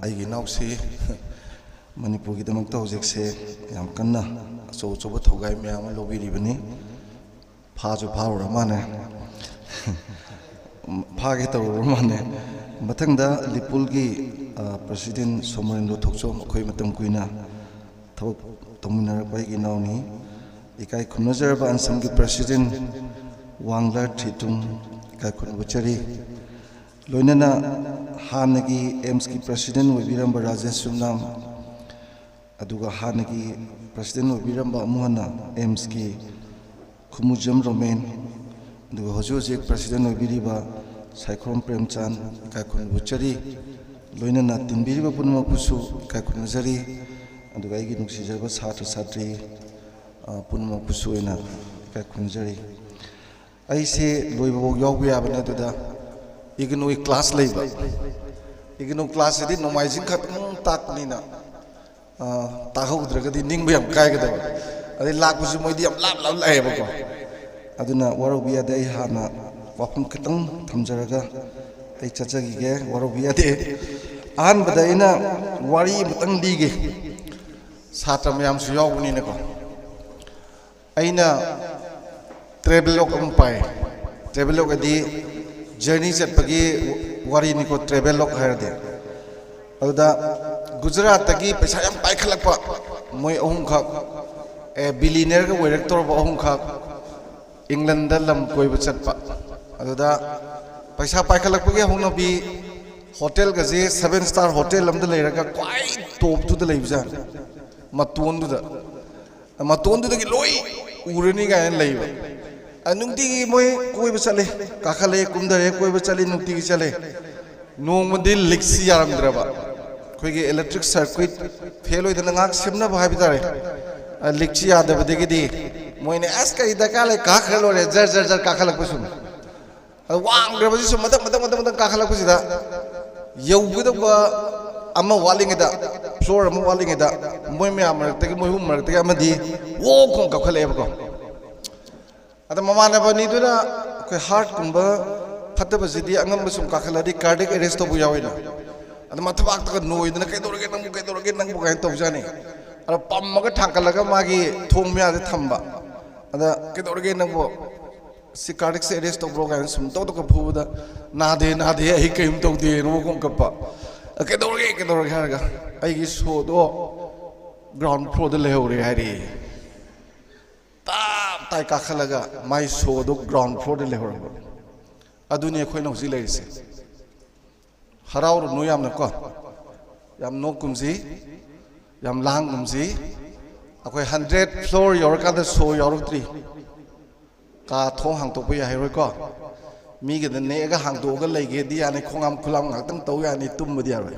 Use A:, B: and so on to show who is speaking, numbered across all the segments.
A: ꯑꯩꯒꯤ ꯏꯅꯥꯎꯁꯤ ꯃꯅꯤꯄꯨꯔꯒꯤꯗꯃꯛꯇ ꯍꯧꯖꯤꯛꯁꯦ ꯌꯥꯝ ꯀꯟꯅ ꯑꯆꯧ ꯑꯆꯧꯕ ꯊꯧꯒꯥꯏ ꯃꯌꯥꯝ ꯑꯃ ꯂꯧꯕꯤꯔꯤꯕꯅꯤ ꯐꯥꯁꯨ ꯐꯥꯔꯨꯔ ꯃꯥꯅꯦ ꯐꯥꯒꯦ ꯇꯧꯔꯨꯔ ꯃꯥꯅꯦ ꯃꯊꯪꯗ ꯂꯤꯄꯨꯜꯒꯤ ꯄ꯭ꯔꯁꯤꯗꯦꯟ ꯁꯣꯃꯔꯦꯟꯗ꯭ꯔ ꯊꯣꯛꯆꯣꯝ ꯑꯩꯈꯣꯏ ꯃꯇꯝ ꯀꯨꯏꯅ ꯊꯕꯛ ꯇꯧꯃꯤꯟꯅꯔꯛꯄ ꯑꯩꯒꯤ ꯏꯅꯥꯎꯅꯤ ꯏꯀꯥꯏ ꯈꯨꯝꯅꯖꯔꯕ ꯑꯟꯁꯝꯒꯤ ꯄ꯭ꯔꯁꯤꯗꯦꯟ ꯋꯥꯡꯂꯔ ꯊꯤꯇꯨꯡ ꯏꯀꯥꯏ ꯈꯨꯝꯅꯖꯔꯤ ꯂꯣꯏꯅꯅ ꯍꯥꯟꯅꯒꯤ ꯑꯦꯝꯁꯀꯤ ꯄ꯭ꯔꯁꯤꯗꯦꯟ ꯑꯣꯏꯕꯤꯔꯝꯕ ꯔꯥꯖꯦꯁ ꯁꯨꯝꯅꯥꯝ ꯑꯗꯨꯒ ꯍꯥꯟꯅꯒꯤ ꯄ꯭ꯔꯁꯤꯗꯦꯟ ꯑꯣꯏꯕꯤꯔꯝꯕ ꯑꯃꯨꯛ ꯍꯟꯅ ꯑꯦꯝꯁꯀꯤ ꯈꯨꯃꯨꯖꯝ ꯔꯣꯃꯦꯟ ꯑꯗꯨꯒ ꯍꯧꯖꯤꯛ ꯍꯧꯖꯤꯛ ꯄ꯭ꯔꯁꯤꯗꯦꯟ ꯑꯣꯏꯕꯤꯔꯤꯕ ꯁꯥꯏꯈ꯭ꯔꯣꯝ ꯄ꯭ꯔꯦꯝꯆꯥꯟ ꯏꯀꯥꯏ ꯈꯨꯝꯅꯖꯔꯤ ꯂꯣꯏꯅꯅ ꯇꯤꯟꯕꯤꯔꯤꯕ ꯄꯨꯝꯅꯃꯛꯄꯨꯁꯨ ꯏꯀꯥꯏ ꯈꯨꯝꯅꯖꯔꯤ ꯑꯗꯨꯒ ꯑꯩꯒꯤ ꯅꯨꯡꯁꯤꯖꯔꯕ ꯁꯥꯇ꯭ꯔ ꯁꯥꯇ꯭ꯔꯤ ꯄꯨꯝꯅꯃꯛꯄꯨꯁꯨ ꯑꯣꯏꯅ ꯏꯀꯥꯏ ꯈꯨꯝꯅꯖꯔꯤ ꯑꯩꯁꯦ ꯂꯣꯏꯕꯐꯥꯎ ꯌꯥꯎꯕ ꯌꯥꯕꯅꯤ ꯑꯗꯨꯗ इग्नोई क्लास लेबा इग्नो क्लास यदि नोमाइजिंग खत्म ताकनीना ताहौद्रगदि निंग यम कायगदब अदे लाकबुसु मोइदि यम लाप लाप लायबको अदुना वरोबियादे आई हाना वाफम खतंग थमजरगा आई चचगिगे वरोबियादे आन बदाइना वारी मतंग दीगे सात्र मयाम सु यावबनिनको आइना ट्रेवलॉग अम पाए ट्रेवलॉग अदि जर्नी चटपगी वारी निको ट्रेवल लॉग हरदे अदुदा गुजरात तगी पैसा यम पाइखलकपा मोय अहुम खक बिलियनर का वैरक तोरबा अहुम खक इंग्लैंड दा लम कोइबा चटपा अदुदा पैसा पाइखलकपगी अहुम बि होटल गजे 7 स्टार होटल लमदा लेरगा क्वाइ टॉप टू दा लेबजा मतोन दुदा की लोई उरनी गायन लेबा नुंती मोय कोई चले काखले कुमदरे कोई चले नुंती चले नोंमदि लिक्सी यारमद्रबा खोगे इलेक्ट्रिक सर्किट फेल होइदना ngak semna ba habitare लिक्सी यादबदेगिदि मोयने एस कई दकाले काखलोरे जर जर जर काखलक पसुम वांग्रबजि सुम मदक मदक मदक मदक काखलक पसिदा यौगदबा अमा वालिंगदा फ्लोर अमा वालिंगदा मोय मे अमरतगे मोय हुमरतगे अमदि वो कों काखलेबको अद ममानबनीदुना कोई हार्ट कुंबा फतबसिदि अंगम सुम काखलदि कार्डिक अरेस्ट तबु यावेना अद मथबाक तक नोइदना कैदोरगे नंगु गाइन तबजानी अद पम्मगा थांकलगा मागी थोंमियादे थंबा अद कैदोरगे नंगु सि कार्डिक से अरेस्ट तबरो गाइन सुम तो फुबदा नादे नादे आई कैम तौदे नो कों कप्पा कैदोरगे हरगा आइगी शोदो ग्राउंड फ्लोर दे लेहौरे हारी ताई काखलगा माई शोदो ग्राउंड फ्लोर दे लेहौरबा अदुनि अखोइना हुजि लेरिसे हराउर नो यामना को याम नो कुमजी याम लांग कुमजी अखोइ 100 फ्लोर यौरकादा शो यौरक्त्री का थों हांगतोपा याहिरोइ को मीगे द नेगा हांगतोगा लेगेदि यानि खोंगाम खुलाम ngaktang तौ यानि तुमबदि यारोइ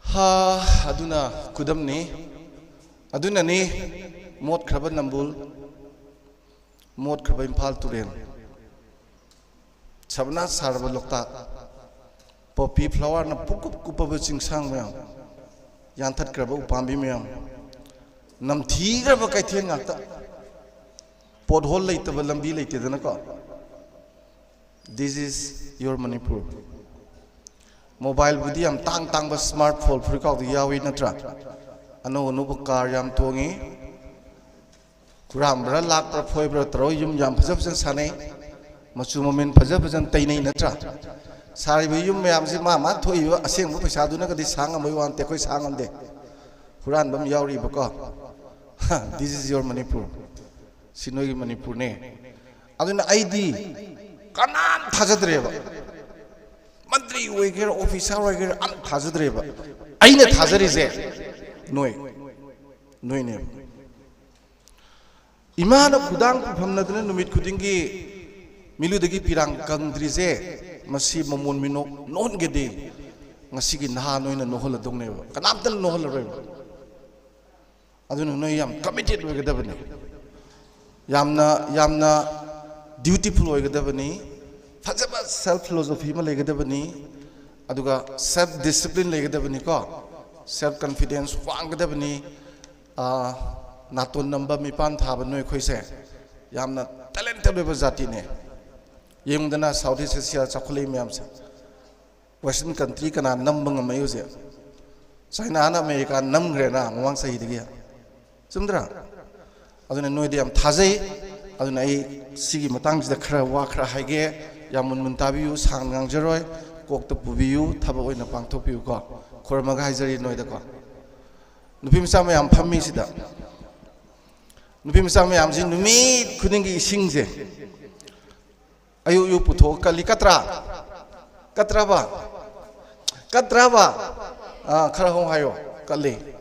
A: हा अदुना कुदमनि अदुनानि मोट खरब नंबुल मोट खरब इम्फाल तुरेन सबना सारब लोकता पॉपी फ्लावर न पुकुप कुपब चिंगसांग मयाम यांथत खरब उपांबी मयाम नमथी खरब कैथेन ngakta पोटहोल लेतब लंबी लेतेदना को this is your Manipur mobile बुदी हम तांग तांग बा स्मार्टफोन फ्रिकाउ यावी नत्रा अनो अनुब कार याम तोंगी कुरामब्रा लाकब्रा फोइब्रा तरो युम याम फजा फजन सानै मचु ममेन फजा फजन तैनै नत्रा सारिबि युम मयाम सि मा थोइबा असेंबो पैसा दुना गदि सांगमै वानते खोइ सांगमदे हुरान बम यावरि बको दिस इज योर मणिपुर सिनोगी मणिपुर ने अदुना आईडी कनाम थाजद्रेबा मंत्री ओइगेर ऑफिसर ओइगेर अम थाजद्रेबा आइना थाजरिजे नोय ने इमाना खुदांग फमनदना नुमित खुदिंगी मिलुदगी पिरांग कंद्रिजे मसी ममोन मिनो नोनगेदि ngasiगी नहा नोइना नोहल दोंगनेबा कनामतन नोहल रोइबा अदुना नोय याम कमिटेड ओइगदबनी यामना ड्यूटीफुल ओइगदबनी फजबा सेल्फ फिलोसॉफी मा लेगदबनी अदुगा सेल्फ डिसिप्लिन लेगदबनी को सेल्फ कॉन्फिडेंस वांगदबनी नातोन नंबर मिपान थाब नोय खोइसे यामना टैलेंटेड ओइबा जाति ने येंगदना साउथ ईस्ट एशिया चाखुलै म्याम से Western country kana nambang mayo se China na America nam gre na ngwang sahi de gi sumdra aduna noi de am thajai aduna ai sigi matang sida khara wa khara haige yamun mun tabiu sang ngang jeroi kok ta pubiu thaba oina pangthok piu ko khorma ga haijari noi da ko nupi misa ma yam phammi sida nupi misa ma yam ji numi khuding gi sing je ayu yu putho kali katra ba khara hong hayo kali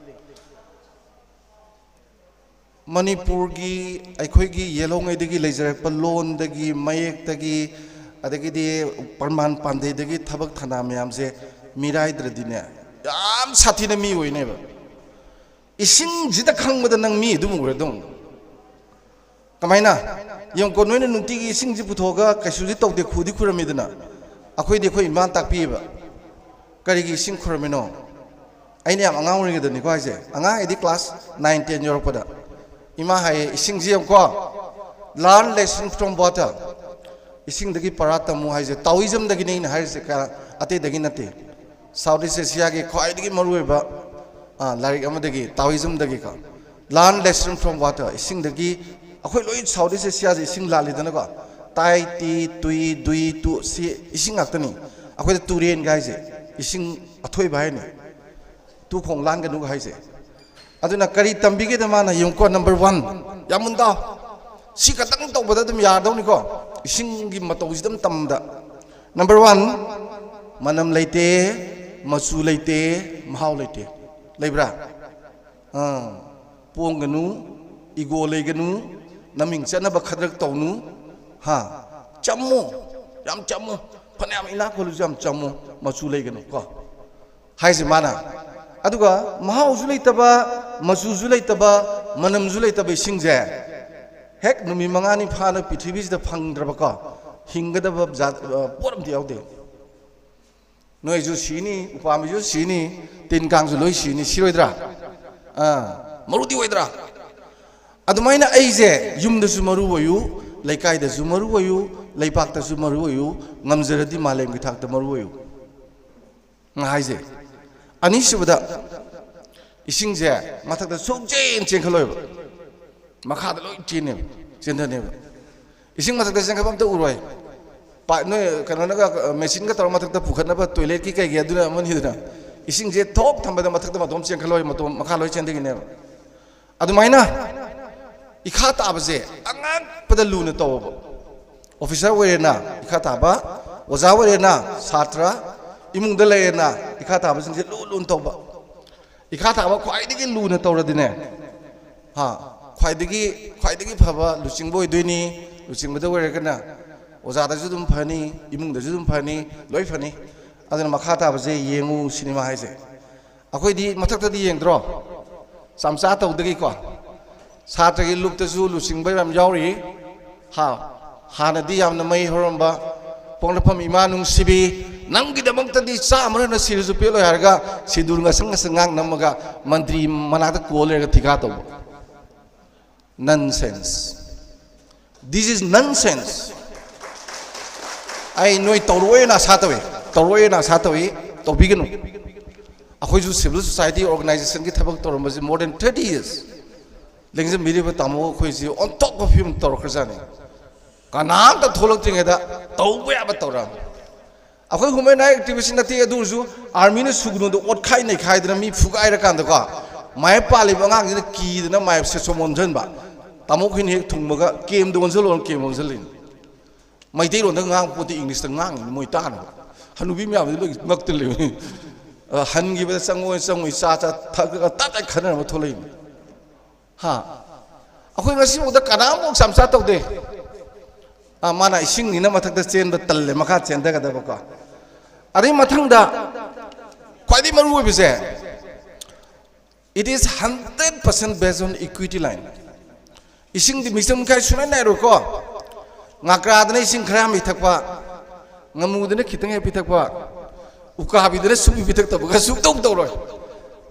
A: Manipur gi aikhoi gi yelong ai degi leisure palon degi mayek degi adegi di parman pande degi thabak thana myam se mirai dradine yam sathi na mi oine ba ising jida khangmada nang mi dum ure dum kamaina yong ko noine nungti gi ising ji puthoga kaisu ji tawde khudi khuramidna akhoi de khoi man takpi ba kari gi ising khuramino aine am angang ringa dani ko aise anga edi class 9 10 year pada ima hai ising ji ko learn lesson from water ising dagi parata mu hai je taoism dagi nei hai se ka ate dagi nate Southeast Asia ge khoi dagi maru ba larik ama dagi taoism dagi ka learn lesson from water ising dagi akhoi loi Southeast Asia je ising lali dana ko tai ti tui dui tu si ising aktani akhoi turien gai je ising athoi bai ni tu khong lan ga nu hai je aduna kari tambige da mana yongko number 1 yamunda si katang to bada dum yar daw ni ko ising gi matau sidam tamda number 1 manam leite masu leite mahau leite leibra pong ganu igo leganu naming chana ba khadrak tawnu ha chammu yam chammu phanam ina ko lu jam chammu masu leganu ko haise mana aduga mahau zulai taba masu zulai taba manam zulai taba singje hek numi mangani phana pithribi da phangdraba ka hingada ba poram ti aude noi ju sini upami ju sini tin kang ju loi sini siroidra marudi oidra adumaina aije yumda su maru wayu laikai da su maru wayu laipak da su maru wayu ngamjaradi malem gi thak da maru wayu ngahaije ani subada isingje mathak da sokjen chengkhaloy makha da loi chine chendane ising mathak da chengkhabam ta uroi pa noi kana na machine ga tar mathak da pukhatna ba toilet ki kai ge aduna man hiduna isingje thok thambada mathak da matom chengkhaloi matom makha loi chendegi ne adumaina ikha ta baje angan pada luna taw officer werena ikha ta ba oja werena satra imung da lena ikha ta ba sing lun taw ba ikha ta ba khwai digi luna taw radine ha khwai digi phaba luching boy doini luching bada were kana oja da judum phani imung da judum phani loi phani adana makha ta ba je yengu cinema haise akhoi di mathak ta di yengdro samsa taw digi ko satra gi lup ta ju luching bai ram yauri ha hana di yam na mai horamba ponglapam imanung sibi nanggi damang tadi sa amana na sirisu pelo harga sidur nga sangang namaga mantri manata kole ga tigato nonsense this is nonsense ai noi torwe na satawe to bigenu akhoi ju civil society organization ki thabak toramba ji more than 30 years lengje miri ba tamo khoi ji on top of him tor khajani kanam ta tholok tingeda tawbe aba toram akhoi human activist nati adurju army na sugnu do ot khai nei khai dana mi phugai ra kan da ko mai pali bangang ji ki dana mai se somon jan ba tamo khin he thungmaga kem do onjol on kem onjolin mai te ron da ngang poti english da ngang moi ta no hanubi mi am lo ngak tel le han gi ba sangoi sa thak ga ta ta khana ma tholai ha akhoi ngasi mo da kanam mo samsa tok de mana ising ni na mathak da chen da talle makha chen da ga da ko ari mathang da khwadi maru bi se it is 100% based on equity line ising di misam kai sunai nai ro ko ngakra da ising khram mi thakpa ngamu da khitang he pi thakpa uka bi da su bi thak ta ba su tok tok ro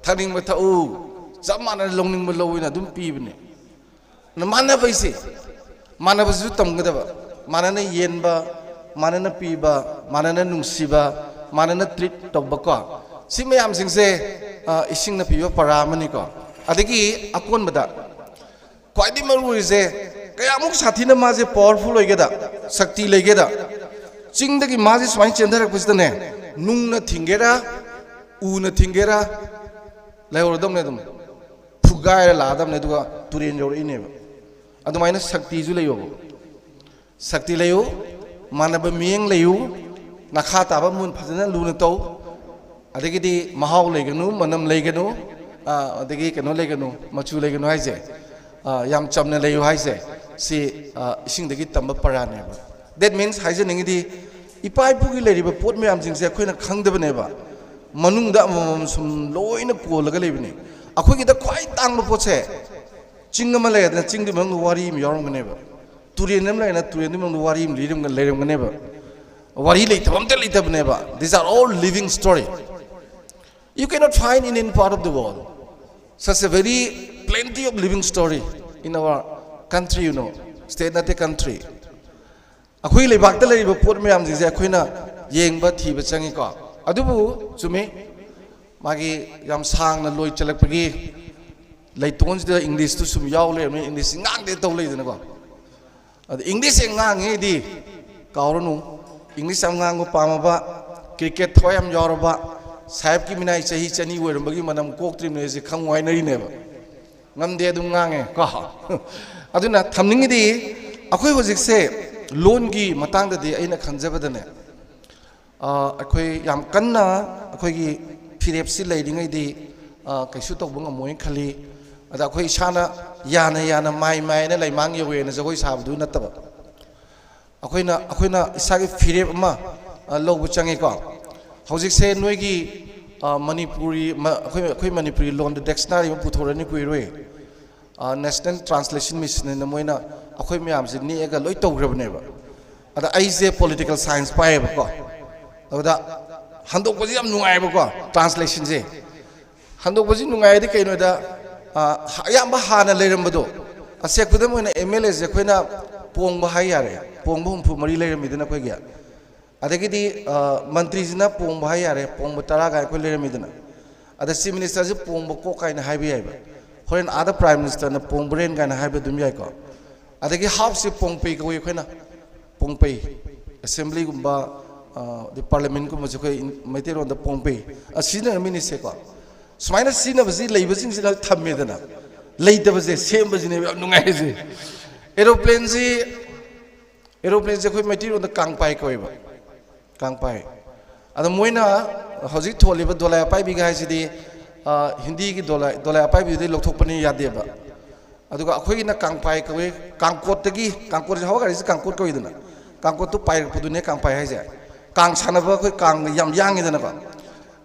A: thaning ma tha u zamana longning ma lowina dum pi bne na mana ba ise mana ba su tam ga da ba mana na yen ba mana na pi ba mana na nungsi ba मानना treat तौबको सिमयाम सिंसे इसिंग न पिबा परामनी को अदगी अकोन बदा क्वाइदी मरुइसे कयामुक साथी न माजे powerful होइगेदा शक्ति लेगेदा चिंग दगी माजे swine चेंदरक पुस्तने नुंग न थिंगेरा उ न थिंगेरा लेवरदम ने दम फुगाय लादम ने दुगा तुरेन जोरइने अदुमाइना शक्ति जु लेयो शक्ति लेयो मानब मियंग लेयो नखा ताबा मुन फजना लुन तौ अदगिदी महाव लेगनु मनम लेगनु अदगी कनो लेगनु मचु लेगनु हाइजे याम चमने लेयो हाइजे सी इसिंग दगी तंब पराने that means हाइजे निंगिदी इपाई पुगी लेरिबा पोट मयाम जिंगसे अखोइना खंगदबनेबा मनुंगदा सुम लोइना कोलगा लेबने अखोइगिदा ख्वाइ तांग पोचे चिंग अमा लेदना चिंग दिमंग वारी म यारमगनेबा तुरेन नम लेना तुरेन दिमंग वारी म लेरमगनेबा वारी लेतबनेबा these are all living story you cannot find in any part of the world such a very plenty of living story in our country you know state not a country अखोई लेबाकता लेरिबा pot मयाम जिंगसे अखोइना येंगबा थीबा चंगिको अदुबु चुमे मागी याम सांगना लोइ चलकपगी लैतोंसिदा English तु सुम याव लेरमे English ngang de tau leidana ko English ngang he di kauronu English ngang go pamaba cricket thoi am yorba साहेब की मिनाई चाही चनी ओरबगी मनम कोक्ट्री ने जे खंगवाई नरी नेबा ngamde dum ngange ko aduna thamningidi akhoi hojikse loan की मतंग दे अना खनजबदने अखोई याम कन्ना अखोई फिरेपसी लेरिङैदि कैसु तौब ngमोय खली अदा अखोई इसाना याना याना माइ माइना लैमांग यवेना जगोय साबदु नतब अखोइना इसागे फिरेप अमा लौबु चंगे को हौजिकसे नोयगी मणिपुरी अखोई मणिपुरी लोन डिक्शनरी म पुथोरनि कुइरोय नेशनल ट्रांसलेशन मिशन ने मोइना अखोई म्याम से नेगा लोइ तौग्रबनेबा अदा आइजे पॉलिटिकल साइंस पाएबा को अदा हंदोक बजी याम नुंगाइबा को ट्रांसलेशन जे हंदोक बजी नुंगाइदि कैनोदा याम हाना लेरमबदो असेकपदा मोइना एमएलए जे खोइना पोंगबा हाय यारे पोंगबा हुमफु मरी लेरमिदना खोइगिया अदगिदी मंत्री जिना पोंगबा हाय यारे पोंगबा तरा गाय को लेरमिदना अदा चीफ मिनिस्टर जे पोंगबा को काइना हाइबि याइबा होरेन आदा प्राइम मिनिस्टर ना पोंगब्रेन गाना हाइबा दुम याइ को अदगी हाउस से पोंगपे को खोइना पोंगपे असेंबली गुम्बा द पार्लियामेंट को मजे खोइ मैतेरो द पोंगपे असिना मिनिसे को सुमाइना सिना बजी लेबजिंग सिना थमेदना लेदबजे सेमबजिने नुंगाइ जे एरोप्लेन जे खोइ मैतेरो द कांगपाइ कोइबा कांगपाइ अदा मोइना हजिक थोलिबा दोलाय पाइ बिगा हाइसिदि हिंदी की दोलाय पाइ बिदि लौथोकपनि यादेबा अदुगा अखोइना कांगपाइ कवे कांगकोटगी कांगकोट जे हवागारि से कांगकोट कइदना कांगकोट तो पाइ पुदुने कांगपाइ हाइजे कांग सानबा अखोइ कांग याम यांगिदना को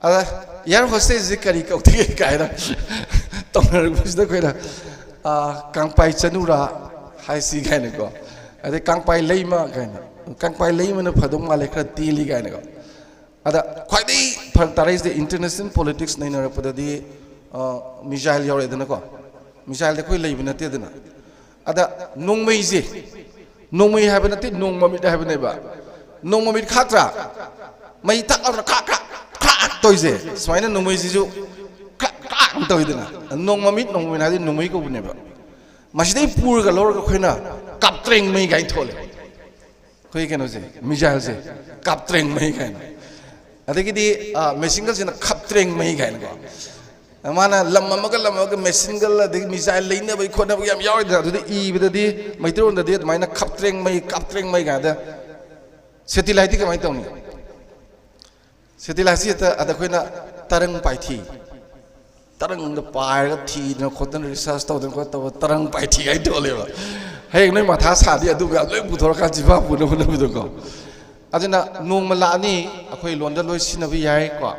A: अदा यार होस्टेज जे करि कौति काइरा तमर बुझदा कोइरा कांगपाइ चनुरा हाइसि गाइने को अदे कांगपाइ लेइमा गाइना कांगपाइ लेइमा फदों माले खरा तेली गाइने को अदा ख्वाइदै फरक ताराइज द इंटरनेशनल पॉलिटिक्स नैनरपददि मिसाइल यावरेदना को मिसाइल दे कोइ लेबि नतेदना अदा नोंमै हाबे नते नोंममिट हाबनेबा नोंममिट खात्रा मै ताकरा खा खा खा तोइजे स्वाइना नोंमै जिजु खा खा तोइदना नोंममिट हादि नोंमै को बुनेबा मसिदै पुरगा लौरगा खोइना कापट्रेंग मै गाइ थोले खोइ केनो जे मिसाइल जे कापट्रेंग मै गाइना अदगिदी मेसिंगल से खपट्रेंग मई गाइन को माना लम्मग मेसिंगल अदगी मिसाइल लेने बई खोना बई याम याव ददि ई बददि मैत्रोन ददि माइना खपट्रेंग मई गादा सेटेलाइट के माइ तौनी सेटेलाइट से अद खोइना तरंग पाइथी तरंग द पायगा थी न खोतन रिसर्च तौदन को तब तरंग पाइथी गाइ तोलेबा हे नै माथा सादि अदुगा लोइ बुथोरका जिबा पुनो को अजना नोंग लानी अखोई लोन द लोइ सिनबि याय को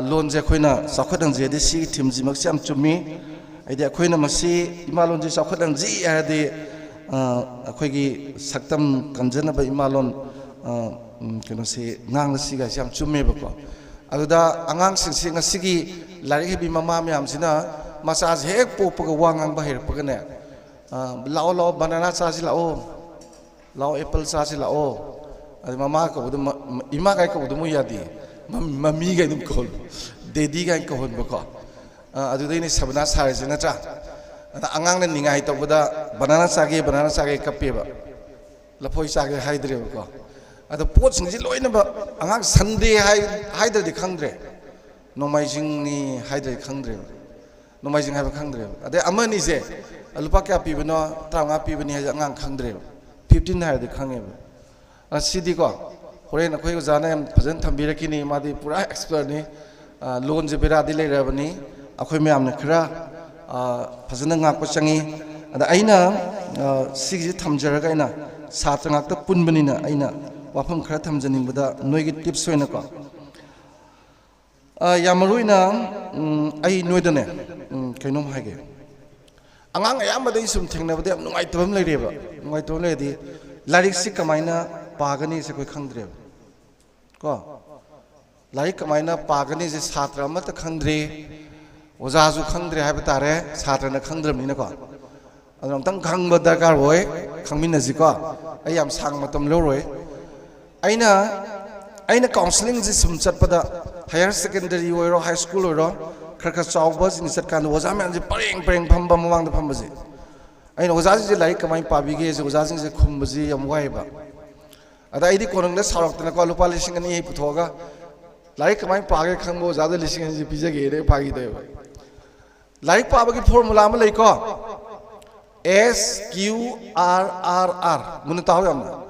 A: लोन जे अखोइना साखदंग जे दि सि थिमजि मक्सि am चुम्मी आइदि अखोइना मसि इमा लोन जे साखदंग जी यादि अखोइगी सक्तम कंजन ब इमा लोन केनो से ngang सि गा am चुम्मे बको अदुदा अंगांग सिंसि ngasi लारि बि ममा म्याम सिना मसा जे हेक पोपगा वांगांग बा हेरपगने लाओ लाओ बनाना चासि लाओ एप्पल चासि लाओ अद ममा को इमा गाय को यादी mami cái đúng câu daddy cái câu hơn bako adu đây này sabana sari sih natra angang nên ningai tau benda banana sage kapi ba lapoi sage hai dre bako adu pot sing sih loin ba angang Sunday hai dre di khang dre nomai sing ni hai dre khang dre nomai sing hai ba khang dre adu aman ni se lupa kya pi beno tang api beni hai angang khang dre 15 hai di khang ye ba sidi ko Korean aku itu zana yang pasien thambira kini madi pura expert ni loan jebera di lera bani aku yang amne kera pasien ngak pasangi ada aina sigi thamjara ka aina sat ngak ta pun bani na aina wafam kera thamjaning bada noi ki tips hoina ko yamarui na ai noi dane kainom hage angang ayam bada isum thengna bada nungai tobam lai reba nungai tobam lai di larik si kamaina pagani se koi khangdre ko larik kamaina pagani se chhatra amata khangdre oja ju khangdre hai batare chhatra na khangdram ni na ko adam tang khangba darkar hoi khangmin na ji ko ai yam sang matam lo roi aina counseling ji sum chat pada higher secondary oiro high school oiro khar chawba jing chat kan oja me ji pareng phamba mamang da phamba ji aina oja ji larik kamai pabi ge ji oja jing ji khum ji yam wai ba ada ini korang dah sarak tu nak kalau lupa lising ni putoga, lari kemain pakai khangbo zada lising ni pizza gere pagi tu. Lari pa bagi formula apa lagi ko? SQRRR, mana tahu ya mana?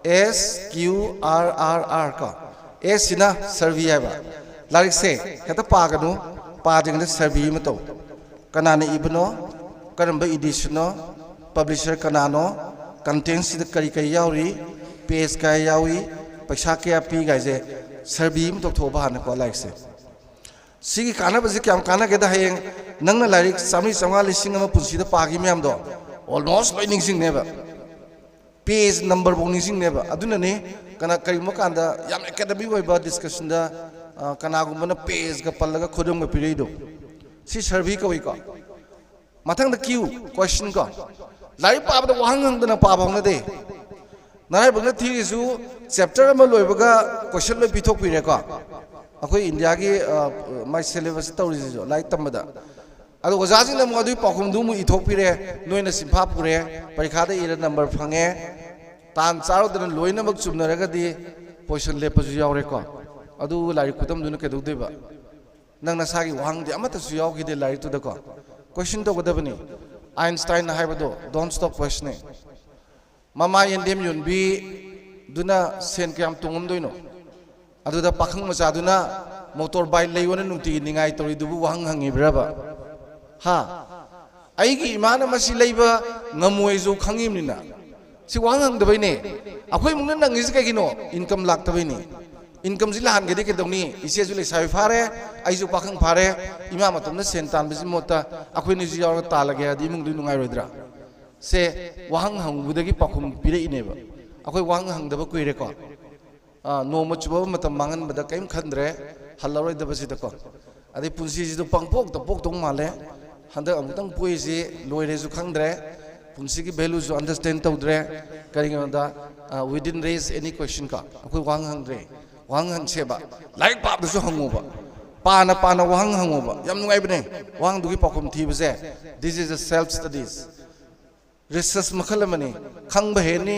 A: SQRRR ko. S ina survey apa? Lari se, kata pakai nu, pakai dengan survey macam tu. Kanane ibno, kanamba editiono, publisher kanano, content situ kari yauri. Page kaya yawi, paisa kaya pi gaje, survey itu thoba hane ko like se. Sigi kana basi kya kana kita hayeng, nang na larik sami sama lising ama punsi da pagi me amdo, almost lining sing neba. Page number bong sing neba. Aduna ne kana kari mo kanda yam academy boy ba discussion da kana gu mana page ka pallaga khodong me piri do. Si survey ka wi ko. Mathang da Q question ko. Larik pa ba wahang hang da na pa bang na de. Nai bangna thi su chapter ama loi baga question loi pithok pire ko akoi India gi my syllabus tawri jo like tamada ado oja jing na mo dui pakhum du mu ithok pire noina simpha pure parikha da ira number phange tan charo da loina mak chumna raga di position le pasu yaw re ko adu lari kutam du na ke duk deba nang na sagi wang de amata su yaw gi de lari tu da ko question to godabani Einstein na haibado don't stop questioning Mama yendem yunbi duna sen kiam tungum doino adu da pakhang macha duna motor bike leiwana nungti ningai tori dubu wahang hangi braba ha aigi imana masi leiba ngamoi zo khangim nina si wahang hang dabai ne akoi mungna nangis ka gino income lak tabai ni income zila han gede ke dongni ise ju le sai phare ai ju pakhang phare ima matum na sen tan bisi mota akoi ni ju yaw ta lage di mung du nungai roidra se wahang hang budagi pakhum pire ineba akoi wahang hang daba kuire ko no mo chuba matam mangan bada kaim khandre hallaroi daba si ko adi punsi ji du pangpok to pok tong male handa amutang pui ji loire ju khandre punsi ki value ju understand tawdre karinga we didn't raise any question ka akoi wahang hang dre wahang hang seba like pap du hangu ba pana wahang hangu ba yam nungai bne wahang dugi pakhum thi bse this is a self studies research makhalamani khang baheni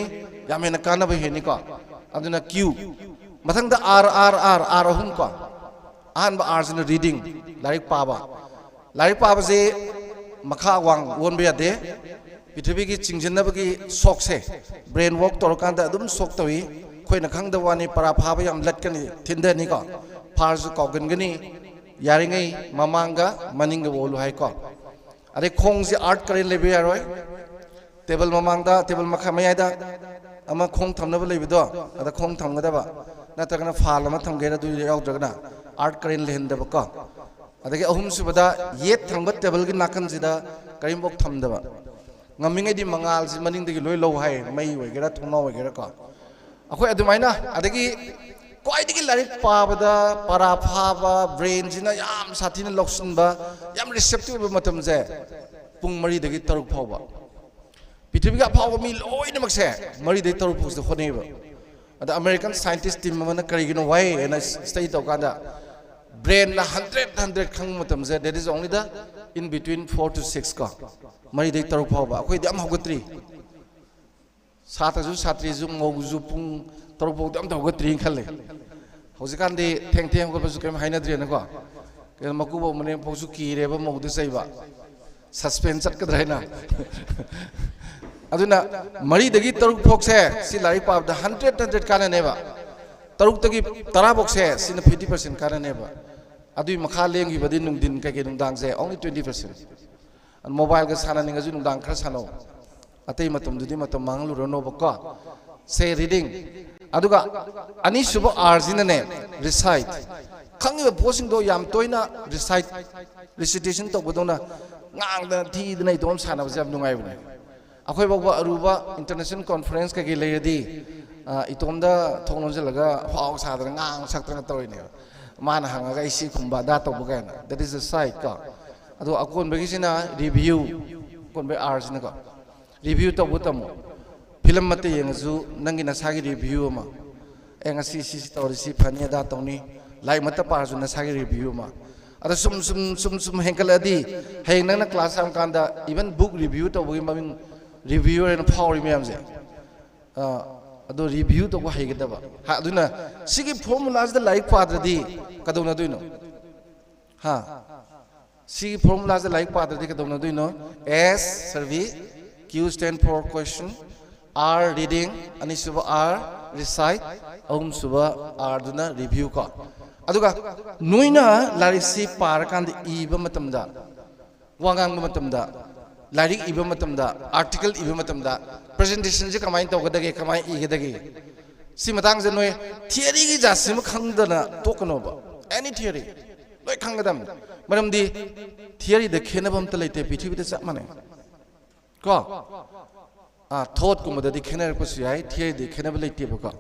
A: yamena kana baheni ko aduna Q mathang da R hum ko an ba R in reading larik pa ba je makha wang won be ade pithbi gi chingjin ba gi sok se brain work tor kan da dum sok tawi khoina khang da wani para pha ba yam lat kan thinda ni ko phar su ko gan gani yaringai mamanga maninga bolu hai ko ade khong ji art karin lebe yaroi table mamangda table makha mayada ama khong thamna ba lebido ada khong thamgada ba natagana phal ama thamgera du yaudragana art karin lehenda ba ko adagi ahum subada yet thangba table gi nakan jida karim bok thamda ba ngamingai di mangal ji maning dagi loi lo hai mai wegera thongna wegera ko akoi adumaina adagi koi digi larik pa bada para pha ba brain jina yam sathina loksin ba yam receptive ba matam je pung mari dagi taruk phaw ba Pithibika power me loy na magse mari day taru pus the honeba ada American scientist team mana karigino why and stay to kada brain na 100 khang matam je that is only the in between 4 to 6 ka mari dei taru phau ba khoi dam hogatri sata ju satri ju ngau ju pung taru phau dam hogatri khalle hojikan de theng theng ko su kem haina dre na ko ke maku bo mane phau su ki re ba mo de sai ba suspense chat ka drai na aduna mari dagi taru phok se si lari pa da 100 kana ne ba taruk tagi tara box se sin 50% kana ne ba adui makha leng gi badin nung din ka ke nung dang se only 20% and mobile ga sana ninga ju nung dang khra sano atei matam dudi matam manglu ro no ba ko say reading aduga ani subo arjina ne recite khangi ba posing do yam toina recite recitation to bodona ngang da thi dnai dom sana ba jam nungai bune akhoi ba aruba international conference ka ge leidi itomda thongnon jelaga phau sa da ngang sak tra toy ne mana hangaga isi khumba da to bugan that is the site ka ado akon bagi sina review kon be ars na ka review to butamo film mate yengu nangi na sagi review ma enga si story si phania da to ni lai mata par ju na sagi review ma ada sum henkal adi heng nang na class am kanda even book review to bugi maming reviewer and power me amje ado review to ko haigedaba ha aduna sigi formulas da like padradi kadona duino ha sigi formulas da like padradi kadona duino S survey, Q stand for question, R reading, ani suba R recite, suba R duna review ko aduga nuina larisi par kan iba matamda wangang matamda larik iba matamda article iba matamda presentation je kamai to gadage kamai igedage si matang je noi theory gi jasim khangdana tokno ba any theory loi khangdam maramdi theory de khenabam ta leite pithibida chak mane ko thought ko madadi khenar ko siyai theory de khenab leite ba ko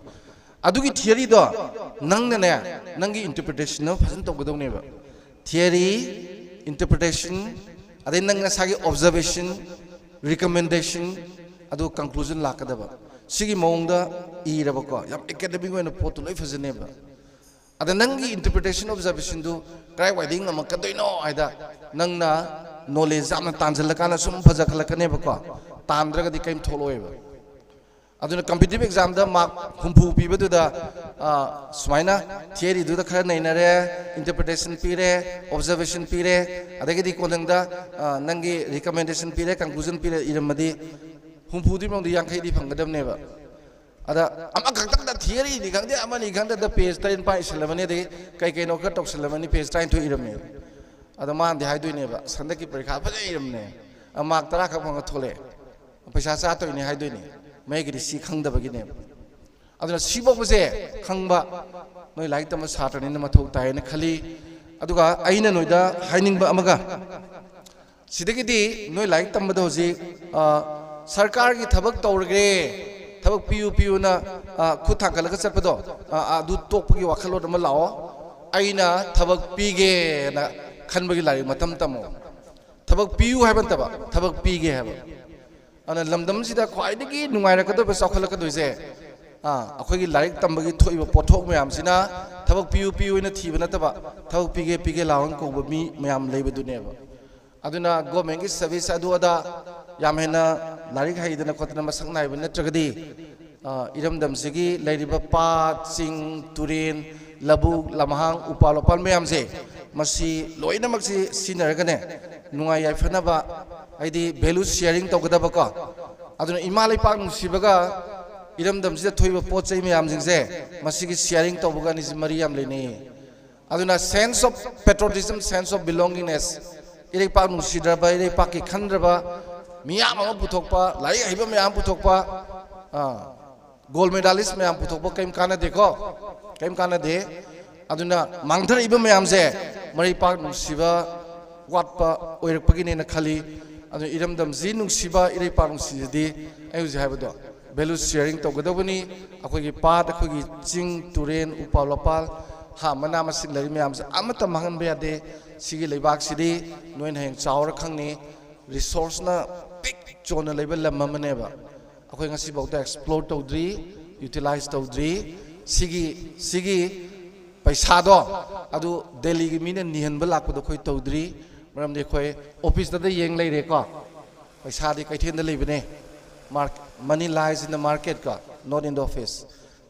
A: adugi theory do nangna ne nangi interpretation no phasan to gadong ne ba theory interpretation adai nangna sagi observation recommendation adu conclusion lakadaba sigi mongda iraba ko yam academic oina pot loi phajane ba ada nangi interpretation observation du kai wading am kadoino aida nangna knowledge amna tanjalakana sum phajakhalakane ba ko tandraga di kaim tholoi ba aduna competitive exam da mark humpu piba du da smaina theory du da khara naina re interpretation pire observation pire adagi di konang da nangi recommendation pire conclusion pire iramadi humpu di mong di yang khai di phanggadam ne ba ada ama khangtak da theory ni khangde ama ni khangda da page 10 pa islamani de kai kai no ka tok islamani page 9 thu iram ne ada man di hai dui ne ba sandaki parikha pha iram ne ama tara kha phang thole paisa cha to ni hai dui ne mai gi si khangdabagi ne aduna sibok bose khangba noi like tama satani na mathau tai na khali aduga aina noida hainingba amaga sidagi di noi like tamba do ji sarkar gi thabak tawrge thabak piu na khutha kalaga chapado adu tokpagi wakhalo ma lao aina thabak pige na khanbagi lari matam tamo thabak piu haiban taba thabak pige haba ana lamdam sida khwaidagi nungai rakado ba saukhalakado je akhoi larik tambagi thoiba pothok mayam sina thabak piu ina thiba na taba thabak pige lawang ko mi mayam leiba dune ba aduna government gi service adu ada yam hena larik haidana khotna masang nai ba natragadi iramdam sigi leiriba pa ching turin labu lamhang upalopal mayam je masi loina maksi sinaragane nungai yai fanaba aidi value sharing to gadaba ko aduna imalai pak nusibaga iramdam sida thoiba pochai mayam jingse masigi sharing to buga ni mariam leni aduna sense of patriotism sense of belongingness irei pak nusidraba irei pak ki khandraba miyam ama puthokpa lai haiba mayam puthokpa gold medalist mayam puthokpa kaim kana de ko kaim kana de aduna mangthar iba mayam je mari pak nusiba watpa oirakpagi ne na khali adu iramdam ji nungsiba irei pa nungsidi ayu ji habado value sharing to gadabani akhoi pat akhoi ching turen upalopal ha mana masing lari myam amata mangan be ade sigi leibak sidi noin heng chawra khangni resource na big chona level lam mamane ba akhoi ngasi bauta explore to dri utilise तौद्री सिगी पैसा दो अदु दिल्ली की मीने निहन लापद खोई तौद्री मरम दे खोई office तद येंग लेरे को पैसा दे कैथेन लेबने money lies in the market का नॉट इन द ऑफिस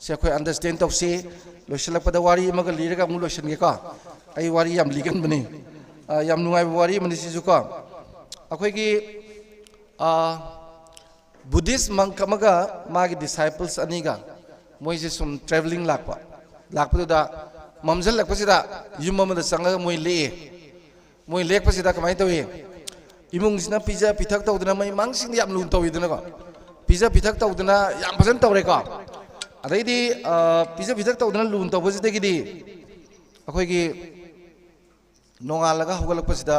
A: से खोई अंडरस्टैंड तौसी लोइसलपद वारी मग लिरगा मु लोइसन के को आई वारी याम लिगन बने याम नुंगाई वारी मनि सिजु को अखोई की बुद्धिस्ट मंक मगा मागी डिसाइपल्स अनीगा मोइसे सुम ट्रैवलिंग लापदा ममजल लपसिदा युम ममदा संगा मोइ लेपसिदा कमाई तवे इमुंगसिना पिज्जा पिथक तौदना मै मांगसिंग याम लुन तौइदना को पिज्जा पिथक तौदना याम फजन तौरे को अदैदी पिज्जा पिथक तौदना लुन तौबसिदगिदी अखोइगी नोंगालगा होगलपसिदा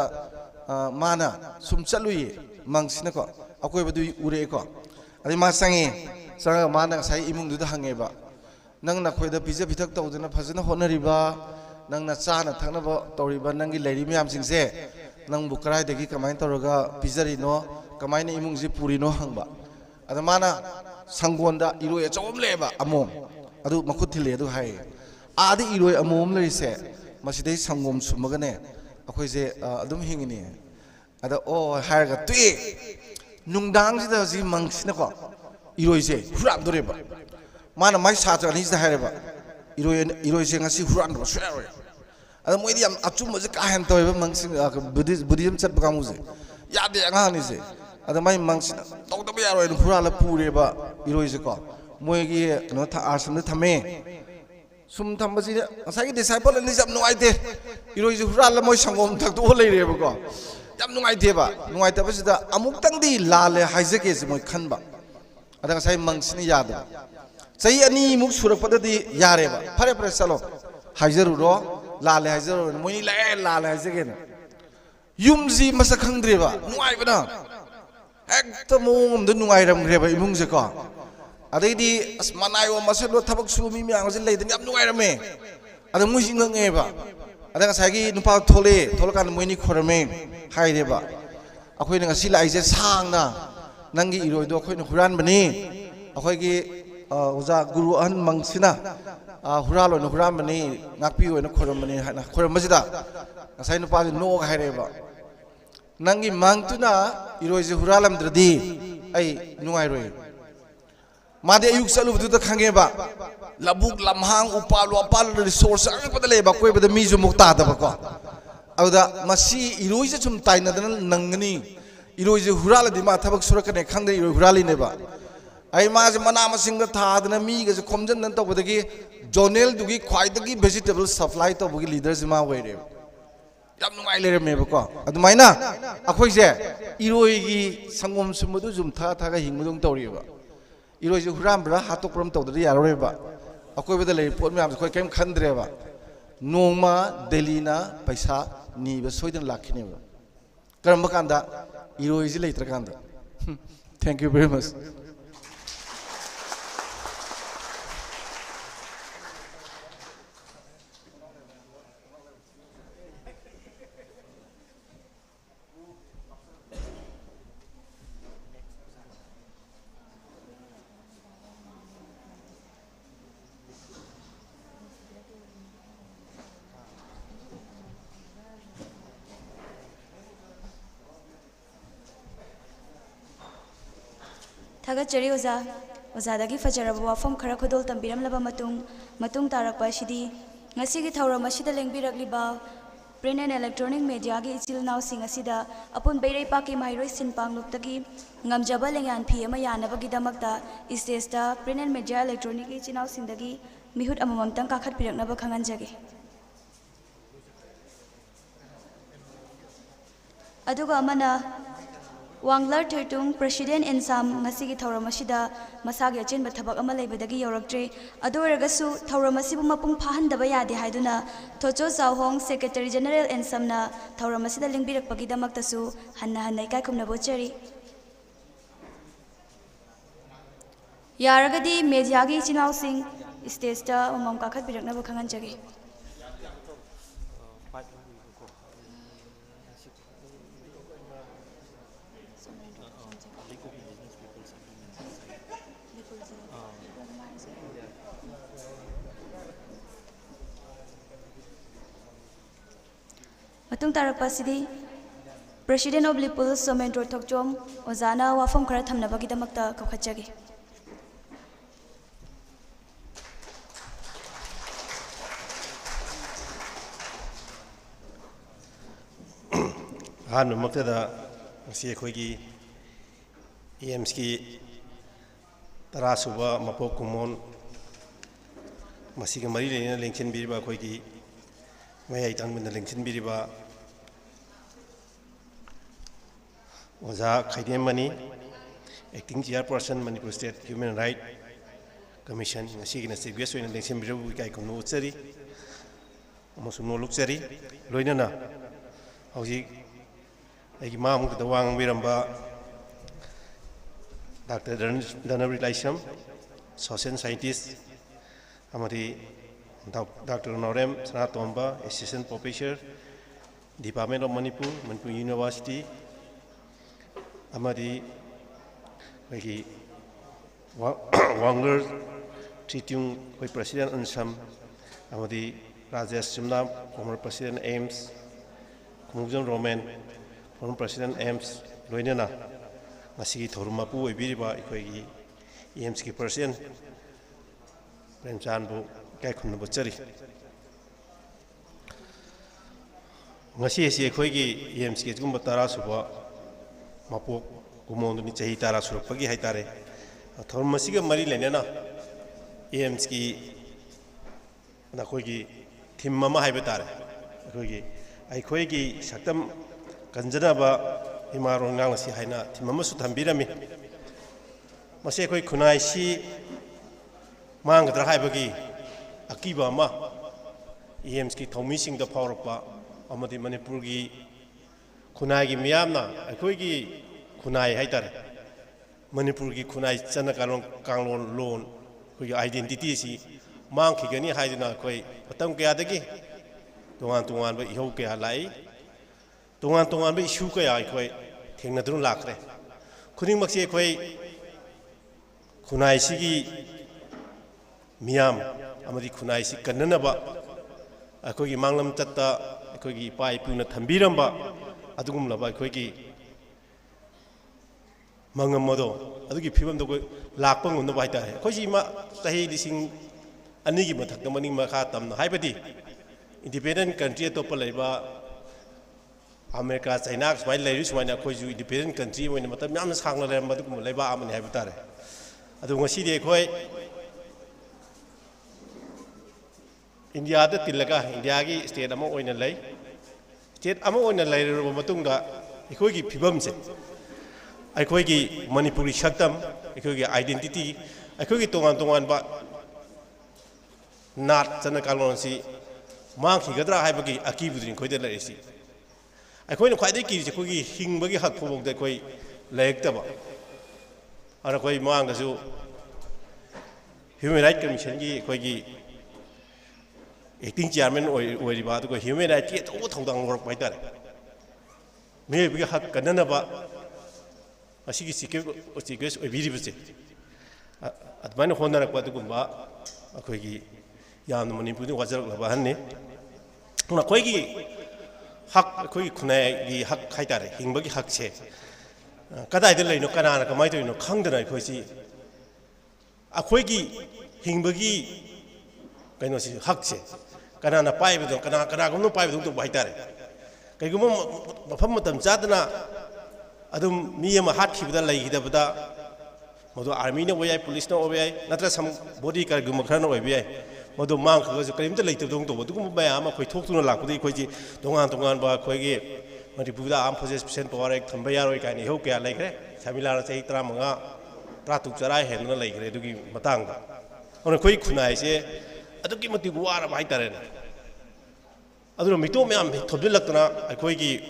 A: माना सुम चलुई मांगसिना को अखोइ बदु उरे को अदै मा संगे माना साइ इमुंगदुदा हंगेबा नंग ना खोइदा पिज्जा पिथक तौदना फजना होनरिबा नंग ना चाना थकनबा तौरिबा नंगी लेरि म्याम सिंगसे नंग बुकराय दगी कमाइन तौरगा पिजरिनो कमाइन इमुंगजि पुरिनो हंगबा अदा माना संगोंदा इरोय अचौम लेबा अमोम अदु मखुत थिले अदु हाय आदि इरोय अमोम लेरिसे मसिदै संगोम सुमगने अखोइजे अदुम हिंगिनी अदा ओ हायरगा तुई नुंगदांगसिदा जि मंगसिनको इरोयजे हुराबदोरेबा माना माइ सात्र अनिसिदा हायरेबा इरोयजे ngasi हुरानबा सुयारोय अदा मोइदि याम अचुमजे काहेन तोयबा मंगसिन बुद्धिज्म चटबा कामुजे यादे अंगानिसे अदा माइ मंगसिन तौदबा यारोय हुराला पुरेबा इरोयजे को मोइगी नो था आश्रम थमे सुम थम्बसी ngसाई डिसाइपल अनि जब नुआइते इरोयजे हुराला मोइ संगोम थक्तो लेरेबा को याम नुआइतेबा नुआइतबसिदा अमुक्तंगदि लाले हाइजके जे मोइ खनबा अदा ngसाई मंगसिन यादे सही अनी मुख सुरपददी यारेबा फरे फरे चलो हाइजरुरो लाले हाइजरो मोइ लाले हाइजगेन युमजी मसक खंद्रेबा नुआइबना हेक्ट मोंगमद नुआइरमग्रेबा इमुंगजे को अदैदी अस मनायो मसलो थबक सुमी म्यांगजे लेदन याम नुआइरमे अदा मुजि ngंगेबा अदा ngसाई नुपा थोलकान मोइनि खोरमे हाइरेबा अखोइना ngasi लाइजे सांगना नंगी इरोइदो अखोइना हुरान बनी अखोइगी ओजा गुरु अहन मंगसिना हुराल ओइना हुरान बनी नाकपी ओइना खोरम बनी हाना खोरम मजिदा ngसाई नुपा नो हाइरेबा नंगी मांगतुना इरोइजे हुरालमद्रदी आई नुआइरोइ मादे अयुक चलुबदुदा खंगेबा लबुक लमहांग उपाल वापाल रिसोर्स अंगपदा लेबा कोइबदा मिजु मुक्ता दबको अउदा मसी इरोइजे सुम ताइनदन नंगनी इरोइजे हुरालदि मा थबक सुरकने खंगदे इरोइ हुरालिनेबा आई माजे मना मसिंग थादना मीगजे खोमजन तौबदगी जोनेल दुगी ख्वाइदगी वेजिटेबल सप्लाई तौबगी लीडर्स मा वैरे याम नुंगाइ लेरमेबको अदुमाइना अखोइजे इरोइगी संगोम सुमदु जुम थागा हिंगदुं तौरिबा इरोइजे हुरामब्रा हातोप्रम तौदरि यारोरेबा अकोइबदा ले पोट म्याम खोइ केम खंद्रेबा नोंमा दिल्लीना पैसा नीबा सोइदन लाखिनेबा करम कांदा इरोइजे लेत्रकांदा थैंक यू वेरी मच
B: थागतचरी ओजा ओजादगी फजरब वाफम खरा खुदोल तंबिरमलबा मतुंग तारकपा सिदी ngasiगी thauram asida lengbirakliba print and electronic media gi ichil naw sing asida apun IREIPAKKI MAHEIROI SINPANGLUP tagi ngamjaba lengyan phi ama yanabagi damakta stage ta print and media electronic gi chinaw sing dagi mihut amamam tang kakhat piraknaba khanganjage aduga amana Wanglar Tertung President Ensam ngasi gi thauram asida masagi achenba thabak ama leibadagi yoraktre adoragasu thauram asibu mapung phahandaba yade haiduna Thocho Zawhong Secretary General Ensamna thauram asida lingbirakpagi damaktasu hanna ikai khumna bochari yaragadi mediagi chinaw sing stage ta umam kakhat biraknaba khanganjage Matung tarakpasidi President of Lipul Somendro Thokjom Ozana wafam khara thamnabagidamakta kaukhatjagi.
C: Han Maktada si Kogi EMSki Tarasuba Mapokumon Masiga Marina Lincoln Biriba Kogi May I done with the Lincoln Biriba Oza Kaidem Money Acting Chairperson Manipur State Human Rights Commission Sigin a Sigis in Lincoln Biribu Kaikum Nutsari Mosuno Luxury Loinana Housing Agi Mam the Wang Miramba Dr. Danabri Laisham, social scientist, Amadi Dr. Norem Sanatomba, assistant professor, Department of Manipur University, Amadi Wangler, Tritung with President Ansam, Amadi Rajesh Simnam, former President Ames, Kumuzan Roman, former President Ames, Loinana. Masih Thorumapu Ibiriba Equigi EMSki person Remchanbu Kaikun Butchery Masi Equigi EMSki Gumbatara Suba Mapu Gumon Chahitara Surpagi Haitare Thormasiga Marilena EMSki Nakogi Timama Haibetare Equigi Shatam Kanjanaba Imaro Nangasi Haina, Timamusu Tambirami Maseko Kunai si Mang Drahibagi, Akiba Ma, EMSki Tomising the power of Amadi Manipurgi, Kunagi Miamna, Akoigi Kunai Haitare, Manipurgi Kunai Sanakalon Kanglon loan, who your identity, Monkey Gani Haidina Koi, Patam Gadagi, Tuan Tuan, but Yoke Alai. Tuan be Shuka Ikoi, Tingadun Lakre. Couldn't Maxi Koi Kunai Sigi Miam, Amadi Kunai Sikanaba, Akogi Manglam Tata, Akogi Pai Puna Tambiramba, Adugum Laba Kogi Mangamodo, Adugi Pim the Lapang on the White Eye. Kojima Sahi Dissing Anigima, the money Makatam, Hypati, independent country Topaleva. America, China, my ladies, when I call you independent country, when the Matamas hang on them, but Leba Aman Habitare. I don't see the Koi India, the Tilaga, Indiagi, state among in a lay. State among in a layer of Matunga, Ikogi Pibumse. I Kogi Manipuri Shatam, Ikogi identity, I Kogi Tongan, but not Sanakalonsi, Mark Higadra Habagi, Akibu in Koidelasi. I couldn't quite take it, Kogi, Hingbagi Haku, the Koi Lake Taba. And a Koi Mangazu Human Rights Commission, Kogi, I think German or Ibatu, human rights get all told work by that. Maybe we have Kananaba, a secret or secret or visibility. At Mano Honda Quatugumba, a Kogi, Yan Manipuni was a Labahani. On a Kogi. Hak Koi Kunai, Hak Haitare, Hingbagi Hakse. Kadai no Kanana, Kamaito, no Kangana, Kosi. A Koigi, Hingbagi, Kanosi Hakse. Kanana Pai with Kanaka, no Pai with Waitare. Kagum Pamatam Zadana, Adum Miyama Haki with the Lake Dabada, Modo Armina way, police no way, not some body Kagumakano way. Modo Monk was a claim to later don't do Bayama, we talk to the Lakudi, Dongan Ba Kogi, Matipuda, Amposis, Porek, Tambayaro, and Hoka Lake, Samila say Tramanga, Pratu Sarai, and the lake, to give Matanga. On a quick Kunai say, I don't give a water by Taren. I don't know, Mitomam, Tobilakana, a Kogi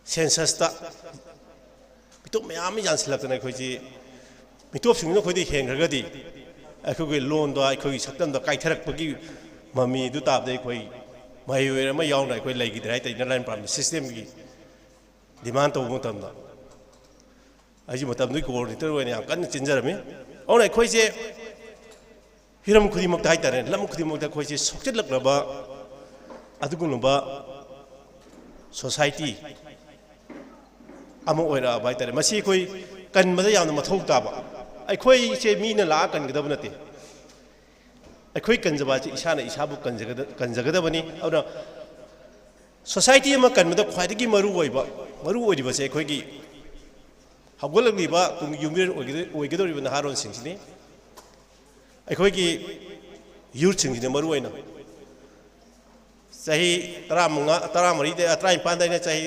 C: Sensasta. Mitomami and Slatana Koji, Mitopsing no Kodi Hengadi. I could get loan, I could shut down the Kaitarak Pagi, Mammy, do tap they quay. My young, I quite like it right in the line from the system. Demand तब मतमदा अजी मतम दुई coordinator होने याम कन्न चिंजरमी और अखोई से Hiram खुदी मक्ता हाइतारे लम खुदी मक्ता अखोई से सोक्चत लकलबा अदुगुनुबा सोसाइटी अमो ओइरा बाइतारे मसी कोई कन्मदा यामना मथौ ताबा अखोई से मीना ला कनगदब नते अखोई कन्जबा से इसाना इसाबु कन्जगदबनी और सोसाइटी अमा कन्मदा ख्वाइदगी मरु ओइबा से अखोई हगोलगलीबा तुम यूमिर ओइगदोरिबा नहारोन सिंगसिनी अखोई यूथ सिंगसिनी मरु ओइना सही 35 सही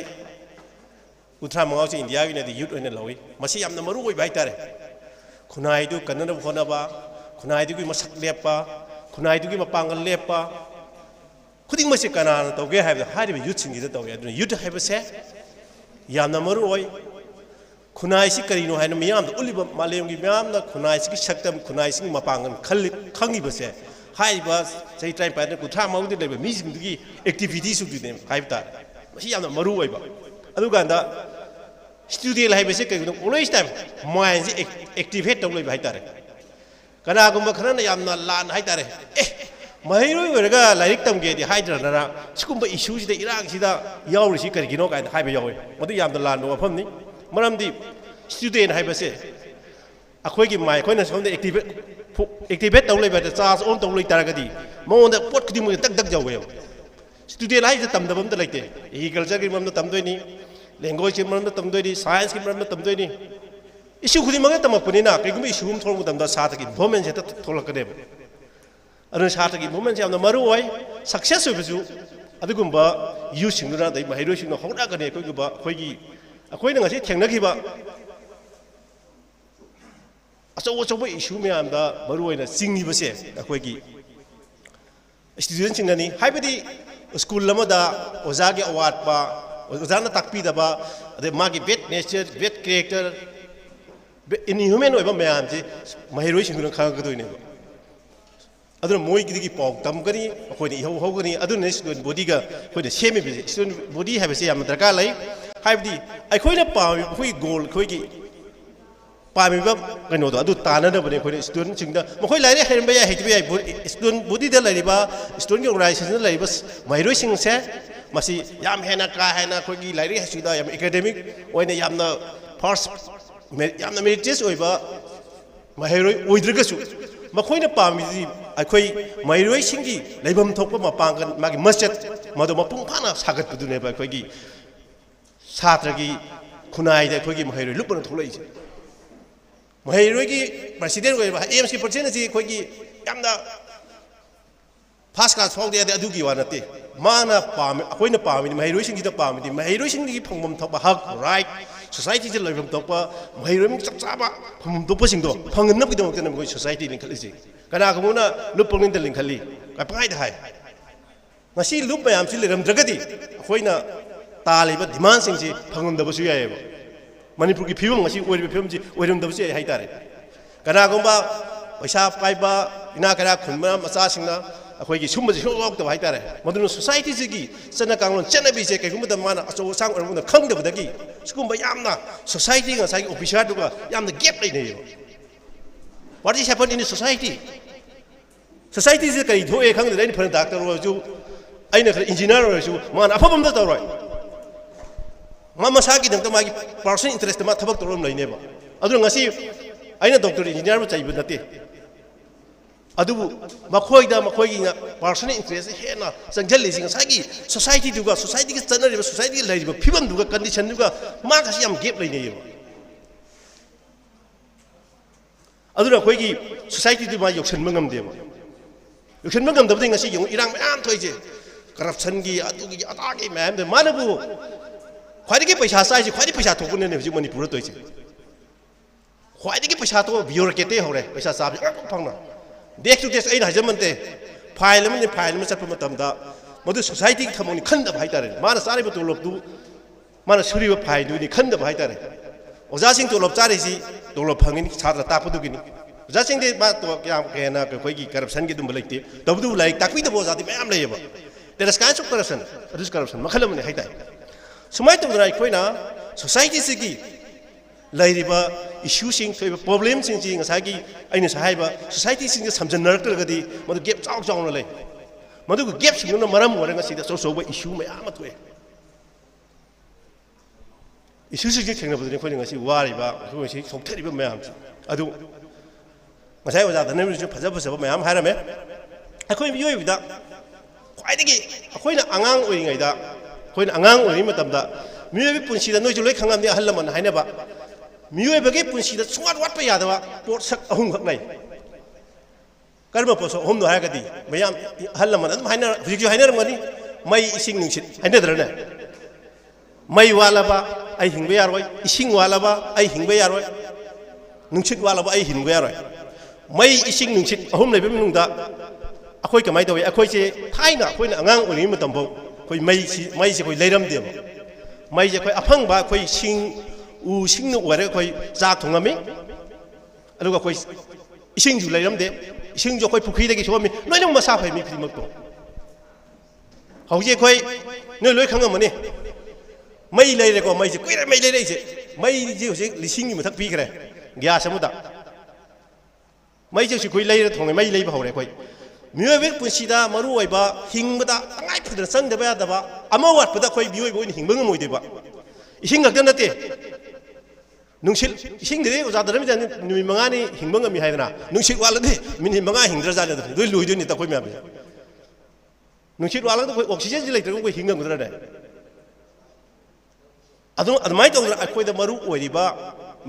C: 35 से इंडिया की यूथ ओइना लौई मसी यामना मरु ओइबा हाइतारे खुनाइदु कन्ननब होनबा खुनाइदुगी मसक लेपा खुनाइदुगी मपांगल लेपा खुदिंग मसे कनाना तौगे हाइबा हारिबा यूथ सिंगसिदा तौगे अदुना यूथ हाइबसे यामना मरु ओइ खुनाई से करीनो है मियाम उलिब मालेम की मियाम खुनाई से शक्तम खुनाई से मपांगन खंगीबसे हाइबा सही टाइम पाने कुथा मौदि लेबे मीसिंगी एक्टिविटी सुदुने हाइबता मसी यामना मरु ओइबा अदुगांदा स्टूडेंट हाइबसे कइनो ऑलवेज टाइम माइंड से एक्टिवेट तौलै हाइतारे कनागुम खरना यामना लान हाइतारे ए महैरोइ ओरगा लाइरिक तमगेदि हाइद्रनरा सिकुंबा इशू सिदा इरांग सिदा यावरिसि करिगिनो काइन हाइबा यावे मदु यामना लान वफमनि मरमदी स्टूडेंट हाइबसे अखोई माइ अखोइना सोमदे एक्टिवेट तौलै बाय चार्ज ऑन तौलै तारगदी मोंदा पोट खुदि मु तक तक जावे स्टूडेंट हाइजे तमदबम त लैते एग्रीकल्चर की मरमदा तमदोइनी लैंग्वेज की मरमदा तमदोइनी साइंस की मरमदा तमदोइनी इशू खुदि मगे तमपनिना कइगुम इशू हम थोरमु तमदा साथ की मोमेंट से थोलकने अनु साथ की मोमेंट से मरु ओइ सक्सेस होबसु अदुगुम्बा यूथ सिंगुना दै महैरोइ सिंगना होना कने कइगुबा खोइगी अखोइना ngasi थेंनखिबा अचौ इशू म्यामदा मरु ओइना चिंगिबसे अखोइगी स्टूडेंट सिंगनी हाइबदी स्कूल लमदा ओजागी अवाटपा ओजाना ताकपीदबा अदे मागी with nature with character inhuman ओइबा म्यामजे महैरोइ सिंगुना खागदोइने अदुना मोइगिदगी पाउ तमगनी अखोइनी इहौ हौगनी अदुना स्टूडेंट बॉडीगा अखोइना सेमिबे स्टूडेंट बॉडी हाइबसे याम दरकार लै हाइबदी अखोइना पामी अखोइ गोल अखोइगी पामीबा कइनोदो अदु ताननबने अखोइना स्टूडेंट सिंगदा मखोइ लाइरे हेरबा या हेतिबा स्टूडेंट बॉडीदा लाइरिबा स्टूडेंट ऑर्गेनाइजेशन लाइरिबा महैरोइ सिंगसे मसी याम हेना का हेना अखोइगी लाइरे हसिदा याम एकेडमिक ओइना यामना फर्स्ट यामना मेरिटियस ओइबा महैरोइ ओइद्रगसु मखोइना पामीदी अखोइ महैरोइ सिंगी लैबम थोकपा मपांगन मागी मस्जिद मदो मपुंग फाना सागतपदुनेबा अखोइगी छात्र की खुनाई अखोइगी महैरोइ लुपन थोलैसे महैरोइ की प्रेसिडेंट ओइबा एमसी प्रेसिडेंट जी अखोइगी यामना फास्ट क्लास फाउदे अदुगी वा नते माना पाम अखोइना पामिनी महैरोइ सिंगी दा पामिनी महैरोइ सिंगी फंगमम थोपा हक राइट सोसाइटी जे लैबम थोपा महैरोइ चपचाबा फंगमम थोपा सिंगदो फंगनबगिदमक्तना मखोइ सोसाइटी लिंखलिसि कनागमुना लुपंगिन लिंखलि कापाइदा हाय ngasi lup mayam si leramdragadi अखोइना तालिबा डिमांड सिंगसी फंगमदबसु यायबा मणिपुर की फिल्म ngasi ओइरिबा फिल्म जी ओइरमदबसु याय हाइतारे कनागुम्बा पैसा पाइबा इना करा खुनमा मचा सिंगना अखोइगी सुमबजि होक्तबा हाइतारे मदुन सोसाइटी जिगी चना कांगलोन चनबि से कइगुमदा माना अचो सांग ओरमुना खंगदबदगी सुकुम्बा यामना सोसाइटी ngasi ऑफिसर दुगा यामना गैप लैनेयो what is happen in society society से कई थोए खंगदे लेनि फरन डॉक्टर ओजु अइना खर इंजीनियर ओजु माना अफबमदा तौरय मा मसागी दंत मागी पर्सनल इंटरेस्ट मा थबक तोरम लैनेबा अदु ngasi अइना डॉक्टर इंजीनियर मा चाइबा नते अदु मखोइदा मखोइगी पर्सनल इंटरेस्ट हेना संजलिसि ngasi सोसाइटी दुगा सोसाइटी के चनरिबा सोसाइटी के लैरिबा फिबम दुगा कंडीशन दुगा मा kasi yam gap लैनेबा अदुना अखोइगी सोसाइटी दु मा योक्सनबा ngamदेबा योक्सनबा ngamदबदि ngasi yung irang मैम थोइजे करप्शन की अदुगी अतागी मैम दे मानबु ख्वाइदगी पैसा चाइजे ख्वाइदगी पैसा थोकने ने हजि मणिपुर तोइसे ख्वाइदगी पैसा तो ब्यूरोक्रेटे हौरे पैसा चाब फंगना देख टू देख अइना हजमनते फाइल में चप मतमदा मदु सोसाइटी की थमोनी खंदब हाइतारे माना चारिबो तोलब दु माना सुरिबो फाइल दुनी खंदब हाइतारे ओजासिंग तोलब चारिसि तोलब फंगिनी छात्र तापदुगिनी ओजासिंग दे मा तो याम केना कोइगी करप्शन की दुम लैते तबदु लाइक ताकविदबो जाति ma'am लैयबा There is kinds of corruption. This corruption. Makhalam ne haitai. Sumai tu berai koi na ꯁꯣꯁꯥꯏꯇꯤꯁꯤꯒꯤ ꯂꯩꯔꯤꯕ ꯏꯁꯨꯁꯤꯡ ꯊꯣꯛꯏꯕ ꯄ꯭ꯔꯣꯕ꯭ꯂꯦꯝꯁꯤꯡꯁꯤ ꯉꯁꯥꯏꯒꯤ ꯑꯩꯅ ꯍꯥꯏꯕ ꯁꯣꯁꯥꯏꯇꯤꯁꯤꯡꯗ ꯁꯝꯖꯟꯅꯔꯛꯇ꯭ꯔꯒꯗꯤ ꯃꯗꯨ ꯒꯦꯞ ꯆꯥꯎꯅ ꯂꯩ ꯃꯗꯨꯒꯤ ꯒꯦꯞꯁꯤꯡꯗꯨꯅ ꯃꯔꯝ ꯑꯣꯏꯔꯒ ꯉꯁꯤꯗ ꯑꯆꯧꯕ ꯏꯁꯨ ꯃꯌꯥꯝ ꯑꯃ ꯊꯣꯛꯑꯦ ꯏꯁꯨꯁꯤꯡꯁꯤ ꯊꯦꯡꯅꯕꯗꯨꯅꯤ ꯑꯩꯈꯣꯏꯅ ꯉꯁꯤ ꯋꯥꯔꯤꯕ ꯑꯩꯈꯣꯏ ꯉꯁꯤ ꯁꯣꯛꯊꯔꯤꯕ ꯃꯌꯥꯝꯁꯦ ꯑꯗꯨꯉꯁꯥꯏ ꯑꯣꯖꯥ ꯙꯅꯕꯤꯔꯁꯨ ꯐꯖꯕ ꯃꯌꯥꯝ ꯍꯥꯏꯔꯝꯃꯦ ꯑꯩꯈꯣꯏ ꯃꯤꯑꯣꯏꯕꯗ ꯈ꯭ꯋꯥꯏꯗꯒꯤ ꯑꯩꯈꯣꯏꯅ ꯑꯉꯥꯡ ꯑꯣꯏꯔꯤꯉꯩꯗ ꯑꯩꯈꯣꯏꯅ ꯑꯉꯥꯡ ꯑꯣꯏꯔꯤꯉꯩ ꯃꯇꯝꯗ ꯃꯤꯑꯣꯏꯕꯒꯤ ꯄꯨꯟꯁꯤꯗ ꯅꯣꯏꯁꯨ ꯂꯣꯏ ꯈꯪꯉꯝꯅꯤ ꯑꯍꯜ ꯂꯃꯟꯅ ꯍꯥꯏꯅꯕ ꯃꯤꯑꯣꯏꯕꯒꯤ ꯄꯨꯟꯁꯤꯗ ꯁꯨꯡꯋꯥꯠ ꯋꯥꯠꯄ ꯌꯥꯗꯕ ꯄꯣꯠꯁꯛ ꯑꯍꯨꯝꯈꯛ ꯂꯩ ꯀꯔꯝꯕ ꯄꯣꯠꯁꯛ ꯑꯍꯨꯝꯅꯣ ꯍꯥꯏꯔꯒꯗꯤ ꯃꯌꯥꯝ ꯑꯍꯜ ꯂꯃꯟ ꯑꯗꯨꯝ ꯍꯧꯖꯤꯛꯁꯨ ꯍꯥꯏꯅꯔꯝꯒꯅꯤ ꯃꯩ ꯏꯁꯤꯡ ꯅꯨꯡꯁꯤꯠ ꯍꯥꯏꯅꯗ꯭ꯔꯅꯦ ꯃꯩ ꯋꯥꯠꯂꯕ ꯑꯩ ꯍꯤꯡꯕ ꯌꯥꯔꯣꯏ ꯏꯁꯤꯡ ꯋꯥꯠꯂꯕ ꯑꯩ ꯍꯤꯡꯕ ꯌꯥꯔꯣꯏ ꯅꯨꯡꯁꯤꯠ ꯋꯥꯠꯂꯕ ꯑꯩ ꯍꯤꯡꯕ ꯌꯥꯔꯣꯏ ꯃꯩ ꯏꯁꯤꯡ ꯅꯨꯡꯁꯤꯠ ꯑꯍꯨꯝ ꯂꯩꯕ ꯃꯅꯨꯡꯗ ꯑꯩꯈꯣꯏ ꯀꯃꯥꯏꯅ ꯇꯧꯏ ꯑꯩꯈꯣꯏꯁꯦ ꯊꯥꯏꯅ ꯑꯩꯈꯣꯏꯅ ꯑꯉꯥꯡ ꯑꯣꯏꯔꯤꯉꯩ ꯃꯇꯝꯐꯥꯎ ꯑꯩꯈꯣꯏ ꯃꯩꯁꯦ ꯑꯩꯈꯣই ꯂꯩꯔꯝꯗꯦꯕ ꯃꯩꯁꯦ ꯑꯩꯈꯣꯏ ꯑꯐꯪꯕ ꯑꯩꯈꯣꯏ ꯁꯤꯡꯅ ꯑꯣꯏꯔꯒ ꯑꯩꯈꯣꯏ ꯆꯥꯛ ꯊꯣꯡꯉꯝꯃꯤ ꯑꯗꯨꯒ ꯑꯩꯈꯣꯏ ꯏꯁꯤꯡꯁꯨ ꯂꯩꯔꯝꯗꯦ ꯏꯁꯤꯡꯁꯨ ꯑꯩꯈꯣꯏ ꯄꯨꯈ꯭ꯔꯤꯗꯒꯤ ꯁꯣꯛꯑꯝꯃꯤ ꯂꯣꯏꯅꯃꯛ ꯃꯁꯥ ꯐꯩ ꯃꯤ ꯈꯨꯗꯤꯡꯃꯛꯇꯣ ꯍꯧꯖꯤꯛ ꯑꯩꯈꯣꯏ ꯅꯣꯏ ꯂꯣꯏ ꯈꯪꯉꯝꯃꯅꯤ ꯃꯩ ꯂꯩꯔꯦꯀꯣ ꯃꯩꯁꯦ ꯀꯨꯏꯔꯦ ꯃꯩ ꯂꯩꯔꯛꯏꯁꯦ ꯃꯩꯁꯦ ꯍꯧꯖꯤꯛ 1000ꯒꯤ ꯃꯊꯛ ꯄꯤꯈ꯭ꯔꯦ ꯒ꯭ꯌꯥꯁ ꯑꯃꯗ ꯃꯩꯁꯦ ꯑꯩꯈꯣꯏ ꯂꯩꯔ ꯊꯣꯡꯉꯦ ꯃꯩ ꯂꯩꯕ ꯍꯧꯔꯦ ꯑꯩꯈꯣꯏ ꯃꯤꯑꯣꯏꯕꯒꯤ ꯄꯨꯟꯁꯤꯗ ꯃꯔꯨꯑꯣꯏꯕ ꯍꯤꯡꯕꯗ ꯇꯉꯥꯏ ꯐꯗꯅ ꯆꯪꯗꯕ ꯌꯥꯗꯕ ꯑꯃ ꯋꯥꯠꯄꯗ ꯑꯩꯈꯣꯏ ꯃꯤꯑꯣꯏꯕ ꯑꯣꯏꯅ ꯍꯤꯡꯕ ꯉꯝꯃꯣꯏꯗꯣꯏꯕ ꯏꯁꯤꯡ ꯈꯛꯇ ꯅꯠꯇꯦ ꯅꯨꯡꯁꯤꯠ ꯏꯁꯤꯡꯗꯗꯤ ꯑꯣꯖꯥ ꯙꯔꯃꯤꯖꯥꯟ ꯅꯨꯃꯤꯠ 5ꯅꯤ ꯍꯤꯡꯕ ꯉꯝꯃꯤ ꯍꯥꯏꯗꯅ ꯅꯨꯡꯁꯤꯠ ꯋꯥꯠꯂꯗꯤ ꯃꯤꯅꯤꯠ 5 ꯍꯤꯡꯗ꯭ꯔꯖꯥꯠꯅꯦ ꯑꯗꯨ ꯂꯣꯏ ꯂꯣꯏꯗꯣꯏꯅꯤ ꯑꯩꯈꯣꯏ ꯃꯌꯥꯝꯁꯦ ꯅꯨꯡꯁꯤꯠ ꯋꯥꯠꯂꯒ ꯑꯩꯈꯣꯏ ꯑꯣꯛꯁꯤꯖꯦꯟꯁꯤ ꯂꯩꯇ꯭ꯔꯒ ꯑꯩꯈꯣꯏ ꯍꯤꯡꯉꯝꯒꯗ꯭ꯔꯅꯦ ꯑꯗꯨꯃꯥꯏꯅ ꯇꯧꯗꯅ ꯑꯩꯈꯣꯏꯗ ꯃꯔꯨ ꯑꯣꯏꯔꯤꯕ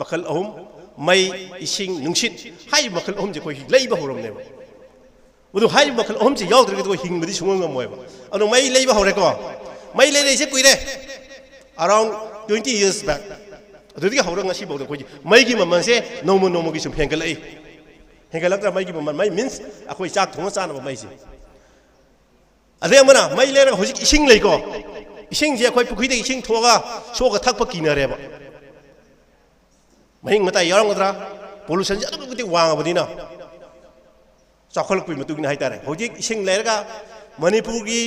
C: ꯃꯈꯜ ꯑꯍꯨꯝ ꯃꯩ ꯏꯁꯤꯡ ꯅꯨꯡꯁꯤꯠ ꯍꯥꯏꯔꯤꯕ ꯃꯈꯜ ꯑꯍꯨꯝꯁꯦ ꯑꯩꯈꯣꯏ ꯂꯩꯕ ꯍꯧꯔꯝꯅꯦꯕ ꯑꯗꯨ ꯍꯥꯏꯔꯤꯕ ꯃꯈꯜ ꯑꯍꯨꯝꯁꯦ ꯌꯥꯎꯗ꯭ꯔꯒꯗꯤ ꯑꯩꯈꯣꯏ ꯍꯤꯡꯕꯗꯤ ꯁꯨꯡꯉꯝ ꯉꯝꯃꯣꯏꯕ ꯑꯗꯨ ꯃꯩ ꯂꯩꯕ ꯍꯧꯔꯦꯀꯣ ꯃꯩ ꯂꯩꯔꯛꯏꯁꯦ ꯀꯨꯏꯔꯦ ꯑꯔꯥꯎꯟ 20 years back ꯑꯗꯨꯗꯒꯤ ꯍꯧꯔꯒ ꯉꯁꯤꯐꯥꯎꯗ ꯑꯩꯈꯣꯏꯒꯤ ꯃꯩꯒꯤ ꯃꯃꯜꯁꯦ ꯅꯣꯡꯃꯒꯤ ꯁꯨꯝ ꯍꯦꯟꯒꯠꯂꯛꯏ ꯍꯦꯟꯒꯠꯂꯛꯇ꯭ꯔ ꯃꯩꯒꯤ ꯃꯃꯜ ꯃꯩ ꯃꯤꯟꯁ ꯑꯩꯈꯣꯏ ꯆꯥꯛ ꯊꯣꯡꯉ ꯆꯥꯅꯕ ꯃꯩꯁꯦ ꯑꯗꯩ ꯑꯃꯅ ꯃꯩ ꯂꯩꯔꯒ ꯍꯧꯖꯤꯛ ꯏꯁꯤꯡ ꯂꯩꯀꯣ ꯏꯁꯤꯡꯁꯦ ꯑꯩꯈꯣꯏ ꯄꯨꯈ꯭ꯔꯤꯗꯒꯤ ꯏꯁꯤꯡ ꯊꯣꯛꯑꯒ ꯁꯣꯛꯑꯒ ꯊꯛꯄ ꯀꯤꯅꯔꯦꯕ ꯃꯍꯤꯛ ꯃꯇꯥꯏ ꯌꯥꯎꯔꯝꯒꯗ꯭ꯔꯥ ꯄꯣꯂꯨꯁꯟꯁꯦ ꯑꯗꯨꯛꯀꯤ ꯃꯇꯤꯛ ꯋꯥꯡꯉꯕꯅꯤꯅ ꯆꯥꯎꯈꯠꯂꯛꯄꯒꯤ ꯃꯇꯨꯡ ꯏꯟꯅ ꯍꯥꯏꯇꯥꯔꯦ ꯍꯧꯖꯤꯛ ꯏꯁꯤꯡ ꯂꯩꯔꯒ ꯃꯅꯤꯄꯨꯔꯒꯤ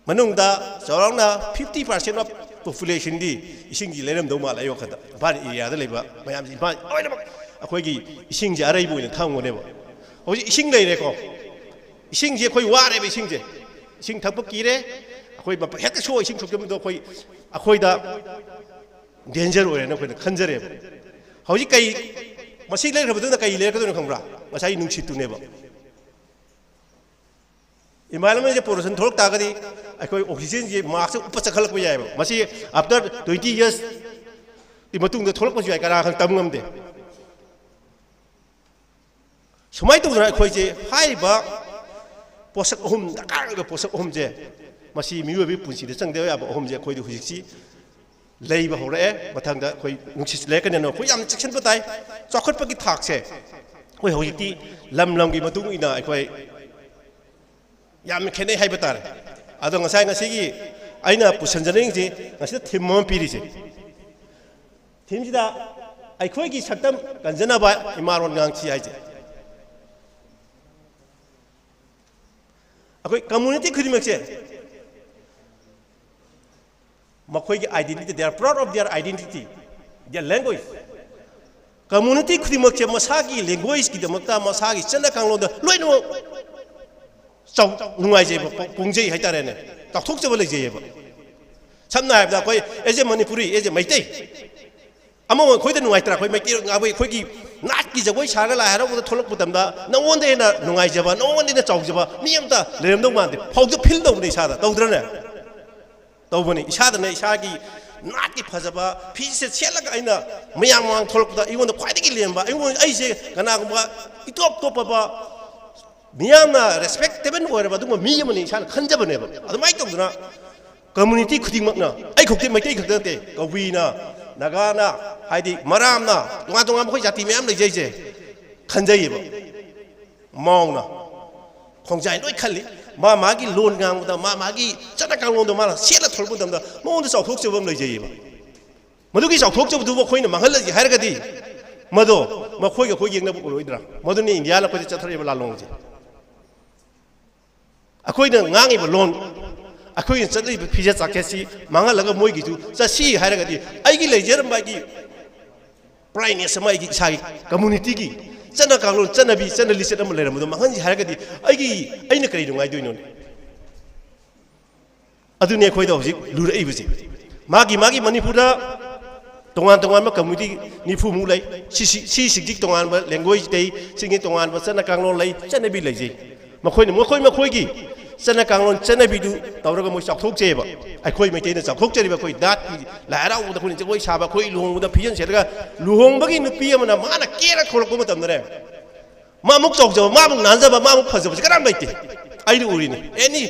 C: ꯃꯅꯨꯡꯗ ꯆꯥꯎꯔꯥꯛꯅ 50% ꯑꯣꯐ ꯄꯣꯄꯨꯂꯦꯁꯟꯗꯤ ꯏꯁꯤꯡꯁꯤ ꯂꯩꯔꯝꯗꯧ ꯃꯥꯜꯂꯦ ꯑꯩ ꯋꯥꯈꯜꯗ ꯏꯝꯐꯥꯜ ꯑꯦꯔꯤꯌꯥꯗ ꯂꯩꯕ ꯃꯌꯥꯝꯁꯤ ꯏꯝꯐꯥꯜ ꯂꯣꯏꯅꯃꯛ ꯑꯩꯈꯣꯏꯒꯤ ꯏꯁꯤꯡꯁꯦ ꯑꯔꯩꯕ ꯑꯣꯏꯅ ꯊꯝꯒꯅꯦꯕ ꯍꯧꯖꯤꯛ ꯏꯁꯤꯡ ꯂꯩꯔꯦꯀꯣ ꯏꯁꯤꯡꯁꯦ ꯑꯩꯈꯣꯏ ꯋꯥꯔꯦꯕ ꯏꯁꯤꯡꯁꯦ ꯏꯁꯤꯡ ꯊꯛꯄ ꯀꯤꯔꯦ ꯑꯩꯈꯣꯏ ꯍꯦꯛꯇ ꯁꯣꯛ ꯏꯁꯤꯡ ꯊꯣꯛꯆꯕꯗꯣ ꯑꯩꯈꯣꯏꯗ ꯗꯦꯟꯖꯔ ꯑꯣꯏꯔꯦꯅ ꯑꯩꯈꯣꯏꯅ ꯈꯟꯖꯔꯦꯕ ꯍꯧꯖꯤꯛ ꯃꯁꯤ ꯂꯩꯈ꯭ꯔꯕꯗꯨꯅ ꯀꯩ ꯂꯩꯔꯛꯀꯗꯣꯏꯅꯣ ꯈꯪꯕ꯭ꯔꯥ ꯉꯁꯥꯏ ꯅꯨꯡꯁꯤꯠꯇꯨꯅꯦꯕ ꯏꯟꯚꯥꯏꯔꯟꯃꯦꯟꯁꯦ ꯄꯣꯂꯨꯁꯟ ꯊꯣꯛꯂꯛ ꯇꯥꯔꯒꯗꯤ ꯑꯩꯈꯣꯏ ꯑꯣꯛꯁꯤꯖꯦꯟꯁꯦ ꯃꯥꯛꯁꯦ ꯎꯞꯄ ꯆꯠꯈꯠꯂꯛꯄ ꯌꯥꯏꯑꯕ ꯃꯁꯤ ꯑꯥꯐꯇꯔ 20 years ꯃꯇꯨꯡꯗ ꯊꯣꯛꯂꯛꯄꯁꯨ ꯌꯥꯏ ꯀꯅꯥ ꯈꯪ ꯇꯝ ꯉꯝꯗꯦ ꯁꯨꯃꯥꯏꯅ ꯇꯧꯗꯅ ꯑꯩꯈꯣꯏꯁꯦ ꯍꯥꯏꯔꯤꯕ ꯄꯣꯠꯁꯛ ꯑꯍꯨꯝ ꯗꯔꯀꯥꯔ ꯑꯣꯏꯕ ꯄꯣꯠꯁꯛ ꯑꯍꯨꯝꯁꯦ ꯃꯁꯤ ꯃꯤꯑꯣꯏꯕꯒꯤ ꯄꯨꯟꯁꯤꯗ ꯆꯪꯗꯕ ꯌꯥꯕ ꯑꯍꯨꯝꯁꯦ ꯑꯩꯈꯣꯏꯗꯤ ꯍꯧꯖꯤꯛꯁꯤ ꯂꯩꯕ ꯍꯧꯔꯛꯑꯦ ꯃꯊꯪꯗ ꯑꯩꯈꯣꯏ ꯅꯨꯡꯁꯤꯠ ꯂꯩꯔꯛꯀꯅꯤꯅ ꯑꯩꯈꯣꯏ ꯌꯥꯝ ꯆꯦꯛꯁꯤꯟꯕ ꯇꯥꯏ ꯆꯥꯎꯈꯠꯄꯒꯤ ꯊꯥꯛꯁꯦ ꯑꯩꯈꯣꯏ ꯍꯧꯖꯤꯛꯇꯤ ꯂꯝꯒꯤ ꯃꯇꯨꯡ ꯏꯟꯅ ꯑꯩꯈꯣꯏ ꯌꯥꯝꯅ ꯈꯦꯠꯅꯩ ꯍꯥꯏꯕ ꯇꯥꯔꯦ ꯑꯗꯣ ꯉꯁꯤꯒꯤ ꯑꯩꯅ ꯄꯨꯁꯟꯖꯅꯤꯡꯉꯤꯁꯤ ꯉꯁꯤꯗ ꯊꯤꯝ ꯑꯃ ꯄꯤꯔꯤꯁꯦ ꯊꯤꯝꯁꯤꯗ ꯑꯩꯈꯣꯏꯒꯤ ꯁꯛꯇꯝ ꯀꯟꯖꯅꯕ ꯏꯃꯥꯂꯣꯟ ꯉꯥꯡꯁꯤ ꯍꯥꯏꯁꯦ ꯑꯩꯈꯣꯏ ꯀꯝꯃꯨꯅꯤꯇꯤ ꯈꯨꯗꯤꯡꯃꯛꯁꯦ ꯃꯈꯣꯏꯒꯤ identity they are proud of their identity their language community ꯈꯨꯗꯤꯡꯃꯛꯁꯦ ꯃꯁꯥꯒꯤ ꯂꯦꯡꯒ꯭ꯋꯦꯖꯀꯤꯗꯃꯛꯇ ꯃꯁꯥꯒꯤ ꯆꯠꯅ ꯀꯥꯡꯂꯣꯟꯗ ꯂꯣꯏꯅꯃꯛ ꯅꯨꯡꯉꯥꯏꯖꯩꯕ ꯄꯨꯡꯖꯩ ꯍꯥꯏꯇꯥꯔꯦꯅꯦ ꯆꯥꯎꯊꯣꯛꯆꯕ ꯂꯩꯖꯩꯌꯦꯕ ꯁꯝꯅ ꯍꯥꯏꯔꯕꯗ ꯑꯩꯈꯣꯏ as a Manipuri as a Meitei ꯑꯃꯃ ꯑꯩꯈꯣꯏꯗ ꯅꯨꯡꯉꯥꯏꯇ꯭ꯔꯥ ꯑꯩꯈꯣꯏ ꯃꯩꯇꯩ ꯑꯩꯈꯣꯏꯒꯤ ꯅꯥꯠꯀꯤ ꯖꯒꯣꯏ ꯁꯥꯔꯒ ꯂꯥꯏ ꯍꯔꯥꯎꯕꯗ ꯊꯣꯛꯂꯛꯄ ꯃꯇꯝꯗ ꯅꯉꯣꯟꯗ ꯍꯦꯟꯅ ꯅꯨꯡꯉꯥꯏꯖꯕ ꯅꯉꯣꯟꯗ ꯍꯦꯟꯅ ꯆꯥꯎꯖꯕ ꯃꯤ ꯑꯃꯇ ꯂꯩꯔꯝꯗꯧ ꯃꯥꯟꯗꯦ ꯐꯤꯜ ꯇꯧꯕꯅꯦ ꯏꯁꯥꯗ ꯇꯧꯗ꯭ꯔꯅꯦ ꯇꯧꯕꯅꯤ ꯏꯁꯥꯗꯅ ꯏꯁꯥꯒꯤ ꯅꯥꯠꯀꯤ ꯐꯖꯕ ꯐꯤꯁꯦ ꯁꯦꯠꯂꯒ ꯑꯩꯅ ꯃꯌꯥꯝ ꯃꯃꯥꯡ ꯊꯣꯛꯂꯛꯄꯗ ꯑꯩꯉꯣꯟꯗ ꯈ꯭ꯋꯥꯏꯗꯒꯤ ꯂꯦꯝꯕ ꯑꯩꯁꯦ ꯀꯅꯥꯒꯨꯝꯕ ꯏꯇꯣꯞ ꯇꯣꯞꯄꯕ ꯃꯤꯌꯥꯝꯅ ꯔꯦꯁꯄꯦꯛꯇꯦꯕꯜ ꯑꯣꯏꯔꯕ ꯑꯗꯨꯒꯨꯝꯕ ꯃꯤ ꯑꯃꯅꯤ ꯏꯁꯥꯅ ꯈꯟꯖꯕꯅꯦꯕ ꯑꯗꯨꯃꯥꯏꯅ ꯇꯧꯗꯅ ꯀꯝꯃꯨꯅꯤꯇꯤ ꯈꯨꯗꯤꯡꯃꯛꯅ ꯑꯩ ꯈꯛꯇꯤ ꯃꯩꯇꯩ ꯈꯛꯇ ꯅꯠꯇꯦ ꯀꯧꯕꯤꯅ ꯅꯥꯒꯥꯅ ꯍꯥꯏꯗꯤ ꯃꯔꯥꯝꯅ ꯇꯣꯉꯥꯟ ꯇꯣꯉꯥꯟꯕ ꯑꯩꯈꯣꯏ ꯖꯥꯇꯤ ꯃꯌꯥꯝ ꯂꯩꯖꯩꯁꯦ ꯈꯟꯖꯩꯌꯦꯕ ꯃꯥꯎꯅ ꯈꯣꯡꯖꯥꯏ ꯂꯣꯏ ꯈꯜꯂꯤ ꯃꯥꯒꯤ ꯂꯣꯟ ꯉꯥꯡꯕꯗ ꯃꯥꯒꯤ ꯆꯠꯅ ꯀꯥꯡꯂꯣꯟꯗꯣ ꯃꯥꯅ ꯁꯦꯠꯂ ꯊꯣꯛꯂꯛꯄ ꯃꯇꯝꯗ ꯃꯉꯣꯟꯗ ꯆꯥꯎꯊꯣꯛꯆꯕ ꯑꯃ ꯂꯩꯖꯩꯌꯦꯕ ꯃꯗꯨꯒꯤ ꯆꯥꯎꯊꯣꯛꯆꯕꯗꯨꯕꯨ ꯑꯩꯈꯣꯏꯅ ꯃꯥꯡꯍꯜꯂꯁꯤ ꯍꯥꯏꯔꯒꯗꯤ ꯃꯗꯣ ꯃꯈꯣꯏꯒ ꯑꯩꯈꯣꯏ ꯌꯦꯡꯅꯕ ꯑꯣꯏꯔꯣꯏꯗ꯭ꯔꯥ ꯃꯗꯨꯅꯤ ꯏꯟꯗꯤꯌꯥꯅ ꯑꯩꯈꯣꯏꯗ ꯆꯠꯊꯔꯤꯕ ꯂꯥꯂꯣꯡꯁꯦ ꯑꯩꯈꯣꯏꯅ ꯉꯥꯡꯉꯤꯕ ꯂꯣꯟ ꯑꯩꯈꯣꯏꯅ ꯆꯠꯂꯤꯕ ꯐꯤꯖꯦꯠ ꯆꯥꯛꯁꯦꯠꯁꯤ ꯃꯥꯡꯍꯜꯂꯒ ꯃꯣꯏꯒꯤꯁꯨ ꯆꯠꯁꯤ ꯍꯥꯏꯔꯒꯗꯤ ꯑꯩꯒꯤ ꯂꯩꯖꯔꯝꯕ ꯑꯩꯒꯤ ꯄ꯭ꯔꯥꯏꯅꯦꯁ ꯑꯃ ꯑꯩꯒꯤ ꯏꯁꯥꯒꯤ ꯀꯝꯃꯨꯅꯤꯇꯤꯒꯤ ꯆꯠꯅ ꯀꯥꯡꯂꯣꯟ ꯆꯠꯅꯕꯤ ꯆꯠꯅ ꯂꯤꯆꯠ ꯑꯃ ꯂꯩꯔꯝꯕꯗꯣ ꯃꯥꯡꯍꯟꯁꯤ ꯍꯥꯏꯔꯒꯗꯤ ꯑꯩꯅ ꯀꯔꯤ ꯅꯨꯡꯉꯥꯏꯗꯣꯏꯅꯣꯅꯦ ꯑꯗꯨꯅꯦ ꯑꯩꯈꯣꯏꯗ ꯍꯧꯖꯤꯛ ꯂꯨꯔꯛꯏꯕꯁꯤ ꯃꯥꯒꯤ ꯃꯅꯤꯄꯨꯔꯗ ꯇꯣꯉꯥꯟ ꯇꯣꯉꯥꯟꯕ ꯀꯝꯃ꯭ꯌꯨꯅꯤꯇꯤ 90ꯃꯨꯛ ꯂꯩ ꯁꯤꯁꯤꯒꯤ ꯇꯣꯉꯥꯟꯕ ꯂꯦꯡꯒ꯭ꯋꯦꯖ ꯂꯩ ꯁꯤꯒꯤ ꯇꯣꯉꯥꯟꯕ ꯆꯠꯅ ꯀꯥꯡꯂꯣꯟ ꯂꯩ ꯆꯠꯅꯕꯤ ꯂꯩꯖꯩ ꯃꯈꯣꯏꯒꯤ ꯆꯠꯅ ꯀꯥꯡꯂꯣꯟ ꯆꯠꯅꯕꯤꯗꯨ ꯇꯧꯔꯒ ꯃꯣꯏ ꯆꯥꯎꯊꯣꯛꯆꯩꯕ ꯑꯩꯈꯣꯏ ꯃꯩꯇꯩꯅ ꯆꯥꯎꯊꯣꯛꯆꯔꯤꯕ ꯑꯩꯈꯣꯏ ꯅꯥꯠꯀꯤ ꯂꯥꯏ ꯍꯔꯥꯎꯕꯗ ꯑꯩꯈꯣꯏꯅ ꯖꯒꯣꯏ ꯁꯥꯕ ꯑꯩꯈꯣꯏ ꯂꯨꯍꯣꯡꯕꯗ ꯐꯤꯖꯟ ꯁꯦꯠꯂꯒ ꯂꯨꯍꯣꯡꯕꯒꯤ ꯅꯨꯄꯤ ꯑꯃꯅ ꯃꯥꯅ ꯀꯦꯔ ꯊꯣꯛꯂꯛꯄ ꯃꯇꯝꯗꯅꯦ ꯃꯥꯃꯨꯛ ꯆꯥꯎꯖꯕ ꯃꯥꯃꯨꯛ ꯅꯥꯟꯖꯕ ꯃꯥꯃꯨꯛ ꯐꯖꯕꯁꯤ ꯀꯅꯥꯝ ꯂꯩꯇꯦ ꯑꯩꯅ ꯎꯔꯤꯅꯤ ꯑꯦꯅꯤ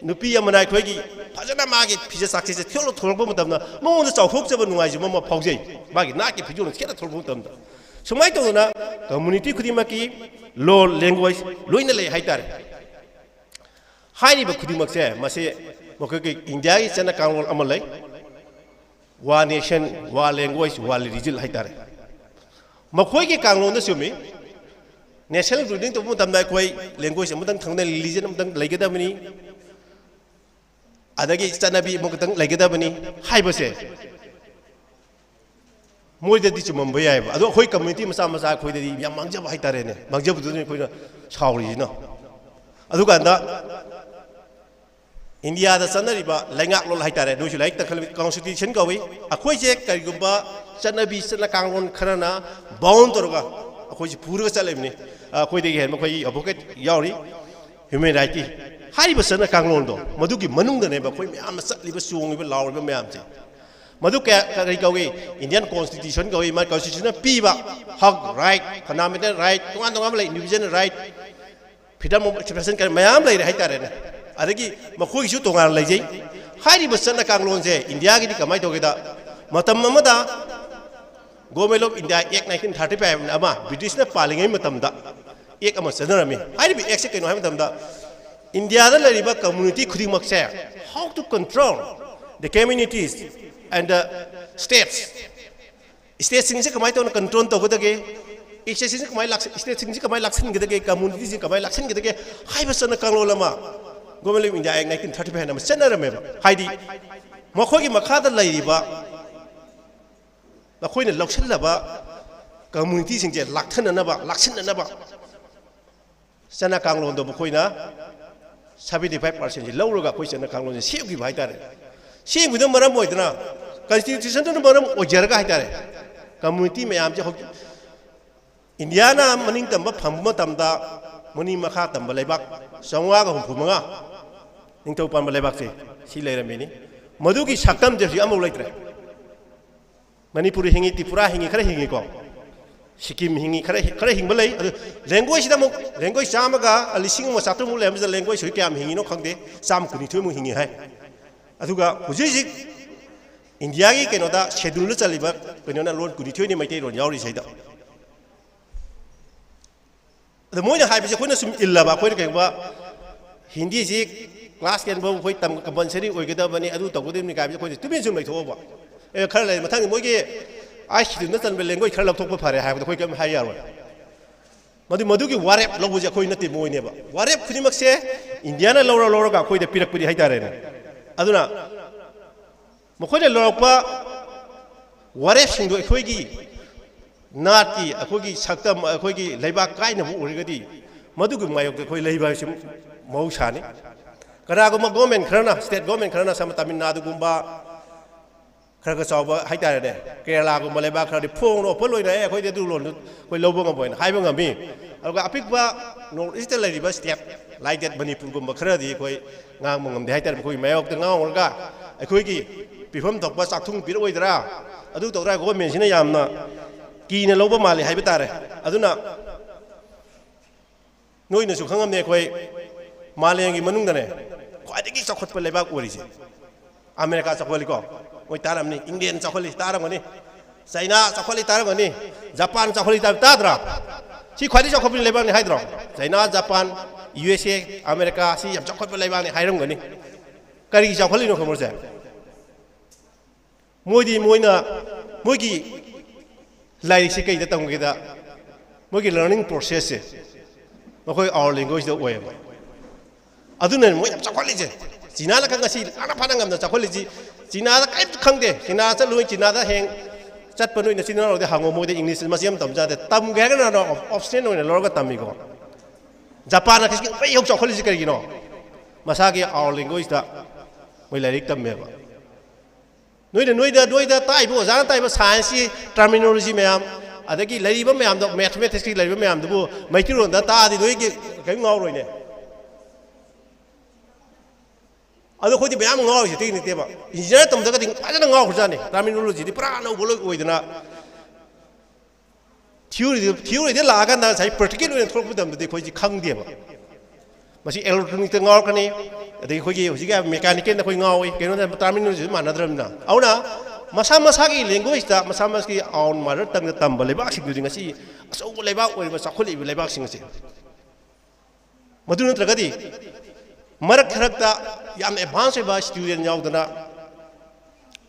C: ꯅꯨꯄꯤ ꯑꯃꯅ ꯑꯩꯈꯣꯏꯒꯤ ꯐꯖꯅ ꯃꯥꯒꯤ ꯐꯤꯖꯦꯠ ꯆꯥꯛꯁꯦꯠꯁꯦ ꯊꯣꯛꯂꯛꯄ ꯃꯇꯝꯗ ꯃꯉꯣꯟꯗ ꯆꯥꯎꯊꯣꯛꯆꯕ ꯅꯨꯡꯉꯥꯏꯖꯕ ꯑꯃ ꯐꯥꯎꯖꯩ ꯃꯥꯒꯤ ꯅꯥꯠꯀꯤ ꯐꯤꯖꯣꯜ ꯈꯦꯠꯅ ꯊꯣꯛꯂꯛꯄ ꯃꯇꯝꯗ ꯁꯨꯃꯥꯏꯅ ꯇꯧꯗꯅ ꯀꯝꯃ꯭ꯌꯨꯅꯤꯇꯤ ꯈꯨꯗꯤꯡꯃꯛꯀꯤ ꯂꯣꯟ ꯂꯦꯡꯒ꯭ꯋꯦꯖ ꯂꯣꯏꯅ ꯂꯩ ꯍꯥꯏꯇꯥꯔꯦ ꯍꯥꯏꯔꯤꯕ ꯈꯨꯗꯤꯡꯃꯛꯁꯦ ꯃꯁꯤ ꯃꯈꯣꯏꯒꯤ ꯏꯟꯗꯤꯌꯥꯒꯤ ꯆꯠꯅ ꯀꯥꯡꯂꯣꯟ ꯑꯃ ꯂꯩ ꯋꯥ ꯅꯦꯁꯟ ꯋꯥ ꯂꯦꯡꯒ꯭ꯋꯦꯖ ꯋꯥ ꯔꯤꯖꯟ ꯍꯥꯏꯇꯥꯔꯦ ꯃꯈꯣꯏꯒꯤ ꯀꯥꯡꯂꯣꯟꯗ ꯆꯨꯝꯃꯤ ꯅꯦꯁꯅꯦꯜ ꯕꯤꯜꯗꯤꯡ ꯇꯧꯕ ꯃꯇꯝꯗ ꯑꯩꯈꯣꯏ ꯂꯦꯡꯒ꯭ꯋꯦꯖ ꯑꯃꯇꯪ ꯊꯝꯒꯗꯕꯅꯤ ꯔꯤꯂꯤꯖꯟ ꯑꯃꯇꯪ ꯂꯩꯒꯗꯕꯅꯤ ꯑꯗꯒꯤ ꯆꯠꯅꯕꯤ ꯑꯃꯈꯛꯇꯪ ꯂꯩꯒꯗꯕꯅꯤ ꯍꯥꯏꯕꯁꯦ ꯃꯣꯏꯗꯗꯤ ꯆꯨꯝꯃꯝꯕ ꯌꯥꯏꯕ ꯑꯗꯣ ꯑꯩꯈꯣꯏ ꯀꯝꯃ꯭ꯌꯨꯅꯤꯇꯤ ꯃꯆꯥ ꯑꯩꯈꯣꯏꯗꯗꯤ ꯌꯥꯝ ꯃꯥꯡꯖꯕ ꯍꯥꯏꯇꯥꯔꯦꯅꯦ ꯃꯥꯡꯖꯕꯗꯨꯅꯤ ꯑꯩꯈꯣꯏꯅ ꯁꯥꯎꯔꯤꯁꯤꯅ ꯑꯗꯨꯀꯥꯟꯗ ꯏꯟꯗꯤꯌꯥꯗ ꯆꯠꯅꯔꯤꯕ ꯂꯩꯉꯥꯛꯂꯣꯟ ꯍꯥꯏꯇꯥꯔꯦ ꯅꯣꯏꯁꯨ ꯂꯥꯏꯔꯤꯛ ꯇꯝꯈꯠꯂꯕꯤ ꯀꯟꯁꯇꯤꯇ꯭ꯌꯨꯁꯟ ꯀꯧꯏ ꯑꯩꯈꯣꯏꯁꯦ ꯀꯔꯤꯒꯨꯝꯕ ꯆꯠꯅꯕꯤ ꯆꯠꯅ ꯀꯥꯡꯂꯣꯟ ꯈꯔꯅ ꯕꯥꯎꯟ ꯇꯧꯔꯒ ꯑꯩꯈꯣꯏꯁꯦ ꯄꯨꯔꯒ ꯆꯠꯂꯤꯕꯅꯤ ꯑꯩꯈꯣꯏꯗꯒꯤ ꯍꯦꯟꯕ ꯑꯩꯈꯣꯏ ꯑꯦꯗꯚꯣꯀꯦꯠ ꯌꯥꯎꯔꯤ ꯍ꯭ꯌꯨꯃꯦꯟ ꯔꯥꯏꯠꯀꯤ ꯍꯥꯏꯔꯤꯕ ꯆꯠꯅ ꯀꯥꯡꯂꯣꯟꯗꯣ ꯃꯗꯨꯒꯤ ꯃꯅꯨꯡꯗꯅꯦꯕ ꯑꯩꯈꯣꯏ ꯃꯌꯥꯝꯅ ꯆꯠꯂꯤꯕ ꯆꯣꯡꯉꯤꯕ ꯂꯥꯎꯔꯤꯕ ꯃꯌꯥꯝꯁꯦ ꯃꯗꯨ ꯀꯔꯤ ꯀꯧꯏ ꯏꯟꯗꯤꯌꯟ ꯀꯣꯟꯁꯇꯤꯇ꯭ꯌꯨꯁꯟ ꯀꯧꯏ ꯃꯥꯒꯤ ꯀꯣꯟꯁꯇꯤꯇ꯭ꯌꯨꯁꯟꯅ ꯄꯤꯕ ꯍꯛ ꯔꯥꯏꯠ ꯐꯟꯗꯥꯃꯦꯟꯇꯦꯜ ꯔꯥꯏꯠ ꯇꯣꯉꯥꯟ ꯇꯣꯉꯥꯟꯕ ꯂꯩ ꯏꯟꯗꯤꯕꯤꯖꯨꯋꯦꯜ ꯔꯥꯏꯠ ꯐ꯭रीडम ऑफ एक्सप्रेशन करें मयाम ले रहे तारे अदगी मखोई तोान लेजै चना कांगलों से इंडिया की कमाई तौगेदा government of India act 1935 British पालिंगै एक चनरमी एक्ट से कहीं इंडिया कम्युनिटी खुद से how to control the communities and the states से कमाई तौर कंट्रोल तौगदगे स्टेट से कमाई लाक्सनगदगे कम्युनिटी से कमाई लाक्सनगदगे चना कांगलों गवर्नमेंट ऑफ इंडिया एक्ट 1935 चनरमे मखोगी मखादा लैरिबा अखोइने लौसनलबा कम्युनिटी सिंगे लाक्सननबा चना कांगलों मखोइना 75% लौरगा अखोइ चना कांगलों सेबगी हाइतारे सेबगिदो मरम ओइदना कॉन्स्टिट्यूशन तो मरम ओजरगा हाइतारे कम्युनिटी मयाम जे इंडिया ना मनिंग तंबा फंबा तंबा मनी मखा तंबा लेबाक संवागा हुफुमंगा निंगतौ पांबा लेबाक से सी लेरमेनी मधुगी सक्तम जेसी अमौ लेत्रे मणिपुर हिंगी त्रिपुरा हिंगी खरे हिंगी को सिक्किम हिंगी खरे हिंग बलै लैंग्वेज दमु लैंग्वेज चामगा लिसिंग म सातु मु लेम लैंग्वेज हुई क्याम हिंगी नो खंगदे चाम कुनि थु मु हिंगी हाय अदुगा हुजिजिक इंडिया की केनोदा शेड्यूल चलिबा केनोना लोन कुनि थु नि मैते लोन यावरि सैदा द मोइना हाइबसे खोइना सुम इल्लाबा खोइना केबा हिंदी जी क्लास केन बो खोइ तम कंपलसरी ओइगदबनी अदु तगदनि गाबसे खोइ तुबिन सुम लैथोबा ए खर लै मथांग मोइगे आई सिदुना चनबे लैंग्वेज खर लथोकबा फारे हाइबदा खोइ केम हाय यारो मधुगी वारेप लौबजे खोइ नते मोइनेबा वारेप खुदिमकसे इंडियाना लौरगा खोइदा पिरकपदि हाइतारेने अदुना मखोइना लौरकपा वारेप सिंदो खोइगी नाटी अखोगी सक्तम अखोगी लेबाक काइनबो उरगदि मधुगी मायोक खोइ लेबासिम मौसानि कनागुमा government Kharna state government Kharna सम तमिलनाडु गुम्बा खरगा चावबा हाइतारेने केरला गुम्बा लेबा खरदि फोंनो पलोइना ए खोइ देदु लोन खोइ लौबो ngam हाइबो ngami अगा अपिकबा नॉर्थ ईस्ट लेरिबा स्टेट लाइक दैट मणिपुर गुम्बा खरदि खोइ ngang ngam दे हाइतारे खोइ मायोक ngawrga अखोइगी पिफम थोकबा चाकथुंग पिरओइदरा अदु तौरा गवर्नमेंट सिना यामना कीने लौबा माले हाइबा तारे अदुना नोइनसु खंगमने खोइ मालेंगी मनुंगदने ख्वाइदगी चखतपा लेबाक ओरिसे अमेरिका चखलिको ओइ तारमनि इंडियन चखलि तारमनि चाइना चखलि तारमनि जापान चखलि ताद्रा सी ख्वाइदगी चखपनि लेबाकनि हाइद्रो चाइना जापान यूएसए अमेरिका सी याम चखतपा लेबाकनि हाइरमगनि करिगि चखलिनो खमरसे मोइगी लाइक से कई तंगेदा मोगी लर्निंग प्रोसेस से मखोई आवर लैंग्वेज दो ओए अदुने मोय चखलिजे China la kang si ana phana ngam na chakholi ji China da kai khang de China cha lui China da heng chat panoi na China ro de hango mo de English ma siam tam ja de tam ga na no option no lo ga tam mi ko Japan na kis bai hok chakholi ji kari no masa gi our language da moi la rik tam me ba noi da tai bo za tai ba science terminology me am adagi lai ba me am do mathematics ki lai ba me am do mai ki ron da ta di noi gi kai ngau roi ne Ado koi di bayam ngau si tingni tiba. Engineer tam daga ting aja na ngau khurja ni. Terminology di pra na boloi oi dina. Theory di lagan da sai practical ni thok budam di koi ji khang dia ba. Masi electronic te ngau kani. Adi koi gi hoji ga mechanical na koi ngau oi. Keno da terminology mana dram na. Au na masa ki language da masa ki on mother tongue tam ba leba sing du ngasi. Aso leba oi ba sakholi leba sing ngasi. Madu na tragadi Marak karakta yam advance ba student yaudana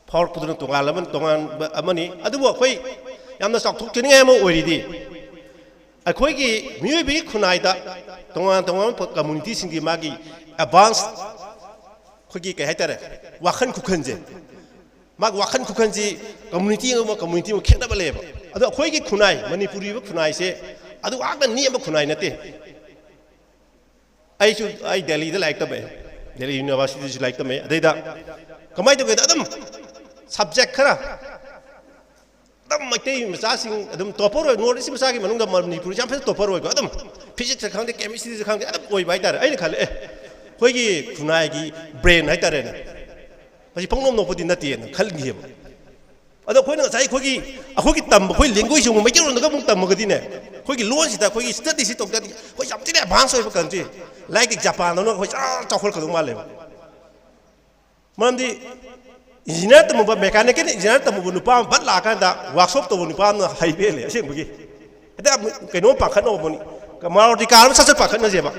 C: power pudun tongalan tongan amani adu bo khoi yamna sak thuk chini emo oridi akhoi gi mui bi khunai da tongan community sing di magi advance khoi gi kai hatare wakhan khukhan je mag wakhan khukhan ji community mo khena bale ba adu akhoi gi khunai manipuri ba khunai se adu agda ni ba khunai nate I Delhi the like the way. Delhi University is like the way. They da come out with them subject kara. Them my team is asking them topper or notice Saki Manunga Mani Pujam topper or them. Physics account, chemistry account, boy by that. I call it Hoigi Kunagi brain Hitarena. But you pong nobody in that end, calling him. Other point of Hogi, a Hogi Tam, Hoy language, you make it on the Gamutam Mogadine. Hogi launch it, Hogi studies it of that. Hoy up to the advance of a country. Like Japan, no, which are Tahokamale. Monday, engineer the mobile mechanic, engineer the Mubunupam, but Lakanda, workshop the Munupan, highway, I think. That can no pack no money. Kamar the car, such a pack on the Zeba.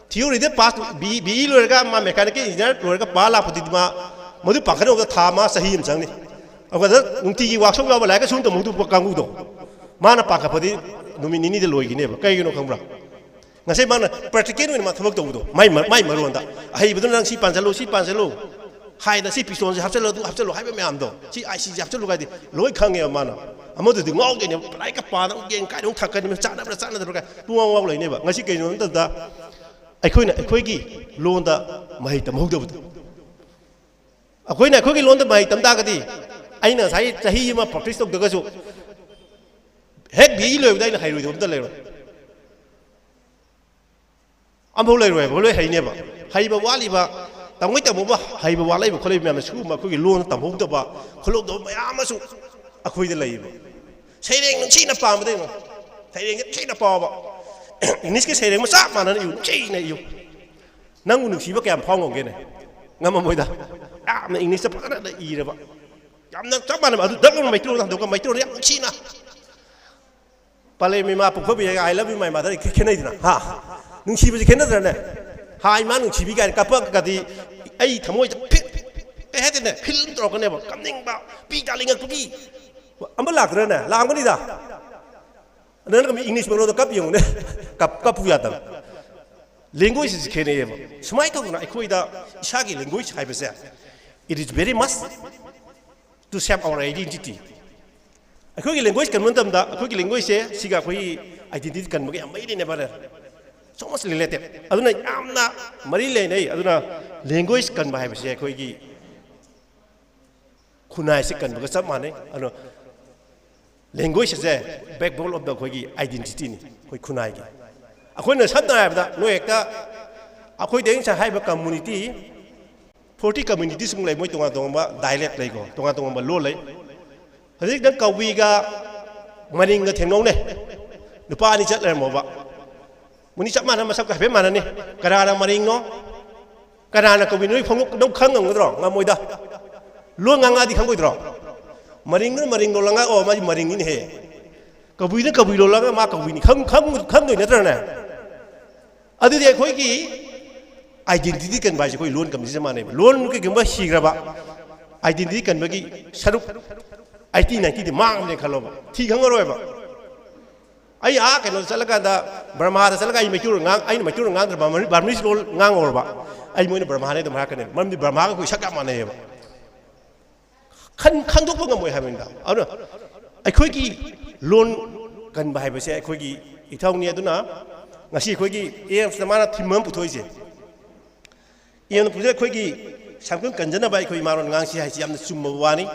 C: Theory the past be Lurga, my mechanic engineer, Lurga Pala Pudima, Mudu Pakano, the Tama, Sahim Sani. Whether Unti workshop like a soon to Mudu Kangudo. Mana Pakapodi, Numini the Loy never, Kayano Kambra. Nasi mana practical ni mat thok tu mai maruan da hai betul nang si panjalo hai da si pistol si hapselo hai be am do si IC hapselo ga di loi khang ya mana amadu di ngau ge ni lai ka pa da gen kai dong thak ka ni cha na da ka tu ngau lai ne ba ngasi ke no da akhoi gi lon da mai tam hok do akhoi gi lon da mai tam da ga di aina sai chahi ma practice tok da ga su hek bi loi da na hai roi da le I'm wholly away, hey never. Haiba Waliba, the winter Boba, Haiba Waliba, Colibam, school, Makuki, Loan, Tamuba, Colodo, Amasu, a quid labor. Saying China Palm, saying China Palm. In this case, saying Massaman and you, China you. Nangu Shiva can pong again. Namamoida. I'm in this part of the era. I'm not talking about the my two and my two China. Palemima, I love you, my mother, Canadian. Ha! Nung chibi ji kena dana, hai man nung chibi kan kapak kadi, ay thamoi pit, eh hati na film terok ni apa, kamning ba, pi daling aku pi, ambil lak dana, lang kani dah, dana kami English mengenai kap yang ni, kap punya tam, language is kena ni apa, semua itu guna, aku ida isagi language hai besar, it is very must to shape our identity. Aku ki language kan mentam dah, aku ki language saya, siga aku identity kan mungkin amai ni ni pada. So much related. Aduna amna marile nei aduna language kan bahai bese koi gi kunai se kan ba sab mane ano language is a backbone of the koi gi identity ni koi kunai gi akoi na sab na ba no ekta akoi deng sa hai ba community 40 community sung lai moi tonga ba dialect lai ko tonga ba lo lai hajik dang kawi ga maring ga thengnong ne nupa ni chat lai mo ba Muni cak mana masak kahbe mana ni? Kadang-kadang maring no, kadang-kadang kau binui punguk dong kang ngam gedro, ngam moida. Lu nganga di kang gedro. Maring lo langa oh maji maring ini he. Kau binui lo langa mak kau binui kang doi netra na. Adu dia kau ki identity kan baca kau loan kami sama ni. Loan mungkin gemba sigra ba. Identity kan bagi saruk IT nanti di mang ni kalau ba. Ti kang ngoro ba. ai a keno chalaka da brahma da chalaka ai mekyu ngang ai mekyu ngang da barmis rol ngang orba ai moina brahma ne da marakane mamdi brahma ga ko shaka mane ba khan dok ba ngamoi haminda anu ai khoi ki lon kan ba haibase ai khoi ki ithau ni aduna ngasi khoi ki em samana thimam puthoi se em puje khoi ki samkun kanjana bai khoi maron ngang si hai si amna chumma wani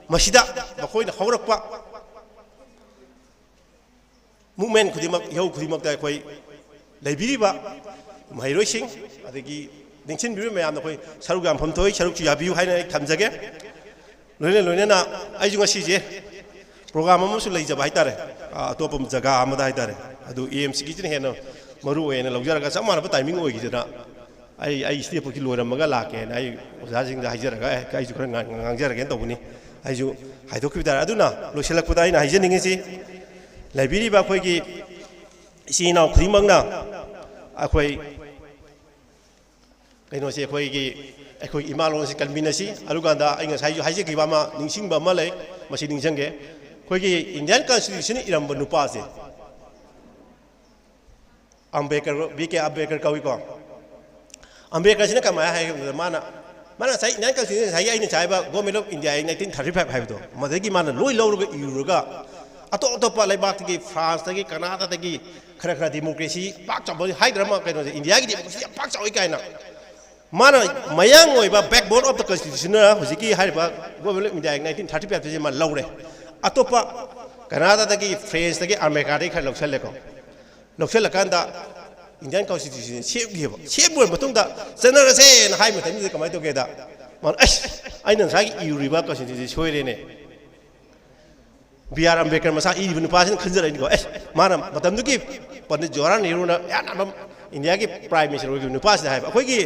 C: masida ba khoi na haurak pa movement kudimak yau kudimak da khoi laibiri ba mahiroi sing adagi ningsin biru me amna khoi sarugam phomthoi saruk chu yabiu haina thamjage loine na ai junga si je program amu su lei jaba haitare atopam jaga amada haitare adu EMC ki tin hena maru ena laujaraga samana ba timing oi gi na ai step ki loram maga la ke na ai oja jing da haijaraga kai ju khara ngangjaraga to buni ai ju haidok ki dar aduna loselak pudai na haije ningi si library ba khoi ki si na khrimang na akhoi kaino se khoi ki akhoi imalon si kalminasi aluganda ai ngasai ju haije ki ba ma ningsing ba ma le masi ningsangge khoi ki Indian Constitution iram ba nupa se Ambedkar BK Ambedkar kawi ko Ambedkar sina kama hai mana sai Indian Constitution sai ai ni chai ba Government of India 1935 hai do madagi mana loi lo ru yuruga ato pa lai bak ki France ki Canada ki khara democracy pak chab hai drama kaino India ki democracy pak chawai kaina mana mayang oi ba backbone of the Constitution na hojiki hai ba Government of India 1935 je ma laure ato pa Canada ki France ki America ki khara loksal ko loksal kanda Indian Constitution shape matungda generation na hai matam ni kamai to geda man ai nan sai riba Constitution soire ne BR Ambedkar masa even pasin khanjara ni ko mana matam du ki Pandit Jawaharlal Nehru na ya India ki prime minister oi ni pas hai akoi ki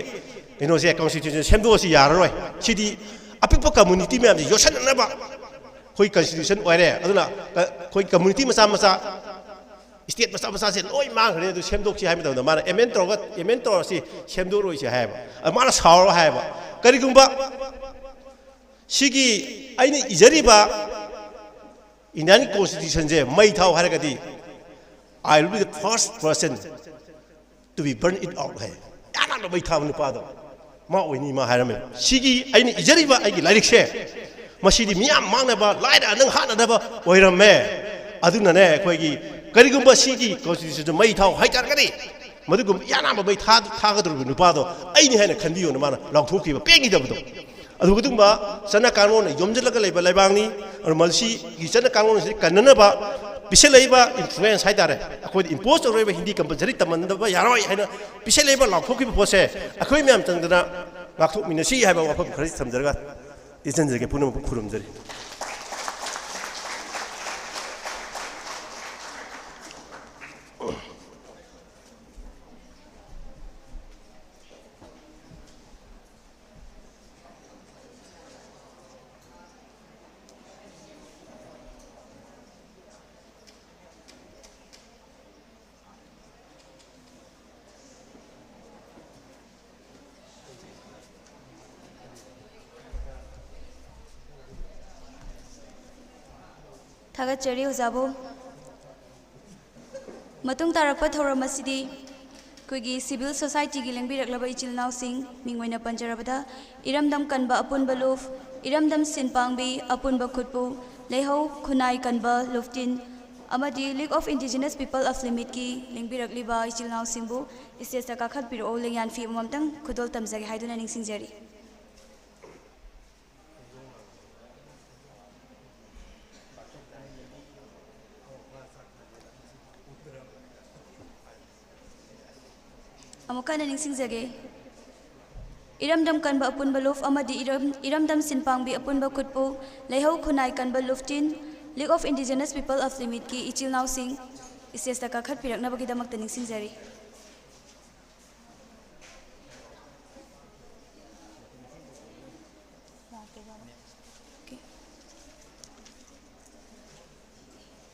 C: ino se Constitution semdo si yar roi sidi apik community me am yosan na ba khoi Constitution oire aduna khoi community masa state masa se loi mang re du semdok si hai ma da mana emen tro si semdo roi si hai ba mana saur hai ba kari gumba sigi aini ijari ba Indian Constitution je mai thau har ga di I will be the first person to be burned it out hai yana da mai thau ni pa do ma oi ni ma har me sigi aini ijari ba ai gi lairik se masidi miyam mang na ba lai da nang ha na da ba oi ram me aduna ne khoi gi kari gumba sigi Constitution mai thau hai tar ga di madu gum yana ma mai tha ga do ni pa do ai ni hai na khan bi yo na ma law thok ki ba pe gi da ba do adu gutung ba sana kanon yomjala ka leba laibang ni or malsi gi sana kanon si kanana ba bisel leba influence hai dare akoi impose ro ba hindi compulsory taman da ba yaroi haina bisel leba lakhok ki pose akoi myam tangdana lakhok minasi hai ba wa pham khari samjarga tisan jage punam khurum jari
B: थागतचरी ओजाबो मतुंग तारकपा थौरम असिदी कोगी civil society की लेंबिरकलबा इचिलनाव सिंह मिंगोइना पंजरबदा इरमदम कनबा अपुनबा लुफ इरमदम सिनपांगबी अपुनबा खुटपु लेहौ खुनाई कनबा लुफ्टिन अमदी league of indigenous people of लिमिट की लेंबिरकलिबा इचिलनाव सिंहबु स्टेज काखत पिरो लेंयान फी ममतंग खुदोल तमजगे हाइदुना निंगसिंगजरी अमुकाना निंगसिंगजगे इरमदम कनबा अपुनबा लुफ अमदी इरमदम सिनपांगबी अपुनबा खुटपु लेहौ खुनाई कनबा लुफ्टिन league of indigenous people of लिमिट की इचिलनाव सिंह स्टेज काखत पिरकनबगीदमक्ता निंगसिंगजरी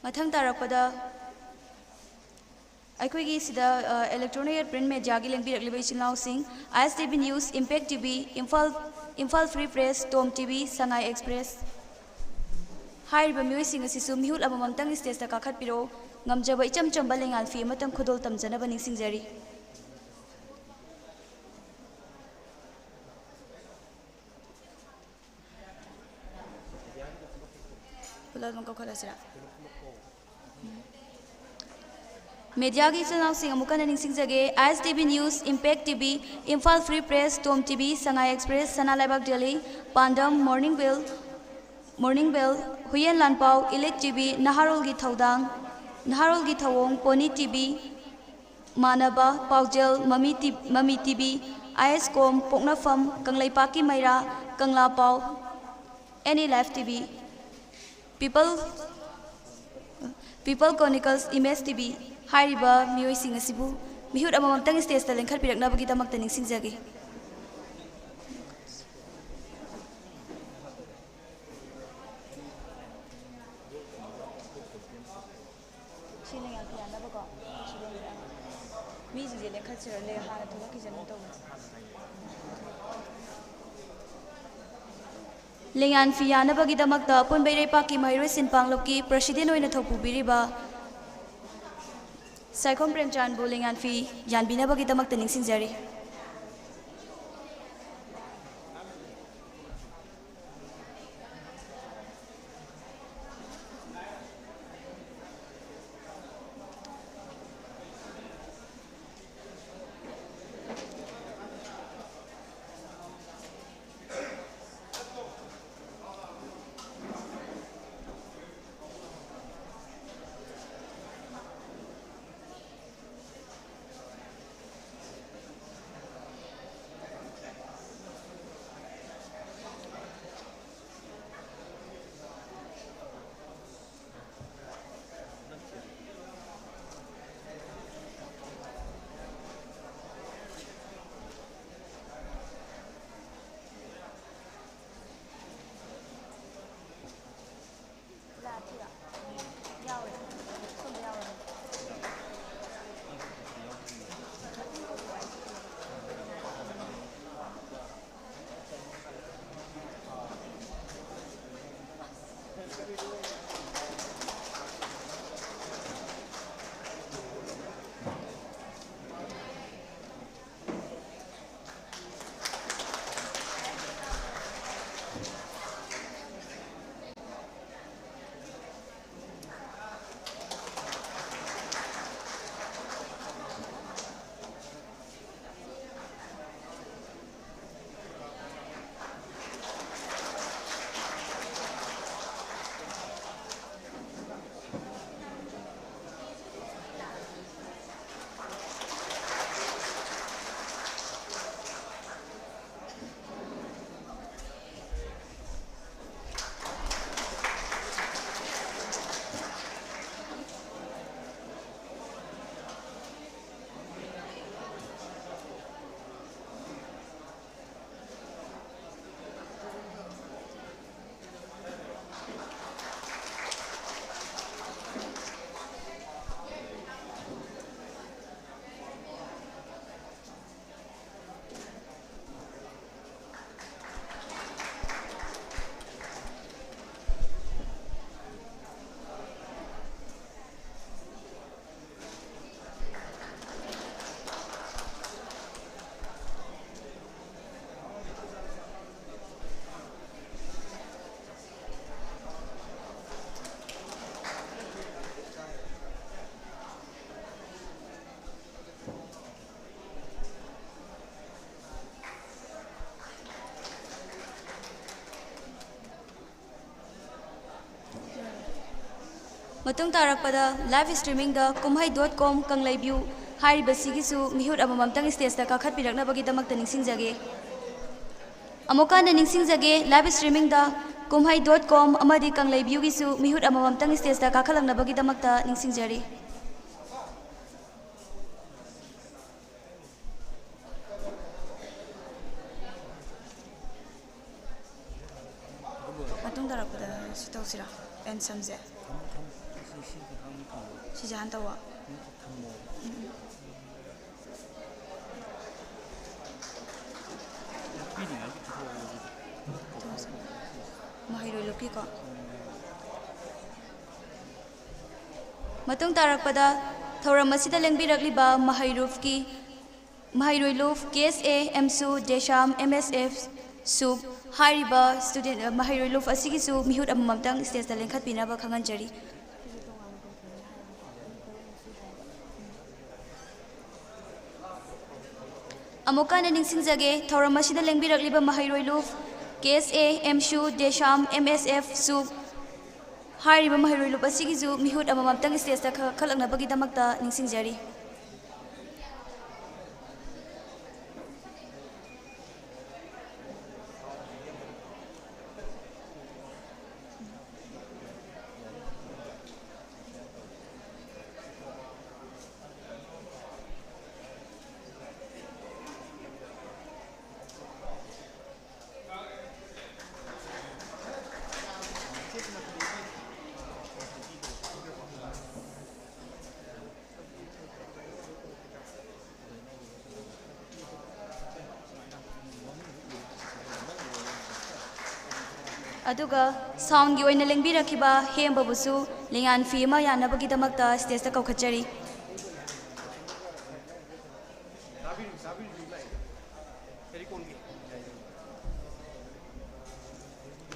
B: मथंग तारकपदा अखोगी सिदा इलेक्ट्रॉनिक प्रिंट मीडिया की लेंबिरकलिबा इचिलनाव सिंह ISTV news impact TV Imphal free press Tom TV Sangai express हाइरिबा मियोइसिंग असिसु मिहुल अममतंग स्टेज काखत पिरो ngamjaba icham chamba lengal fi amatang khodol tamjanaba ningsingjari. Media ki channel sing amukan ningsingjage ISTV News, Impact TV, Imphal Free Press, Tom TV, Sangai Express, Sana Laibak Delhi, Pandam, Morning Bell, Huyen Lanpao, Elect TV, Naharol gi Thawong, Pony TV, Manaba, Paujel, Mami TV, ISCOM, Poknafam, Kanglei-pakki Maira, Kangla Pau, Any Live TV, People Chronicles, Image TV, Hairiba, Mioi Sing Asibu, Mihut amamtang stage ta lengkhat piraknabagi damakta ningsingjage. Lengan Fiana bagi damakta APUNBA IREIPAKKI MAHEIROI SINPANGLUP ki President oina thokpubiriba Saikhom Premchandbu lengan fi yanbina bagi damakta ningsingjari. Matung tarakpada live streaming da kumhai.com Kanglei view hairibasigisu mihut amamamtang stage da kakhat piraknabagi damakta ningsingjage. Amokana ningsingjage live streaming da kumhai.com amadi Kanglei view gisu mihut amamamtang stage da kakhalangnabagi damakta ningsingjari. Matung tarakpada sitausira and samje. Sijahan tawa. Mahairoi lopi ko. Matung tarakpada thauram asida lengbirakliba Mahiroi Luf KSA MSU Desham MSF Sub Hariba student Mahiroi Luf asigisu mihut amamtang stage da lengkhat pinaba khanganjari. Amokana ningsingjage thauram asida lengbirakliba Mahiroi Luf KSA MSU Desham MSF Sub Hariba Mahiroi Luf asigisu mihut amamtang stage da khalaknabagidamagta ningsingjari. Aduga sound gi oina lengbirakhiba hembabusu lingan fi ma yanabagidamagta stage da kaukhatjari.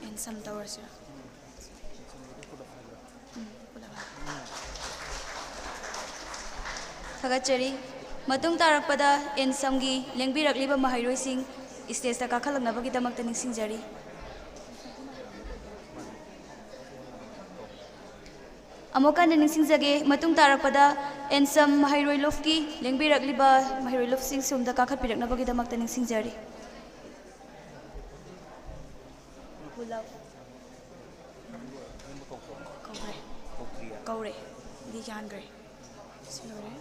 B: And some towers. Thagachari matung tarakpada en samgi lengbirakliba Mahiroi sing stage da kakhalaknabagidamagta ningsingjari. Amokan ningsingjage matung tarakpada ensam Mahiroi Lufki lengbirakliba Mahiroi Luf sing sumda kakhatpiraknabagidamagta ningsingjari. Kaure di jangre silore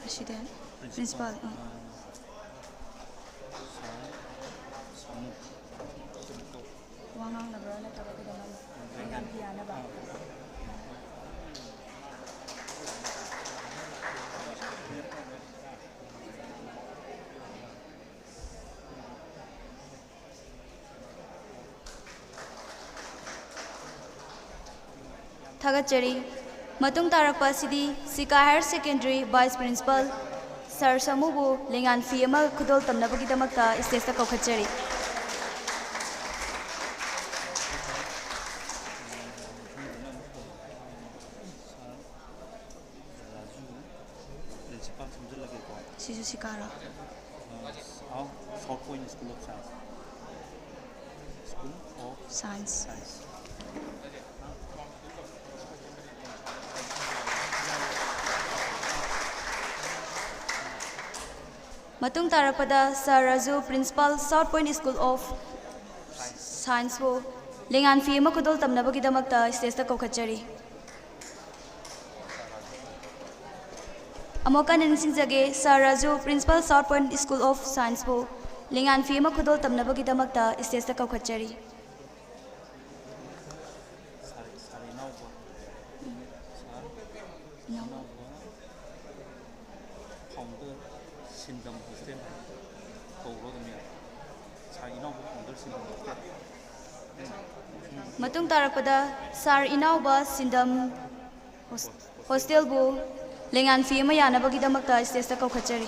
B: President, Principal. Wangang na bro na tawa ko naman. Ang piano ba? Thagachari matung tarakpa sidi Sika Higher Secondary Vice Principal Sir Samubu lengan fi ama khudol tamnabagidamagta stage ta kaukhatjari. Sisu Sikara.
D: South Point School of Science. School of
B: Science. Matung tarakpada Sir Raju Principal South Point School of Science wo lengan fi ama khudol tamnabagidamagta stage ta kaukhatjari. Amokan ningsingjage Sir Raju Principal South Point School of Science wo lengan fi ama khudol tamnabagidamagta stage ta kaukhatjari. Matung tarakpada Sar Inauba Sindam Hostel bu lengan fi ama yanabagidamagta stage ta kaukhatjari.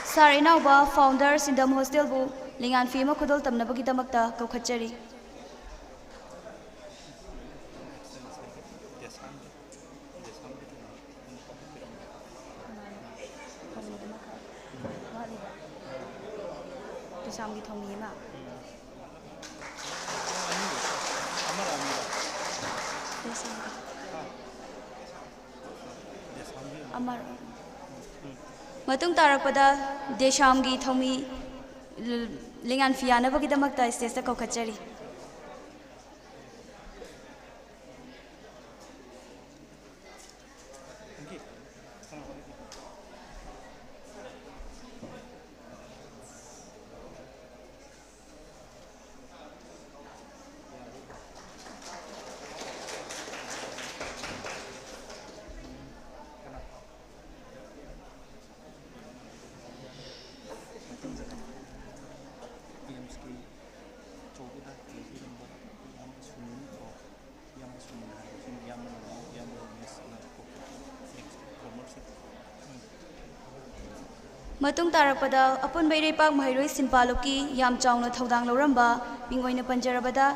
B: Sar Inauba Founder Sindam Hostel bu lengan fi ama khudol tamnabagidamagta kaukhatjari. Samgi thomi ma Amar matung tarakpada Deshamgi thomi lengan fi yanabagidamagta stage ta kaukhatjari. ꯃꯇꯨꯡ ꯇꯥꯔꯛꯄꯗ ꯑꯄꯨꯟꯕ ꯏꯔꯩꯄꯥꯛ ꯃꯍꯩꯔꯣꯏ ꯁꯤꯟꯄꯥꯡꯂꯨꯞꯀꯤ ꯌꯥꯝ ꯆꯥꯎꯅ ꯊꯧꯗꯥꯡ ꯂꯧꯔꯝꯕ ꯃꯤꯡ ꯑꯣꯏꯅ ꯄꯟꯖꯔꯕꯗ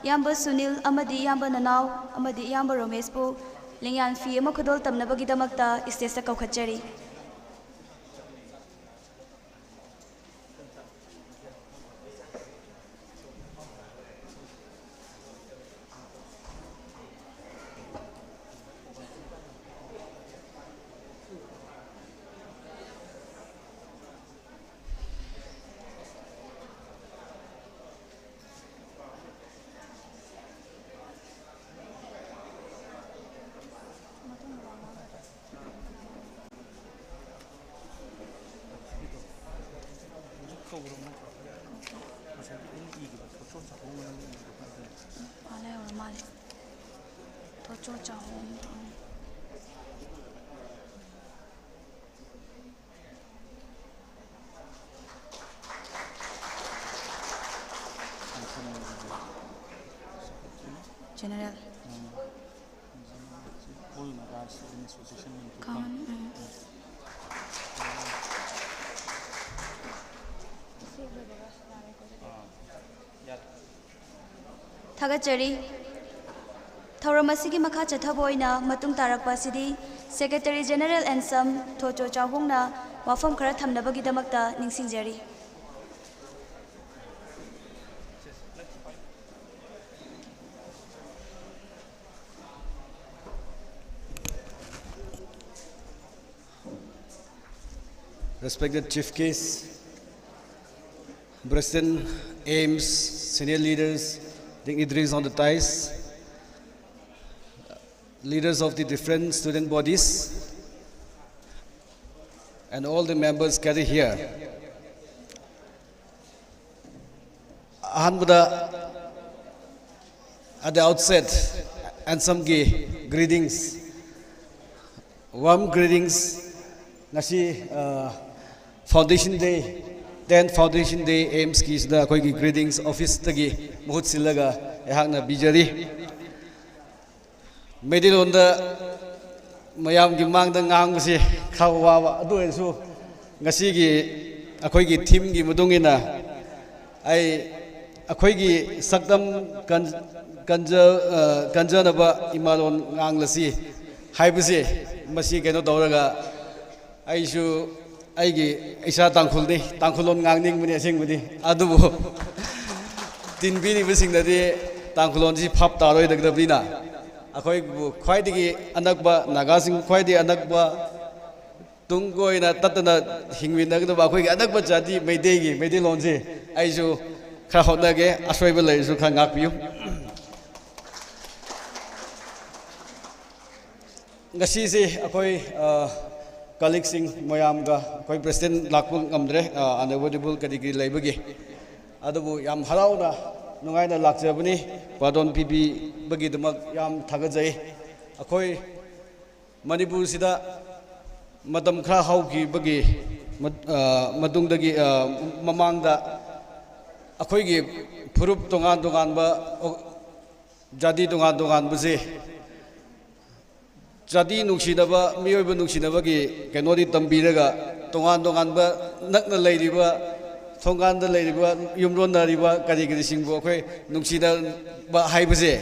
B: ꯏꯌꯥꯝꯕ ꯁꯨꯅꯤꯜ ꯑꯃꯗꯤ ꯏꯌꯥꯝꯕ ꯅꯅꯥꯎ ꯑꯃꯗꯤ ꯏꯌꯥꯝꯕ ꯔꯣꯃꯦꯁꯄꯨ ꯂꯦꯡꯌꯥꯟ ꯐꯤ ꯑꯃ ꯈꯨꯗꯣꯜ ꯇꯝꯅꯕꯒꯤꯗꯃꯛꯇ ꯏꯁꯇꯦꯖꯇ ꯀꯧꯈꯠꯆꯔꯤ꯫ General. Thagachari. Thauram asigi makha chathaba oina matung tarakpa asidi Secretary General and some Thocho Chahungna wafam khara thamnabagidamakta ningsingjari.
E: Respected Chief Case, President, AIMS, senior leaders, dignitaries on the dais, leaders of the different student bodies, and all the members gathered here. Ahanbada, at the outset, and some greetings, warm greetings. Nasi Foundation Day, 10th Foundation Day, AIMS ki sida koi ki greetings office tagi muhut silaga ehakna bijari. Medilonda mayam ki mangda ngang basi khawa adu esu ngasi ki akoi ki theme ki mudungina ai akoi ki sakdam kanja ba imalon ngang lasi haibasi masi keno dauraga Aishu Aigi Isha Tankulni, Tankulon Nangning Muni Singmuni, Adubu Tinbini Vissing the day, Tankulonji Pop Taro the Gravina. A quite Anakba, Nagasing quite the Anakba, Tungo in a Tatana, Hingwinagaba, Anakba Jati, Medegi, Medilonji, Aishu Kahonage, Ashwabele, Zukangapu. Ngasisi, Akoi. Colleagues Moyamga, Koi President Lakpung Amdre, unavoidable category Labagi. Adabu Yam Halauna, Nungaina Laksabani, Padon Pipi Bagi the Yam Tagajay, Akoi Manipur Sida, Madam Krahauki Bagi, Madungdagi Mamanda, Akoigi, Purup Tongan Donganba, Jadi Dongan Dongan Buzi. Jadi nungsidaba miyoiba nungsidabagi kenodi tambiraga tongan ba nakna leiriba thonganda leiriba yumrona riba kari singbo khoi nungsida ba haibase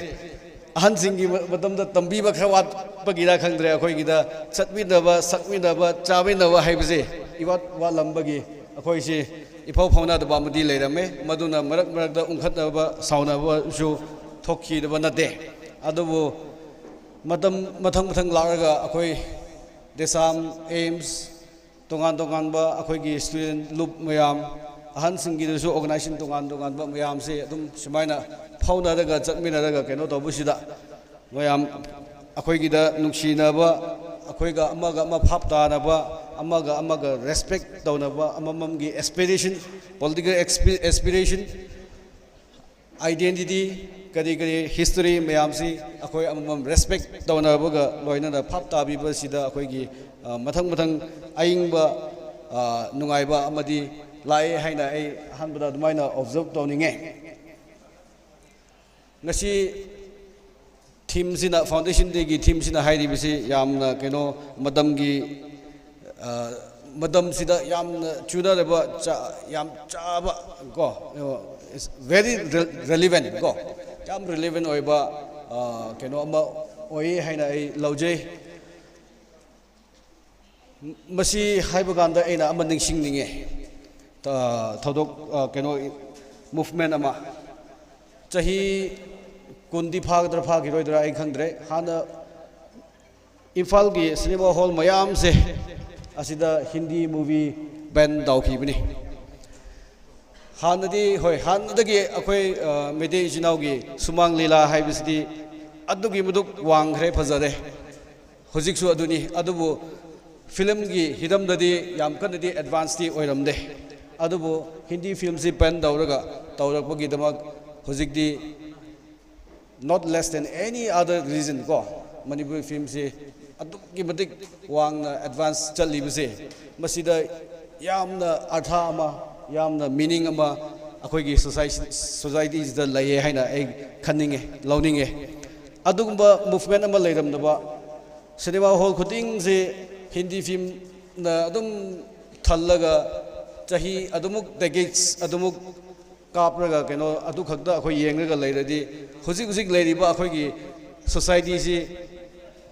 E: ahan singi matamda tambiba khawat bagira khangdre khoi gida chatminaba sakminaba chaminaba haibase iwat wa lambagi khoi si ifau phona da ba mudi leirame maduna marak marakda ungkhatnaba saunaba su thokhi da banate adubu Mathang Laraga, Akoi, Desam, AIMS, Tongan ba, Akoi student loop Mayam, Hansingi, the organization Tongan ba, Mayam say, Shimana, Pauna Daga, Zatmina, cannot Obushida, Mayam, Akoigida, Nuxina ba, Akoiga, Amaga, Mapapta, Amaga, respect, Donaba, Amamgi, aspiration, political aspiration, identity. Kadi history mayamsi akoi amam respect tawna baga loina da phapta bi ba sida akoi gi mathang aingba nungaiba amadi lai haina ai hanbada dumaina observe tawninge ngasi team sina foundation de gi team sina hairi bisi yamna keno madam gi madam sida yam chuda reba yam chaba go is very relevant go yam relevant oiba keno ama oi haina ai lauje masi haiba ganda aina ama ningsing ninge ta thodok keno movement ama chahi kundi phagdra phagiroi ai khangdre hana imphal gi cinema hall mayam se asida Hindi movie ban daukibani hanadi hoi hanadagi akoi mede jinau gi sumang lila haibisdi adugi muduk wangre phajare hojiksu aduni adubu film gi hidam dadi yam kanadi advance ti oiramde adubu Hindi film si ban dauraga taurakpagi damak hojikdi not less than any other reason ko Manipur film si adugi matik wang advance chalibase masida yamna artha ama yamna meaning ama akoi gi society is the laye haina ai khaninge launinge adugumba movement ama leiramdaba cinema hall khuding se Hindi film na adum thallaga chahi adumuk decades adumuk kapraga keno adu khakda akoi yengraga leiradi hujik leiriba akoi gi society si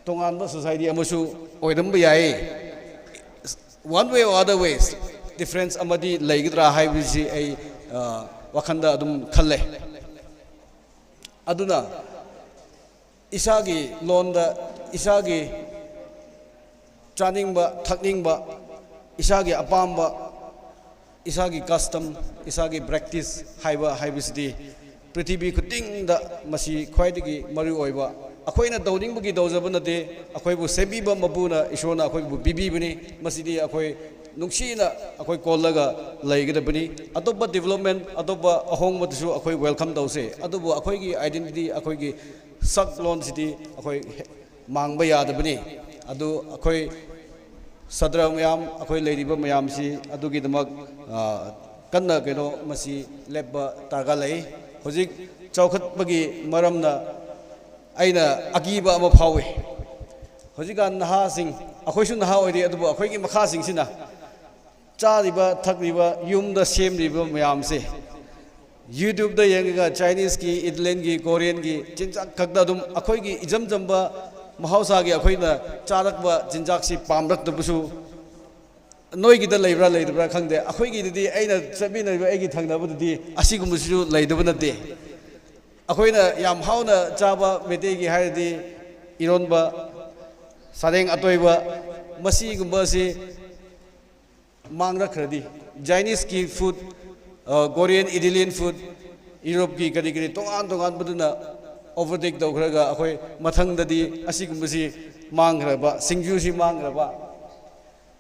E: tonganba society amusu oidamba yai one way or other ways difference amadi leigidra haibisi ai wakhanda adum khalle aduna isagi londa isagi chaningba thakningba isagi apamba isagi custom isagi practice haiba haibisdi prithvi khuding da masi khwaidagi maru oiba akoina dawning bugi dawjaba nate akoibu sebiba mabuna ishona akoibu bibibani masidi akoi nungsina akoi kollaga laigedabani atoba development atoba ahongmatu akoi welcome dawse adubu akoigi identity akoigi sak lon city akoi mangba yadabani adu akoi sadra mayam akoi leiriba mayam si adugi damak kanna keno masi lebba targa lei hojik chawkhat bagi maramna aina agiba ama phawe hojikan naha sing akhoisu naha oide adubu akhoi gi makha sing sina chariba thakriba yumda semriba mayam se YouTube da yenga Chinese ki Italian ki Korean ki jinjak khakda dum akhoi gi ijam jamba mahausa gi akhoina charakba jinjak si pamrak dabusu noi gi da leibra khangde akhoi gi di aina sabina ai gi thangna buddi asigumusu leidabu nate akoina yam hauna chaba metegi haidi ironba sareng atoiba masi gumba si mangra khradi Chinese ki food Korean Italian food Europe ki kari tongan buduna overtake dawkhraga akoi mathang dadi asigumba si mangraba singju si mangraba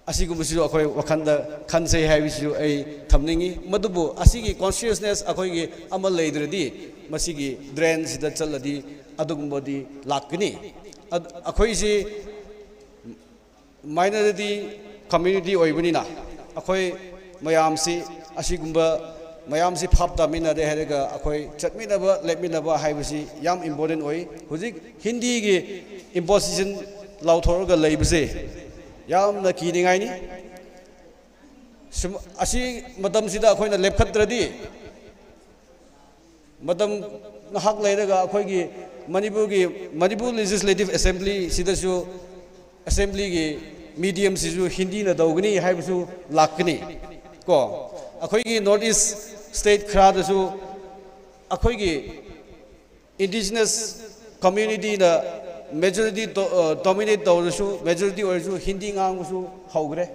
E: asigumba si akoi wakhanda khansei haibisu ai thamningi madubu asigi consciousness akoi gi amal leidradi masigi drain sida chaladi adugumbadi lakni akhoi si minority community oibunina akhoi mayam si asigumba mayam si phapta mina de herega akhoi chatminaba lepminaba haibisi yam important oi hujik Hindi gi imposition lauthorga leibse yamna kiningai ni asi matam sida akhoi na lepkhatradi madam hak leiraga akhoigi Manipur Legislative Assembly sidasu assembly gi medium sisu Hindi na dawgani haibusu lakni ko akhoigi North East state khadasu akhoigi indigenous community na majority dominate dawrusu majority oisu Hindi ngangusu haugre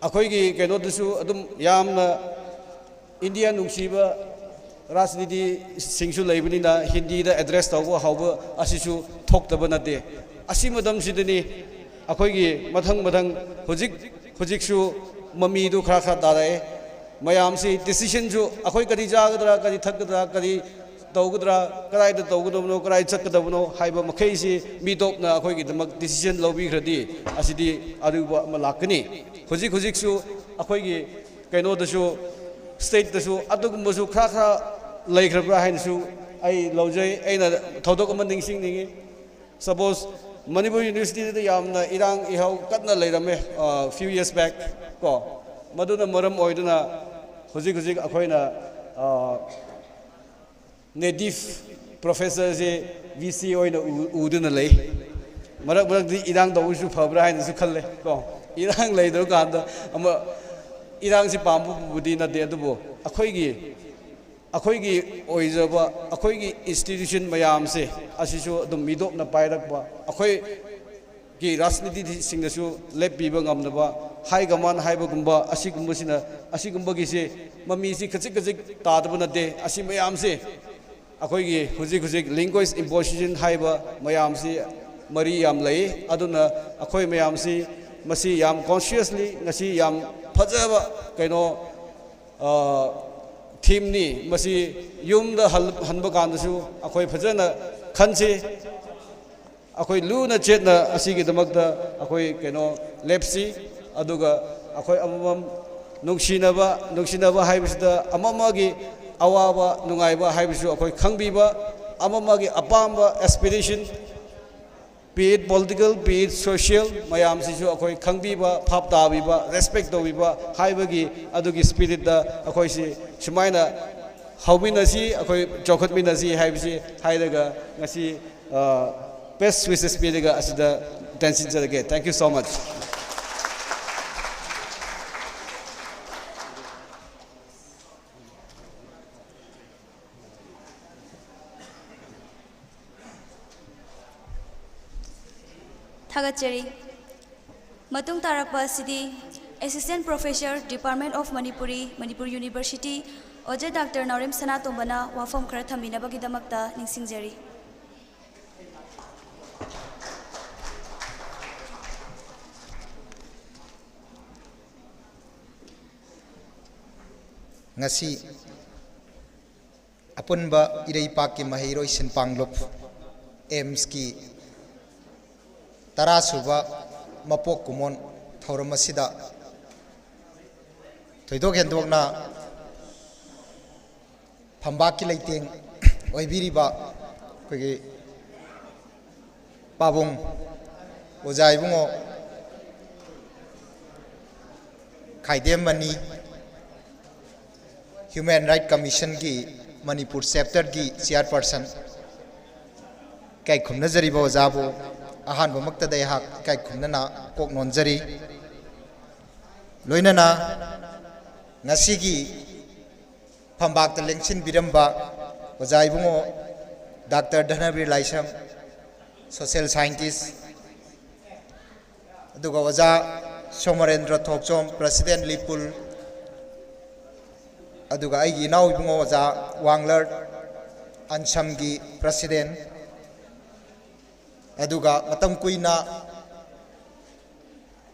E: akhoigi keno dusu adum yamna India nungsiba राजनीति सिंगसु लेबनिना हिंदी दा address तौबो हावबो असिसु थोक्तबो नते असि मदम Sydney अखोइगी मथंग हुजिकसु mummy दु खरा तारे मयाम से decision जो अखोइ कदी जागदरा कदी थकदरा कदी तौगदरा कदाइ the तौगदबनो कदाइ चकदबनो हाइबा मखैसि मिटोपना अखोइगी Damak decision लौबिखरदी असिदी Aruba मलाकनी हुजिकसु अखोइगी कैनोदसु state दसु अदुगुम्बसु खरा लेख्रब्रा हाइनसु ai laujai aina thodok ama ningsing ningi suppose Manipur University da yamna irang ihau katna leirame few years back ko maduna maram oiduna hujik akhoina native professor je VC oina uduna lei marak di irang da usu phabra haina su khalle ko irang leidro kanda ama irang si pambu budi na de dubo akhoi oizaba akhoi institution mayam se asisu dum midop na pairak ba akhoi ki rasniti singna su lepi ba ngamna ba hai gaman hai ba gumba asigumba gi se mami si khachik ta da na de asi mayam se akhoi gi hujik linguist imposition hai ba mayam si mari yam lei aduna akhoi mayam si masi yam consciously ngasi yam phajaba kaino team ni masi yum da hanba kan su akhoi phajana khanse akhoi luna chetna asigi damak da akhoi keno lepsi aduga akhoi amam nungsinaba haibisda amamagi awaba nungaiba haibisu akhoi khangbiba amamagi apamba aspiration be it political, be it social, mayam sisu akhoi khangbiba, phap tabiba, respect tabiba, haibagi adugi spirit da akhoi si sumaina hauminasi akhoi chokhatminasi haibisi haidaga ngasi best wishes pediga asida tension jarage. Thank you so much.
B: Thagachari Matung Tarakpa City Assistant Professor Department of Manipur University Oje Dr. Naurim Sanatombana Wafam Khara Thaminabagi damakta Ningsingjari
D: ngasi apunba IREIPAKKI MAHEIROI SINPANGLUP AIMS ki Tarasuba Mapok Kumon Thauramasida Toidok Hendokna Pambaki Lighting Oibiriba Kwegi Pabung Ojaibungo Kaidem Mani Human Rights Commission ki Manipur chapter ki chairperson Kai Khumnajari Bawajabo ahan bamakta day hak kai khumnana kok nonjari loinana ngasigi phambak ta lengsin biramba ojaibungo Dr. Dhanabir Laisam social scientist aduga waja Somarendra Thokchom president Lipul aduga aigi naw ibungo waja Wanglar Ansamgi president aduga matam kuina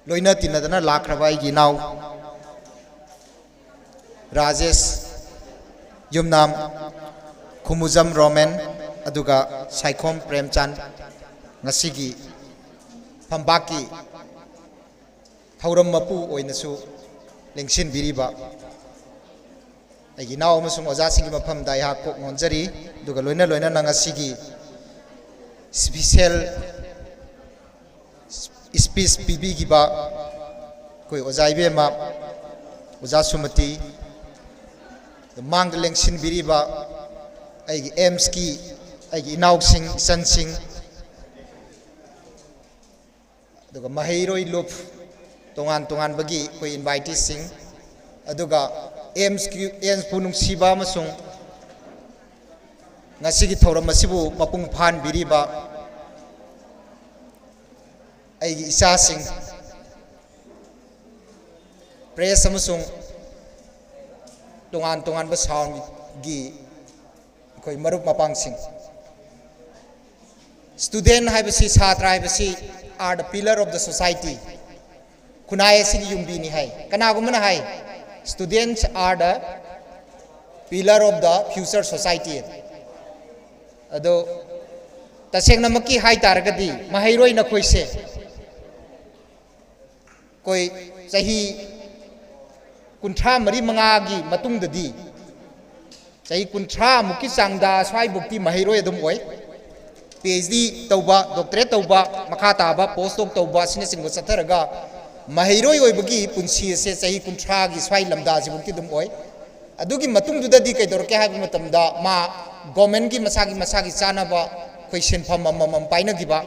D: loina tinadana lakraba gi naw Rajesh Yumnam Khumujam Roman aduga Saikhom Premchand ngasigi phambaki thauram mapu oinasu lengsin biriba agi naw amasung oja singi mafam dai ha kok ngonjari aduga loina nangasigi special speech PB giba koi ojaibe ma oja sumati mang lengsin biriba ai aims ki ai inauk sing san sing aduga maheiroi lup tongan bagi koi invite sing aduga aims punung siba masung ngasigi thauram masibu mapung phan biriba aigi isa sing press amasung tongan ba sound gi koi marup mapang sing student haibasi chhatra haibasi are the pillar of the society kunai sing yumbi ni hai kana gumna hai students are the pillar of the future society ado taseng namaki hai targadi mahairoi na koise koi sahi kuntra mari mangagi matung dadi sahi kuntra muki sangda swai bukti mahairoi adum oi PhD tauba doctorate tauba makha taba postdoc tauba sine sing chatharaga mahiroi oibagi punsi se chahi kunthra gi swai lamda ji bukti dum oi adugi matung duda di kai dor ke ha matamda ma government gi masagi chana ba koi senpham mamam paina gi ba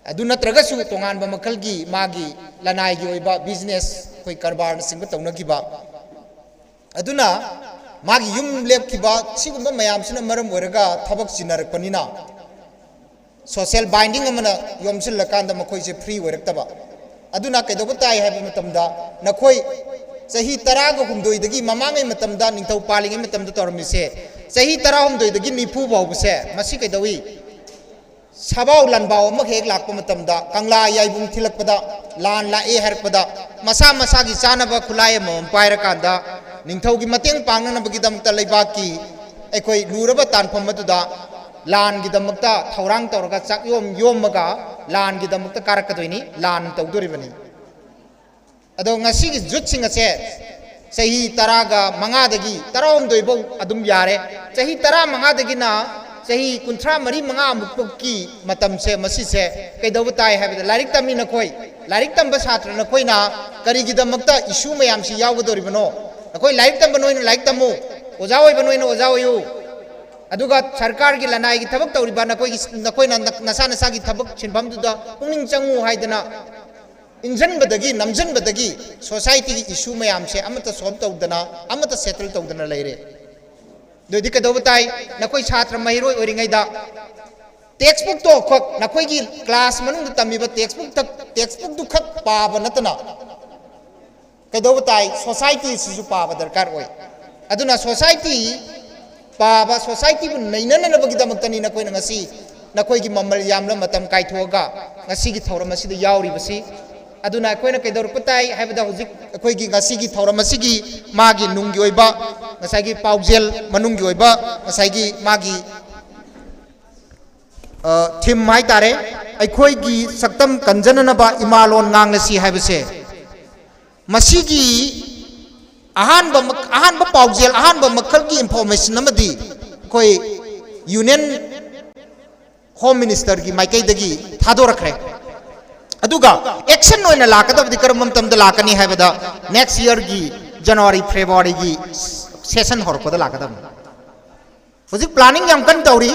D: adu natraga su tongan ba makal gi magi lanai gi oiba business koi karbar sing ba tawna gi ba aduna magi yum lep ki ba sigumba mayam sina maram oraga thabak chinarak panina social binding amana yomsil lakanda makoi je free oirak-taba aduna kaidoba tai haiba matamda nakoi sahi taraga humdoi dagi mamangai matamda ningthau palingai matamda tormise sahi tara humdoi dagi nifu baubse masi kaidawi sabau lanbau amak hek lakpa matamda kangla yaibung thilakpada lan la e harpada masa gi chanaba khulai amam pairakanda ningthau gi mateng pangnana bagidamta leibaki aikoi luraba tanpham aduda lan gi damakta thaurang tawraga chak yomaga lan gi damakta karakkadoini lan tawdoribani ado ngasi gi jut singa se sahi taraga manga dagi tarawum doibo adum yare sahi tara manga dagi na sahi kunthra mari manga mukki matam se masi se kaidaw tai habida larik tammi na koi larik tamba satra na koi na kari gi damakta issue mayam si yawgadoribano nakoi larik tamba noina larik tamu oja oi banoina oja oyu aduga sarkar gi lanai gi thabak tawriba nakoi na nasa nasa gi thabak sinbam duda pungning changu haidana injan badagi namjan badagi society gi issue mayam se amata solve tawdana amata settle tawdana leire dodi ka dobatai nakoi chhatra mahiroi oringai da textbook to khok nakoi gi class manung tamiba textbook du khak paba natana ka dobatai society sisu paba darkar oi aduna society paba society bu nainana na bagi damaktani nakoi ngasi nakoi gi mamal yamla matam kai thoga ngasi gi thawra masida yauri basi aduna koina kaidor patai haibada hujik koi gi ngasi gi thawra masigi magi nunggi oiba ngasai gi paujel manunggi oiba ngasai gi magi thim mai tare aikoi gi saktam kanjanana ba imalon nganglasi haibase masigi ahan ba paujel ahan ba makal gi information namadi koi union home minister gi maikai dagi thadorakre aduga action noina lakadabdi karamam tamda lakani haibada next year gi January February gi session horpada lakadam hojik planning yam kan tawri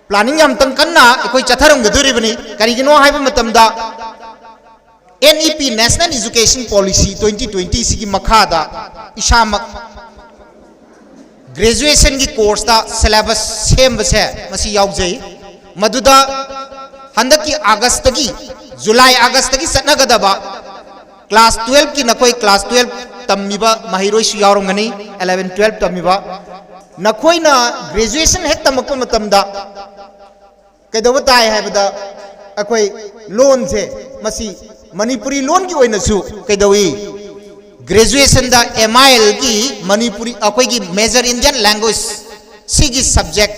D: planning yam tang kanna ekoi chatharam gaduri bani karigino haiba matamda NEP National Education Policy 2020 sigi makhada isamak graduation gi course da syllabus sembase masi yaujai maduda handaki August gi July August gi satnagadaba class 12 ki nakoi class 12 tammiba mahiroi su yaurongani 11 12 tammiba nakoi na graduation hek tamakpa matamda kaidawa tai haibada akoi loan je masi Manipuri loan ki oina su kaidawi graduation da MIL ki Manipuri akoi gi major Indian language sigi subject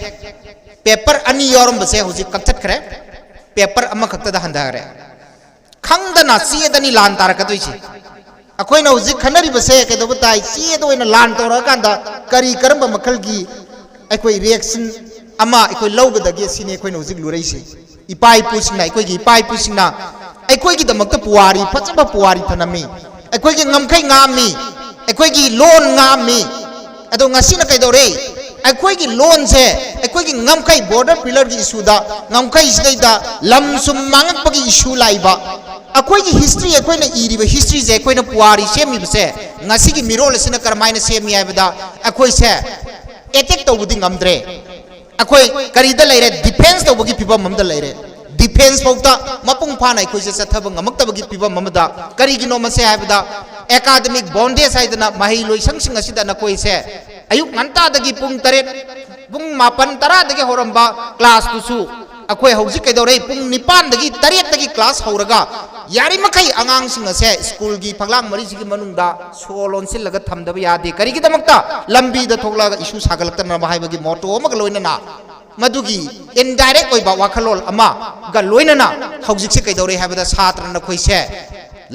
D: paper ani yorom base hoji kaktat kare paper ama khakta da handare khangdana siedani lan tarakatoi akoina hujik khanari base kaidawa tai siedo ina lan tora kanda kari karamba makal gi akoi reaction ama akoi lawgadagi sine akoina hujik lureisi ipai pusingna akoi gi ipai pusingna akoi gi damakta puari phachaba puari thanami akoi gi ngamkai ngami akoi gi loan ngami ado ngasina kaidore akoi gi loan se akoi gi ngamkai border pillar gi issue da ngamkai isda lam sum mangat pagi issue laiba akoi gi history akoi na iri ba history je akoi na puari semi bse ngasi gi mirol sina karmaina semi aibada akoi se attack tawbudi ngamdre akoi karida leire defense tawbagi piba mamda leire defense pauta mapung phana akoi se sathaba ngamaktabagi piba mamada karigi no mase aibada academic bondage haidana mahi loi sangsing asida na koi se ayuk nganta dagi pung 8 pung 8 tara dagi horamba class tu su akoi hauji kaidore pung 9 dagi 8 dagi class horaga yari makai angang sing ase school gi phaglang mari sigi manungda solon sil laga thamdaba yade karigi damakta lambi da thoklaga issue sagalakta na bahai bagi moto amaga loina na madugi indirect oiba wakhalol ama ga loina na hauji se kaidore habada satra na khoi se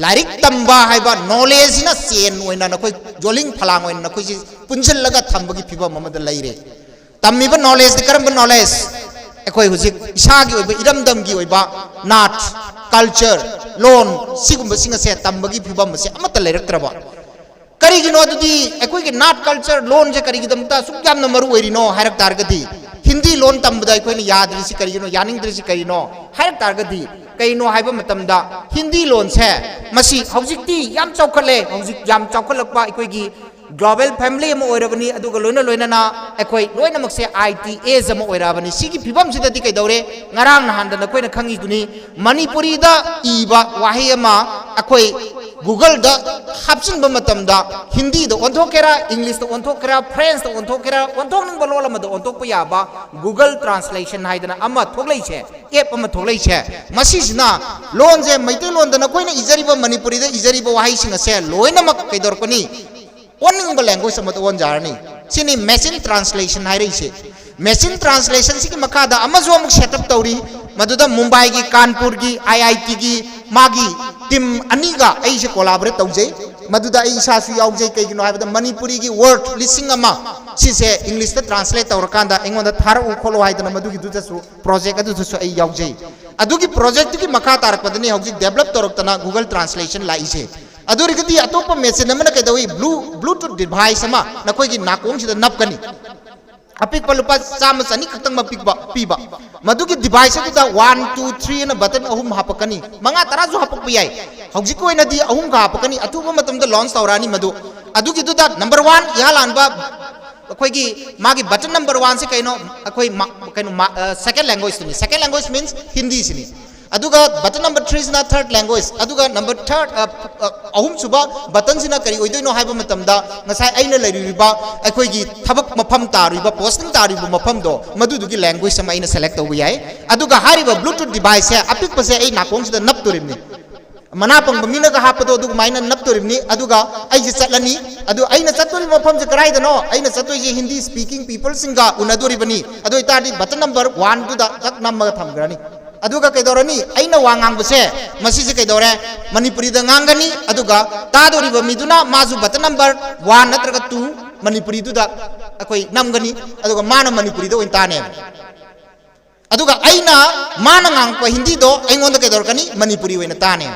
D: larik tamba haiba knowledge na chain oina na khoi joling phalang oina na khoi punjil laga thambagi phiba mamada laire tammiba knowledge de karam knowledge ꯑꯩꯈꯣꯏ ꯍꯧꯖꯤꯛ ꯏꯁꯥꯒꯤ ꯑꯣꯏꯕ ꯏꯔꯝꯗꯝꯒꯤ ꯑꯣꯏꯕ ꯅꯥꯠ culture ꯂꯣꯟ ꯁꯤꯒꯨꯝꯕꯁꯤꯡ ꯑꯁꯦ ꯇꯝꯕꯒꯤ ꯐꯤꯕꯝ ꯑꯁꯦ ꯑꯃꯠꯇ ꯂꯩꯔꯛꯇ꯭ꯔꯕ ꯀꯔꯤꯒꯤꯅꯣ ꯑꯗꯨꯗꯤ ꯑꯩꯈꯣꯏꯒꯤ ꯅꯥꯠ ꯀꯜꯆꯔ ꯂꯣꯟꯁꯦ ꯀꯔꯤꯒꯤꯗꯃꯛꯇ ꯑꯁꯨꯛ ꯌꯥꯝꯅ ꯃꯔꯨ ꯑꯣꯏꯔꯤꯅꯣ ꯍꯥꯏꯔꯛ ꯇꯥꯔꯒꯗꯤ ꯍꯤꯟꯗꯤ ꯂꯣꯟ ꯇꯝꯕꯗ ꯑꯩꯈꯣꯏꯅ ꯌꯥꯗ꯭ꯔꯤꯁꯤ ꯀꯔꯤꯒꯤꯅꯣ ꯌꯥꯅꯤꯡꯗ꯭ꯔꯤꯁꯤ ꯀꯔꯤꯅꯣ ꯍꯥꯏꯔꯛ ꯇꯥꯔꯒꯗꯤ ꯀꯩꯅꯣ ꯍꯥꯏꯕ ꯃꯇꯝꯗ ꯍꯤꯟꯗꯤ ꯂꯣꯟꯁꯦ ꯃꯁꯤ ꯍꯧꯖꯤꯛꯇꯤ ꯌꯥꯝ ꯆꯥꯎꯈꯠꯂꯦ ꯍꯧꯖꯤꯛ ꯌꯥꯝ ꯆꯥꯎꯈꯠꯂꯛꯄ ꯑꯩꯈꯣꯏꯒꯤ ग्लोबल फैमिली ओरबनी लोना लोना अखोई लोइनमक से IT एज ओरबनी सिगी फिबम सिदति कैदौरे ngarang nahan da nakoi na khangi duni manipuri da iba wahi ama अखोई Google da hapsin ba matam da Hindi da onthokera English da onthokera French da onthokera onthok ning balol ma da onthok pa ya ba Google translation haidana ama thoklei che app ama thoklei che masi sina lon je maite lon da nakoi na izari ba manipuri da izari ba wahi singa se loinamak kaidor koni Oning ba language sama to on jarni sini machine translation hai ri se machine translation siki makada amazo amuk setup tawri maduda Mumbai gi Kanpur gi IIT gi magi team aniga ai se collaborate tawjai maduda ai isa su yaujai kai gino haibada Manipuri gi word listing ama si se English ta translate tawrakanda engonda thara u kholo haidana madugi du su project adu su ai yaujai adugi project gi makha tarakpadani hauji develop tawraktana Google translation la ise अदुरिगदी अतोप message नमना कदवी bluetooth device अमा नकोगी नाकोंग सिदा नपकनी अपिक पलुपा चाम सनी खतंग मपिकबा पीबा मदुगी device अदुदा 1 2 3 न बटन अहुम हापकनी मंगा तराजु हापक पियाई हौजी को नदी अहुम का हापकनी अतुबा मतमदा लॉन्च तौरानी मदु अदुगी दुदा नंबर 1 या लानबा अखोगी मागी बटन नंबर 1 से कइनो अखोई कइनो सेकंड लैंग्वेज मींस हिंदी सिनी अदुगा बटन नंबर 3 सिना थर्ड लैंग्वेज अदुगा नंबर थर्ड अहुम सुबा बटन सिना करी ओइदोइनो हाइबा मतमदा ngasai aina leiriba akhoi thabak mafam tariba posting tariba mafam do madudugi language sama aina select tawbi yai aduga hariba bluetooth device ya apik pase ai nakong sida nap torimni manapang bamina ga hapado aduga maina nap torimni aduga ai je chatlani adu aina chatul mafam je karai dano aina chatoi je hindi speaking people singa unadoribani adu itadi button number 1 2 da tak namma thamgrani aduga kaidorani aina wangang bese masi se kaidore manipuri da ngangani aduga tadori ba miduna mazu button number 1 natraga 2 manipuri du da akoi namgani aduga mana manipuri da ointane aduga aina mana ngang pa hindi do aingonda kaidor kani manipuri oina tane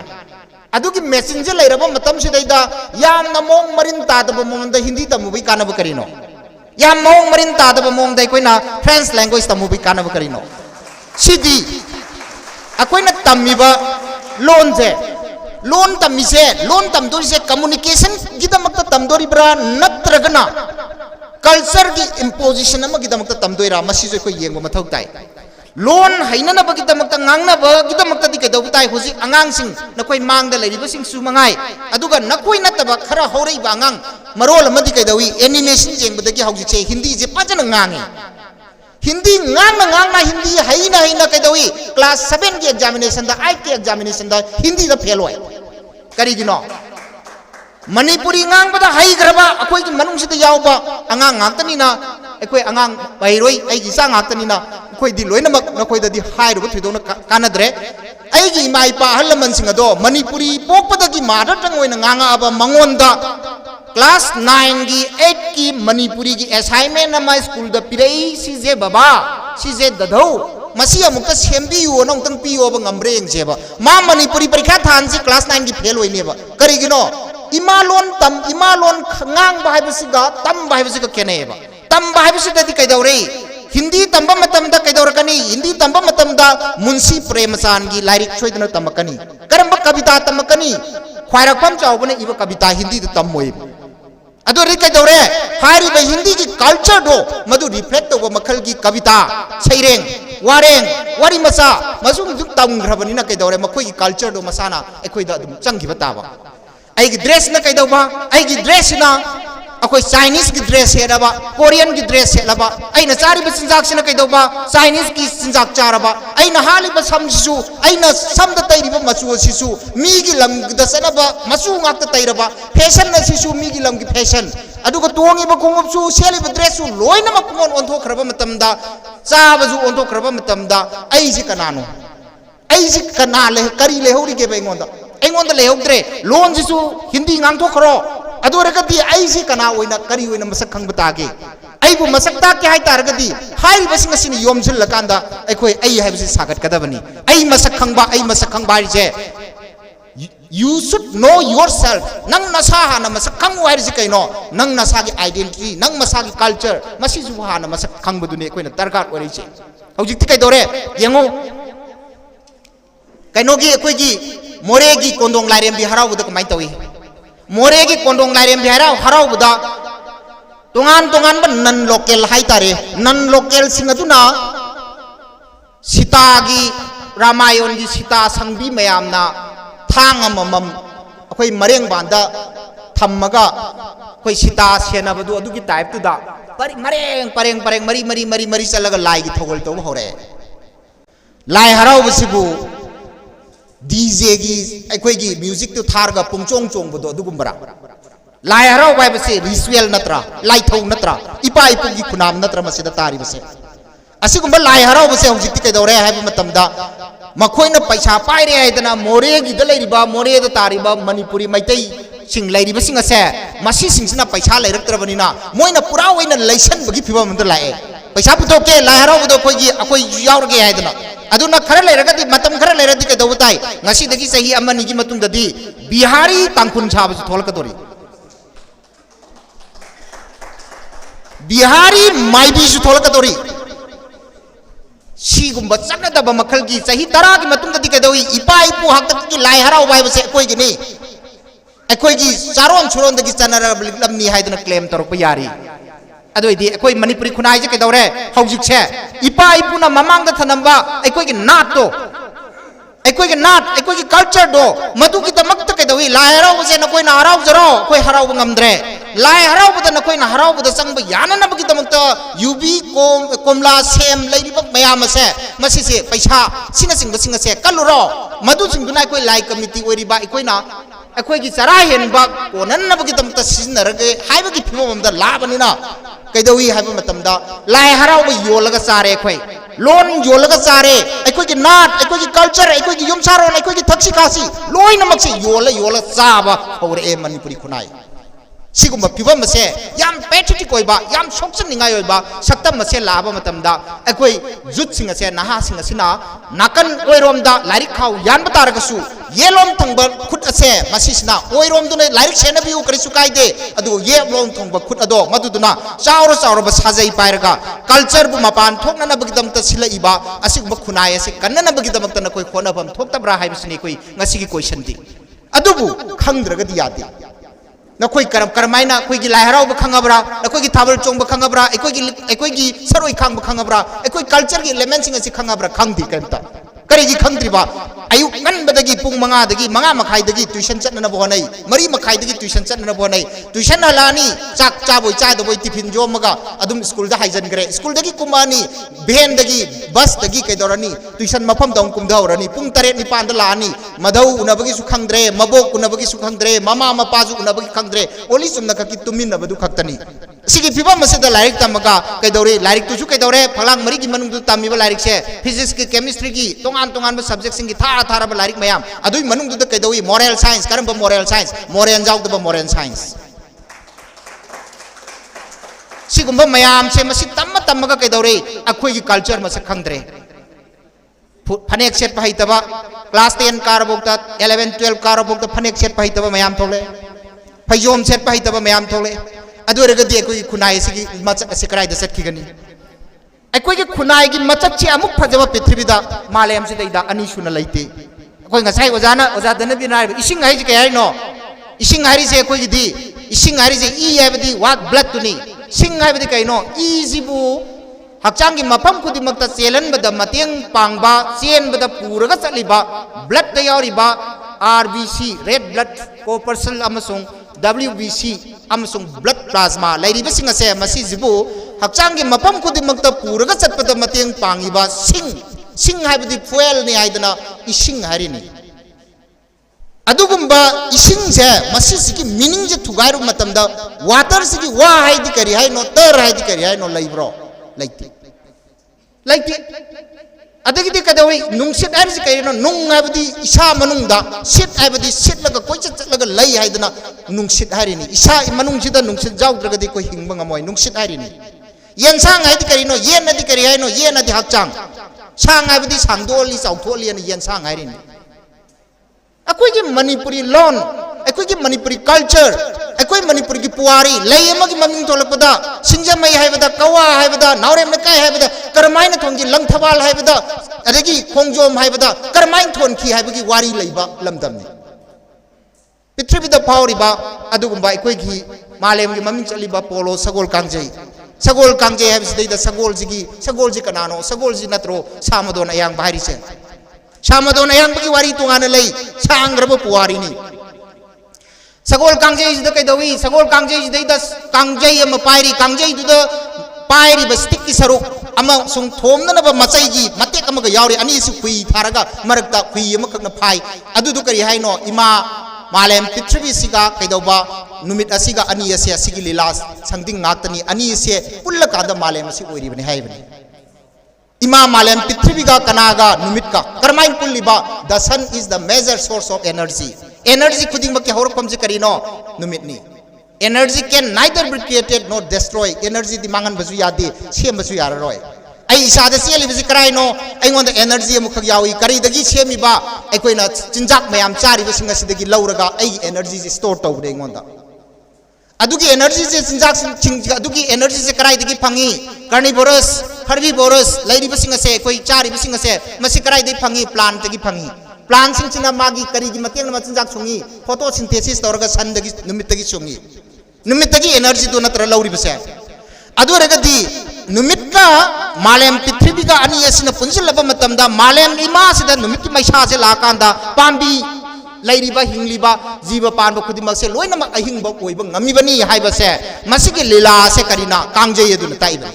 D: adugi messenger lairaba matam se daida yam namong marin ta da mong da hindi tamu bi kana ba karino yam mong marin ta da mong da koina French language tamu bi kana ba karino sidi अकोइना तमिबा लोन जे लोन तमिसे लोन तमदोरी से communication गिदमक्ता तमदोरीब्रा नत्रगना कल्चर की इंपोजिशन अमा गिदमक्ता तमदोइरा मसी जो कोई येंगो मथौ ताई लोन हैनना बगिदमक्ता ngangnा बगिदमक्ता दि केदौ ताई होजि अंगांग सिंग नकोइ मांगदा लेरिबा सिंग सु मंगाई अदुगा नकोइ नतबा खरा हौरैबा अंगांग मरोल अमदि केदौई एनिमेशन जेंगबदगी हौजि चे हिंदी जे पाजन ngangi हिंदी ngang हिंदी हैना हैना कैदवी क्लास 7 की एग्जामिनेशन दा 8 की एग्जामिनेशन दा हिंदी दा फेल होय करिगिनो मणिपुरी ngang बदा है ग्रबा अखोई की मनुंग से यावबा अंगांग ngaktanina अखोई अंगांग बाहिरोई आइगी सा ngaktanina अखोई दि लोइनमक नखोई दि हाइरबो थुइदोना कानद्रे आइगी इमा इपा हलमन सिंग दो मणिपुरी पोकपदगी मादर तंग ओइना ngang आबा मंगोंदा क्लास 9 की 8 की मणिपुरी की असाइनमेंट नमा स्कूल द पिरई सीजे बाबा सीजे दधौ मसी अमुक सेमबियो नंतंग पियो ब ngambre engjeba मा मणिपुरी परीक्षा थान से क्लास 9 की fail होइनेबा करिगिनो इमालोन ngang ba haibasiga tam ba haibasiga keneeba tam ba haibasida di kaidawre Hindi तंबा मतम दा कैदौरकनी हिंदी तंबा मतम दा मुंशी प्रेमचान की लाइरिक छोइदना तमकनी करंबा कविता तमकनी ख्वाइरकम चावबने इबा कविता हिंदी द तमोइ अदो रि कैदौरे हारिबा हिंदी की कल्चर दो मदु रिफ्लेक्ट तोबा मखल की कविता छैरेंग वारेंग वारी मसा मसुग दुक तमग्रबनिना कैदौरे मखोई की कल्चर दो मसाना एखोइदा दुम चंगिबा ताबा आइगी ड्रेस न कैदौबा आइगी ड्रेस ना अखोई चाइनीज की ड्रेस हेरबा कोरियन की ड्रेस हेरबा आइना चारिबा चिंजाक सिना कैदौबा चाइनीज की चिंजाक चारबा आइना हालिबा समसिसु आइना समद तैरिबा मचु सिसु मीगी लमगदा सनबा मचु ngakta तैरबा फैशन न सिसु मीगी लमगी फैशन अदुगा तोंगिबा खोंगबसु सेलिबा ड्रेससु लोइना मकुमन ओंथोखरबा मतमदा चाबजु ओंथोखरबा मतमदा आइजि कनानो आइजि कना ले करी लेहौरिगे बेंगोंदा एंगोंदा लेहौद्रे लोन सिसु हिंदी ngang thokro अदोरगदी आइसी कना ओइना करी ओइना मसक खंग बतागे ꯑꯩꯕꯨ ꯃꯁꯛ ꯇꯥꯛꯀꯦ ꯍꯥꯏꯇꯥꯔꯒꯗꯤ ꯍꯥꯏꯔꯤꯕꯁꯤꯡ ꯑꯁꯤꯅ ꯌꯣꯝꯁꯤꯜꯂꯀꯥꯟꯗ ꯑꯩ ꯍꯥꯏꯕꯁꯤ ꯁꯥꯒꯠꯀꯗꯕꯅꯤ ꯑꯩ ꯃꯁꯛ ꯈꯪꯕ ꯍꯥꯏꯔꯤꯁꯦ you should know yourself nang nasa hana masak khangmu hairisi kaino nang nasa gi identity nang masa gi culture masi ju hana masak khangbu duni koina darkar orise hojik ti kai dore yengo kaino gi koi gi more gi kondong lairem bi harau buda kamai tawi more gi kondong lairem bi harau buda tongan ba nan local haitare nan local singaduna sita gi ramayon gi sita sangbi mayamna thang amamam akhoi mareng banda thammaga akhoi sita senabadu adugi type tu da pareng mari chalaga lai gi thogol to hore lai harau basibu dj gi akhoi gi music tu tharga pungchong chong bodo adugumbara lai harau bai base ritual natra lai thau natra ipa ipu gi khunam natra masida tari base asigumba lai harau base hojikti kai dore haibu matamda makoina paisa paire haidana more gi da leiriba more da tariba manipuri maitai sing leiriba sing ase masi sing sina paisa leiraktrabani na moina pura oina leisan bagi phibam da lae paisa putoke lai harau budo khoi yaurge haidana aduna khara leiragadi matam khara leiradi ke dawtai ngasi dagi sahi amani gi matung dadi bihari tangkun chaba tholakadori bihari maibi su tholakadori सिगुम्बा चकदब मखल की सही तरह की मतुंग दि कदोई इपा इपु हक तक की लाई हराउ bye बसे कोई गिनी अखोई की चारोन छुरोन दगी चनर लमनी हाइदन क्लेम तरक यारी अदोई दि अखोई मणिपुरी खुनाई जे कदौरे हौजिक छे इपा इपुना ममांग द थनंबा अखोई की नाट तो अखोई की कल्चर दो मधु की तमक तक कदोई लाई हराउ बसे न कोई ना हराउ जरो कोई हराउ ngамद्रे लाई हराउ बद न कोई ना हराउ बद संग याना न बगी तमक यूबी कोमला सेम लेरिब मयाम से मसी से पैसा सिंग से कलुरो मधु सिंग दुना कोई लाई कमिटी ओरिबा कोइना अखोई की चरा हेनबा कोनन न बगी तमक सिजनरगे हाइबगी फिमम द लाबनिना कैदवी हाइब मतमदा लाई हराउ ब योलगा सारे अखोई लोन योलगा सारे अखोई की नाट अखोई की कल्चर अखोई की युमसारोन अखोई की थक्सी खासी लोइनमक से योला चाबा और ए मणिपुरी खुनाई सिगुम्बा फिबम से याम पैट्रिटिक ओइबा याम सोक्सनिंगाय ओइबा सक्तम से लाबा मतमदा अखोई जुट सिंग से नहा सिंग सिना नाकन ओइरोमदा लारिक खाउ यान बतारगसु येलोम थंग खुद असे मसिसना ओइरोम दुने लारिक सेनबिउ करिसु काइदे अदु ये लोम थंग खुद अदो मदुदुना चाउरो बसाजै पाइरगा कल्चर बु मपान थोकना न बगिदम त सिला इबा असिगुम्बा खुनाय से कन्न न बगिदम त न कोइ खोनबम थोकतब्रा हाइबसनि कोइ ngasi क्वेश्चन दि अदुबु खंगद्रगदि यादि नखोई करमाइना अखोई की लाई हराउ खंगब्रा अखोई की थाबल चोंग खंगब्रा अखोई की सरोई खांग खंगब्रा अखोई कल्चर की एलिमेंट्स से खंगब्रा खंगदी कमता करी की खंगद्रिबा अयु कनबदगी पुंग मंगा मखाइदगी ट्यूशन चटना बोनै मरी मखाइदगी ट्यूशन चटना बोनै ट्यूशन हलानी चाक चाबोई चादबोई टिफिन जोमगा अदुम स्कूल दा हाइजन करे स्कूल दगी कुमानी भेन दगी बस दगी कैदोरनी ट्यूशन मफम दम कुमदौरनी पुंग 8 9 दा लानी मदौ उनबगी सु खंगद्रे मबोक उनबगी सु खंगद्रे ममा मपाजु उनबगी खंगद्रे ओली सुमना खकी तुमिनबदु खक्तनी सिगी फिबम मसेदा लाइक तमगा कैदौरे लाइक तुसु कैदौरे फलांग मरी की मनुंग तमिबा लाइक से फिजिक्स की केमिस्ट्री की तोंगान सब्जेक्ट सिंगी थारा लाइक मैम अदुई मनुंग दुद कैदौई मोरल साइंस करम मोरल साइंस मोरल जाउदब मोरल साइंस सिगुम्बा मैम से मसी तमगा कैदौरे अखोई की कल्चर मसे खंगद्रे फनेक सेट पहाइतबा class 10 कारबोक्ता 11 12 कारबोक्ता फनेक set पहाइतबा ma'am थोले फैजोम set पहाइतबा ma'am थोले अदुरगदी अखोई खुनाई सिगी मचक से कराइदा सटखिगनी अखोई की खुनाई की मचक से अमुक फजबा पृथ्वीदा मालेम से दैदा अनि सुना लैते अखोई ngасai ओजादन बिना इसिंग हाइ जे कयाइनो इसिंग हारि से अखोई दी इसिंग हारि से ई हैबदी वाट ब्लड तुनी सिंग हैबदी कइनो ई जिबु हक्चांगी मफम खुदिमक्ता चेलनबदा मतेंग पांगबा चेनबदा पुरगा चलिबा ब्लड दा यारिबा आरबीसी रेड ब्लड कोपर्सल अमसुंग WBC अमसुंग ब्लड प्लाज्मा लैरिबसिंग असे मसी जिबु हक्चांगी मफम खुदिमक्ता पुरगा चटपदा मतेंग पांगिबा सिंग हाइबदी फुएल नि हाइदना इसिंग हारिनी अदुगुम्बा इसिंग से मसी सिगी मीनिंग जे थुगाइरु मतमदा वाटर सिगी वा हाइदि करी हाइनो तर हाइदि करी हाइनो लैब्रो लैते अदगिदि कदवई नुंसित हाइबसि कइनो नुंग हाइबदी इसा मनुंगदा सिट हाइबदी सिटलगा कोइच चटलगा लै हाइदना नुंसित हारिनी इसा मनुंगसिदा नुंसित जाउद्रगदि कोइ हिंबा ngमोय नुंसित हारिनी yen sang hai di kari no yen na di kari hai no yen na di hakchang sang hai di sangdoli sautholi an yen sang hai rin akoi ki manipuri loan akoi ki manipuri culture akoi manipuri ki puari lei ama ki maming tholakpada singjamai hai bada kawa hai bada naurem na kai hai bada karmai na thongji lang thawal hai bada adagi khongjom hai bada karmai thon khi hai bagi wari leiba lamdam ni Pitribida Pauriba, Adugumba, Quiki, Malem, Maming Chaliba Polo, Sagol Kangjay. Sagol Kangjay has the Sagol Zigi, Sagol Zikanano, Sagol Zinatro, Samadon Ayang Bairisen. Samadon Ayang Piwari to Anale, Sang Rabu Puarini. Sagol Kangjay is the Kadawi, Sagol Kangjay is the Kangjay and Mapiri, Kangjay to the Piri, but sticky Saru, among some Tomnan of Masaigi, Matekamaga Yauri, Anis Kui, Taraga, Maraka, Kui, Makana Pai, Adudukari Haino, Ima. Malem Pitribi Siga, Kaidoba, Numit Asiga, Aniasia, Sigililas, something Natani, Aniasia, Pulakada Malem, even heaven. Ima Malem Pitribiga, Kanaga, Numitka, Karmain Puliba, the sun is the major source of energy. Energy could make a horcomzi carino, Numitni. Energy can neither be created nor destroyed. Energy the Mangan Bazuyadi, Shem Bazuyara Roy. I saw the seal is a cry no, I want the energy of Mukayawi, Kari the Gishemiba, Equina, Chinjak Mayam Chari, wishing us the Lauraga, energy is stored over the Monda. Aduki energy is in Jackson, Aduki energy is a cry the Gipangi, Carnivorous, Herbivorous, Lady wishing us a Chari wishing us a Masikarai de Pangi plant the Gipangi. Plants in Chinamagi, Karigi Matin Matsungi, photosynthesis or Sun the Numitagi Sungi. Numitagi energy do not allow Ribasa. Aduragadi. Numitka Malem Pitribiga Aniasina Punsilaba Matamda Malem Imasida Numiti Maisha Lakanda Pambi Ladiba Hingliba Ziba Pando Kudimase Loina Ahingba Namibani Haibase Masiki Lila Sekarina Kangjay Dun Taiba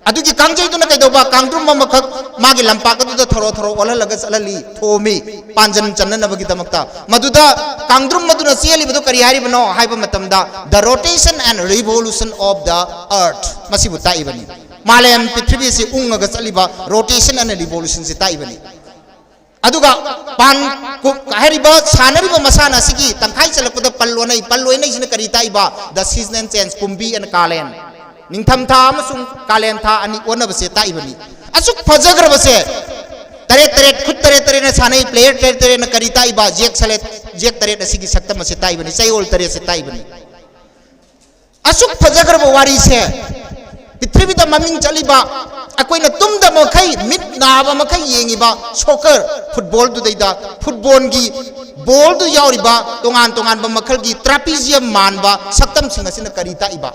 D: Aduki Kangjay Dun Kaidoba Kangdrum Mamak Magi Lampaka to the Toro Ola Lagas Ali Tomi Panjan Chananabagitamakta Maduda Kangdrum Maduna Siali Kariharibano Haiba Matamda the rotation and revolution of the earth Masibuta Ibani Malem Pitribi si unga gasaliba rotation and revolution si taibani. Aduga pan hariba sanariba masana sigi tangkai salakpada palluanai sina karita iba the season change kumbi and kalen. Ningtham tha amasung kalen tha ani ona base taibani. Asuk fajagra base tare khud tare na sanai player tare na karita iba jek tare na sigi sakta mase taibani sayol tare se taibani. Asuk fajagra bawari se Pitribida Maming Chaliba, Aquina Tumda Mokai, Mid Nava Makai Yengiba, soccer, football to the football-gi, ball to Yauriba, Tongan Bamakalgi, trapezium manba, Satam Singas in a Karita Iba.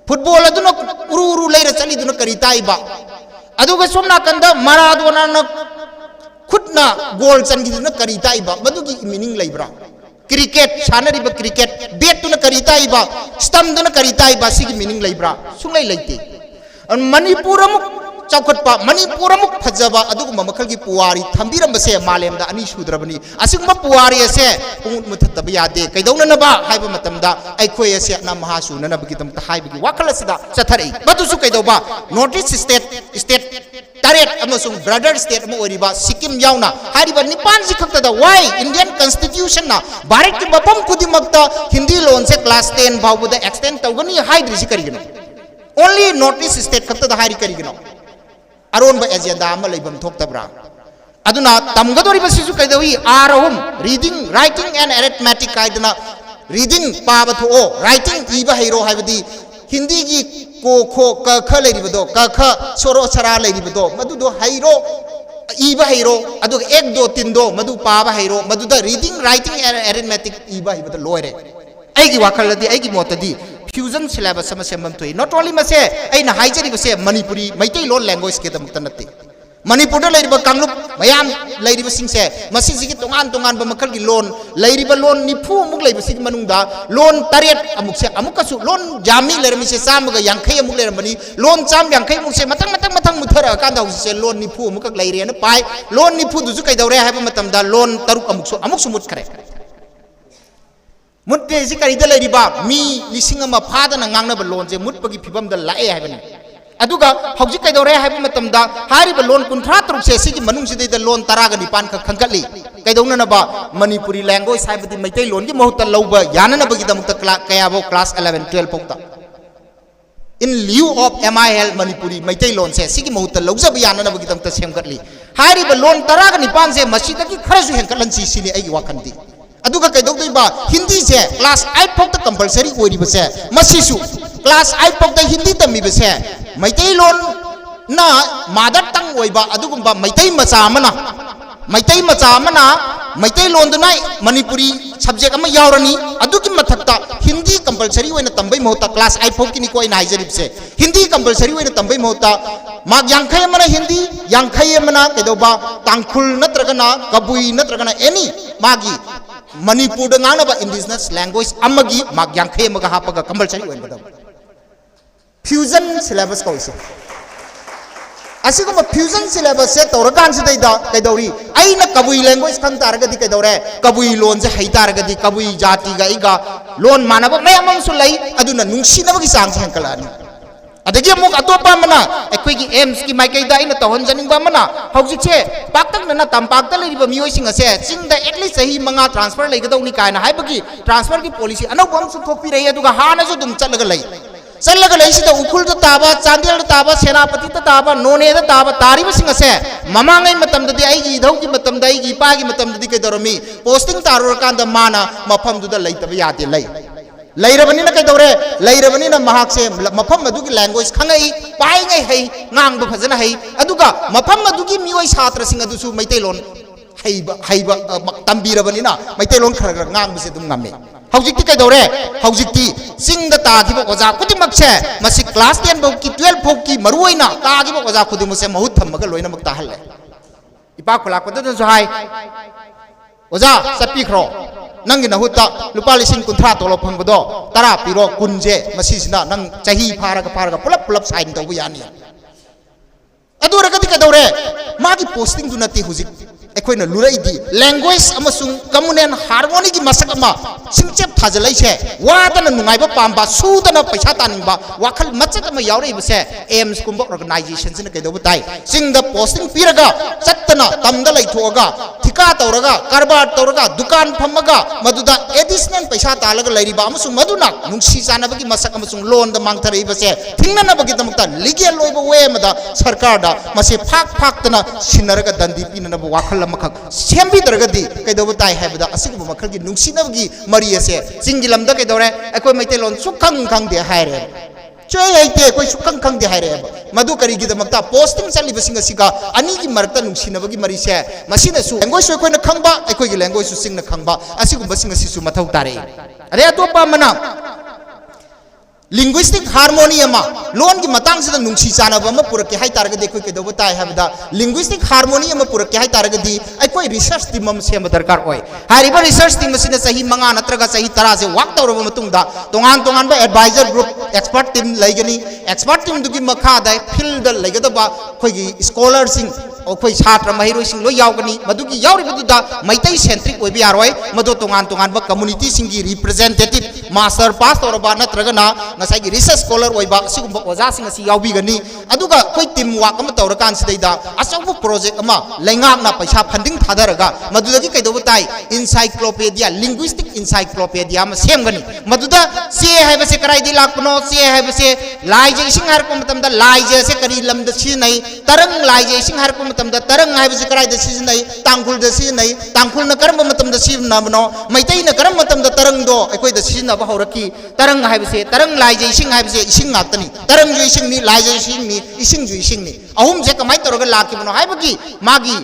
D: Football Aduna Uru later Chali to Karita Iba. Aduga Somna Kanda, Maradona Kutna, goals and Gizuna Karita Iba, Madugi meaning Libra. Cricket, Shanariba cricket, bet to the Karita Iba, stump to the Karita Iba, Sigi meaning Libra, Sungai Lake. And Manipuram Chakotpa, Manipuram Pajava, Aduma Makalgi Puari, Tambiram Base, Malem, the Anishu Drabani, Asuma Puari, Mutabiade, Kaidonaba, Hybermatamda, Iquia Namahasu, Nanabikitam, Haibi, Wakalasida, Satari, Batusukadoba, Notice State. Taret amasung brother state mo oriba Sikkim yauna hariba Nipan sikakta da why Indian constitution na Bharat ki bapam kudimagta Hindi loan se class 10 bhaw da extend tawgani hide risi karigino only notice state kakta da hide karigino aron ba agenda ama laibam thokta bra aduna tamgadori ba sisu kaidawi arahum reading writing and arithmetic kaidana reading paba tho writing iba hero haibadi Hindi ki ko ka leiribado ka soro sara leiribado madudo hairo iba hairo adu ek do tin do madu paba hairo maduda reading writing and arithmetic iba hibada loire aigi wakaladi aigi motadi fusion syllabus sama sembam toi not only mase aina haijari base manipuri maitai lon language ke tamta natte Manipur lairiba Kanglub mayam lairiba singse masi sigi tongan ba makal gi loan lairiba loan nipu amuk laiba sigi manungda loan taret amuk se amukasu loan jami lermi se samaga yankai amuk lermani loan cham yankai amuk se matang muthara kanda se loan nipu amuk lairi na pai loan nipu duju kai daure haiba matamda loan taruk amuk sumut kare mutne si karida lairiba mi lisingama phada na ngangna ba loan je mutpagi phibam da lae haibani aduga hauji kai dore haiba matamda hariba loan kunthra truk se sigi manung sidi da loan taraga nipan ka khangkali kai dongna na ba manipuri language haibadi maitai loan gi mahutta lauba yana na bagi damukta kaya bo class 11 12 pokta in lieu of MIL Manipuri Maitai Lon se sigi mahuta lawjab yana na bagidam ta semgatli hari ba lon taraga nipan se masida ki kharasu henkalan si sini ai wakandi aduga kai dogdoi ba Hindi se class 8 phok ta compulsory oi ri ba se masisu class 8 phok ta Hindi tammi ba se Maitai Lon na mother tongue oi ba adugumba Maitai macha amana Maitai Lon duna Manipuri subject ama yaurani aduki mathakta Hindi compulsory oina tambai mohta class 8 phok kini ko ina haijarib se Hindi compulsory oina tambai mohta mag yankhai mana Hindi yankhai mana kedoba tangkhul natragana kabui natragana any magi Manipur da ngana ba indigenous language amagi mag yankhai maga hapaga compulsory oina badam fusion syllabus ko ise असिगुम fusion syllabus से तौरकान से दैदा कैदौरी आइना कबुई language खंग तारगदी कैदौरे कबुई loan से हई तारगदी कबुई जाति गा Eega loan मानब मयम अमसु लै अदुना नुंगसिनबगी चांग से हंकलानी अदगी अमुक अतोपा मना एखोइगी एम्स की माइकैदा आइना तौहनजनिंगबा मना हौजिसे पाक्तकना तंपाक्ता लैरिबा मियोइसिंग असे चिंगदा एटलीस्ट सही मंगा ट्रांसफर लैगदौनी कायना हाइबगी ट्रांसफर की पॉलिसी अनौबम सुथोपि रही अदुगा हानाजु दुम चलगा लै चलगा लैसिदा उखुल ताबा चांदेल ताबा सेनापति ताबा नोने ताबा तारिबसिंग असे ममांगै मतमददी आइगी इधौगी मतमदा आइगी पागी मतमददी कैदौरमी पोस्टिंग तारुरकांदा माना मफमदुदा लैतबा यादे लै लैरबनिना कैदौरे लैरबनिना महाकसे मफम अदुगी लैंग्वेज खंगै पाइङै है ngang फजना है अदुगा मफम अदुगी मियोइ छात्रसिंग अदुसु मैतैलोन हैबा तंबीरबनिना मैतैलोन खरगर ngangbसे दुम ngame हौजिक्ति कैदौरे हौजिक्ति सिंग तागिबो ओजा खुदिमक्से मसि क्लास 10 बौ की 12 फौ की मरुइना तागिबो ओजा खुदिमुसे बहुत थमगा लोइना मक ताहल्ले इपा खुला कोदन जहाय ओजा सपीखरो नंगी नहुता लुपा लिसिंग कुंथ्रा तोलो फंगबदो तरा पिरो कुंजे मसिसिना नंग चही फारगा पुलप पुलप साइन तौबु यानी अदुरगति कैदौरे मागी पोस्टिंग दु नति हुजिक अखोइना लुरैदी लैंग्वेज अमसुंग कम्युनल हार्मोनी की मसक अमा सिंचेप थाजलैसे वादना नुंगाइबा पांबा सुदना पैसा तानिंबा वाखल मचक अमा यावरैबसे एम्स कुंबा ऑर्गेनाइजेशन सिन कैदौबु ताई सिंग द पोस्टिंग पिरगा चत्तना तमदा लैथोगा ठिका तौरगा कारबार तौरगा दुकान फमगा मदुदा एडिशनल पैसा तालगा लैरिबा अमसुंग मदुना नुंसी चानबगी मसक अमसुंग लोन द मांगथरैबसे थिंगनबगी दमकता लीगल लोइबा वे मदा सरकार दा मसे फाक फाक्तना सिनरगा दंदी पिननबा वाखल मखक सेम्बी दरगदी कैदौबु ताई हैबदा असिगबा मखलगी नुंसिनबगी मरी असे चिंगी लमदा कैदौरे अखोय मैतेलोन सुखंग खंगदे हायरे चोय हैते कोई सुखंग खंगदे हायरे मधु करिगी दमकता पोस्टिंग चलिबसिंग असिगा अनि की मरकता नुंसिनबगी मरी से मसिनसु लैंग्वेज कोइना खंगबा अखोयगी लैंग्वेज सु सिंगना खंगबा असिगुबा सिंग असिसु मथौ तारे अरे अतोपा मना linguistic harmony ama loan ki matang sida nungsi chana ba ma purake hai targa dekho ke dobo tai habda linguistic harmony ama purake hai targa di ai koi research team am sem darkar oi hari ba research team sina sahi manga natraga sahi tara se wak tawro matung da tongan ba advisor group expert team laigani expert team du ki makha da field da laigada ba koi gi scholar sing ओखोई छात्र महिरोई सिंग लो यावगनी मदुगी यावरि बदुदा Meitei centric ओइबि यारोय मदो तोंगान बा community सिंगी representative master pass तौरबा नत्रगना नसाई research scholar ओइबा सिगुंबा ओजा सिंग असि यावबिगनी अदुगा कोई टीम वर्क अमा तौरकान सिदैदा अचौबो प्रोजेक्ट अमा लैंगाकना पैसा फंडिंग थादरगा मदुदगी कैदोबो ताई इनसाइक्लोपीडिया लिंग्विस्टिक इनसाइक्लोपीडिया अमा सेमगनी मदुदा से हाइबसे कराइदि लाकनो से हाइबसे लाइजे सिंग हारको मतमदा लाइजे से करी लमद सिनै तरंग लाइजे सिंग हारको तरंग है कड़ाई सिजनई तांगुल सिजनई तांगुल करम सिजनबनो मैतई करम तरंग सिजनब हौरकी तरंग है तरंग लाइजे इसिंग गातनी तरंग इसिंगनी लाइजे इसिंगनी अहुम से कमाई तौर लाखिबनो है मागी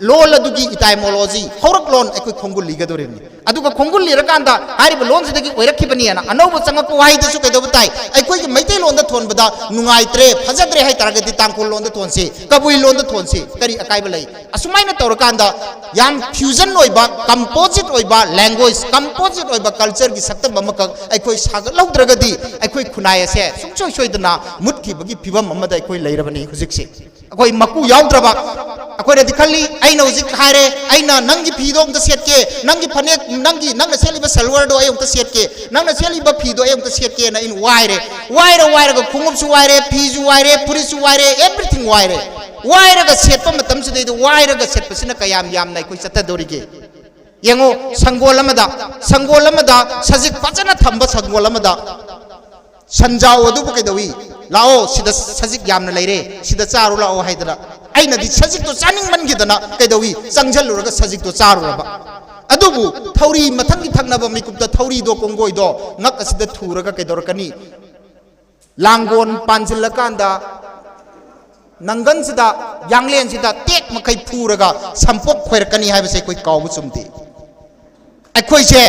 D: लोल अदुगी इटाइमोलॉजी हौरक लोन अखोई खोंगुल लिगदोरिनी अदुगा खोंगुल लिरकांदा हारिबा लोन सिदगी ओइरखिबनी अना अनौब चंगप वाहिदसु कैदोब ताई अखोई मैतई लोन द थोनबदा नुंगाइत्रे फजद्रे है तरगदी तांगुल लोन द थोनसे कबुई लोन द थोनसे करी अकाइब लई असुमाइना तौरकांदा याम फ्यूजन ओइबा कंपोजिट ओइबा लैंग्वेज कंपोजिट ओइबा कल्चर की सक्तम अमक अखोई सागत लौद्रगदी अखोई खुनाय से सुचोय सोइदना मुटखिबगी फिबम अमदा अखोई लैरबनी हुजिकसे अखोई मकु याउद्रबा अखोई रदि खल्ली आइना हुजिक हारे आइना नंगी फिदो अमता सेटके नंगी फने नंगना सेलिबा सलवार दो अमता सेटके नंगना सेलिबा फिदो अमता सेटके ना इन वायरे खुंगुबसु वायरे फिजु वायरे पुरिसु वायरे एवरीथिंग वायरे वायरगा सेटप मतम सिदै वायरगा सेटपसिना कयाम यामना अखोई चतदोरिगे यंगो संगोल अमदा सजिक फजना थंब संगोल अमदा संजाव अदुबु कैदवी लाओ सिदा सजिक यामना लेरे सिदा चारू लाओ हाइदना आइना दि सजिक तो चानिंग मन गिदना कैदवी संजल लुरगा सजिक तो चारू रबा अदुबु थौरी मथंगी थंगनबा मिकुपदा थौरी दो कोंगोय दो नक असिदा थुरगा कैदरकनी लांगोन पांजिलकांदा नंगन सिदा यांगलेन सिदा टेक मखै फुरगा संपोक खोरकनी हाइबसे कोई कावबु चुमदे अखोइसे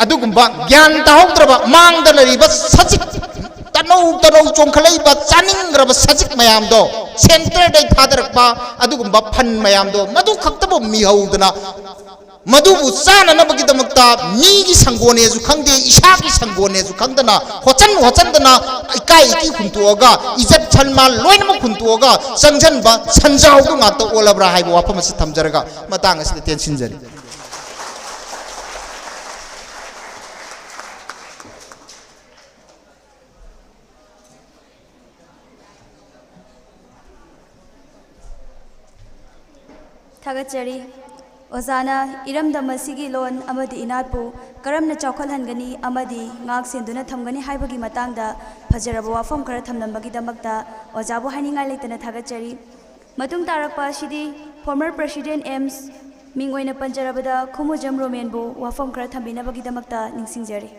D: अदुगुंबा ज्ञान ताहौद्रबा मांगदलरिबा सजिक तनौ तनौ चोंखलैबा चानिंग्रबा सजिक मयामदो सेंटर दै थादरकबा अदुगुंबा फन मयामदो मदु खक्तबो मिहौदना मधुबु चाननबगिदमक्ता मीगी संगोनेजु खंगदे इसागी संगोनेजु खंगदना होचन इकाई की खुंतुओगा इज्जत सन्मान लोइनमक खुंतुओगा संजनबा संजाउगु मात ओलब्रा हाइबो वाफम से थमजरगा मतांग असि टेंशन जरी
B: थागतचरी ओजाना इरमदम मसिगी लोन अमदी इनातपु करमना चौखलहनगनी अमदी ngaक सेंदुना थमगनी हाइबगी मतंगदा फजरब वाफम खर थमनबगी दमकता ओजाबु हाइनिंगाय लेतना थागतचरी मतुंग तारकपा सिदी फॉर्मर प्रेसिडेंट एम्स मिंग ओइना पंजरबदा खुमुजम रोमेनबु वाफम खर थम्बिनबगी दमकता निंगसिंगजरी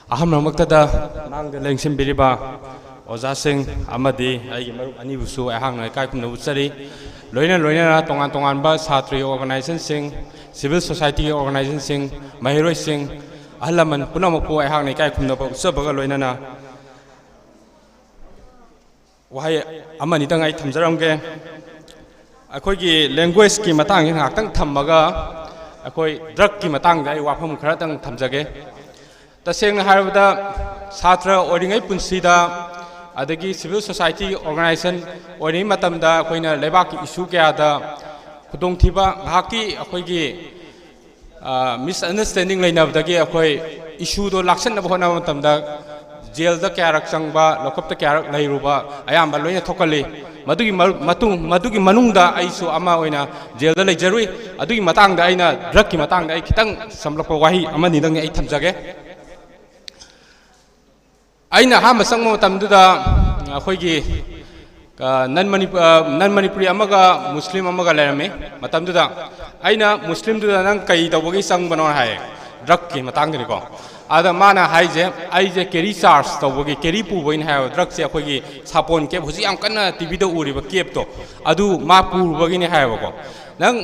F: अहम नमक्तदा नांग लेंसिम बिरिबा ओजा सिंह अमदी आइगे मरुप अनिबुसु अहांग काय खुमना उचरी लोइना लोइना तोंगान तोंगान बा छात्री ऑर्गेनाइजेशन सिंह सिविल सोसाइटी ऑर्गेनाइजेशन सिंह महिरोइ सिंह अहलमन पुनमपु अहांग काय खुमना उचबगा लोइना वहाय अमनी तंगाई थमजरमगे अखोइगी लैंग्वेज की मतंग हाक्तंग थमगा अखोइ ड्रग की मतंग दा वाफम खरतंग थमजगे तसेंग हारबदा छात्र ओरिङै पुन्सिदा अदगी सिविल सोसाइटी ऑर्गेनाइजेशन ओरिङै मतमदा अखोइना लेबाकी इशू कयादा खुदोंथिबा हाकी अखोइगी मिसअंडरस्टैंडिंग लेनबदगी अखोइ इशू दो लाक्सनब होना मतमदा जेल दा क्यारक चंगबा लॉकअप दा क्यारक लैरुबा अयाम्बा लोइना थोकली मदुगी मनुंगदा आइसु अमा ओइना जेल दा लेजरुई अदुगी मतांगदा आइना ड्रग की मतांगदा आई खितंग समलप वाही अमनि दंग आई थमजगे अइना हाम संगम तमदुदा अखोइगी नन मणिपुरी अमगा मुस्लिम अमगा लेरमे मतमदुदा अइना मुस्लिम दुदा नंग कई तबगी संगबनो हाय ड्रग की मतंगनिको आदा माना हाइजे आइजे कैरी चार्ज तबगी कैरी पुबइन हाय ड्रग से अखोइगी सापोन के हुजी याम कन्ना टीवी दो उरिबा केप तो अदु मा पुबगिनि हायबको नंग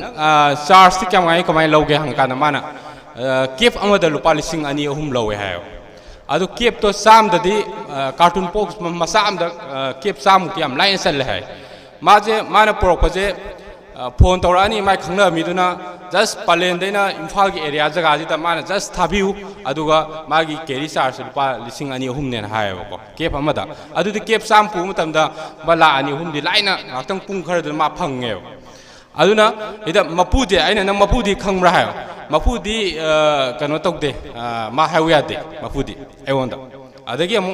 F: charge ti kyam ngai kamai loge hangkana mana केप अमदा लुपा 2,300 लवे हाय अदु केप तो साम ददी कार्टून बॉक्स मसाम द केप साम की हम लाइन सल है माजे माना पोरपजे फोन तौरानी माय खंगना मिदुना जस्ट पलेन देना इम्फाल की एरिया जगह जिता माना जस्ट थाबिउ अदुगा मागी केरी चार्ज लुपा 2,300 ने हायबको केप अमदा अदुदि केप साम पु मतमदा बला 2,300 दि लाइना ngakhtang pung khar du ma phangge aduna ida mapudi aina nang mapudi khangra hayo mapudi kano tokde ma hawiya de mapudi aionda adagi amu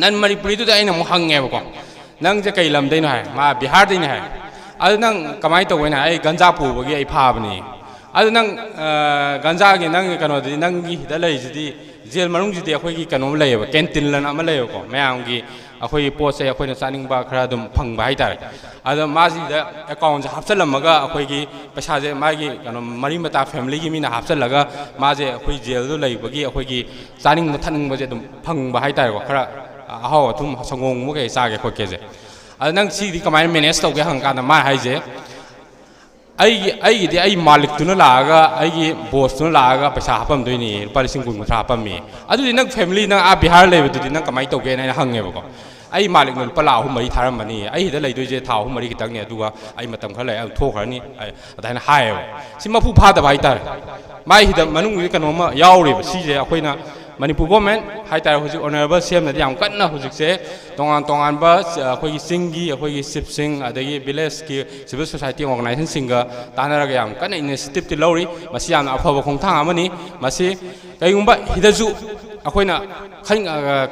F: nan manipuri du aina mu hange bako nang je kai lam deina hai ma bihar deina hai adu nang kamai to wena ai ganja pu bagi ai phabani adu nang ganja gi nang kano di nang gi da lai jidi jail मनुंग जिदे अखोई कनो लेब canteen लन अमा लेबको ma'am की अखोई पोसे अखोई चानिंगबा खरा दुम फंगबा हाइतारे अद माजी द अकाउंट हापचलमगा अखोई की पैसा जे मागी कनो मरी मता फैमिली की मीना हापचलगा माजे अखोई जेल दो लेबगी अखोई की चानिंग थनिंग बजे दुम फंगबा हाइतारे को खरा अहाव तुम संगोंग मुके सागे खोके जे अद नंग सी दी कमाय मैनेज तोगे हंका मा हाइजे आई मालिक तुना लागा आई बॉस तुना लागा पैसा हापम दोइनी रुपा 2,300 हापमी अदुदि नंग फैमिली नंग आ बिहार लेबदुदि नंग कमाई तोगे ना हंगेबको आई मालिक न रुपा 2,300 थारमनी आई द लैदोइजे 2,300 खितंग ने अदुगा आई मतम खले थोखरनी अदाइना हायो सि मफु फादा बाइतार माई हिद मनुंग कनोमा यावरिब सिजे अखोइना मणिपुर गवर्नमेंट हाइतार हुजि ऑनरेबल सीएम ने याम कन्ना हुजिसे तोंगान तोंगान बा अखोइ सिंगी अखोइ सिप सिंग अदगी विलेज की सिविल सोसाइटी ऑर्गेनाइजेशन सिंगा तानरगा याम कन्ना इनिशिएटिव ति लौरी मसी याम अफबा खोंथांग अमनी मसी कयगुंबा हिदजु अखोइना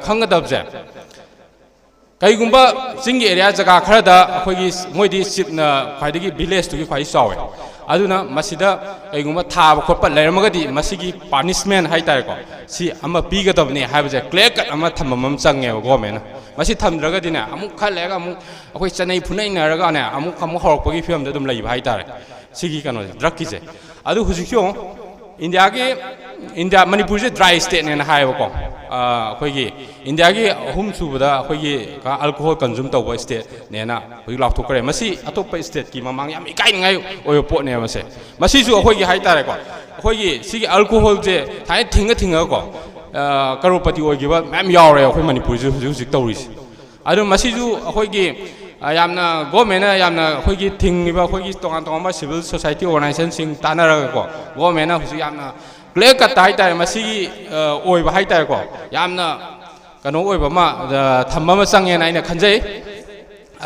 F: खंगदबजे ꯀꯩꯒꯨꯝꯕ ꯆꯤꯡꯒꯤ ꯑꯦꯔꯤꯌꯥ ꯖꯒꯥ ꯈꯔꯗ ꯑꯩꯈꯣꯏꯒꯤ ꯃꯣꯏꯗꯤ ꯆꯤꯞꯅ ꯈ꯭ꯋꯥꯏꯗꯒꯤ ꯚꯤꯂꯦꯖꯇꯨꯒꯤ ꯈ꯭ꯋꯥꯏꯗꯒꯤ ꯆꯥꯎꯋꯦ ꯑꯗꯨꯅ ꯃꯁꯤꯗ ꯀꯩꯒꯨꯝꯕ ꯊꯥꯕ ꯈꯣꯠꯄ ꯂꯩꯔꯝꯃꯒꯗꯤ ꯃꯁꯤꯒꯤ ꯄꯥꯅꯤꯁꯃꯦꯟ ꯍꯥꯏꯇꯥꯔꯦꯀꯣ ꯁꯤ ꯑꯃ ꯄꯤꯒꯗꯕꯅꯤ ꯍꯥꯏꯕꯁꯦ ꯀ꯭ꯂꯤꯌꯔ ꯀꯠ ꯑꯃ ꯊꯝꯕ ꯑꯃ ꯆꯪꯉꯦꯕ ꯒꯣꯔꯃꯦꯟꯅ ꯃꯁꯤ ꯊꯝꯗ꯭ꯔꯒꯗꯤꯅꯦ ꯑꯃꯨꯛ ꯈꯔ ꯂꯩꯔꯒ ꯑꯃꯨꯛ ꯑꯩꯈꯣꯏ ꯆꯠꯅꯩ ꯐꯨꯅꯩꯅꯔꯒꯅꯦ ꯑꯃꯨꯛ ꯍꯧꯔꯛꯄꯒꯤ ꯐꯤꯕꯝꯗ ꯑꯗꯨꯝ ꯂꯩꯕ ꯍꯥꯏꯇꯥꯔꯦ ꯁꯤꯒꯤ ꯀꯩꯅꯣꯁꯦ ꯗ꯭ꯔꯒꯀꯤꯁꯦ ꯑꯗꯨ ꯍꯧꯖꯤꯛꯁꯨ ꯏꯟꯗꯤꯌꯥ ꯃꯅꯤꯄꯨꯔꯁꯦ ꯗ꯭ꯔꯥꯏ ꯁ꯭ꯇꯦꯠꯅꯦꯅ ꯍꯥꯏꯌꯦꯕꯀꯣ ꯑꯩꯈꯣꯏꯒꯤ ꯏꯟꯗꯤꯌꯥꯒꯤ ꯑꯍꯨꯝ ꯁꯨꯕꯗ ꯑꯩꯈꯣꯏꯒꯤ ꯑꯜꯀꯣꯍꯣꯜ ꯀꯟꯖꯨꯝ ꯇꯧꯕ ꯁ꯭ꯇꯦꯠꯅꯦꯅ ꯍꯧꯖꯤꯛ ꯂꯥꯎꯊꯣꯛꯈ꯭ꯔꯦ ꯃꯁꯤ ꯑꯇꯣꯞꯄ ꯁ꯭ꯇꯦꯠꯀꯤ ꯃꯃꯥꯡ ꯌꯥꯝ ꯏꯀꯥꯏꯅꯤꯡꯉꯥꯏ ꯑꯣꯏꯕ ꯄꯣꯠꯅꯦꯕ ꯃꯁꯤꯁꯨ ꯑꯩꯈꯣꯏꯒꯤ ꯍꯥꯏꯇꯥꯔꯦꯀꯣ ꯑꯩꯈꯣꯏꯒꯤ ꯁꯤꯒꯤ ꯑꯜꯀꯣꯍꯣꯜꯁꯦ ꯊꯥꯏꯅ ꯊꯤꯡꯉꯒꯀꯣ ꯀꯔꯣꯔꯄꯇꯤ ꯑꯣꯏꯈꯤꯕ ꯃꯌꯥꯝ ꯌꯥꯎꯔꯦ ꯑꯩꯈꯣꯏ ꯃꯅꯤꯄꯨꯔꯁꯨ ꯍꯧꯖꯤꯛ ꯇꯧꯔꯤꯁꯦ ꯑꯗꯨ ꯃꯁꯤꯁꯨ ꯑꯩꯈꯣꯏꯒꯤ ꯌꯥꯝꯅ ꯒꯣꯔꯃꯦꯟꯅ ꯌꯥꯝꯅ ꯑꯩꯈꯣꯏꯒꯤ ꯊꯤꯡꯉꯤꯕ ꯑꯩꯈꯣꯏꯒꯤ ꯇꯣꯉꯥꯟ ꯇꯣꯉꯥꯟꯕ ꯁꯤꯚꯤꯜ ꯁꯣꯁꯥꯏꯇꯤ ꯑꯣꯔꯒꯅꯥꯏꯖꯦꯁꯟꯁꯤꯡ ꯇꯥꯟꯅꯔꯒꯀꯣ ꯒꯣꯔꯃꯦꯟꯅ ꯍꯧꯖꯤꯛ ꯌꯥꯝꯅ ꯀ꯭ꯂꯤꯌꯔ ꯀꯠꯇ ꯍꯥꯏꯇꯥꯔꯦ ꯃꯁꯤꯒꯤ ꯑꯣꯏꯕ ꯍꯥꯏꯇꯥꯔꯦꯀꯣ ꯌꯥꯝꯅ ꯀꯩꯅꯣ ꯑꯣꯏꯕ ꯑꯃ ꯊꯝꯕ ꯑꯃ ꯆꯪꯉꯦꯅ ꯑꯩꯅ ꯈꯟꯖꯩ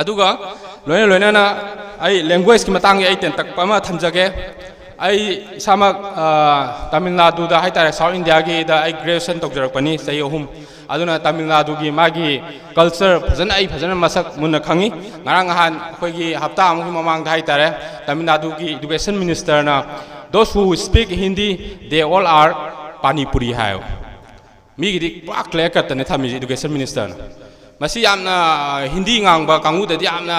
F: ꯑꯗꯨꯒ ꯂꯣꯏꯅꯅ ꯑꯩ ꯂꯦꯡꯒ꯭ꯋꯦꯖꯀꯤ ꯃꯇꯥꯡꯒꯤ ꯑꯩ ꯇꯦꯟꯇꯛꯄ ꯑꯃ ꯊꯝꯖꯒꯦ ꯑꯩ ꯏꯁꯥꯃꯛ ꯇꯥꯃꯤꯜ ꯅꯥꯗꯨꯗ ꯍꯥꯏꯇꯥꯔꯦ ꯁꯥꯎꯠ ꯏꯟꯗꯤꯌꯥꯒꯤꯗ ꯑꯩ ꯒ꯭ꯔꯦꯖꯨꯑꯦꯁꯟ ꯇꯧꯖꯔꯛꯄꯅꯤ ꯆꯍꯤ 3 ꯑꯗꯨꯅ ꯇꯥꯃꯤꯜ ꯅꯥꯗꯨꯒꯤ ꯃꯥꯒꯤ ꯀꯜꯆꯔ ꯐꯖꯅ ꯃꯁꯛ ꯃꯨꯟꯅ ꯈꯪꯉꯤ ꯉꯔꯥꯡ ꯅꯍꯥꯟ ꯑꯩꯈꯣꯏꯒꯤ ꯍꯞꯇꯥ ꯑꯃꯒꯤ ꯃꯃꯥꯡꯗ ꯍꯥꯏꯇꯥꯔꯦ ꯇꯥꯃꯤꯜ ꯅꯥꯗꯨꯒꯤ ꯏꯗꯨꯀꯦꯁꯟ ꯃꯤꯅꯤꯁꯇꯔꯅ those who speak Hindi they all are panipuri hayo ꯃꯤꯒꯤꯗꯤ ꯄꯨꯔꯥ ꯀ꯭ꯂꯤꯌꯔ ꯀꯠꯇꯅꯦ ꯊꯝꯃꯤꯁꯤ ꯏꯗꯨꯀꯦꯁꯟ ꯃꯤꯅꯤꯁꯇꯔꯅ ꯃꯁꯤ ꯌꯥꯝꯅ ꯍꯤꯟꯗꯤ ꯉꯥꯡꯕ ꯀꯥꯡꯕꯨꯗꯗꯤ ꯌꯥꯝꯅ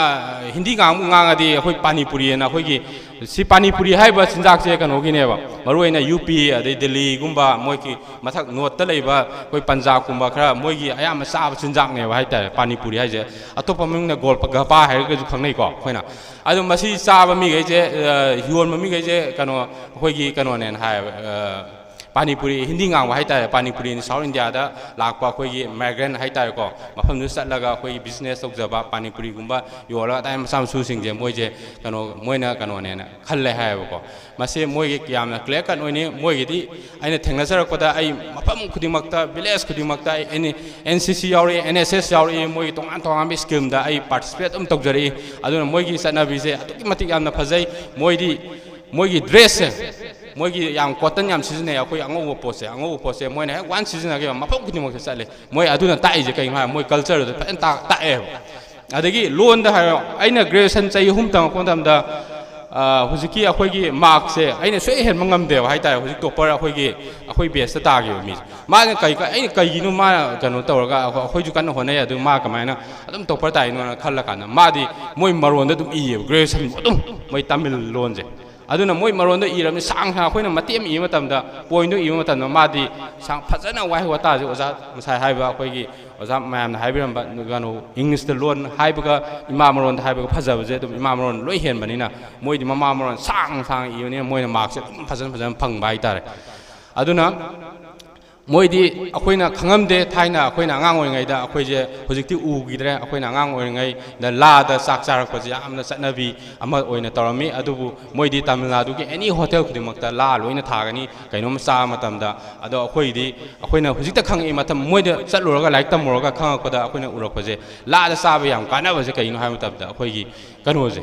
F: ꯍꯤꯟꯗꯤ ꯉꯥꯡꯉꯗꯤ ꯑꯩꯈꯣꯏ ꯄꯥꯅꯤꯄꯨꯔꯤꯅ ꯑꯩꯈꯣꯏꯒꯤ ꯁꯤ ꯄꯥꯅꯤꯄꯨꯔꯤ ꯍꯥꯏꯕ ꯆꯤꯟꯖꯥꯛꯁꯦ ꯀꯩꯅꯣꯒꯤꯅꯦꯕ ꯃꯔꯨꯑꯣꯏꯅ UP ꯑꯗꯩ ꯗꯦꯜꯂꯤꯒꯨꯝꯕ ꯃꯣꯏꯒꯤ ꯃꯊꯛ ꯅꯣꯔꯠꯇ ꯂꯩꯕ ꯑꯩꯈꯣꯏ ꯄꯟꯖꯥꯕꯀꯨꯝꯕ ꯈꯔ ꯃꯣꯏꯒꯤ ꯑꯌꯥꯝꯕ ꯆꯥꯕ ꯆꯤꯟꯖꯥꯛꯅꯦꯕ ꯍꯥꯏꯇꯥꯔꯦ ꯄꯥꯅꯤꯄꯨꯔꯤ ꯍꯥꯏꯁꯦ ꯑꯇꯣꯞꯄ ꯃꯃꯤꯡꯅ ꯒꯣꯜꯒꯄꯥ ꯍꯥꯏꯔꯒꯁꯨ ꯈꯪꯅꯩꯀꯣ ꯑꯩꯈꯣꯏꯅ ꯑꯗꯨ ꯃꯁꯤ ꯆꯥꯕ ꯃꯤꯈꯩꯁꯦ ꯌꯣꯟꯕ ꯃꯤꯈꯩꯁꯦ ꯀꯩꯅꯣ ꯑꯩꯈꯣꯏꯒꯤ ꯀꯩꯅꯣꯅꯦꯅ ꯍꯥꯏꯌꯦꯕ ꯄꯥꯅꯤꯄꯨꯔꯤ ꯍꯤꯟꯗꯤ ꯉꯥꯡꯕ ꯍꯥꯏꯇꯥꯔꯦ ꯄꯥꯅꯤꯄꯨꯔꯤꯅ ꯁꯥꯎꯠ ꯏꯟꯗꯤꯌꯥꯗ ꯂꯥꯛꯄ ꯑꯩꯈꯣꯏꯒꯤ ꯃꯥꯏꯒ꯭ꯔꯦꯟ ꯍꯥꯏꯇꯥꯔꯦꯀꯣ ꯃꯐꯝꯗꯨꯗ ꯆꯠꯂꯒ ꯑꯩꯈꯣꯏꯒꯤ ꯕꯤꯖꯤꯅꯦꯁ ꯇꯧꯖꯕ ꯄꯥꯅꯤꯄꯨꯔꯤꯒꯨꯝꯕ ꯌꯣꯜꯂꯒ ꯑꯗꯥꯏ ꯃꯆꯥ ꯃꯁꯨꯁꯤꯡꯁꯦ ꯃꯣꯏꯁꯦ ꯃꯣꯏꯅ ꯀꯩꯅꯣꯅꯦꯅ ꯈꯜꯂꯦ ꯍꯥꯏꯌꯦꯕꯀꯣ ꯃꯁꯤ ꯃꯣꯏꯒꯤ ꯌꯥꯝꯅ ꯀ꯭ꯂꯤꯌꯔ ꯀꯠ ꯑꯣꯏꯅꯤ ꯃꯣꯏꯒꯤꯗꯤ ꯑꯩꯅ ꯊꯦꯡꯅꯖꯔꯛꯄꯗ ꯑꯩ ꯃꯐꯝ ꯈꯨꯗꯤꯡꯃꯛꯇ ꯚꯤꯂꯦꯖ ꯈꯨꯗꯤꯡꯃꯛꯇ ꯑꯩ NCC ꯌꯥꯎꯔꯛꯏ NSS ꯌꯥꯎꯔꯛꯏ ꯃꯣꯏꯒꯤ ꯇꯣꯉꯥꯟ ꯇꯣꯉꯥꯟꯕ ꯁ꯭ꯀꯤꯝꯗ ꯑꯩ ꯄꯥꯔꯇꯤꯁꯤꯄꯦꯠ ꯑꯗꯨꯝ ꯇꯧꯖꯔꯛꯏ ꯑꯗꯨꯅ ꯃꯣꯏꯒꯤ ꯆꯠꯅꯕꯤꯁꯦ ꯑꯗꯨꯛꯀꯤ ꯃꯇꯤꯛ ꯌꯥꯝꯅ ꯐꯖꯩ ꯃꯣꯏꯒꯤ ꯗ꯭ꯔꯦꯁꯁꯦ ꯃꯣꯏꯒꯤ ꯌꯥꯝ ꯀꯣꯇꯟ ꯌꯥꯝ ꯁꯤꯖꯤꯟꯅꯩ ꯑꯩꯈꯣꯏ ꯑꯉꯧꯕ ꯄꯣꯠꯁꯦ ꯃꯣꯏꯅ ꯍꯦꯛ ꯋꯥꯟ ꯁꯤꯖꯤꯟꯅꯈꯤꯕ ꯃꯐꯝ ꯈꯨꯗꯤꯡꯃꯛꯇ ꯆꯠꯂꯦ ꯃꯣꯏ ꯑꯗꯨꯅ ꯇꯥꯛꯏꯁꯦ ꯀꯩꯅꯣ ꯍꯥꯏ ꯃꯣꯏ ꯀꯜꯆꯔꯗꯨ ꯐꯖꯅ ꯇꯥꯛꯑꯦꯕ ꯑꯗꯒꯤ ꯂꯣꯟꯗ ꯍꯥꯏꯔꯣ ꯑꯩꯅ ꯒ꯭ꯔꯦꯖꯨꯑꯦꯁꯟ ꯆꯍꯤ 3 ꯇꯝꯃꯛꯄ ꯃꯇꯝꯗ ꯍꯧꯖꯤꯛꯀꯤ ꯑꯩꯈꯣꯏꯒꯤ ꯃꯥꯔꯛꯁꯦ ꯑꯩꯅ ꯁꯨꯡꯍꯦꯟ ꯍꯦꯟꯕ ꯉꯝꯗꯦꯕ ꯍꯥꯏꯇꯥꯔꯦ ꯍꯧꯖꯤꯛ ꯇꯣꯞꯄꯔ ꯑꯩꯈꯣꯏ ꯕꯦꯁꯇ ꯇꯥꯈꯤꯕ ꯃꯤꯁꯦ ꯃꯥꯅ ꯑꯩꯅ ꯀꯩꯒꯤꯅꯣ ꯃꯥꯅ ꯀꯩꯅꯣ ꯇꯧꯔꯒ ꯑꯩꯈꯣꯏꯁꯨ ꯀꯟꯅ ꯍꯣꯠꯅꯩ ꯑꯗꯨ ꯃꯥ ꯀꯃꯥꯏꯅ ꯑꯗꯨꯝ ꯇꯣꯞꯄꯔ ꯇꯥꯏꯅꯣꯅ ꯈꯜꯂ ꯀꯥꯟꯗ ꯃꯥꯗꯤ ꯃꯣꯏ ꯃꯔꯣꯟꯗ ꯑꯗꯨꯝ ꯏꯌꯦꯕ ꯒ꯭ꯔꯦꯖꯨꯑꯦꯁꯟ ꯑꯗꯨꯝ ꯃꯣꯏ ꯇꯥꯃꯤꯜ ꯂꯣꯟꯁꯦ ꯑꯗꯨꯅ ꯃꯣꯏ ꯃꯔꯣꯟꯗ ꯏꯔꯕꯅꯤ ꯁꯥꯡꯅ ꯑꯩꯈꯣꯏꯅ ꯃꯇꯦꯛ ꯑꯃ ꯏꯕ ꯃꯇꯝꯗ ꯄꯣꯏꯟꯗꯣ ꯏꯕ ꯃꯇꯝꯗ ꯃꯥꯗꯤ ꯐꯖꯅ ꯋꯥꯍꯩ ꯋꯥꯇꯥꯁꯦ ꯑꯣꯖꯥ ꯉꯁꯥꯏ ꯍꯥꯏꯕ ꯑꯩꯈꯣꯏꯒꯤ ꯑꯣꯖꯥ ꯃꯌꯥꯝꯅ ꯍꯥꯏꯕꯤꯔꯝꯕ ꯀꯩꯅꯣ ꯏꯪꯂꯤꯁꯇ ꯂꯣꯟ ꯍꯥꯏꯕꯒ ꯏꯃꯥ ꯃꯔꯣꯟꯗ ꯍꯥꯏꯕꯒ ꯐꯖꯕꯁꯦ ꯑꯗꯨꯝ ꯏꯃꯥ ꯃꯔꯣꯟ ꯂꯣꯏ ꯍꯦꯟꯕꯅꯤꯅ ꯃꯣꯏꯗꯤ ꯃꯃꯥ ꯃꯔꯣꯟ ꯁꯥꯡꯅ ꯏꯕꯅꯤꯅ ꯃꯣꯏꯅ ꯃꯥꯔꯛꯁꯦ ꯑꯗꯨꯝ ꯐꯖꯅ ꯐꯪꯕ ꯍꯥꯏꯇꯥꯔꯦ ꯑꯗꯨꯅ ꯃꯣꯏꯗꯤ ꯑꯩꯈꯣꯏꯅ ꯈꯪꯉꯝꯗꯦ ꯊꯥꯏꯅ ꯑꯩꯈꯣꯏꯅ ꯑꯉꯥꯡ ꯑꯣꯏꯔꯤꯉꯩꯗ ꯑꯩꯈꯣꯏꯁꯦ ꯍꯧꯖꯤꯛꯇꯤ ꯎꯈꯤꯗ꯭ꯔꯦ ꯑꯩꯈꯣꯏꯅ ꯑꯉꯥꯡ ꯑꯣꯏꯔꯤꯉꯩꯗ ꯂꯥꯗ ꯆꯥꯛ ꯆꯥꯔꯛꯄꯁꯦ ꯌꯥꯝꯅ ꯆꯠꯅꯕꯤ ꯑꯃ ꯑꯣꯏꯅ ꯇꯧꯔꯝꯃꯤ ꯑꯗꯨꯕꯨ ꯃꯣꯏꯗꯤ ꯇꯥꯃꯤꯜ ꯅꯥꯗꯨꯒꯤ ꯑꯦꯅꯤ ꯍꯣꯇꯦꯜ ꯈꯨꯗꯤꯡꯃꯛꯇ ꯂꯥ ꯂꯣꯏꯅ ꯊꯥꯒꯅꯤ ꯀꯩꯅꯣꯝ ꯆꯥꯕ ꯃꯇꯝꯗ ꯑꯗꯣ ꯑꯩꯈꯣꯏꯅ ꯍꯧꯖꯤꯛꯇ ꯈꯪꯉꯛꯏ ꯃꯇꯝ ꯃꯣꯏꯗ ꯆꯠꯂꯨꯔꯒ ꯂꯥꯏꯔꯤꯛ ꯇꯝꯃꯨꯔꯒ ꯈꯪꯉꯛꯄꯗ ꯑꯩꯈꯣꯏꯅ ꯎꯔꯛꯄꯁꯦ ꯂꯥꯗ ꯆꯥꯕ ꯌꯥꯝ ꯀꯥꯟꯅꯕꯁꯦ ꯀꯩꯅꯣ ꯍꯥꯏꯕ ꯃꯇꯝꯗ ꯑꯩꯈꯣꯏꯒꯤ ꯀꯩꯅꯣꯁꯦ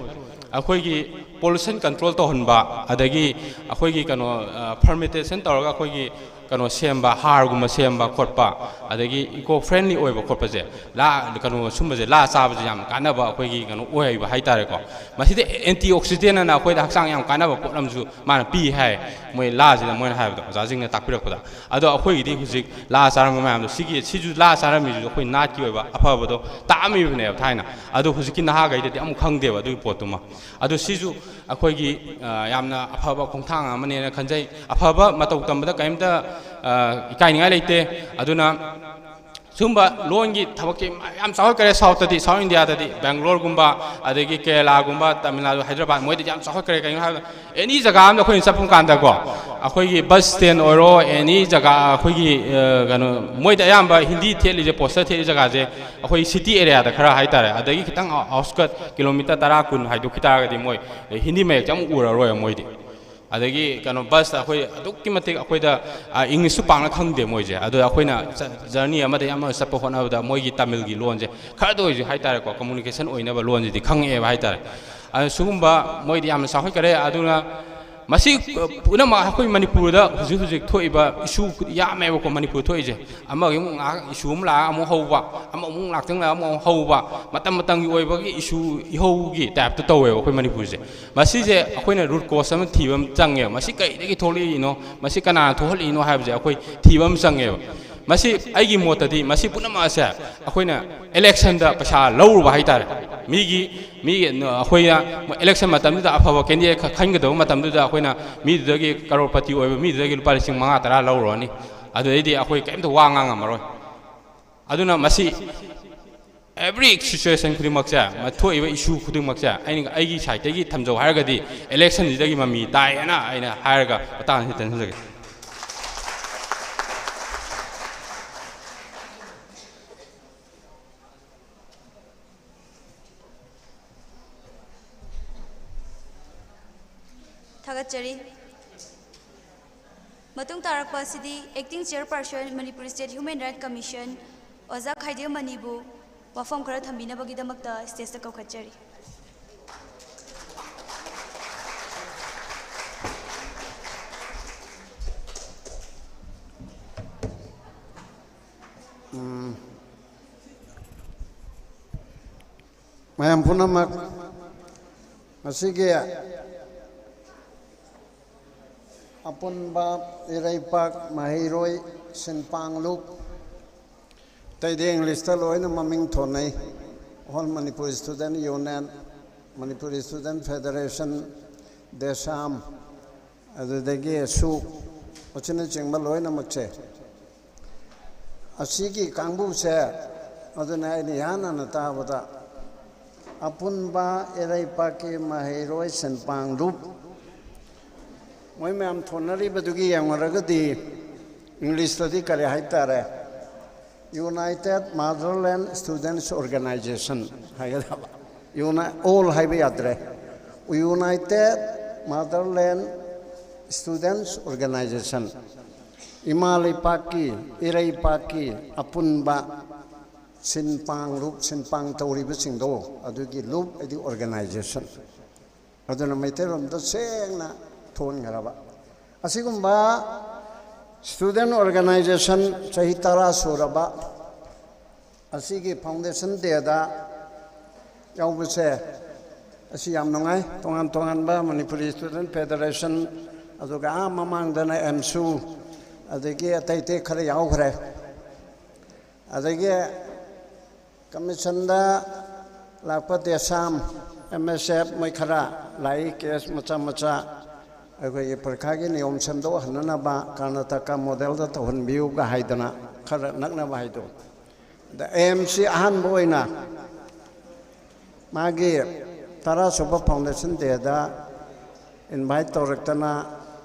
F: ꯑꯩꯈꯣꯏꯒꯤ ꯄꯣꯂꯨꯁꯟ ꯀꯟꯇ꯭ꯔꯣꯜ ꯇꯧꯍꯟꯕ ꯑꯗꯒꯤ ꯑꯩꯈꯣꯏꯒꯤ ꯐꯔꯃꯦꯟꯇꯦꯁꯟ ꯇꯧꯔꯒ ꯑꯩꯈꯣꯏꯒꯤ ꯁꯦꯝꯕ ꯍꯥꯔꯒꯨꯝꯕ ꯁꯦꯝꯕ ꯈꯣꯠꯄ ꯑꯗꯒꯤ ꯏꯀꯣ ꯐ꯭ꯔꯦꯟꯂꯤ ꯑꯣꯏꯕ ꯈꯣꯠꯄꯁꯦ ꯁꯨꯝꯕꯁꯦ ꯂꯥ ꯆꯥꯕꯁꯦ ꯌꯥꯝ ꯀꯥꯟꯅꯕ ꯑꯩꯈꯣꯏꯒꯤ ꯑꯣꯏꯕ ꯍꯥꯏꯇꯥꯔꯦꯀꯣ ꯃꯁꯤꯗ ꯑꯦꯟꯇꯤ ꯑꯣꯛꯁꯤꯗꯦꯟꯠꯅ ꯑꯩꯈꯣꯏꯗ ꯍꯛꯆꯥꯡ ꯌꯥꯝ ꯀꯥꯟꯅꯕ ꯄꯣꯠ ꯑꯃꯁꯨ ꯃꯥꯅ ꯄꯤ ꯍꯥꯏ ꯃꯣꯏ ꯂꯥꯁꯤꯗ ꯃꯣꯏꯅ ꯍꯥꯏꯕꯗꯣ ꯑꯣꯖꯥꯁꯤꯡꯅ ꯇꯥꯛꯄꯤꯔꯛꯄꯗ ꯑꯗꯣ ꯑꯩꯈꯣꯏꯒꯤꯗꯤ ꯍꯧꯖꯤꯛ ꯂꯥ ꯆꯥꯔꯝꯕ ꯃꯌꯥꯝꯗꯣ ꯁꯤꯁꯨ ꯂꯥ ꯆꯥꯔꯝꯃꯤꯁꯨ ꯑꯩꯈꯣই ꯅꯥꯠꯀꯤ ꯑꯣꯏꯕ ꯑꯐꯕꯗꯣ ꯇꯥꯛꯑꯝꯃꯤꯕꯅꯦꯕ ꯊꯥꯏꯅ ꯑꯗꯣ ꯍꯧꯖꯤꯛꯀꯤ ꯅꯍꯥꯈꯩꯗꯗꯤ ꯑꯃꯨꯛ ꯈꯪꯗꯦꯕ ꯑꯗꯨꯒꯤ ꯄꯣꯠꯇꯨꯃ ꯑꯗꯣ ꯁꯤꯁꯨ ꯑꯩꯈꯣꯏꯒꯤ ꯌꯥꯝꯅ ꯑꯐꯕ ꯈꯣꯡꯊꯥꯡ ꯑꯃꯅꯦꯅ ꯈꯟꯖꯩ ꯑꯐꯕ ꯃꯇꯧ ꯇꯝꯕꯗ ꯀꯔꯤꯝꯇ ꯏꯀꯥꯏꯅꯤꯡꯉꯥꯏ ꯂꯩꯇꯦ ꯑꯗꯨꯅ ꯁꯨꯝꯕ ꯂꯣꯟꯒꯤ ꯊꯕꯛꯁꯤ ꯌꯥꯝ ꯆꯥꯎꯈꯠꯈ꯭ꯔꯦ ꯁꯥꯎꯠ ꯏꯟꯗꯤꯌꯥꯗꯗꯤ ꯕꯦꯡꯒ꯭ꯂꯣꯔꯒꯨꯝꯕ ꯑꯗꯒꯤ ꯀꯦꯔꯂꯥꯒꯨꯝꯕ ꯇꯥꯃꯤꯜ ꯅꯥꯗꯨ ꯍꯥꯏꯗ꯭ꯔꯕꯥꯗ ꯃꯣꯏꯗꯤ ꯌꯥꯝ ꯆꯥꯎꯈꯠꯈ꯭ꯔꯦ ꯀꯩꯒꯤꯅꯣ ꯍꯥꯏꯕꯗ ꯑꯦꯅꯤ ꯖꯒꯥ ꯑꯃꯗ ꯑꯩꯈꯣꯏꯅ ꯆꯠꯄ ꯀꯥꯟꯗꯀꯣ ꯑꯩꯈꯣꯏꯒꯤ ꯕꯁ ꯁ꯭ꯇꯦꯟ ꯑꯣꯏꯔꯣ ꯑꯦꯅꯤ ꯖꯒꯥ ꯑꯩꯈꯣꯏꯒꯤ ꯃꯣꯏꯗ ꯑꯌꯥꯝꯕ ꯍꯤꯟꯗꯤ ꯊꯦꯠꯂꯤꯁꯦ ꯄꯣꯁꯇꯔ ꯊꯦꯠꯂꯤ ꯖꯒꯥꯁꯦ ꯑꯩꯈꯣꯏ ꯁꯤꯇꯤ ꯑꯦꯔꯤꯌꯥꯗ ꯈꯔ ꯍꯥꯏꯇꯥꯔꯦ ꯑꯗꯒꯤ ꯈꯤꯇꯪ ꯑꯥꯎꯠꯁꯀꯠ ꯀꯤꯂꯣꯃꯤꯇꯔ 10-20 ꯍꯥꯏꯗꯣꯛꯈꯤ ꯇꯥꯔꯒꯗꯤ ꯃꯣꯏ ꯍꯤꯟꯗꯤ ꯃꯌꯦꯛꯁꯦ ꯑꯃꯨꯛ ꯎꯔꯔꯣꯏ ꯃꯣꯏꯗꯤ ꯑꯗꯒꯤ ꯕꯁꯇ ꯑꯩꯈꯣꯏ ꯑꯗꯨꯛꯀꯤ ꯃꯇꯤꯛ ꯑꯩꯈꯣꯏꯗ ꯏꯪꯂꯤꯁꯁꯨ ꯄꯥꯛꯅ ꯈꯪꯗꯦ ꯃꯣꯏꯁꯦ ꯑꯗꯣ ꯑꯩꯈꯣꯏꯅ ꯖꯔꯅꯤ ꯑꯃꯗ ꯆꯠꯄ ꯍꯣꯠꯅꯕꯗ ꯃꯣꯏꯒꯤ ꯇꯥꯃꯤꯜꯒꯤ ꯂꯣꯟꯁꯦ ꯈꯔꯗ ꯑꯣꯏꯁꯨ ꯍꯥꯏꯇꯥꯔꯦꯀꯣ ꯀꯝꯃꯨꯅꯤꯀꯦꯁꯟ ꯑꯣꯏꯅꯕ ꯂꯣꯟꯁꯤꯗꯤ ꯈꯪꯉꯛꯑꯦꯕ ꯍꯥꯏꯇꯥꯔꯦ ꯑꯗꯨ ꯁꯤꯒꯨꯝꯕ ꯃꯣꯏꯗꯤ ꯌꯥꯝꯅ ꯆꯥꯎꯈꯠꯈ꯭ꯔꯦ ꯑꯗꯨꯅ masi puna ma khoi manipur da hujik thoi ba issue ya me ko manipur thoi je ama gi issue um la am ho ba am lak tang la am ho ba matam gi oi ba gi issue i ho gi tap to towe khoi manipur je masi je khoi na root cause am thibam change masi kai de gi tholi no masi kana tholi no ha je khoi thibam change masi ai gi motadi masi puna ma sa khoi na election da pasha law ba hai tar mi khoi na election matam da afa candidate khan ga do matam da khoi na mi da gi karorpati oi mi da gi lupa lising manga tara law ro ni adu ai di khoi kaim to wa nga maroi aduna masi every situation khudimak cha ma thoi ba issue khudimak cha ai gi side gi thamjau har ga di election di da gi mami dai na aina har ga patan hi tan sa
B: Thagachari. Matung tarakpa sidi acting chairperson Manipur State Human Rights Commission Oza Khaidil Manibu wafam khara thambina bagidamakta stage ta kaukachari.
G: Mayam punamak masige APUNBA IREIPAKKI MAHEIROI SINPANGLUP Taide English ta loina maming thonai All Manipur Student Union Manipur Student Federation Desam adudagi su ochina chingma loina makche asigi kangbu se aduna ini yana na tabata APUNBA IREIPAKKI MAHEIROI SINPANGLUP Moi ma'am thonari badugi yangaragadi English study kare haitare United Motherland Students Organization hayadaba all highway adre United Motherland Students Organization IREIPAKKI APUNBA Sinpanglup Sinpang tawriba singdo adugi loop edi organization aduna maiterom da sengna thon garaba asigumba student organization chahitara suraba asigi foundation de da yaubse asi yam nongai tongan ba Manipuri Student Federation aduga mamang dana MSU adagi ataite khare yaughre adagi commission da lakpa desam MSF mai khara lai case macha अगर ये प्रकार के नियम चंदो हन्ना बा Karnataka model दा तो हन बिउ का हाइदना खर नगना बा हाइदो द AMC अहन बोइना मागे तारा सुपर फाउंडेशन दे दा इनवाइट तोरकतना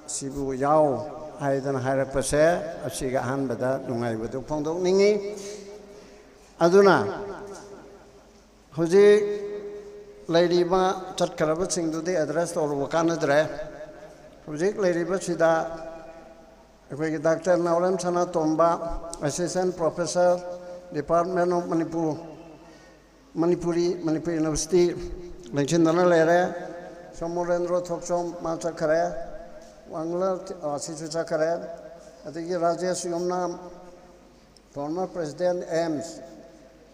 G: सिबु याव हाइदना हाइरपसे असिगा अहन बदा नुंगाइ बदु फोंदोक निंगी अदुना हुजी लैरिबा चटकरब सिंगदुदे address तोरबो कानद्रे Project Leriba Sida, Dr. Nauram Sana Tomba, Assistant Professor, Department of Manipur University, Lenchendana Lere, Somorendro Topsom, Mata Kare, Wangler, Sichucha Kare, I think Rajesh Yomna, former President AMS,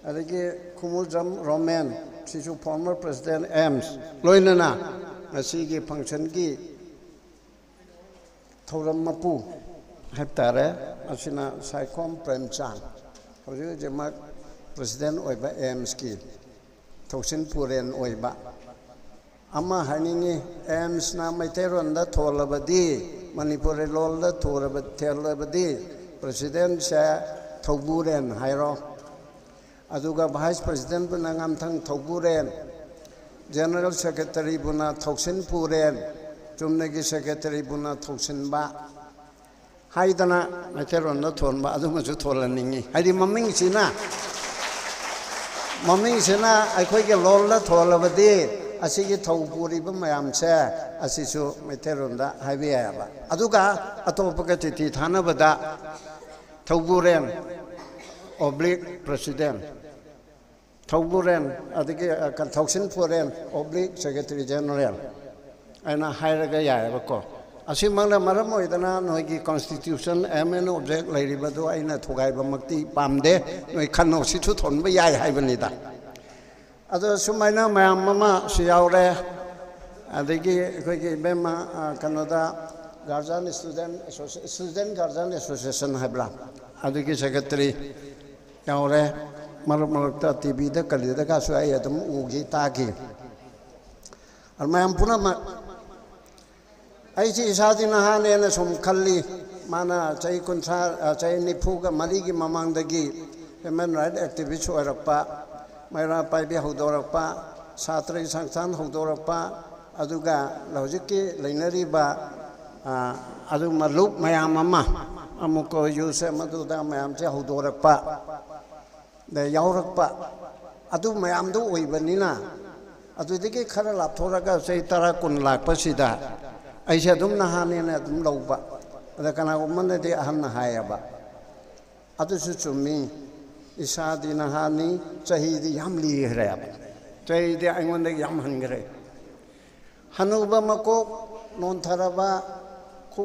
G: I think Kumujam Roman, Sichu former President AMS, Loinana, Asigi Function Gi. Thoram Mapu Heptare, Asina Saikom Premchan, Hoju Jamak President Oiba AMSki, Tosin Puren Oiba. Ama Hanini AMS na Maiteronda Tolabadi, Manipuri Lola Torabadi, President Sha Toburen Hairo, Aduga Vice President Bunangam Tang Toburen, General Secretary Buna Tosin Puren. Jumnegi Secretary Buna Toxinba Haidana, Materon not Tonba, Adumazu Tolaningi. I did Maming Sina I quite a lola toll of a day. I see it told Puriba Mayam chair, as is so Materonda, Haviaba. Aduga, Atopacati, Hanabada, Toburen, oblique President. Toburen, Toxin Puren, oblique Secretary General. And a higher gaya, ꯑꯁꯤꯃꯛꯅ ꯃꯔꯝ ꯑꯣꯏꯗꯅ ꯅꯣꯏꯒꯤ constitution M N object ꯂꯩꯔꯤꯕꯗꯨ ꯑꯩꯅ ꯊꯨꯒꯥꯏꯕꯃꯛꯇꯤ ꯄꯥꯝꯗꯦ ꯅꯣꯏ ꯈꯟꯅꯧꯁꯤꯁꯨ ꯊꯣꯟꯕ ꯌꯥꯏ ꯍꯥꯏꯕꯅꯤꯗ ꯑꯗꯣ ꯁꯨꯃꯥꯏꯅ ꯃꯌꯥꯝ ꯑꯃꯁꯨ ꯌꯥꯎꯔꯦ ꯑꯗꯒꯤ ꯑꯩꯈꯣꯏꯒꯤ ꯏꯕꯦꯝꯃ ꯀꯩꯅꯣꯗ ꯒꯥꯔꯖꯤꯌꯟ ꯁ꯭ꯇꯨꯗꯦꯟ ꯒꯥꯔꯖꯤꯌꯟ ꯑꯦꯁꯣꯁꯤꯌꯦꯁꯟ ꯍꯥꯏꯕ꯭ꯔꯥ ꯑꯗꯨꯒꯤ ꯁꯦꯀ꯭ꯔꯦꯇꯔꯤ ꯌꯥꯎꯔꯦ ꯃꯔꯛ ꯃꯔꯛꯇ ꯇꯤꯚꯤꯗ ꯀꯔꯤꯗꯒꯁꯨ ꯑꯩ ꯑꯗꯨꯝ ꯎꯈꯤ ꯇꯥꯈꯤ ꯃꯌꯥꯝ ꯄꯨꯝꯅꯃꯛ ꯑꯩꯁꯤ ꯏꯁꯥꯗꯤ ꯅꯍꯥꯅꯦꯅ ꯁꯨꯝ ꯈꯜꯂꯤ ꯃꯥꯅ ꯆꯍꯤ 94ꯒꯤ ꯃꯃꯥꯡꯗꯒꯤ ꯍ꯭ꯌꯨꯃꯦꯟ ꯔꯥꯏꯠ ꯑꯦꯛꯇꯤꯚꯤꯁ ꯑꯣꯏꯔꯛꯄ ꯃꯩꯔꯥ ꯄꯥꯏꯕꯤ ꯍꯧꯗꯣꯔꯛꯄ ꯁꯥꯇ꯭ꯔꯒꯤ ꯁꯪꯁꯊꯥꯟ ꯍꯧꯗꯣꯔꯛꯄ ꯑꯗꯨꯒ ꯍꯧꯖꯤꯛꯀꯤ ꯂꯩꯅꯔꯤꯕ ꯑꯗꯨꯒꯨꯝꯕ ꯂꯨꯞ ꯃꯌꯥꯝ ꯑꯃ ꯑꯃꯨꯛꯀ ꯌꯨꯁ ꯃꯗꯨꯗ ꯃꯌꯥꯝꯁꯦ ꯍꯧꯗꯣꯔꯛꯄ ꯌꯥꯎꯔꯛꯄ ꯑꯗꯨ ꯃꯌꯥꯝꯗꯨ ꯑꯣꯏꯕꯅꯤꯅ ꯑꯗꯨꯗꯒꯤ ꯈꯔ ꯂꯥꯞꯊꯣꯔꯒ ꯆꯍꯤ 10 10 ꯂꯥꯛꯄꯁꯤꯗ ꯑꯩꯁꯦ ꯑꯗꯨꯝ ꯅꯍꯥꯅꯦꯅ ꯑꯗꯨꯝ ꯂꯧꯕ ꯑꯗ ꯀꯅꯥꯒꯨꯝꯕꯅꯗꯤ ꯑꯍꯟꯅ ꯍꯥꯏꯌꯦꯕ ꯑꯗꯨꯁꯨ ꯆꯨꯝꯃꯤ ꯏꯁꯥꯗꯤ ꯅꯍꯥꯅꯤ ꯆꯍꯤꯗꯤ ꯌꯥꯝ ꯂꯤꯈ꯭ꯔꯦꯕ ꯆꯍꯤꯗꯤ ꯑꯩꯉꯣꯟꯗꯒꯤ ꯌꯥꯝ ꯍꯟꯈ꯭ꯔꯦ ꯍꯅꯨꯕ ꯃꯀꯣꯛ ꯅꯣꯟꯊꯔꯕ ꯈꯨ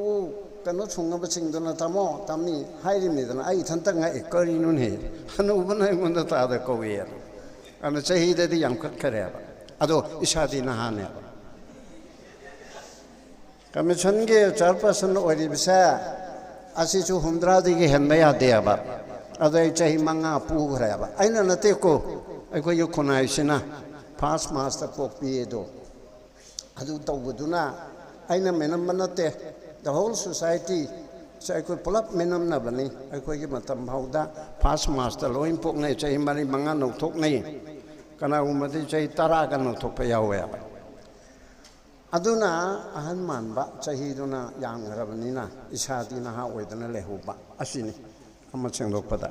G: ꯀꯩꯅꯣ ꯁꯨꯡꯉꯕꯁꯤꯡꯗꯨꯅ ꯇꯥꯃꯣ ꯇꯥꯝꯃꯤ ꯍꯥꯏꯔꯤꯕꯅꯤꯗꯅ ꯑꯩ ꯏꯊꯟꯇ ꯉꯛꯑꯦ ꯀꯔꯤꯅꯣꯅꯦ ꯍꯅꯨꯕꯅ ꯑꯩꯉꯣꯟꯗ ꯇꯥꯗ ꯀꯧꯏꯑꯅ ꯑꯗꯨꯅ ꯆꯍꯤꯗꯗꯤ ꯌꯥꯝ ꯈꯠꯈ꯭ꯔꯦꯕ ꯑꯗꯣ ꯏꯁꯥꯗꯤ ꯅꯍꯥꯅꯦꯕ ꯀꯃꯤꯁꯟꯒꯤ ꯆꯦꯌꯔꯄꯔꯁꯟ ꯑꯣꯏꯔꯤꯕꯁꯦ ꯑꯁꯤꯁꯨ 60ꯗꯒꯤ ꯍꯦꯟꯕ ꯌꯥꯗꯦꯕ ꯑꯗꯣ ꯑꯩ ꯆꯍꯤ 5 ꯄꯨꯈ꯭ꯔꯦꯕ ꯑꯩꯅ ꯅꯠꯇꯦꯀꯣ ꯑꯩꯈꯣꯏꯒꯤ ꯈꯨꯟꯅꯥꯏꯁꯤꯅ ꯐꯥꯔꯁ ꯃꯥꯔꯆꯇ ꯄꯣꯛꯄꯤꯌꯦꯗꯣ ꯑꯗꯨ ꯇꯧꯕꯗꯨꯅ ꯑꯩꯅ ꯃꯦꯅꯝꯕ ꯅꯠꯇꯦ ꯗ ꯍꯣꯜ ꯁꯣꯁꯥꯏꯇꯤ ꯁꯦ ꯑꯩꯈꯣꯏ ꯄꯨꯂꯞ ꯃꯦꯅꯝꯅꯕꯅꯤ ꯑꯩꯈꯣꯏꯒꯤ ꯃꯇꯝ ꯐꯥꯎꯗ ꯐꯥꯔꯁ ꯃꯥꯔꯆꯇ ꯂꯣꯏ ꯄꯣꯛꯅꯩ ꯆꯍꯤ 4 5 ꯅꯧꯊꯣꯛꯅꯩ ꯀꯅꯥꯒꯨꯝꯕꯗꯤ ꯆꯍꯤ 10ꯒ ꯅꯧꯊꯣꯛꯄ ꯌꯥꯎꯋꯦꯕ ꯑꯗꯨꯅ ꯑꯍꯟ ꯃꯥꯟꯕ ꯆꯍꯤꯗꯨꯅ ꯌꯥꯝꯈ꯭ꯔꯕꯅꯤꯅ ꯏꯁꯥꯗꯤ ꯅꯍꯥ ꯑꯣꯏꯗꯅ ꯂꯩꯍꯧꯕ ꯑꯁꯤꯅꯤ ꯑꯃ ꯁꯦꯡꯗꯣꯛꯄꯗ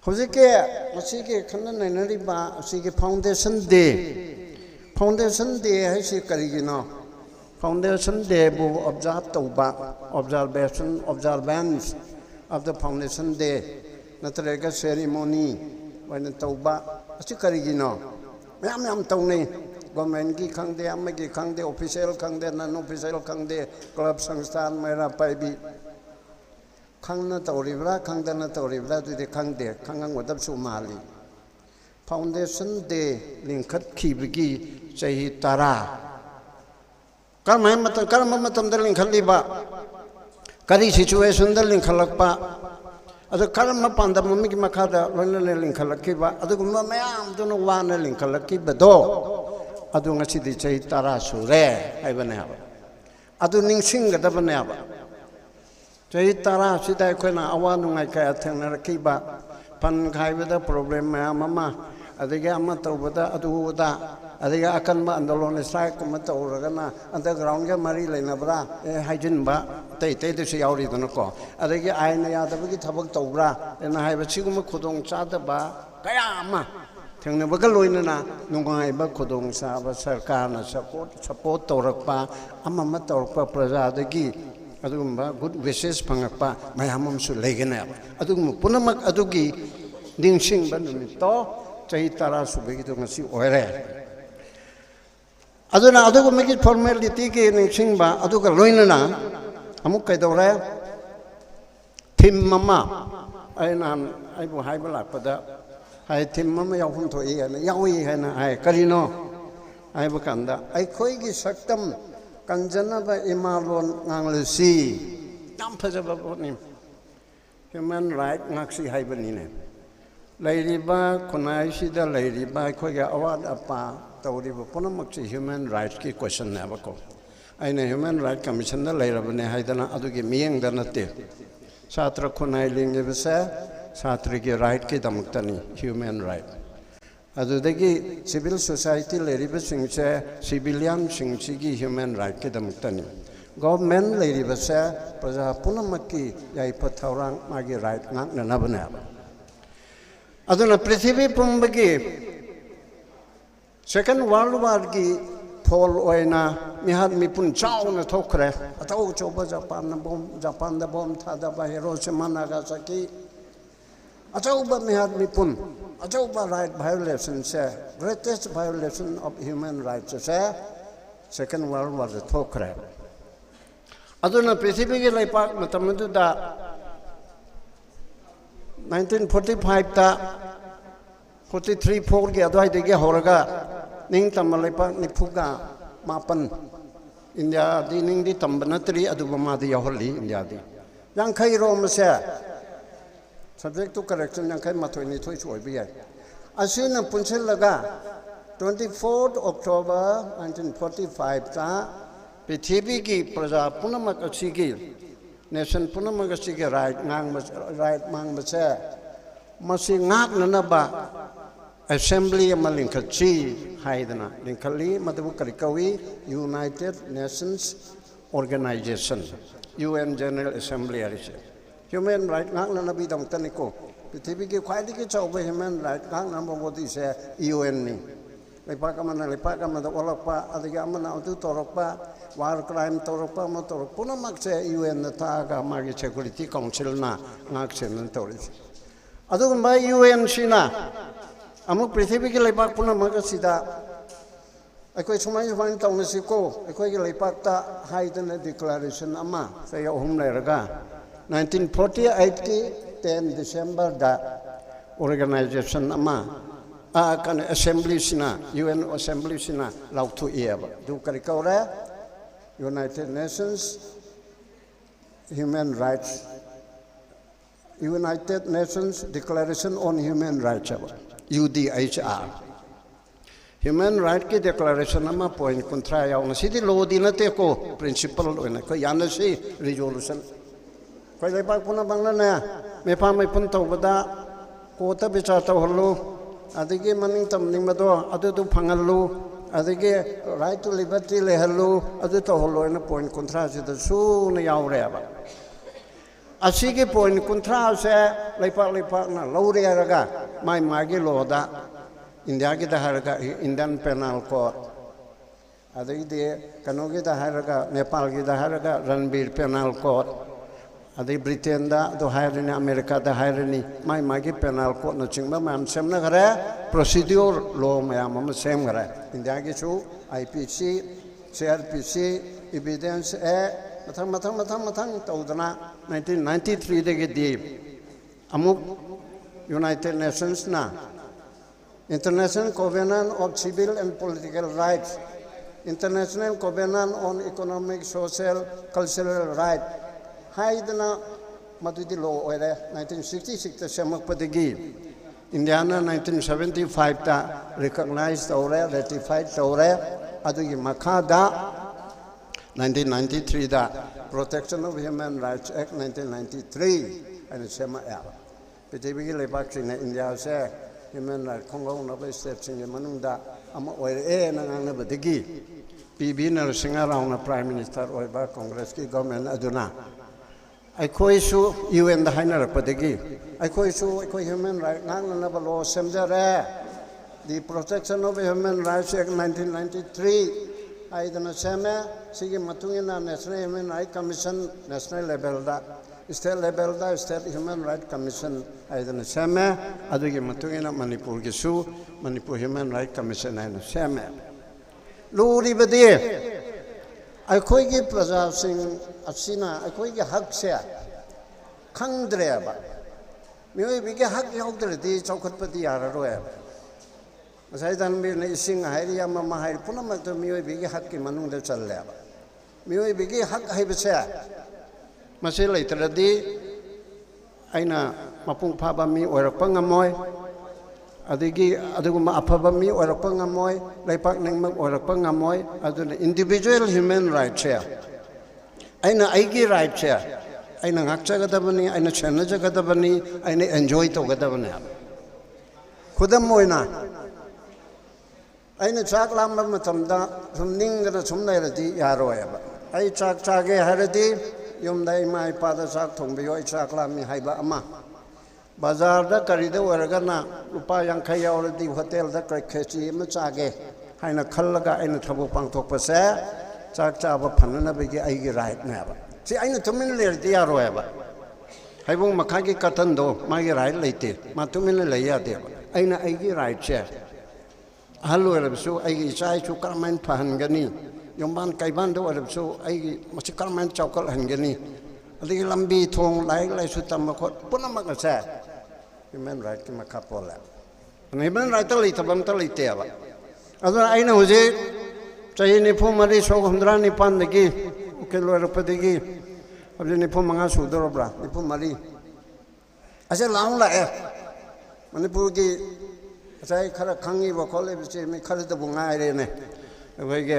G: ꯍꯧꯖꯤꯛꯀꯤ ꯃꯁꯤꯒꯤ ꯈꯟꯅ ꯅꯩꯅꯔꯤꯕ ꯑꯁꯤꯒꯤ ꯐꯥꯎꯟꯗꯦꯁꯟ ꯗꯦ ꯍꯥꯏꯁꯤ ꯀꯔꯤꯒꯤꯅꯣ ꯐꯥꯎꯟꯗꯦꯁꯟ ꯗꯦꯕꯨ ꯑꯣꯕꯖꯥꯔꯕ ꯇꯧꯕ ꯑꯣꯕꯖꯥꯔꯕꯦꯟꯁ ꯑꯣꯐ ꯗ ꯐꯥꯎꯟꯗꯦꯁꯟ ꯗे ꯅꯠꯇ꯭ꯔꯒ ꯁꯦꯔꯤꯃꯣꯅꯤ ꯑꯣꯏꯅ ꯇꯧꯕ ꯑꯁꯤ ꯀꯔꯤꯒꯤꯅꯣ ꯃꯌꯥꯝ ꯇꯧꯅꯩ ꯒꯣꯔꯃꯦꯟꯒꯤ ꯈꯪꯗꯦ ꯑꯃꯒꯤ ꯈꯪꯗꯦ ꯑꯣꯐꯤꯁꯤꯌꯦꯜ ꯈꯪꯗꯦ ꯅꯟ ꯑꯣꯐꯤꯁꯤꯌꯦꯜ ꯈꯪꯗꯦ ꯀ꯭ꯂꯕ ꯁꯪꯁꯊꯥꯟ ꯃꯩꯔꯥ ꯄꯥꯏꯕꯤ ꯈꯪꯅ ꯇꯧꯔꯤꯕ꯭ꯔꯥ ꯈꯪꯗꯅ ꯇꯧꯔꯤꯕ꯭ꯔꯥ ꯑꯗꯨꯗꯤ ꯈꯪꯗꯦ ꯈꯪꯉꯝꯒꯗꯕꯁꯨ ꯃꯥꯜꯂꯤ ꯐꯥꯎꯟꯗꯦꯁꯟ ꯗꯦ ꯂꯤꯡꯈꯠꯈꯤꯕꯒꯤ ꯆꯍꯤ 10 ꯀꯔꯝꯕ ꯃꯇꯝꯗ ꯂꯤꯡꯈꯠꯂꯤꯕ ꯀꯔꯤ ꯁꯤꯆꯨꯋꯦꯁꯟꯗ ꯂꯤꯡꯈꯠꯂꯛꯄ ꯑꯗꯨ ꯀꯔꯝꯕ ꯄꯥꯟꯗꯝ ꯑꯃꯒꯤ ꯃꯈꯥꯗ ꯂꯣꯏꯅꯅ ꯂꯤꯡꯈꯠꯂꯛꯈꯤꯕ ꯑꯗꯨꯒꯨꯝꯕ ꯃꯌꯥꯝꯗꯨꯅ ꯋꯥꯅ ꯂꯤꯡꯈꯠꯂꯛꯈꯤꯕꯗꯣ ꯑꯗꯨ ꯉꯁꯤꯗꯤ ꯆꯍꯤ 10 ꯁꯨꯔꯦ ꯍꯥꯏꯕꯅꯦꯕ ꯑꯗꯨ ꯅꯤꯡꯁꯤꯡꯒꯗꯕꯅꯦꯕ ꯆꯍꯤ 10 ꯁꯤꯗ ꯑꯩꯈꯣꯏꯅ ꯑꯋꯥ ꯅꯨꯡꯉꯥꯏ ꯀꯌꯥ ꯊꯦꯡꯅꯔꯛꯈꯤꯕ ꯐꯟ ꯈꯥꯏꯕꯗ ꯄ꯭ꯔꯣꯕ꯭ꯂꯦꯝ ꯃꯌꯥꯝ ꯑꯃ ꯑꯗꯒꯤ ꯑꯃ ꯇꯧꯕꯗ ꯑꯗꯨꯗ ꯑꯗꯒꯤ ꯑꯀꯟꯕ ꯑꯟꯗꯣꯂꯣꯟ ꯁ꯭ꯇ꯭ꯔꯥꯏꯛꯀꯨꯝꯕ ꯇꯧꯔꯒꯅ ꯑꯟꯗꯔꯒ꯭ꯔꯥꯎꯟꯒ ꯃꯔꯤ ꯂꯩꯅꯕ꯭ꯔꯥ ꯍꯥꯏꯖꯤꯟꯕ ꯑꯇꯩꯗꯁꯨ ꯌꯥꯎꯔꯤꯗꯅꯀꯣ ꯑꯗꯒꯤ ꯑꯥꯏꯟꯅ ꯌꯥꯗꯕꯒꯤ ꯊꯕꯛ ꯇꯧꯕ꯭ꯔꯥ ꯑꯩꯅ ꯍꯥꯏꯕ ꯁꯤꯒꯨꯝꯕ ꯈꯨꯗꯣꯡꯆꯥꯗꯕ ꯀꯌా ꯑꯃ ꯊꯦꯡꯅꯕꯒ ꯂꯣꯏꯅꯅ ꯅꯨꯡꯉꯥꯏꯕ ꯈꯨꯗꯣꯡꯆꯥꯕ ꯁꯔꯀꯥꯔꯅ ꯁꯄꯣꯔꯠ ꯇꯧꯔꯛꯄ ꯑꯃ ꯇꯧꯔꯛꯄ प्रजाꯗꯒꯤ ꯑꯗꯨꯒꯨꯝꯕ ꯒꯨꯗ ꯋꯤꯁꯦꯁ ꯐꯪꯉꯛꯄ ꯃꯌꯥꯝ ꯑꯃꯁꯨ ꯂꯩꯒꯅꯦꯕ ꯑꯗꯨꯒꯨꯝꯕ ꯄꯨꯝꯅꯃꯛ ꯑꯗꯨꯒꯤ ꯅꯤꯡꯁꯤꯡꯕ ꯅꯨꯃꯤꯠꯇꯣ ꯆꯍꯤ 10 ꯁꯨꯕꯒꯤꯗꯣ ꯉꯁꯤ ꯑꯣꯏꯔꯦ ꯑꯗꯨꯅ ꯑꯗꯨꯒꯨꯝꯕꯒꯤ ꯐꯣꯔꯃꯦꯂꯤꯇꯤꯒꯤ ꯅꯤꯡꯁꯤꯡꯕ ꯑꯗꯨꯒ ꯂꯣꯏꯅꯅ ꯑꯃꯨꯛ ꯀꯩꯗꯧꯔꯦ ꯊꯤꯝ ꯑꯃ ꯑꯩꯕꯨ ꯍꯥꯏꯕ ꯂꯥꯛꯄꯗ ꯍꯥꯏ ꯊꯤꯝ ꯑꯃ ꯌꯥꯎꯐꯝ ꯊꯣꯛꯏ ꯍꯥꯏꯅ ꯌꯥꯎꯏ ꯍꯥꯏꯅ ꯍꯥꯏ ꯀꯔꯤꯅꯣ ꯍꯥꯏꯕ ꯀꯥꯟꯗ ꯑꯩꯈꯣꯏꯒꯤ ꯁꯛꯇꯝ ꯀꯟꯖꯅꯕ ꯏꯃꯥꯂꯣꯟ ꯉꯥꯡꯂꯁꯤ ꯌꯥꯝ ꯐꯖꯕ ꯄꯣꯠꯅꯤ ꯍ꯭ꯌꯨꯃꯦꯟ ꯔꯥꯏꯠ ꯉꯥꯛꯁꯤ ꯍꯥꯏꯕꯅꯤꯅꯦ ꯂꯩꯔꯤꯕ ꯈꯨꯟꯅꯥꯏꯁꯤꯗ ꯂꯩꯔꯤꯕ ꯑꯩꯈꯣꯏꯒꯤ ꯑꯋꯥꯠ ꯑꯄꯥ ꯇꯧꯔꯤꯕ ꯄꯨꯝꯅꯃꯛꯁꯤ ꯍ꯭ꯌꯨꯃꯦꯟ ꯔꯥꯏꯠꯀꯤ ꯀ꯭ꯋꯦꯁꯟꯅꯦꯕꯀꯣ ꯑꯩꯅ ꯍ꯭ꯌꯨꯃꯦꯟ ꯔꯥꯏꯠ ꯀꯃꯤꯁꯟꯗ ꯂꯩꯔꯕꯅꯦ ꯍꯥꯏꯗꯅ ꯑꯗꯨꯒꯤ ꯃꯤꯠꯌꯦꯡꯗ ꯅꯠꯇꯦ ꯁꯥꯇ꯭ꯔ ꯈꯨꯟꯅꯥꯏ ꯂꯤꯡꯂꯤꯕꯁꯦ ꯁꯥꯇ꯭ꯔꯒꯤ ꯔꯥꯏꯠꯀꯤꯗꯃꯛꯇꯅꯤ ꯍ꯭ꯌꯨꯃꯦꯟ ꯔꯥꯏꯠ ꯑꯗꯨꯗꯒꯤ ꯁꯤꯚꯤꯜ ꯁꯣꯁꯥꯏꯇꯤ ꯂꯩꯔꯤꯕꯁꯤꯡꯁꯦ ꯁꯤꯚꯤꯂꯤꯌꯟꯁꯤꯡꯁꯤꯒꯤ ꯍ꯭ꯌꯨꯃꯦꯟ ꯔꯥꯏꯠꯀꯤꯗꯃꯛꯇꯅꯤ ꯒꯣꯚꯔꯟꯃꯦꯟ ꯂꯩꯔꯤꯕꯁꯦ ꯄ꯭ꯔꯖꯥ ꯄꯨꯝꯅꯃꯛꯀꯤ ꯌꯥꯏꯐ ꯊꯧꯔꯥꯡ ꯃꯥꯒꯤ ꯔꯥꯏꯠ ꯉꯥꯛꯅꯅꯕꯅꯦꯕ ꯑꯗꯨꯅ ꯄ꯭ꯔꯤꯊꯤꯕꯤ ꯄꯨꯝꯕꯒꯤ ꯁꯦꯀꯦꯟ ꯋꯥꯔꯜ ꯋꯥꯔꯒꯤ ꯐꯣꯜ ꯑꯣꯏꯅ ꯃꯤꯍꯥꯠ ꯃꯤꯄꯨꯟ ꯆꯥꯎꯅ ꯊꯣꯛꯈ꯭ꯔꯦ ꯑꯆꯧ ꯑꯆꯧꯕ ꯖꯄꯥꯟꯗ ꯕꯣꯝ ꯊꯥꯗꯕ ꯍꯤꯔꯣꯁꯤꯃꯥ ꯅꯥꯒꯥꯁꯥꯀꯤ ꯑꯆꯧꯕ ꯃꯤꯍꯥꯠ ꯃꯤꯄꯨꯟ ꯑꯆꯧꯕ ꯔꯥꯏꯠ ꯚꯥꯏꯑꯣꯂꯦꯁꯟꯁꯦ ꯒ꯭ꯔꯦꯇꯦꯁ ꯚꯥꯏꯑꯣꯂꯦꯁꯟ ꯑꯣꯐ ꯍ꯭ꯌꯨꯃꯦꯟ ꯔꯥꯏꯠꯁꯦ ꯁꯦꯀꯦꯟ ꯋꯥꯔꯜ ꯋꯥꯔꯗ ꯊꯣꯛꯈ꯭ꯔꯦ aduna prithibi ge laipak matam adu da 1945 ta 43 4 ge adwai de ge horaga ning tam laipak ni phuga mapan India di ning di tambanatri adu ma di yaholi India di yang khai rom se subject to correction yang khai mathoi ni thoi choi bi ai asina punchil laga 24th October 1945 ta prithibi ki praja punamak asigi nation punamak asigi right mang ba se masi ngak na ba assembly amalinkachi haidana linkali madabu karikawi United Nations Organization UN General Assembly arise human right ngak na bi dong taniko prithibi ki khwai ki chawba human right ngak na bodi se UN ni lepak amana olakpa adigi amana atu torokpa war crime torokpa ma torok punamak se UN na ta ga magi security council na ngak sen nan toris adu ba UN sina amuk prithibi ki lepak punamak sida akoi sumai fan tong si ko akoi ki lepak ta haidana declaration ama se ya hum le raga 1948 ki 10 December da organization ama kan assembly sina UN assembly sina lau tu iaba du kari kaura United Nations Human Rights United Nations Declaration on Human Rights UDHR Human Rights ki declaration ama point kontra yaw na sidi lo di na te ko principle oina ko yana si resolution ko lai pak puna bangna na me pa mai pun to bada ko ta bicha to holu adigi maning tam ning mado adu tu phangalu adigi right to liberty le halu adu to holu na point kontra si da su na yaw re ba asigi point kontra se leipak na lo re raga mai magi lo da India ki da haraga Indian Penal Court adigi de kano ki da haraga Nepal ki da haraga Ranbir Penal Court adigi Britain da do harini America da harini mai magi Penal Court na chingba mam sem na gare procedure law mayam am sem gare India ki chu IPC CRPC evidence matang taudana 1993 de ge di amuk United Nations na International Covenant of Civil and Political Rights, International Covenant on Economic, Social, Cultural Rights. Haidana madudi law oire 1966 ta semak padigi. Indiana 1975 ta recognized aure ratified aure adugi makada 1993 da Protection of Human Rights Act 1993 and sema ya. Prithibi lepak sine India se Human Rights Congo na ba steps in manungda ama oire na ngana badigi PB na singa raw na Prime Minister oi ba Congress ki government aduna ai khoi su UN da haina ra padigi ai khoi su ai human right ngana na ba law semjare the Protection of Human Rights Act 1993 ai dana seme sigi matungina National Human Rights Commission national level da state level da state Human Rights Commission aidana seme adugi matungina Manipur gi su Manipur Human Rights Commission aina seme luri badi akhoi gi praja sing asina akhoi gi hak se khangdre ba mioi bi gi hak yaudre di chokhat pati yara roe asai dan bi ne sing hairi ama mahai punama to mioi bi gi hak ki manung de challe ba mioi bi gi hak hai bse masih laitradi aina mapung phaba mi oirakpa ngamoi adigi aduguma aphaba mi oirakpa ngamoi laipak ningmak oirakpa ngamoi aduna individual human rights ya aina aigi rights ya aina ngakchagadabani aina chenajagadabani aina enjoy togadabani khudam moina aina chak lamba matamda sumningda sumnairadi yaroyaba ai chak chage haradi yomdai mai pada sak thongbiyo chak lami haiba ama bazar da karida waragana rupa yang khayawradi hotel da khechi ma chage haina khallaga aina thabu pangthok pase chak chaba phanna begi aigi right na ba si aina tumin ler dia roeba haibung makhagi katan do magi right leite ma tumin le ya de aina aigi right che halu erabsu aigi chai chu karmain phan gani ยมบ้านไกลบ้านด้วยแบบสู้ไอ้มาชิการมันเจ้าก็เห็นกันนี่อะไรลำบีทงไหลสุดตามมาคนปุ่นน้ำมันก็แซ่ที่มันไรที่มาขับพอแล้วนี่มันไรตั้งลีทับมันตั้งลีเตี้ยบอันนั้นไอ้หนูจีใจนี่พูดมาดิโชคคนร้านนี่ปันตะกี้โอเคลอยรถไปตะกี้อันนี้พูดมังอาสุดรบละนี่พูดมาดิอาจจะล้างละมันนี่พูดกี่ใช่ข้าราขังยี่ว่าเขาเลยไปเจอไม่ข้าราชบุญง่ายเลยเนี่ยเว้ยแก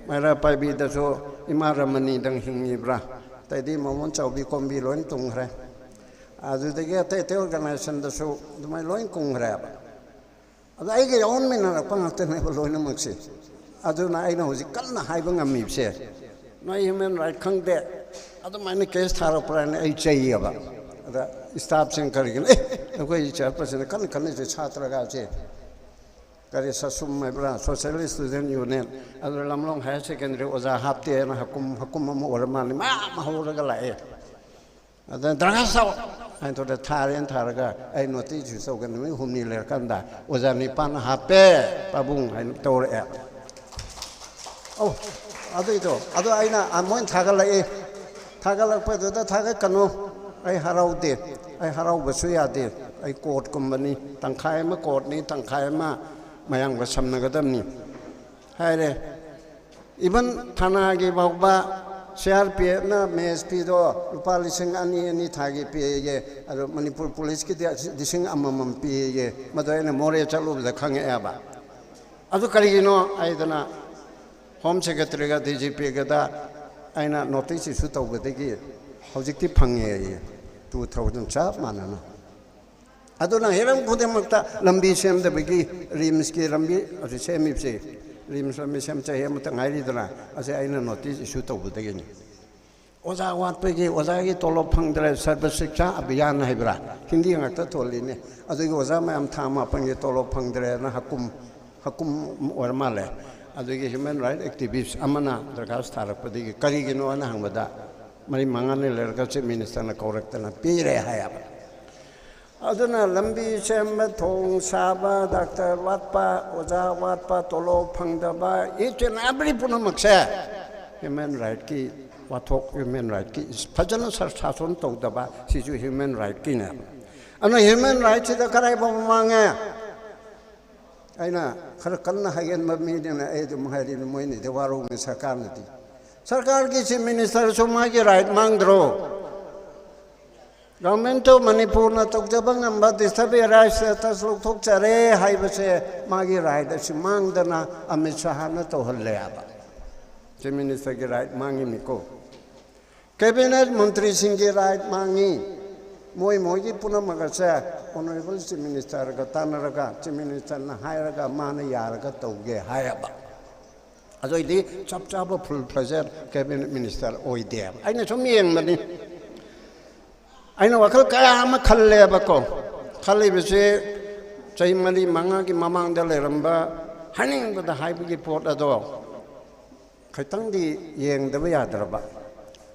G: ไม่ได้ไปบีแต่โซอิมารามันนี่ดังหิงยี่บระแต่ดีมันวันเจ้าบีคอมบีล้วนตรงเลยอาจจะแกเตะorganizationแต่โซทำไมล้วนคงเลยอาจจะไอ้แกย้อนไม่นานปังหัดเนี่ยล้วนน้ำมันสิอาจจะนายน่าจะกันน่ะให้บังอามีเสียนายhuman rightขังเด็กอาจจะไม่ในเคสทารุปรานไอ้ใจยี่บะอาจจะสตาฟเซนคาริกันแล้วก็ยิ่งเชื่อเพราะฉะนั้นกันนี่จะชาติระกาเจการสัสุมไม่บรา Socialist Student Union อันนั้นลำลอง Higher Secondary อุตสาหะเตียนะฮักกุมมาโอรมานี่มาหัวระกันไหลอันนั้นดราซ่าไอ้ตัวเด็กทารีนทาระกันไอ้โนติจุดส่งกันไม่หุ่นนี่เลยกันได้อุตสาหนิพานฮับเป้ปะบุงไอ้ตัวเอ๋โอ้อันนี้ไอ้น่ะอันมันทากันเลยทากันเลยไปตัวทากันกันโน่ไอ้ฮาราอุดีไอ้ฮาราอุบสุยาดีไอ้โกดกุมบันนี้ตั้งใครมาโกดนี้ตั้งใครมายังประชมนักดัมนี่ให้เลยอีบันธนากีบอกว่าเชียร์เปียนะเมสปีโดรูปาลิสิงอันนี้ทากีเปียเย่อะไรมณีปุร police กิเดียดิสิงอัมมัมเปียเย่มาด้วยเนี่ยโมเรจัลุบจะขังเอ๋บะอันตุการีโนไอ้ตัวน่ะ Home Secretary กับ DGP ก็ได้ไอ้น่ะ notice สุดท้ายก็ได้กี่เขาจะที่พังเย่2007มานะอันนั้นเฮลังพูดมาตั้งลำบีเชมเดบิกีริมสกีลำบีอาจจะเชมิบซีริมสกีเชมจะเฮมาตั้งไงดีตัวน่ะอาจจะไอ้นั่นโน้ติสชุดตัวบุตรกันโอ้จ้าวัดไปกี่โอ้จ้ากี่ตัวลบพังเดรสเบสิกจ้าอภิญาณให้บราหินดีงักตัวตัวลีนี่อาจจะโอ้จ้าไม่ทำมาพังกี่ตัวลบพังเดรนะฮักกุมอร์มาเลยอาจจะกี่ human right activist อามานะดรการสตาร์ปฏิกิการีกินวันนั้นหังบัดมันมังงานเลยแล้วก็เชมินิสต์น่ะ correct น่ะปีเร่ให้อ่ะอันนั้นลำบีเชมเบทงซาบะดักเตอร์วัดปะโอจาวัดปะตโลพังดาบะอีเจนอับริปุนมักเซ่human right กี่วัดทก human right กี่พัฒนาศาสนาตกดาบะสิจู human right กี่เนี่ยอันนั้น human right ที่ตะการไอ้บ่มังไงไอ้น่ะขณะกันน่ะให้กันมามีเนี่ยไอ้ตัวมหาดินมวยนี่เดี๋ยวว่าโรงในสักการนี่सरकार की chief minister सुमा की right मांग दो government तो मणिपुर न तो जब हम बात इस तरह राइट से तस्लुक थोक चरे हाई बसे मागी राइट ऐसी मांग देना अमित शाह न तो हल्ले आबा चीफ मिनिस्टर की राइट मांगी मिको कैबिनेट मंत्री सिंह की राइट मांगी मोई की पुनः मगर से ऑनरेबल चीफ मिनिस्टर का तानरगा चीफ मिनिस्टर न हायरगा मान यारगा तो गे हायबाอาจจะดีจับจับว่าfull present cabinet minister โอ้ยเดียบไอ้เนี่ยชมเองมันนี่ไอ้เนี่ยว่าเขาแก่มาขันเลยบะก็ขันเลยไปเสียใจมันดีมังกี้มามังเดลเลยรำบะฮันนี่ก็ได้ให้ไปกี่พอดอะตัวใครตั้งดีเองเดี๋ยวยาดระบะ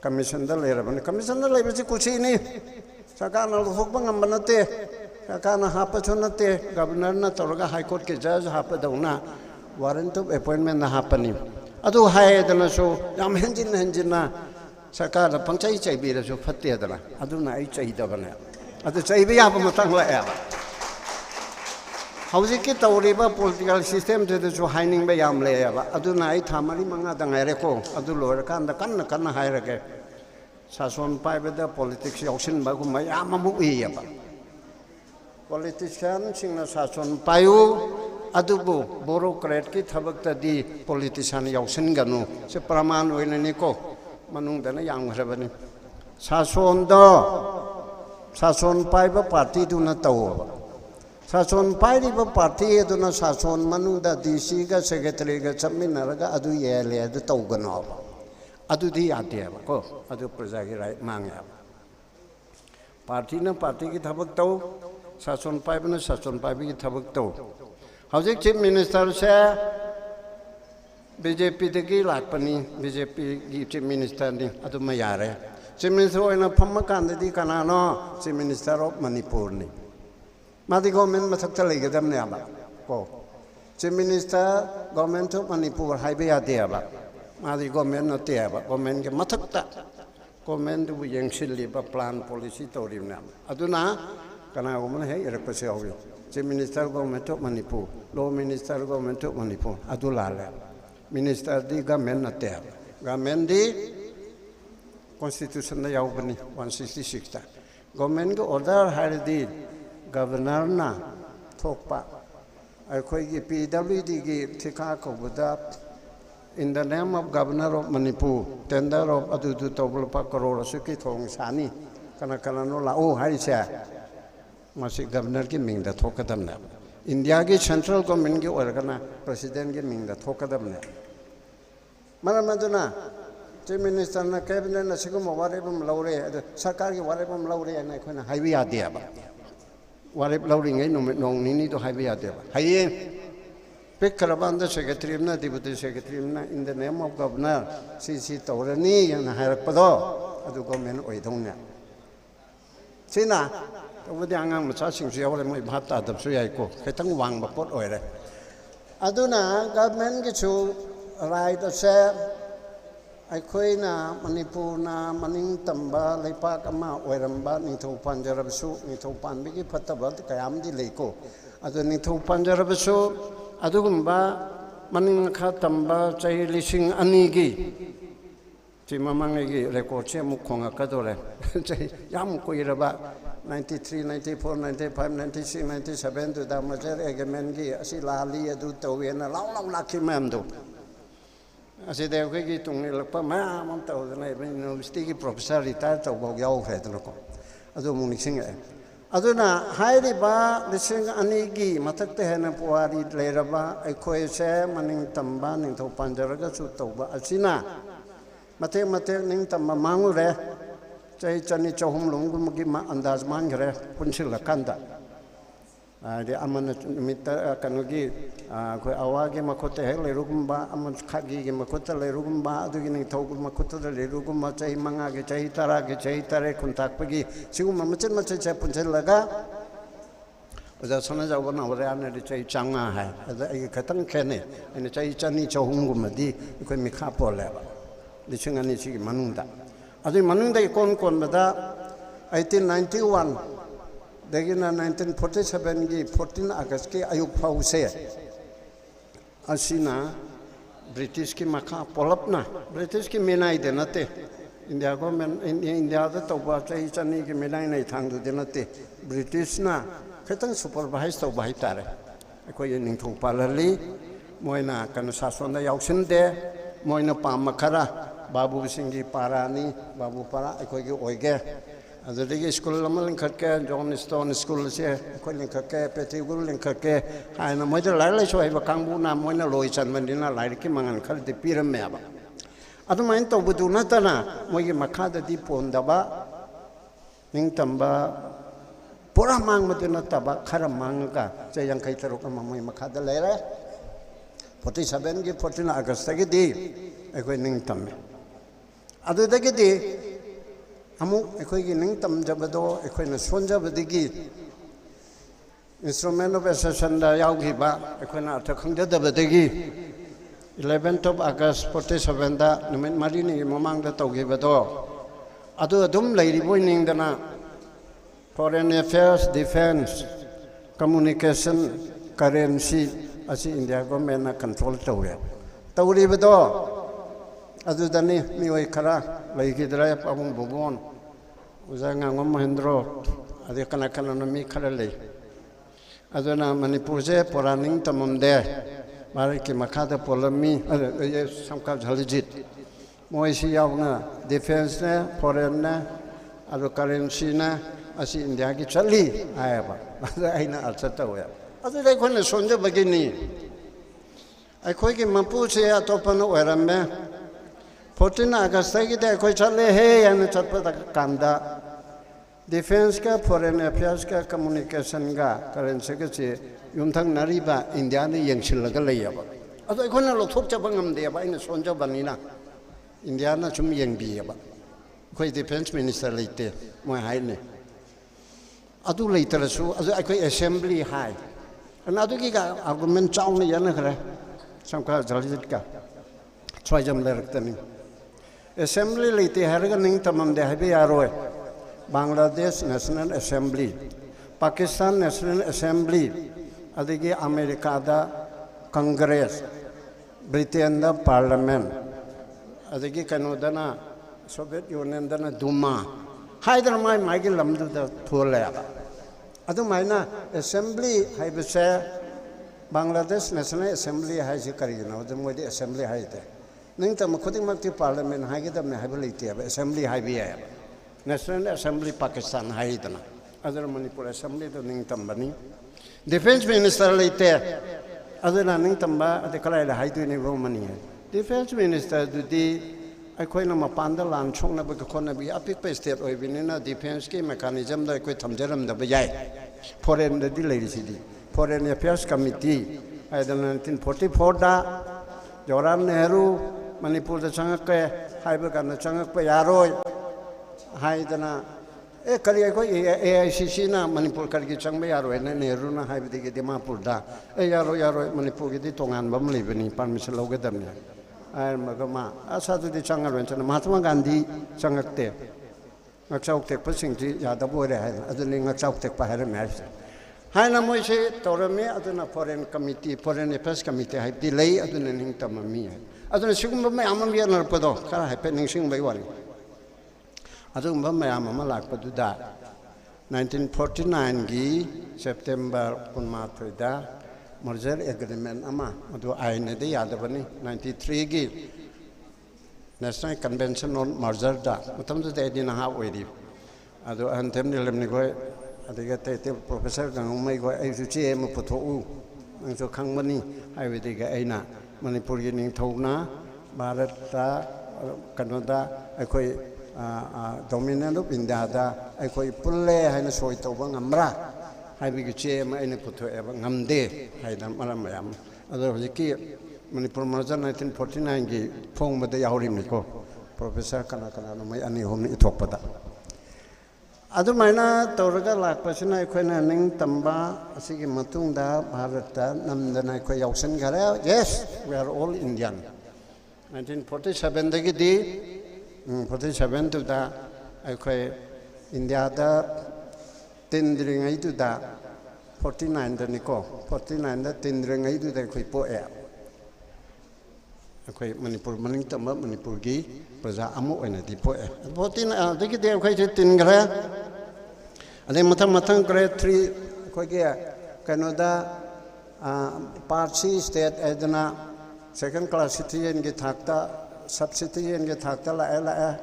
G: คอมมิชชั่นเดลเลยรำบะคอมมิชชั่นเดลเลยไปสิกุชินี่สักการณ์เราทุกบังมันนั่นเตะสักการณ์หาประชนนั่นเตะกับนั่นนั่นตัวเราก็ไฮโคร์ทกี่เจ้าหาประดงน่ะwarrant of appointment na happening adu hai dana so yam henjin na sarkar da pangchai chai bi da so phatte dana adu na ai chai da bana adu chai bi ya ba tang la ya hauji ki tawri ba political system de so haining ba yam le ya ba adu na ai thamari manga da ngai re ko adu lor kan da kan hai ra ke sason pai ba da politics yaushin ba ku ma ya ma mu i ya ba politician sing na sason payu adubu bureaucrat ki thabak ta di politician yaushin ganu se praman oina ni ko manung dana yang hrebani sason pai ba party du na taw sason pai ri ba party du na sason manung da dc ga secretary ga chamina ga adu yele adu taw ganu adu di ate ba ko adu praja gi right mang ya party na party ki thabak taw sason pai ba na sason pai bi ki thabak taw How's Chief Minister say BJP the Gilakpani, BJP Chief Minister ni atu mayare. Chief Minister oina phammakan di kanano Chief Minister of Manipur ni. Madi government masakta legi dam ne aba ko. Chief Minister government of Manipur hai be ate aba. มาดีกเมนต์น่ะเตี้ยบกเมนต์ก็มาทักตะกเมนต์ดูยังสิลีบ plan policy ตัวริมน้ำอันนั้นกันเอามันให้เรื่องภาษาวิจิมินิสเตอร์กเมนต์มันนิพูโลมินิสเตอร์กเมนต์มันนิพูอันนั้นละเลยมินิสเตอร์ดีกเมนต์น่ะเตี้ยกเมนต์ดี constitution น่ะยาวปนี่166ตะกเมนต์ก็ order ให้ดี governor น่ะทุกปะไอ้คนที่ PWD ที่ที่ข้าเขาบอกว่า in the name of governor of Manipur tender of adudu tawlpa crore suki thong sani kana kana no la o hari cha masi governor ki ming da thokadam na India ki central government ki organa president ki ming da thokadam na maramaduna chief minister na cabinet na sigum waribum laure sarkar ki waribum laure na khona haibi adia ba warib laure ngai nong nini to haibi adia ba haiye pick karabanda secretary na deputy secretary na in the name of governor CC Taurani yang harapado adu government oidong na sina to di angang macha sing siaw le moi bhat ta dab su yai ko khetang wang ba pot oi re aduna government ki chu right to share ai khoi na Manipur na maning tamba leipak ama oiramba ning thau panjarab su ning thau pan bi ki phatabal kayam di leiko adu ning thau panjarab su adugumba maning kha tamba chai lising anigi chi mamangi record che mu khonga kadore chai yam koiraba 93 94 95 96 97 to da majer agamen gi asi lali adu tawena law lakhi mam do asi de ko gi tung lakpa ma mam taw na university gi professor retire taw bo yaw khe to ko adu mu nising aduna hairi ba lising anigi mathakte hena puari leraba aikoi se maning tamba ning tho panjaraga chu tawba asina mate ning tamba mangu re chai chani chahum lungum gi ma andaz man gre punchil lakanda de amana mita kanugi ko awage makote hele rugumba aman khagi gi makote le rugumba adugi ning tho gum makote le rugumba chai manga ge chai tare kuntak pagi sigum macen cha punchil laga oda sona jaw na ore ane de chai changa hai ada ai khatang khene ene chai chani chahum gum di ko mi kha pole ba lichingani chi manunda adu manunda kon bada 1891 Degina 1947 ki 14 August ki ayuk phause asina British ki makha polapna British ki menai de nate India government India da toba chai chani ki menai nai thang du de nate British na khetang supervise to bai tare ko yin thong palali moina kan sason da yauksin de moina pam khara babu singi parani babu para ko gi oige adegi school lamal khakke John Stone school se kholing khakke peti guru ling khakke haina moja lai so ba kangbu na moina loi chan mandina lai ki mangan khal de piram me aba adu main to budu na tana mogi makhada di ponda ba ning tamba pura mang madina taba khara manga che yang kai taruk ma moi makhada lere 47 ki 14 August gi di ekoi ning tamme adu de gi di amu ekoi gi ning tam jabado ekoi na sonja badigi instrument of accession da yaw gi ba ekoi na ta khang da badigi 11th of August 47 da numen mari ni mamang da tau gi bado adu adum leiri boi ning da na foreign affairs defense communication currency asi India government na control tawe tawri bado adu dani mi oi khara lai gi dra pabung bogon uzanga ngom Mahendro ade kana na mi khara lei aduna Manipur je poraning tamam de mari ki makhada polami samka jhalijit moi si yaw na defense na foreign na adu currency na asi India ki chali ayaba aina alchata hoya adu dai khone sonja bagini ai khoi ki mapu se atopana orambe 14 August ki de koi chale he yan chatpa kanda defense ka foreign affairs ka communication ga currency ka che yumthang nariba India ni yengsil ga leiya ba ado khona lo thok cha bangam de ba ina sonja banina India na chum yengbi ba koi defense minister leite moi hai ne adu leitar su adu koi assembly hai an adu ki ga argument chaung ne yan khare samka jalit ka Swajam Lerktani. Assembly Liti Harganing Tamam de Habiaroi, Bangladesh National Assembly, Pakistan National Assembly, Adigi America da Congress, Britain da Parliament, Adigi Canada, Soviet Union da Duma, Hydermai Magil Lamdu da Tulea. Adumaina Assembly Haibuse Bangladesh National Assembly has a Karina, the Modi Assembly Haide. Nintam Kutimati Parliament Hagidam Hability Assembly Haibia, National Assembly Pakistan Haidana, other Manipur Assembly to Nintambani. Defense Minister later, other than Nintamba, the Kalai Haidu in Romania. Defense Minister do the Aquina Mapanda Land Chona Bakona be Apic State or Vinina Defense Mechanism that quit Tamjeram the Bayai, foreign the delay city, Foreign Affairs Committee, either 1944 da, Joram Nehru. Manipur the Changak, Haibakan the Changak Yaroi, Haidana, Kariako, AICC, Manipur Kargi Changbayaro, and Neruna, Haibidi Dimapurda, Yaro, Manipur, the Tongan Bamlivini, Parmesan Logadamia, and Magama, Asadu the Changarans and Mahatma Gandhi Changakte, Nachautek Passing Yadaboy, Adeling Nachautek Paharam. Haina Moise, Torame, Adana Foreign Committee, Foreign Affairs Committee, have delay Aduning Tamamia. Adon Sugum may Amamia Narpado, Kara happening sing by one. Adon Bamay Amamalak Paduda. 1949 Gi, September Punmatrida, Merger Agreement Ama, Adu Aine de Yadavani, 93 Gi, National Convention on Merger Da, Matam the day in a half with you. Adu Antem Lemnigo, Adigate Professor Gangumaygo, ACM Putu, and so Kangmani, I would dig Aina. Manipuri ning thona Bharata Canada akoi dominant of India da akoi pulle haina soi tawang amra haibi che ma ene puto eba ngamde haidam malamayam ado hojiki Manipur Merger 1949 gi phong bada yaurim niko Professor kana no mai ani hom ni thokpada adu maina tawraga lakpasina akoina ning tamba asigi matungda Bharata namdana ko yausan gare yes we are all Indian 1947 dagi di 47 to da akoi India da tindringai tu da 49 da niko 49 da tindringai tu da koi po e akoi Manipur maning tamba Manipur gi praja amu oina di po e 49 dagi de akoi tin gare Ade matang grade 3 kogia Canada Parsi state edna second class citizen ge thakta sub citizen ge thakta la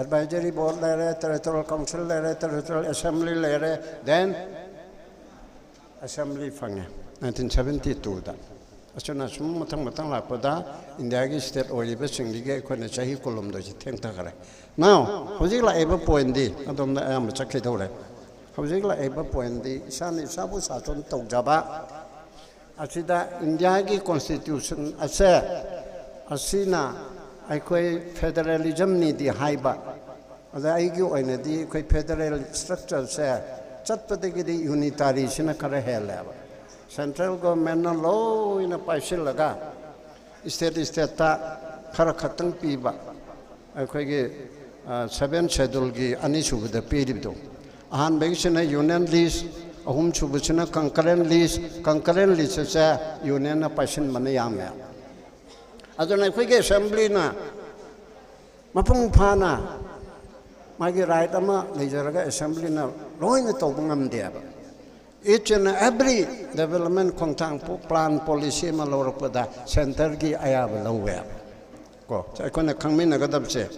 G: advisory board la territorial council la territorial assembly la then assembly fange 1972 da asuna sum matang la pada India ge state oribe singli ge khone chahi kolom do ji theng ta gare now hoji la eba point di adom na am chakhe dole How's like a point the San Sabu Saton Togaba Asida Indiagi Constitution Asina I quay federalism need the haiba the Aigu and the federal structure say Chatpatiki unitary Sinakara level central government low in a Paisilaga state Karakatan Piba I quay 7 schedule Anisu with the period. Han Bagishina union list, a home Chubusina concurrent list is a union of passion manayama. As an quick assembly na Mapung Pana, Magi right ama, Nijaraga assembly na, Loin the Tobungam there. Each and every development contact plan policy Maloropada, Center Gi Ayaba nowhere. Go, I couldn't come in a good upset.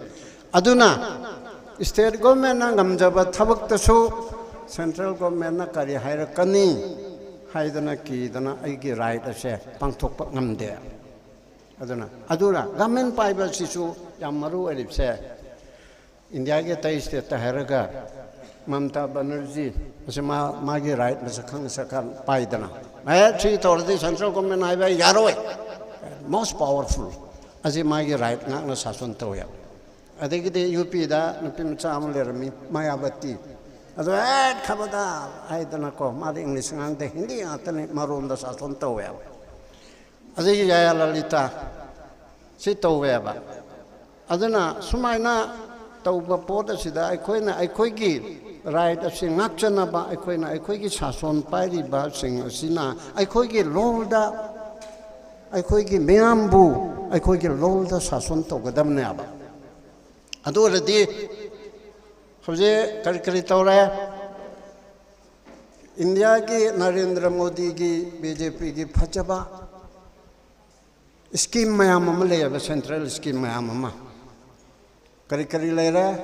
G: Aduna. State government na ngamjaba thabak tasu central government na kari hairakani haidana ki dana aigi right ase pangthokpa ngamde aduna government paiba sisu yamaru eripse India ge tai state ta haraga Mamta Banerjee ase magi right masakhang sakan paidana ma chi tordi central government aiba yaroi most powerful ase magi right ngakna sason toya Adegide UP da Nupim Chamlermi, Mayabati. As I had Kabada, I don't know, Mother English and the Hindi, Anthony Maroon the Sason Towel. As I Lalita si taweba aduna sumaina tawba pot asida aikoina aikoigi right asi ngakchana ba aikoina aikoigi sason pairi ba sing asina aikoigi lolda aikoigi meambu aikoigi lolda sason tawgadamne aba adu radi hoje kari tawra India ki Narendra Modi ki BJP ki phajaba scheme mayam ama central scheme mayam ama kari lera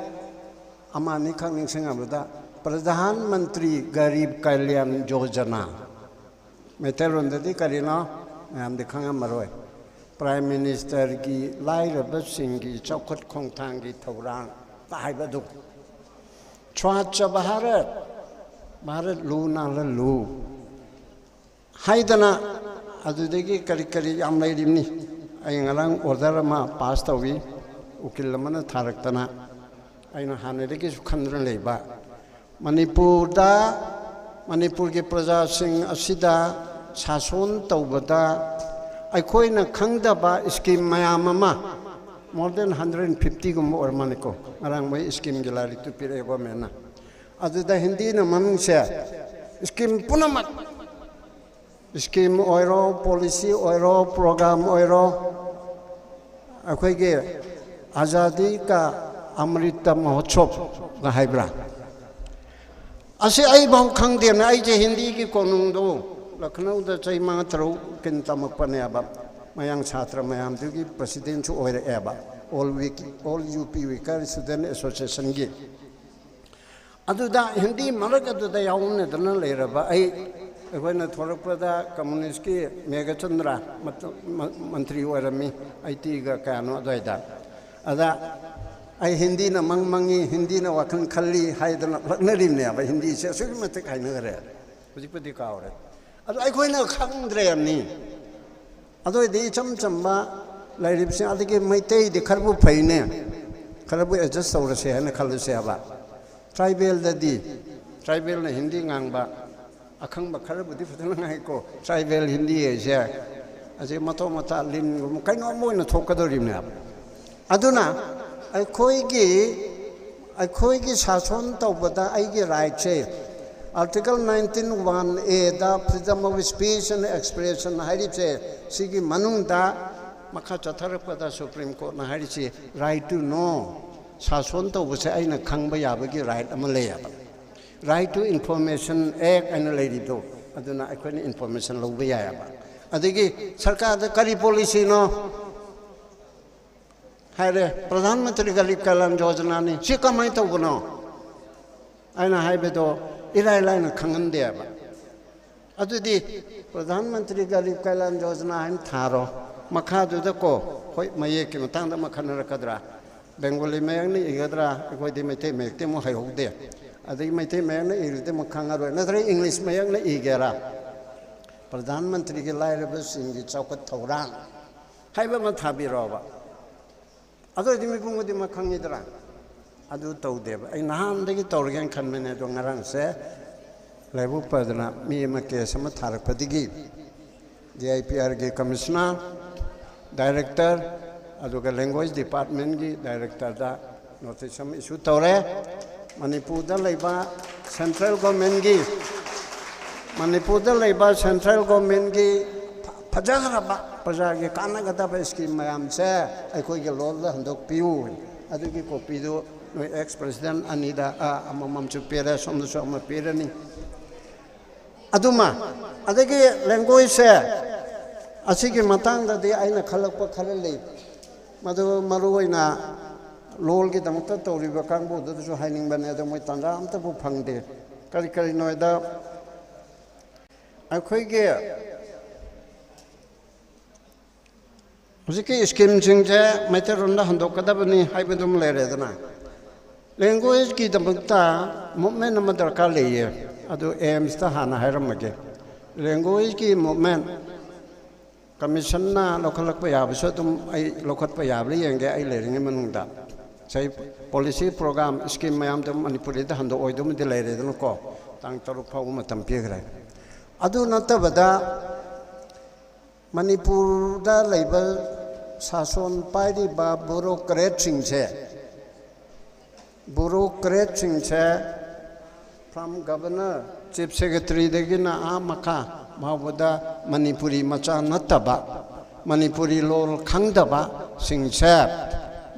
G: amani khang sing abada Pradhan Mantri Garib Kalyan Yojana meteron dadi karina mayam dikhanga maroi Prime Minister ki lairaba sing ki chaukat khongthang ki thawrang taibadu Chwacha Bharat lu na la lu haidana adudegi kari am lairimni ay ngalang order ma pass tawi ukil lamana tharaktana aina hanedegi sukhandran leiba Manipur ki praja sing asida sason tawbada aikoina khangdaba scheme mayam ama more than 150 gum or maniko ngarang mai scheme gilari tu pire ba mena aduda hindi na maming siya scheme punamat scheme oiro policy oiro program oiro akoy ge azadi ka amrita mahotsav ga haibra ase ai bang khang de na ai je hindi ki konung do Lucknow da chai ma tro kin tamak pane aba mayang chhatra mayam du ki president chu oire aba all UP Weaker Student Association gi aduda hindi marag aduda yaun dana leraba ai akoina thorakpada communist ki Megachandra mantri oirami IT ga kano adoida ada ai hindi na mangmangi hindi na wakan khalli haidana laknarim ne aba hindi se sugmate kaina re hujipadi kaure adu akoina khangdre amni adoi de chamchamba lairib se adike maitei de kharbu phaine kharbu adjust aurase hana khalse aba tribal dadi tribal na hindi ngangba akhang ba kharbu di phadana ngai ko tribal hindi ase ase mato mata lin gum kaino moina thokadorim ne aduna aikoigi sason tawbada aigi right che Article 19(1)(a) da freedom of speech and expression hairiche sigi manungda makha chatharakpada Supreme Court na hairiche right to know sason tawbase aina khangba yabagi right ama leyaba right to information act ana leirido aduna aikoini information lawba yaba adigi sarkar da kari policy no haire Pradhan Mantri Garib Kalyan Yojana ni si kamai tawbano aina haibedo irai na khangande aba adudi Pradhan Mantri Garib Kalyan Yojana hain tharo makha du da ko hoi maye ki matang da makhana rakadra Bengali mayang ni igadra akoi di mete mekte mo hai hokde adi mete mayang ni irte mo khanga ro nadre English mayang ni igera Pradhan Mantri ki lairaba singi chaukat thawrang haiba ma thabi roba adu di mi kungu di makhangi dra adu tawdeba ai nahan dagi tawrgen khanmene do ngarang se lebu padna mi ma ke sama tharak padigi DIPR ge commissioner director adu ga language department gi director da notice sam issue tawre Manipur da leiba central government gi Pajagaraba Pajagi Kanagata scheme mayam se aikoigi lolda handok piu adugi copy do no ex president Anida amamam chu pera som so ma pera ni aduma adagi language se asigi matang da de aina khalakpa khalale madu maruina lol gi damta tawriba kangbo da so haining bane da moi tanga amta bu phangde kari noida aikoigi Hujiki scheme jingje meteronda handokadabani haibedum leredana language ki damta movement nama darkar leye adu aims ta hana hairamage language ki movement commission na lokhalak pa yabiso tum ai lokhat pa yabli yenge ai leringe manungda sai policy program scheme mayam dum manipuri da hando oidum de leredana ko tang taru phaw matam pigre adu natabada Manipur da labor 사손 빠이리바 부로크레트싱체 from governor chief secretary degina amaka mawada manipuri macha nataba manipuri lol khangdaba singsep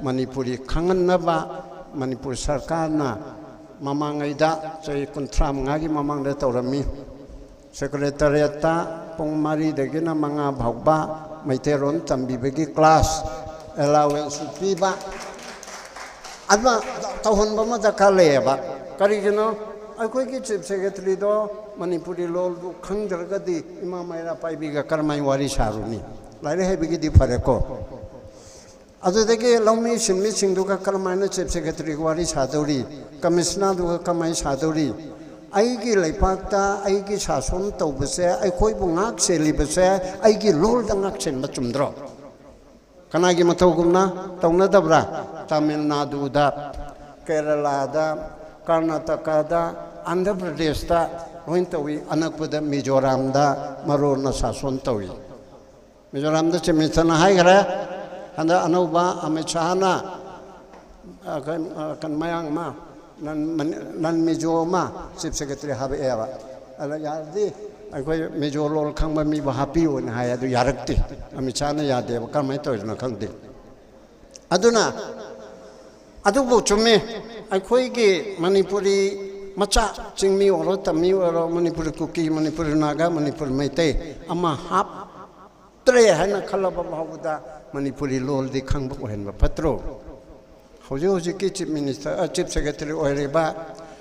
G: manipuri khanganaba manipur sarkarna mamangaida chai kuntram ngagi mamangda tawrami secretariat ta pongmari degina manga bhagba maiteron tambibegi class allowance piba adma tahun bama dakaleba karigino akoi ki chief secretary do manipuri lol du khangdargadi imamaira paibiga karmai wari saruni laire hebigi di fareko adu dege lawmi sinmi singdu ka karmaina chief secretary wari sadori commissioner du kamai sadori aigi leipakta aigi sason tawbase aikoi bungak selibase aigi lol dangak sen machumdro kanagi matawgumna tawna dabra Tamil Nadu da Kerala da Karnataka da Andhra Pradesh da lointawi anakpada Mizoram da marona sason tawi Mizoram da chemitana haigara anda anuba amechana kan mayang ma nan Mizo ma chief secretary habe ewa ala yardi akoi Mizo lol khangba mi ba happy on haya du yarakti amechana yade ba kamai toina khangde aduna adubu chume akoi ge manipuri macha chingmi oro tammi oro manipuri kuki manipuri naga manipuri maite ama hap tre hana khalaba bhabuda manipuri lol di khangba ohenba patro hoji ki chief minister chief secretary oiriba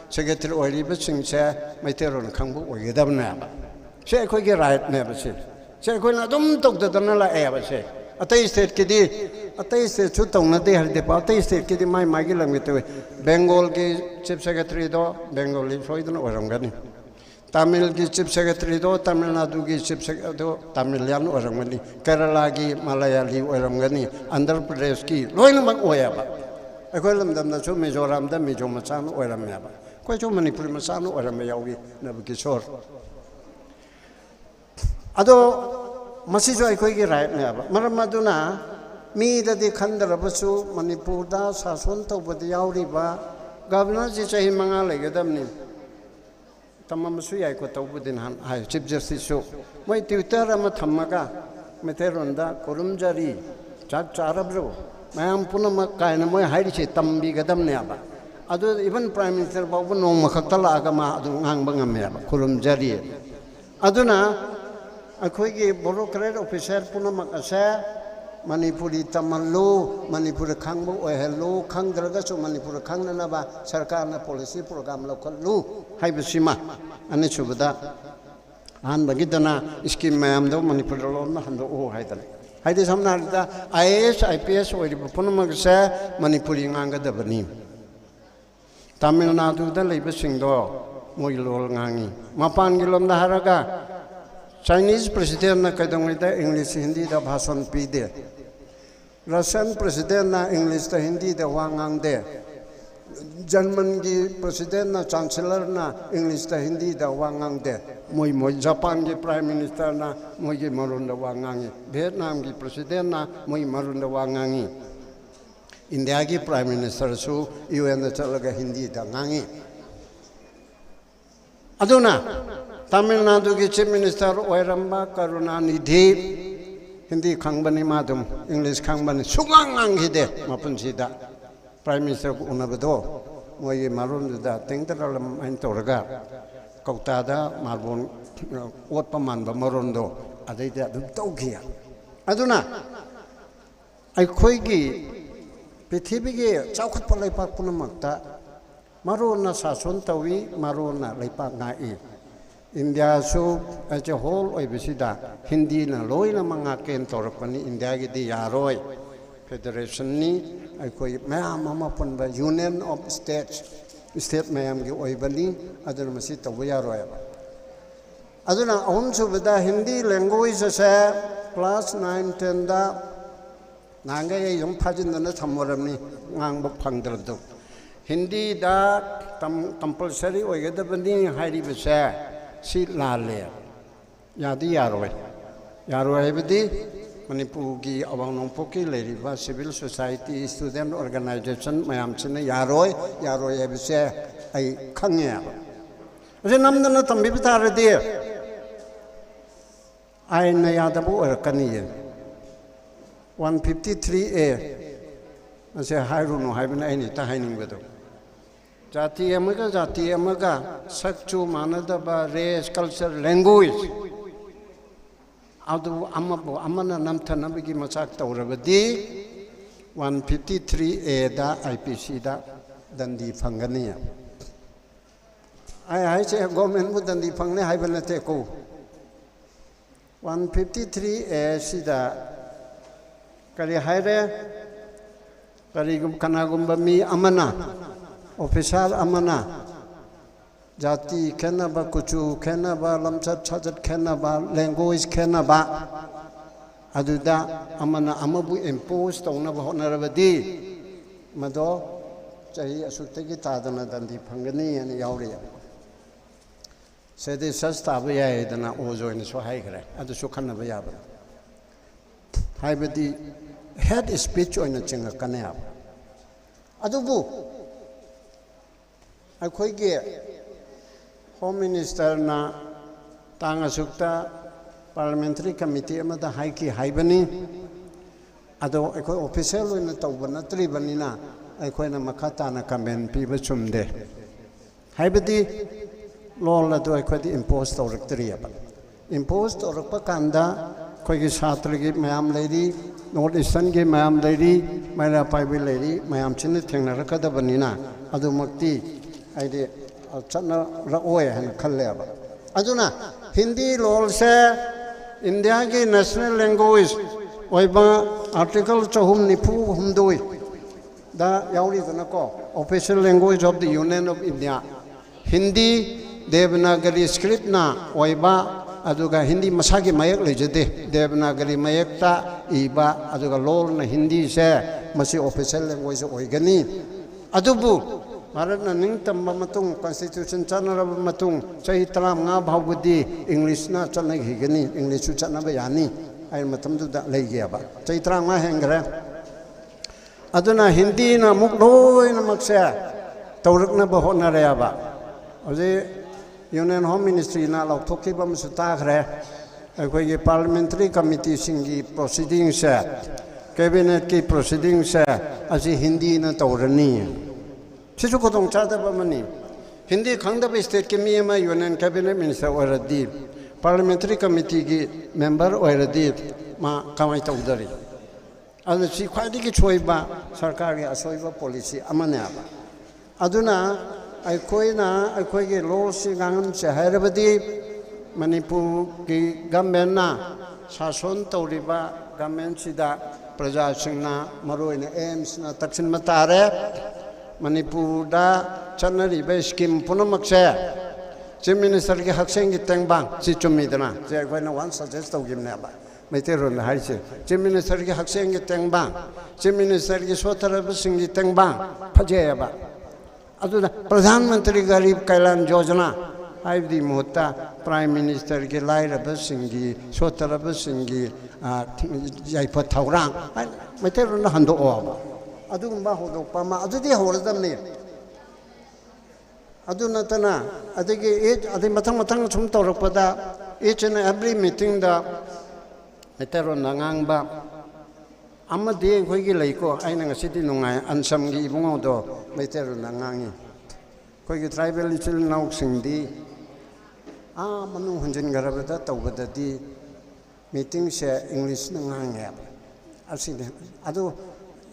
G: secretary oiriba singse maiteron khangbu oigedabna se akoi ge right ne ba se akoi na dum tok da na la e ba se atai state ki di atai state chu tong na de har de pa atai state ki di mai gi lang te Bengal ki chief secretary do Bengali soidna oram gani Tamil ki chief secretary do Tamil Nadu ki chief secretary do Tamilian oram gani Kerala ki Malayali oram gani Andhra Pradesh ki loina mak oya ba akoi lam dam na chu Mizoram da Mizo machan oram ya ba koi chu Manipur machan oram ya wi na bi sor ado masijo akoi ki right ne ba maram maduna mi da di khandarabasu Manipur da sason tawbadi yauri ba governor ji chahi manga legedamni tamamasu yai ko tawbudin han hai chief justice so moi twitter ama thammaga meteronda korumjari chak charabro mayam punama kaina moi hairi che tambi gadamne aba adu even prime minister babu nong makhaktala aga ma adu ngang bangam ya korumjari aduna akoi gi bureaucrat officer punama asa Manipuri tamallo Manipur khangbo ohelo khangdraga so Manipur khangnana ba sarkar na policy program lokhallu haibasima ani chubada an bagidana scheme mayam do Manipur lo na hando o haidal haide samna da IAS IPS oi punamag sa Manipuri nganga da bani Tamil Nadu da leiba singdo moi lol ngangi mapan gilom da haraga Chinese president na kadangida English Hindi da bhasan pide Russian president na English da Hindi da wangang de German ki president na chancellor na English da Hindi da wangang de moi Japan ki prime minister na moi ki marun da wangangi Vietnam ki president na moi marun da wangangi India ki prime minister su UN da chalaga Hindi da ngangi aduna Tamil Nadu ki chief minister Oiramba Karunanidhi Hindi khangbani madum English khangbani sugangang hide mapunsida prime minister unabado moi marun da tengtaralam ain toraga kautada marbon otpa manba marondo adaida dum taugia aduna aikoi gi prithibi gi chaukat palai pak punamakta marona sason tawi marona leipak ngai India su as a whole oibisida Hindi na loi na mga ken torapani India gi di yaroi federation ni aikoi mayam mama punba union of states state mayam gi oibani aduna masi tawu yaroi aduna ahum su bada Hindi language sa class 9 10 da nanga ye yong phajin na thamoramni ngang bok phangdradu Hindi da compulsory oigedabani hairi besa si lale yadi yaroi bedi Manipur ki awang nongpok ki leriba civil society student organization mayam chine yaroi ebise ai khangye ase namdana tambi bitare de ai na yadabu kani 153A ase hairunu haibna ai ni ta haining bedo jati amaga sakchu manadaba race culture language adu amana namthanabagi machak tawrabadi 153A da IPC da dandi phangani ai che government bu dandi phangne haibana te ko 153A sida kari haire kari kanagumba mi amana official amana jati khenaba kuchu khenaba lamchat chajat khenaba language khenaba aduda amana amabu impose tawnaba honarabadi mado chahi asuktagi tadana dandi phangani ani yauri sede sastaba yai dana ojoin so haigre adu so khanaba yaba haibadi head speech oina chinga kanaya adubu akhoi Home Minister na tanga sukta parliamentary committee amada haiki haibani ado ekoi official oina tawbana tribani na ekoi na makata na campaign piba chumde haibadi law la do ekoi di impose tawraktriya impose tawrakpa kanda koi gi chhatra gi mayam lady North Eastern gi mayam lady maira paibi lady mayam chin thengna rakadabani na adu makti aide chana raoy han khalleba aduna hindi lol se india ki national language oiba article chahum nipu humdoi da yauri dana ko official language of the union of india hindi devanagari script na oiba aduga hindi masagi mayak lejede devanagari mayak ta iba aduga lol na hindi se masi official language oigani adubu Bharat na ning tamba matung constitution chanaraba matung chahi 35 bhaubudi English na chanai higani English chu chanaba yani ai matam du da lei ge ba chahi 35 hengre aduna hindi na mukloi na maksa tawrak na ba hona re ba oje union home ministry na law thokki ba musu ta khre ai ge parliamentary committee singi proceedings cabinet ki proceedings aji hindi na tawrani Sisu kotong chada ba mani Hindi khangda ba state ke miyama union cabinet minister oradi parliamentary committee ki member oradi ma kamai tawdari adu si khwadi ki choiba sarkar gi asoiba policy amane aba aduna ai koi ge law si ngam che hairabadi manipur ki government na sason tawriba government sida praja singna maroina aims na taksin matare Manipur da chanari ba scheme punamakse chief minister ki hakseng ki tengbang si chumidana je koina one suggest to gimne ba maitero na haise chief minister ki hakseng ki tengbang chief minister ki sotara ba sing ki tengbang phaje ba aduda pradhan mantri garib kailan yojana haibdi mohta prime minister ki laira ba sing ki sotara ba sing ki jaipa thaurang maitero na hando ba adugumba hodokpa ma adudi horadamni aduna tana adigi adi matang chum tawrakpada each and every meeting da metero nangangba amadi khoigi leiko aina ngasidi nungai ansam gi ibungo do metero nangangi khoigi tribal ichil nauk singdi manu hunjin garabada tawbadadi meeting se english nangange aside adu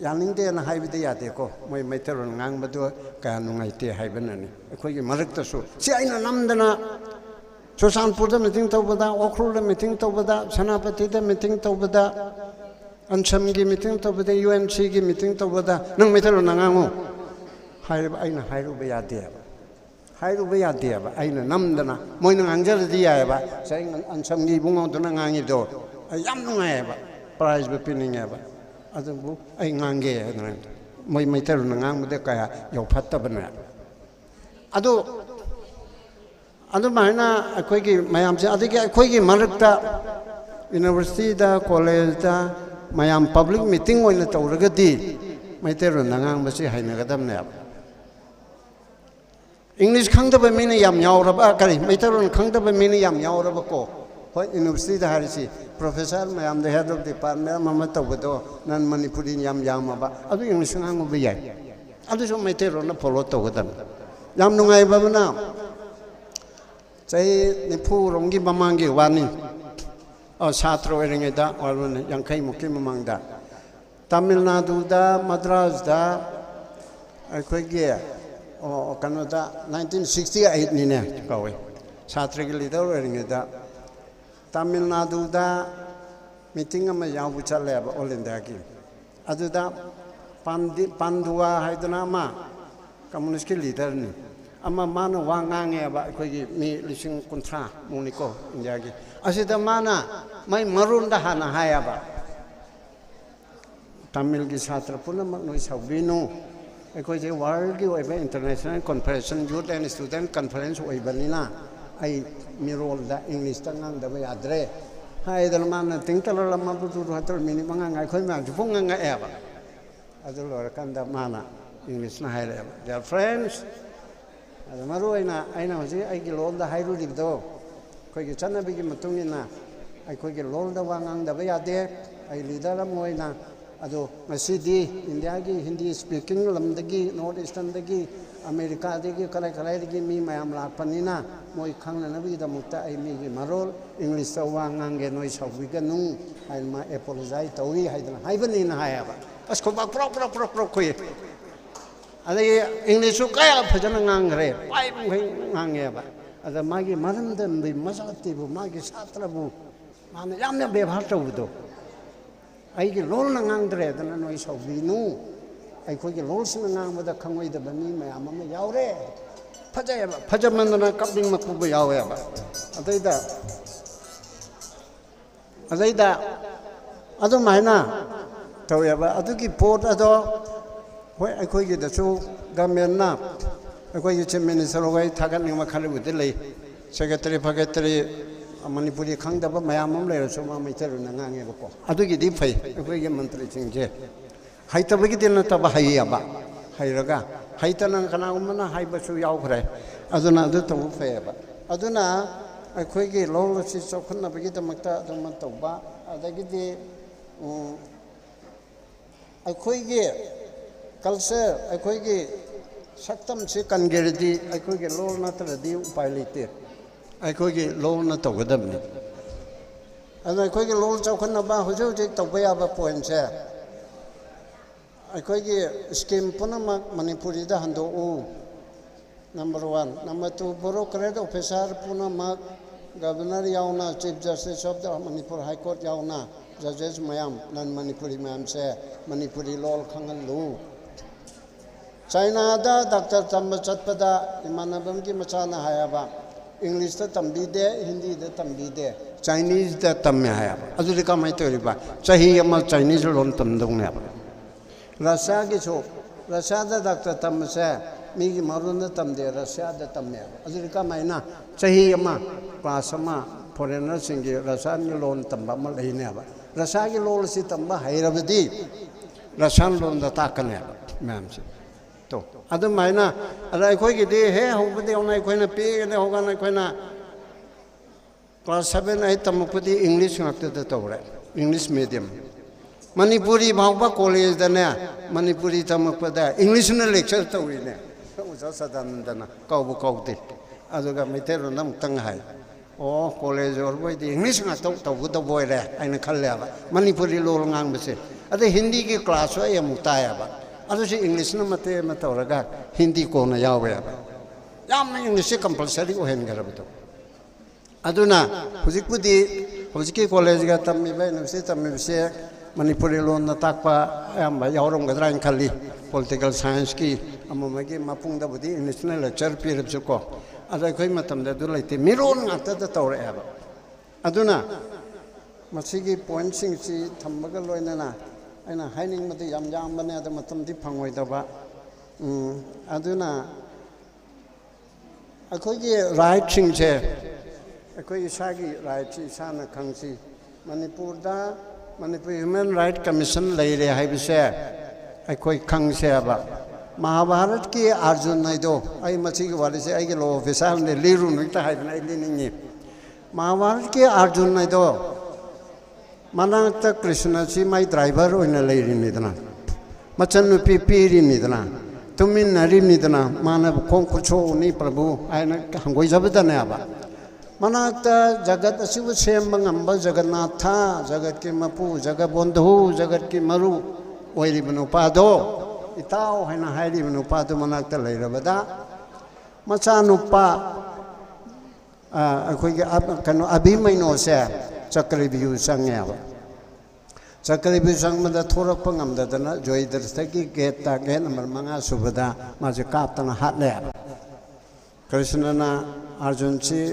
G: Yaninde na haibide yade ko moi maiteron ngang badu ka nungaite haibanani khoi marak su si aina namdana Susanpur da meeting tawbada Okhrul da meeting tawbada Sanapati da meeting tawbada Ansam gi meeting tawbada UNC gi meeting tawbada nang maiteron nangango haib aina hairu be yade ba aina namdana moi nang angjar di ya ba sai ansam gi bungo to nangangi do yam nungai ba prize be pinning ba adubu ai ngange moi maiter nang made kaya yau phatta bana adu maina akoi gi mayam se adigi akoi gi marakta university da college da mayam public meeting oina tawragadi maiteron nangang basi hainagadam ne English khangdaba mina yam yauraba kari maiteron khangdaba mina yam yauraba ko hoi university da harisi professor mayam the head of department mama tawdo nan manipuri yam yamaba adu English ngango ba yai adu so maiteron na follow tawgadam yam nungai babana chai nipu rongi mamangi wani Satro Eringeda or Yankai Mukimamanga Tamil Nadu da Madras da Quagia or Canada 1968 Nina Kawi Satri Lido Eringeda Tamil Nadu da meeting a Mayavucha lab all in the game Aduda Pandua Haidanama Communist leader ni Ama Mano Wangang about me listening contra Munico in the game Asida mana mai marun da hana hayaba Tamil gi satra puna noi saubino ekoi je world gi oiba international conference youth and student conference oiba nina ai mirol da English tangang da ba adre hai dal mana tingtal lama bu tu hatul mini manga ngai khoi ma jupung nga eba adul kan da mana English na hai their friends ada maru aina hoji ai gi lol da hairu dibdo Koi chana bigi matungina ai koi lol da wangang da ba de ai leader moina ado masidi India gi Hindi speaking lamdagi North Eastern dagi America dagi kala dagi mi mayam lakpanina moi khangna na bi da mukta ai mi gi marol English da wangang ge noi sawi ga nu ai ma apologize tawi hai da hai bani na hai ba as ko ba pro koi adai English ko kaya phajana ngang re pai ngang ba ada magi maram dan bi masati bu magi satra bu mana yam ne bevar tawdo ai gi lol na ngang dre dan noi so bi nu ai ko gi lol sin ngang ma da khangoi da bani ma ama ma yaure phajaya ba phajaman na kapding ma ku ba yawe ba adaida adu maina taw ya ba adu gi port ado hoi ai ko gi da chu gamen na Aku Chief Minister Rogai Thagan Nima Khali Budilai Secretary Secretary Manipuri Khang Daba Mayamam Layer Soma Miteru Nangang Boko. Adugi Deep Fay, aku Mantri Chinge. Haitabaki Dina Taba Hayaba, Hairaga, Haitanan Kanamana, Haibasu Yaukre, Aduna Dutu Fayaba. Aduna, aku Lolo Sisokuna Bagita Makta Domatoba, Adagidi aku culture, aku Saktam se kangerdi aiko ge lol na tradi upai lite aiko ge lol na to gadam ni ana aiko ge lol chaukan na ba hojo je to ba ba point se aiko ge scheme puna manipuri da hando u number 1 number 2 boro credit officer puna governor yauna chief justice of the Manipur high court yauna judges mayam nan manipuri mayam se manipuri lol khangal lu China da Dr. Tambachatpada Imanabam ki machana hayaba English da tambide Hindi da tambide Chinese da tamme hayaba adurika mai toriba chahi ama Chinese lon tamdong ne Russia ki so Russia da Dr. Tambase mi ki marun da tamde Russia da tamme adurika mai na chahi ama class ama foreigner singi Russia ni lon tamba ma leine ba Russia ki lol si tamba hairabadi Russia lon da takane ma'am to adu maina ala koi gi de he hobde onai koi na pe ne hoga na koi na class 7 ai tamukudi English ngakte da tawre English medium Manipuri bhawba college da ne Manipuri tamukpada English na lecture tawri ne uja sadandana kau de adu ga metero nam tang hai o college or boy di English ngak taw bu da boy le ai na khal le ba Manipuri lol ngang ba se adu Hindi ki class wa ya mutaya ba Adusi English na mate matauraga Hindi ko na yawe ba yam English compulsory o hen garabto aduna hujiki college ga tammi ba university tammi se Manipuri lon na takpa am ba yawrom gadra in khali political science ki amamagi mapung da budi English na lecture pi rab ko ada koi matam da du laite miron ngata da tawre ba aduna masigi point sing si thambaga loina na aina haining mate yam bane da matam di phangoi da ba aduna akoi ge right sing che akoi isagi right chi sana khangsi Manipurda Manipur Human Rights Commission leire haibise aikoi khangseaba Mahabharat ki Arjun naido ai machi ki wali se ai ke lo official ne liru nuita haibna ili ningi Mahabharat ki Arjun naido manakta Krishna chi mai driver oina leiri nidana machan nupi piri nidana tumin nari nidana mana khong kucho ni prabhu aina hangoi jabdane aba Manakta jagat asibu sembang amba Jagannatha jagat ki mapu jagat bondhu jagat ki maru oiri manupado itao haina hairi manupado manakta leirabada macha nupa akoi ki kano abhimaino se chakri biyu sangyaba chakri biyu sangmada thorak pangamdadana joidarstaki geta gen namar manga subada maje kaptana hatle Krishna na Arjun chi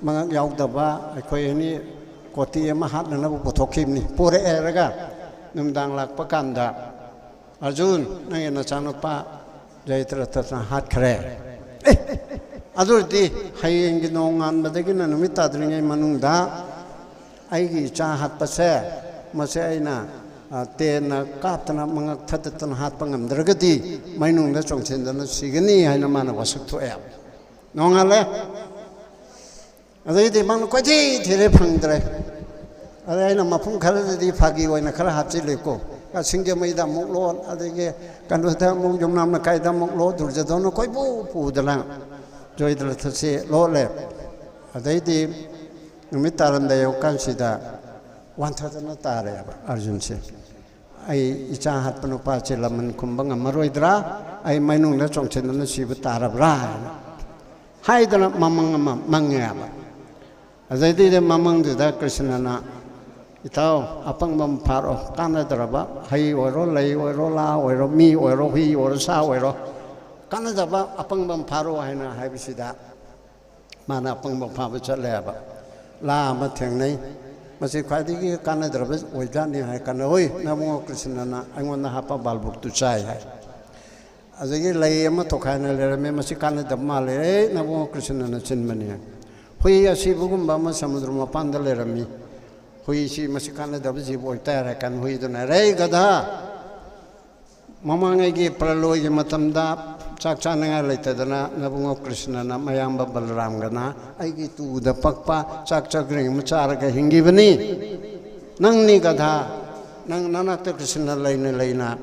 G: Mang yaudaba aikoi ni koti ama hat na bu pothokim ni pore eraga numdang lak pakanda Arjun nang na chanupa jaitra tatna hat khare adurti hayeng gi nongan badagi na numita dringai manungda aigi cha hat pase mase aina tena kaptana mangak thatatna hat pangam dragati mainungda chongchendana sigani haina mana wasak thoe nongale Adai mang ko ji thire phangdre adai na mapung khara di phagi oina khara hapchi leko ka singje mai da moklo adai ge kandu da mong jom nam na kai da moklo durja don koi bu pu dala joi dala thase lo le adai di numit taran da yo kan sida wan tha na tare Arjun se ai icha hat panu pa che laman kumbang amaroi dra ai mainung na chongchen na sibu tarabra hai dala mamang mangya Azai de mamang da Krishna na itao apang bam paro kana daraba hai oro lei oro la oro mi oro hi oro sa oro kana daba apang bam paro haina haibisida mana apang bam pha chale ba la ma theng nei masi khadi ki kana daraba oidan ni hai kana oi namo Krishna na angon na hapa balbuk tu chai hai azai lei ma to khana le me masi kana dabma le namo Krishna na chinmani Hui asi bugum bama samudra mapanda lerami hui si masikana dabji boitara kan hui dona rei gada mamangai gi praloi gi matamda chakchananga leitadana nabungo Krishna na mayamba Balram gana ai gi tu da pakpa chakchagring machara ga hingibani nangni gada nang nanakta Krishna leina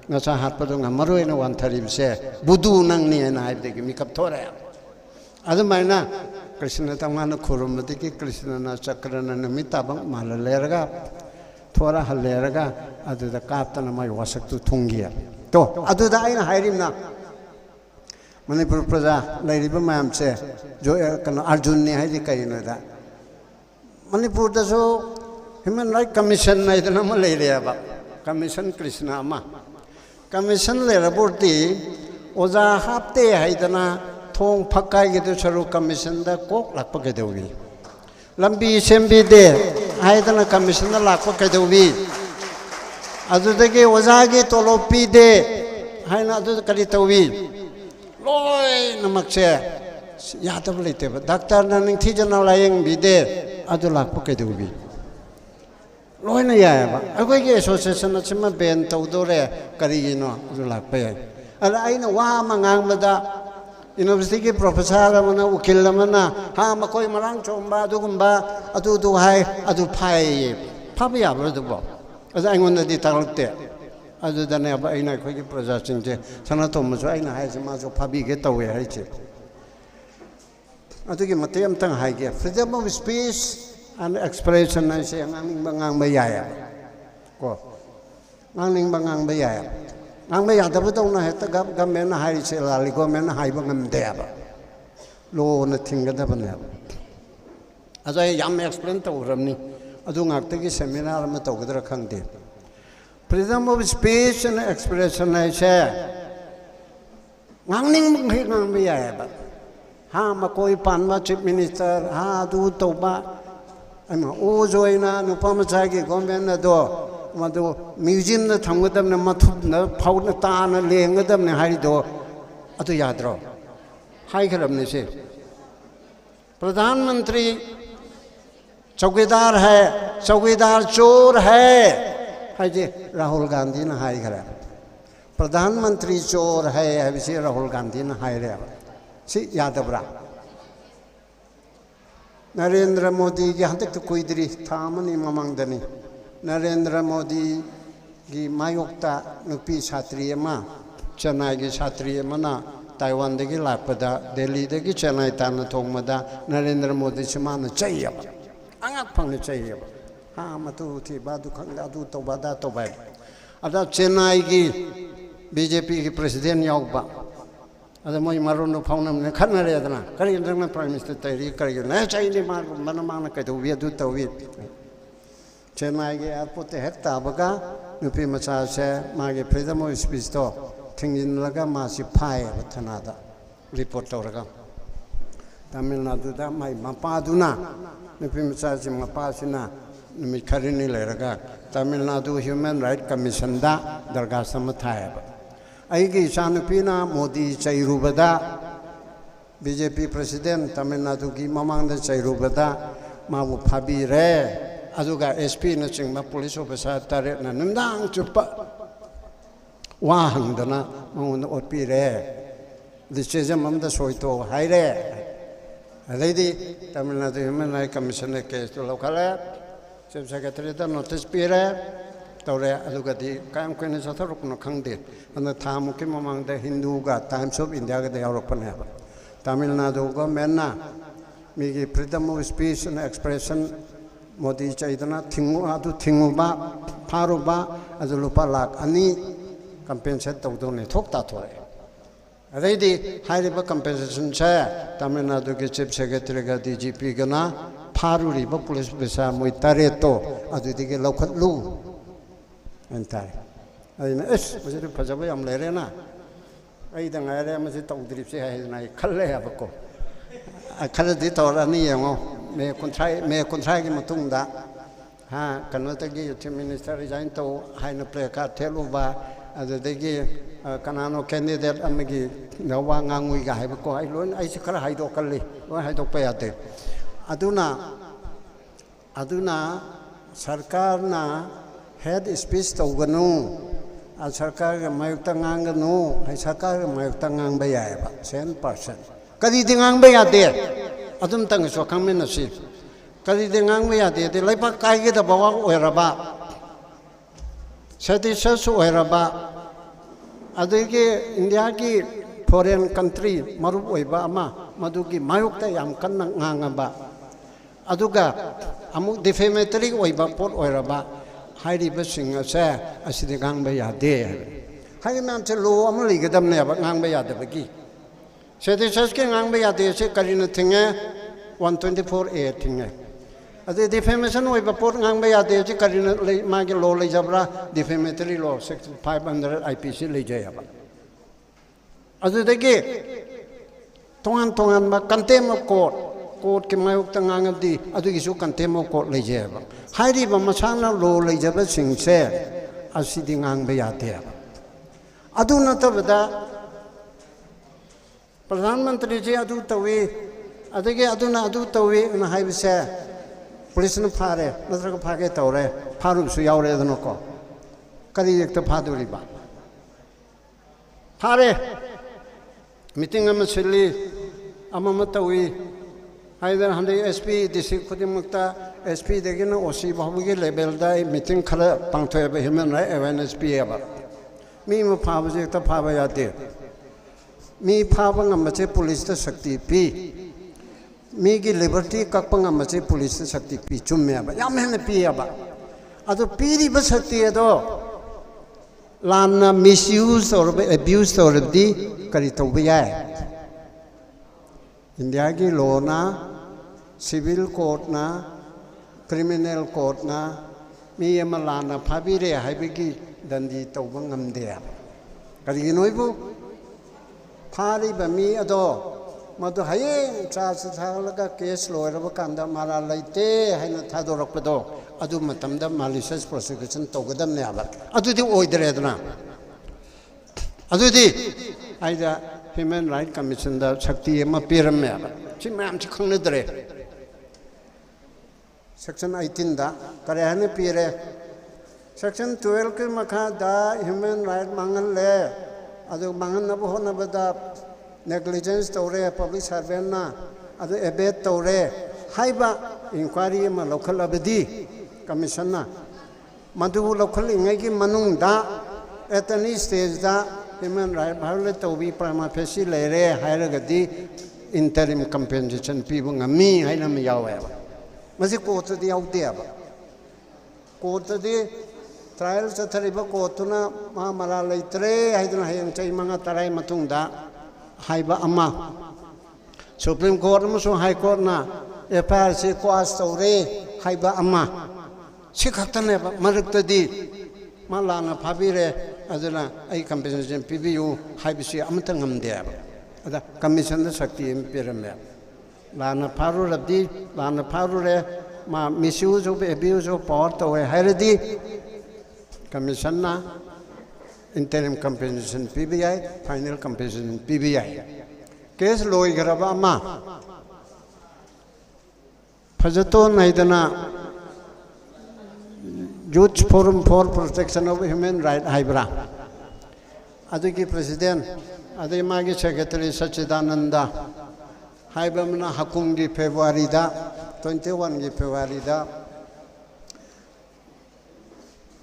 G: ngasa hatpadu ngamaroi na wantaribse budu nangni na haibde gi mikap thore adumaina Krishna tamana khurumati ki Krishna na chakrana namita bang malalerga thora haleraga aduda kaptana mai wasaktu thungia to aduda aina hairimna Manipur praja lairiba mayam che jo kana Arjun ni haidi kaina da Manipur da so Human Rights Commission na idana ma leire ba Commission Krishna ma Commission le raporti oza hapte haidana Thong Pakai gitu Saru Commission da kok lakpa kedewi lambi sembi de haidana Commission da lakpa kedewi adu dege wazagi tolopi de haina adu kali tawi loi namakse yadab lete ba doctor na ning thijana layeng bide adu lakpa kedewi loi na ya ba agoi ge association na chima ben tawdore kari no adu lakpa ya ala aina wa mangang mada University ki professor mana ukil mana ha makoi marang chomba dugumba adu du hai adu phai phabya bro du bo asa angon di talte adu dane ba ina khoi ki praja chingje sanatom so aina hai ma so phabi ge tawe hai che adu ki matem tang hai ge freedom of speech and expression na se ngang bangang ba ya ko ngang bangang ba ya Ang may yada ba daw na heta gamen na hari sila ligo men na hai bangam deba lo na tinga da bana aza yam explain to ramni adu ngakte ki seminar ma to gadra khangde freedom of speech and expression na se ngangning ngang ba ya ba ha ma koi pan ma chief minister ha du to ba ama o joina no pa ma cha ki gomen na do Madu museum na thamgadam na mathup na phau na ta na lengadam na hari do atu yadro hai khalam ne se Pradhan Mantri चौकीदार है चौकीदार चोर है हाइजे राहुल गांधी ने high करे प्रधानमंत्री चोर है हाइसे राहुल गांधी ने हाई रे सी यादवरा नरेंद्र मोदी की हंतक तो कोई दरी थामनी ममंगदनी नरेंद्र मोदी की मायोक्ता नुपी छात्री मा चेन्नई की छात्री मना ताइवान दगी लापदा दिल्ली दगी चेन्नई तान थोंगमदा नरेंद्र मोदी से मान चाहिए अंगत फंगने चाहिए हाँ मतु थी बादु खंगा दु तो बादा तो बाय अदा चेन्नई की बीजेपी की प्रेसिडेंट याउबा अदा मोई मारोन फाउनम ने खन रे अदना करी इंद्रन प्राइम मिनिस्टर तैरी करी न चाहिए मार मन मान के तो वे दु तो वे चेन्नई के एयरपोर्ट हेक ताबगा नुपी मचा से मागे फ्रीडम ऑफ स्पीच तो थिंगिन लगा मासी फाय थनादा रिपोर्ट तौरगा तमिलनाडु दा माई मपादुना नुपी मचा से मपासिना नुमि खरिनी लेरगा तमिलनाडु ह्यूमन राइट कमीशन दा दरगाह समथाय अईगी इचानुपीना मोदी चैरुबदा बीजेपी प्रेसिडेंट तमिलनाडु की ममांग चैरुबदा माबु फाबी रे अदुगा एसपी न चिंगमा पुलिस ऑफिसर तारे न नंदांग चुप्पा वाहंगदना मंगन ओपी रे डिसीजन ममदा सोइतो हाय रे अलेदी तमिलनाडु ह्यूमन राइट कमीशन ने केस तो लोकले चीफ सेक्रेटरी दा नोटिस पीरे तौरे अदुगदी कायम कोइन सथरुक न खंगदे अन थामुके ममांग द हिंदू गा टाइम्स ऑफ इंडिया गा यावरपने है तमिलनाडु गवर्नमेंट ना मिगी freedom of speech and expression Modi चाइदना थिंगु अदु थिंगुबा फारुबा अदु लुपा लाख अनि कंपेंसेट तौदोने थोकता थोरे अरेदी हाइरिबा कंपेंसेशन से तमिलनाडु के चीफ सेक्रेटरी गा डीजीपी गना फारुरिबा पुलिस ऑफिसर मोइ तारेतो अदुदि के लौखतलु अंतार अइना एस मुझे फजबा याम लेरे ना अई द ngaire मुझे तौद्रिप से है ना खल्ले हबको खलदि तौरानी यंगो मे कुंथ्राई की मतुंगदा हा कनोतगी चीफ मिनिस्टर रिजाइन तो हाइना प्ले का थेलुबा अदुदगी कनानो कैंडिडेट अमगी नवा nganगुई गा हबको आई लोन आई से खरा हाइदो कल्ली लोन हाइदो पे आते अदुना सरकार ना हेड स्पीच तौगनु सरकार के मायुक्ता nganगनु है सरकार के मायुक्ता nganगबा यायबा 100% कदी दि nganगबा यादे अदुम तंग सो खंगमिनसी कदी दि nganगबा यादे दे लैपा काइगे द बवा ओइरबा सतिसस ओइरबा अदुगी इंडिया की फॉरेन कंट्री मरुप ओइबा अमा मदुगी मायुक्ता याम कन्ना nganगबा अदुगा अमु डिफेमेटरी ओइबा पोट ओइरबा हाइरिबा सिंग से असिदि nganगबा यादे हाइ नाम से लो अम लिगदमने अब nganगबा यादबगी सेदिसस के nganगबा यादे से करिन थिंगे 124A थिंगे अदि डिफेमेशन ओइबा पोट nganगबा यादे से करिन मागे लो ले जबरा डिफेमेटरी लो 6500 IPC ले जायबा अदुदगी तोंगान मा कंटेम ऑफ कोर्ट के मायुक्ता nganगदी अदुगिसु कंटेम ऑफ कोर्ट ले जायबा हाइरिबा मसाना लो ले जबा सिंगसे असिदि nganगबा यादे अदु नतबदा प्रधानमंत्री जी अदु तवे अदगे अदुना अदु तवे न हाइबसे पुलिस न फारे नत्रग फागे तौरे फारुसु यावरे दनको करी एकता फादुरिबा फारे मीटिंग अम सिल्ली अमम तवे हाइदर हंदे एसपी डिस्ट्रिक्ट खुदिमक्ता एसपी देगिन ओसी बाबुगे लेवल दा मीटिंग खरा पांथोयबा ह्यूमन राइट अवेयरनेस पिएबा मी म फाबजे त फाबा यादे मी फाबा ngमचे पुलिस त शक्ति पी मी की लिबर्टी कक्पा ngमचे पुलिस त शक्ति पी चुम्मेबा याम हेन पिएबा अदो पीरिबा शक्ति अदो लाना मिसयूज और अब्यूज और दी करी तौबा याय इंडिया की लॉ ना सिविल कोर्ट ना क्रिमिनल कोर्ट ना मी यम लाना फाबिरे हाइबगी दंदी तौबा ngamde करी नोइबु फारिबा मी अदो मदो हाये चास थालगा केस लोयरबा कांदा मारा लैते हाइना थादोरकपदो अदु मतमदा मालिशियस प्रोसिक्यूशन तौगदमने आबा अदुदि ओइदरेदना अदुदि आइदा ह्यूमन राइट कमीशन दा शक्ति एमा पिरमे आबा छि मैम छि खंगनदरे section 18 da kare hane pire section 12 ke makha da human right mangal le adu mangan na bo na bada negligence tore public servant na adu abet tore haiba inquiry ma local abdi commission na madu local ingai ki manung da at any stage da human right violate to be prima facie le re haira gadi interim compensation pi bu ngami haina me yawe masi court di out dia ba court di trial sa thariba court na ma mara leitre haidna hayang chai manga tarai matung da haiba ama supreme court ma so high court na FIR si quas tore haiba ama si khatane ba marakta di malana phabire aduna ai compensation PBU haibisi amata ngamde ba ada commission da sakti impirame lana pharu rabdi lana pharu re ma misuse of abuse of power to hairadi commission na interim compensation PBI final compensation PBI case loi garaba ma fajato naidana Youth Forum for Protection of Human Rights Haibra Adiki President Adimagi Secretary Sachidananda Haibamana Hakungi February da 21 February da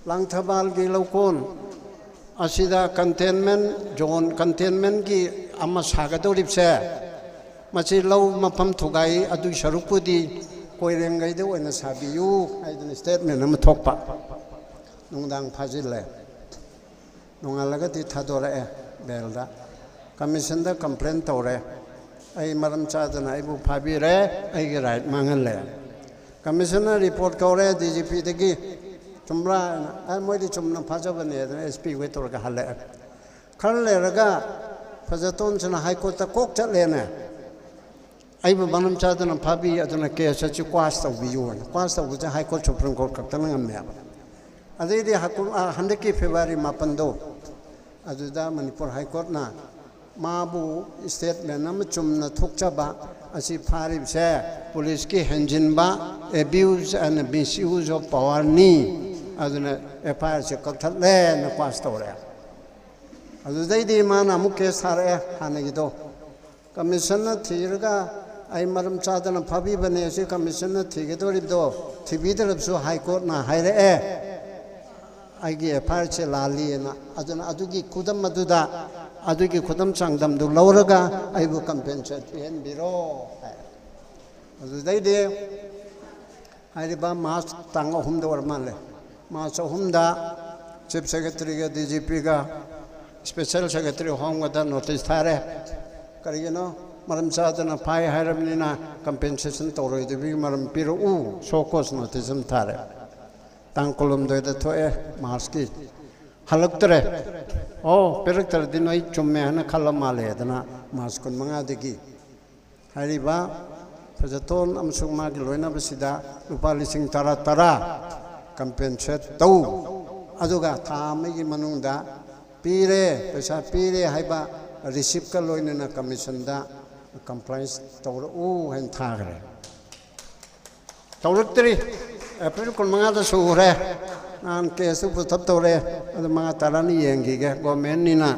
G: Langthabal gi Lokon Asida containment zone containment gi amma sagadoripse machi law mafam thugai adu sarukudi koirengai de oina sabiyu aidin statement am thokpa nungdang phajile nungalaga ti thadora e belda commission da complaint tore ai maram chadana ai bu phabire ai gi right mangal le commissioner report kore DGP degi chumra ai moi di chumna phajabane SP we tor ga hale khalle raga phajaton chana high court ta kok chatle ne ai bu manam chadana phabi aduna ke sachi quas ta biyu quas ta buja high court supreme court ka tan ngam ya ade di hakul 100 February mapando aduda manipur high court na mabu statement nam chumna thukchaba asi pharib se police ki hanjin ba abuse and misuse of power ni aduna FIR se kathale na quas ta ore aduda di mana muke sare hanagi do commissioner thirga ai maram chadana phabi bane se commissioner thige dorib do thibi darab so high court na haire e ai gi FIR che lali na aduna adugi kudam maduda adugi kudam changdam du lauraga ai bu compensate pen biro adu dai de ai ba mas tang ahum do warmale mas ahum da chief secretary ga DGP ga special secretary home ga notice thare karigeno maram chadana phai hairamnina compensation toroi debi maram piro u sokos notice thare tang kolom do da thoe maski halaktre oh peraktar dinoi chumme hana khalamale dana maskun manga degi hariba fajaton amsung ma gi loina basida rupa lising tara compensate tau aduga thamai gi manungda pire pesa pire haiba receive ka loina na commission da compliance tawra u hen thagre tawraktri April kon manga da sure nan case bu thap tawre adu manga tarani yengi ge government ni na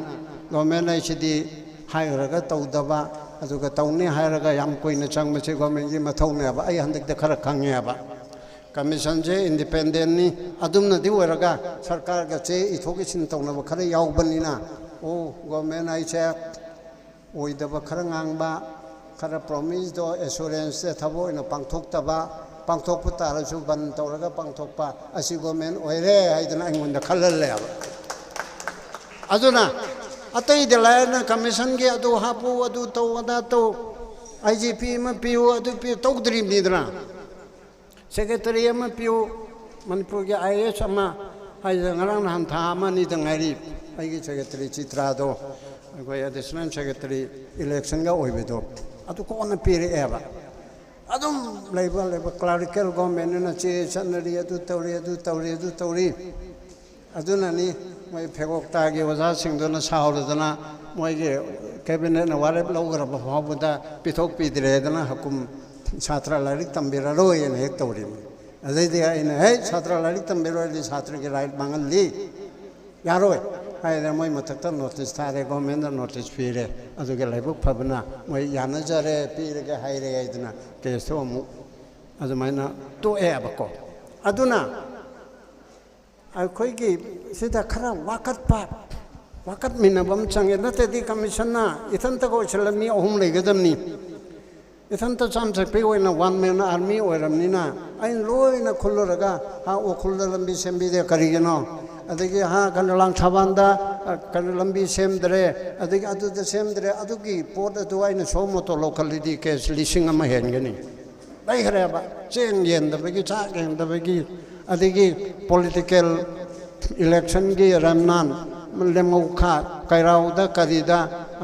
G: government ai chidi hairaga tawdaba aduga tawni hairaga yam koina chang machi government gi mathau ne ba ai handak da khara khangye ba commission je independent ni adumna di waraga sarkar ga che ithoki sin tawna ba khara yaw banina o government ai che oidaba khara ngangba khara promise do assurance thabo ina pangthok taba pangthok putara su ban tawraga pangthok pa asi government oire haidana angunda khalalle aduna atai de la commission ge adu hapu adu tawada to IGP ma piu adu piu tawdri midra secretary ma piu manipur ge IS ma ai ngarang han tha ma ni dangari ai ge secretary chitra do goi additional secretary election ga oibedo adu ko na pire eba adum label clerical government na che sanari adu tawri aduna ni moi phegok ta ge waja sing do na saudana moi ge cabinet na wale logra ba hobuda pithok pidre dana hukum chatra larik tambira roi ne tawri ꯑꯗꯩꯗꯤ ꯑꯩꯅ ꯍꯦ ꯁꯥꯇ꯭ꯔ ꯂꯥꯏꯔꯤꯛ ꯇꯝꯕꯤꯔꯣꯏꯗꯤ ꯁꯥꯇ꯭ꯔꯒꯤ right ꯃꯥꯡꯍꯜꯂꯤ ꯌꯥꯔꯣꯏ ꯍꯥꯏꯗꯅ ꯃꯣꯏ ꯃꯊꯛꯇ ꯅꯣꯇꯤꯁ ꯊꯥꯔꯦ ꯒꯣꯔꯃꯦꯟꯗ ꯅꯣꯇꯤꯁ ꯄꯤꯔꯦ ꯑꯗꯨꯒ ꯂꯥꯏꯕꯛ ꯐꯕꯅ ꯃꯣꯏ ꯌꯥꯅꯖꯔꯦ ꯄꯤꯔꯒꯦ ꯍꯥꯏꯔꯦ ꯍꯥꯏꯗꯅ ꯀꯦꯁꯇꯣ ꯑꯃꯨꯛ ꯑꯗꯨꯃꯥꯏꯅ ꯇꯣꯛꯑꯦꯕꯀꯣ ꯑꯗꯨꯅ ꯑꯩꯈꯣꯏꯒꯤ ꯁꯤꯗ ꯈꯔ ꯋꯥꯀꯠꯃꯤꯟꯅꯕ ꯑꯃ ꯆꯪꯉꯦ ꯅꯠꯇ꯭ꯔꯗꯤ ꯀꯃꯤꯁꯟꯅ ꯏꯊꯟꯇꯒ ꯑꯣꯏꯁꯜꯂ ꯃꯤ ꯑꯍꯨꯝ ꯂꯩꯒꯗꯕꯅꯤ ꯏꯊꯟꯇ ꯆꯥꯝꯆꯠꯄꯤ ꯑꯣꯏꯅ ꯋꯥꯟ ꯃꯦꯟ ꯑꯥꯔꯃꯤ ꯑꯣꯏꯔꯕꯅꯤꯅ ꯑꯩꯅ ꯂꯣꯏꯅ ꯈꯨꯜꯂꯨꯔꯒ ꯎꯈ꯭ꯔꯨꯜꯗ ꯂꯝꯕꯤ ꯁꯦꯝꯕꯤꯗꯦ ꯀꯔꯤꯒꯤꯅꯣ ꯑꯗꯒꯤ ꯀꯩꯅꯣ ꯂꯥꯡꯊꯥꯕꯥꯟꯗ ꯀꯩꯅꯣ ꯂꯝꯕꯤ ꯁꯦꯝꯗ꯭ꯔꯦ ꯑꯗꯒꯤ ꯑꯗꯨꯗ ꯁꯦꯝꯗ꯭ꯔꯦ ꯑꯗꯨꯒꯤ ꯄꯣꯠ ꯑꯗꯨ ꯑꯩꯅ ꯁꯣ ꯃꯣꯇꯣ ꯂꯧꯈꯠꯂꯗꯤ ꯀꯦꯁ 1,000 ꯍꯦꯟꯒꯅꯤ ꯂꯩꯈ꯭ꯔꯦꯕ ꯆꯦꯡ ꯌꯦꯟꯗꯕꯒꯤ ꯆꯥꯛ ꯌꯦꯟꯗꯕꯒꯤ ꯑꯗꯒꯤ ꯄꯣꯂꯤꯇꯤꯀꯦꯜ ꯏꯂꯦꯛꯁꯟꯒꯤ ꯔꯝꯅꯥꯟ ꯂꯦꯝꯍꯧꯈꯥ ꯀꯩꯔꯥꯎꯗ ꯀꯔꯤꯗ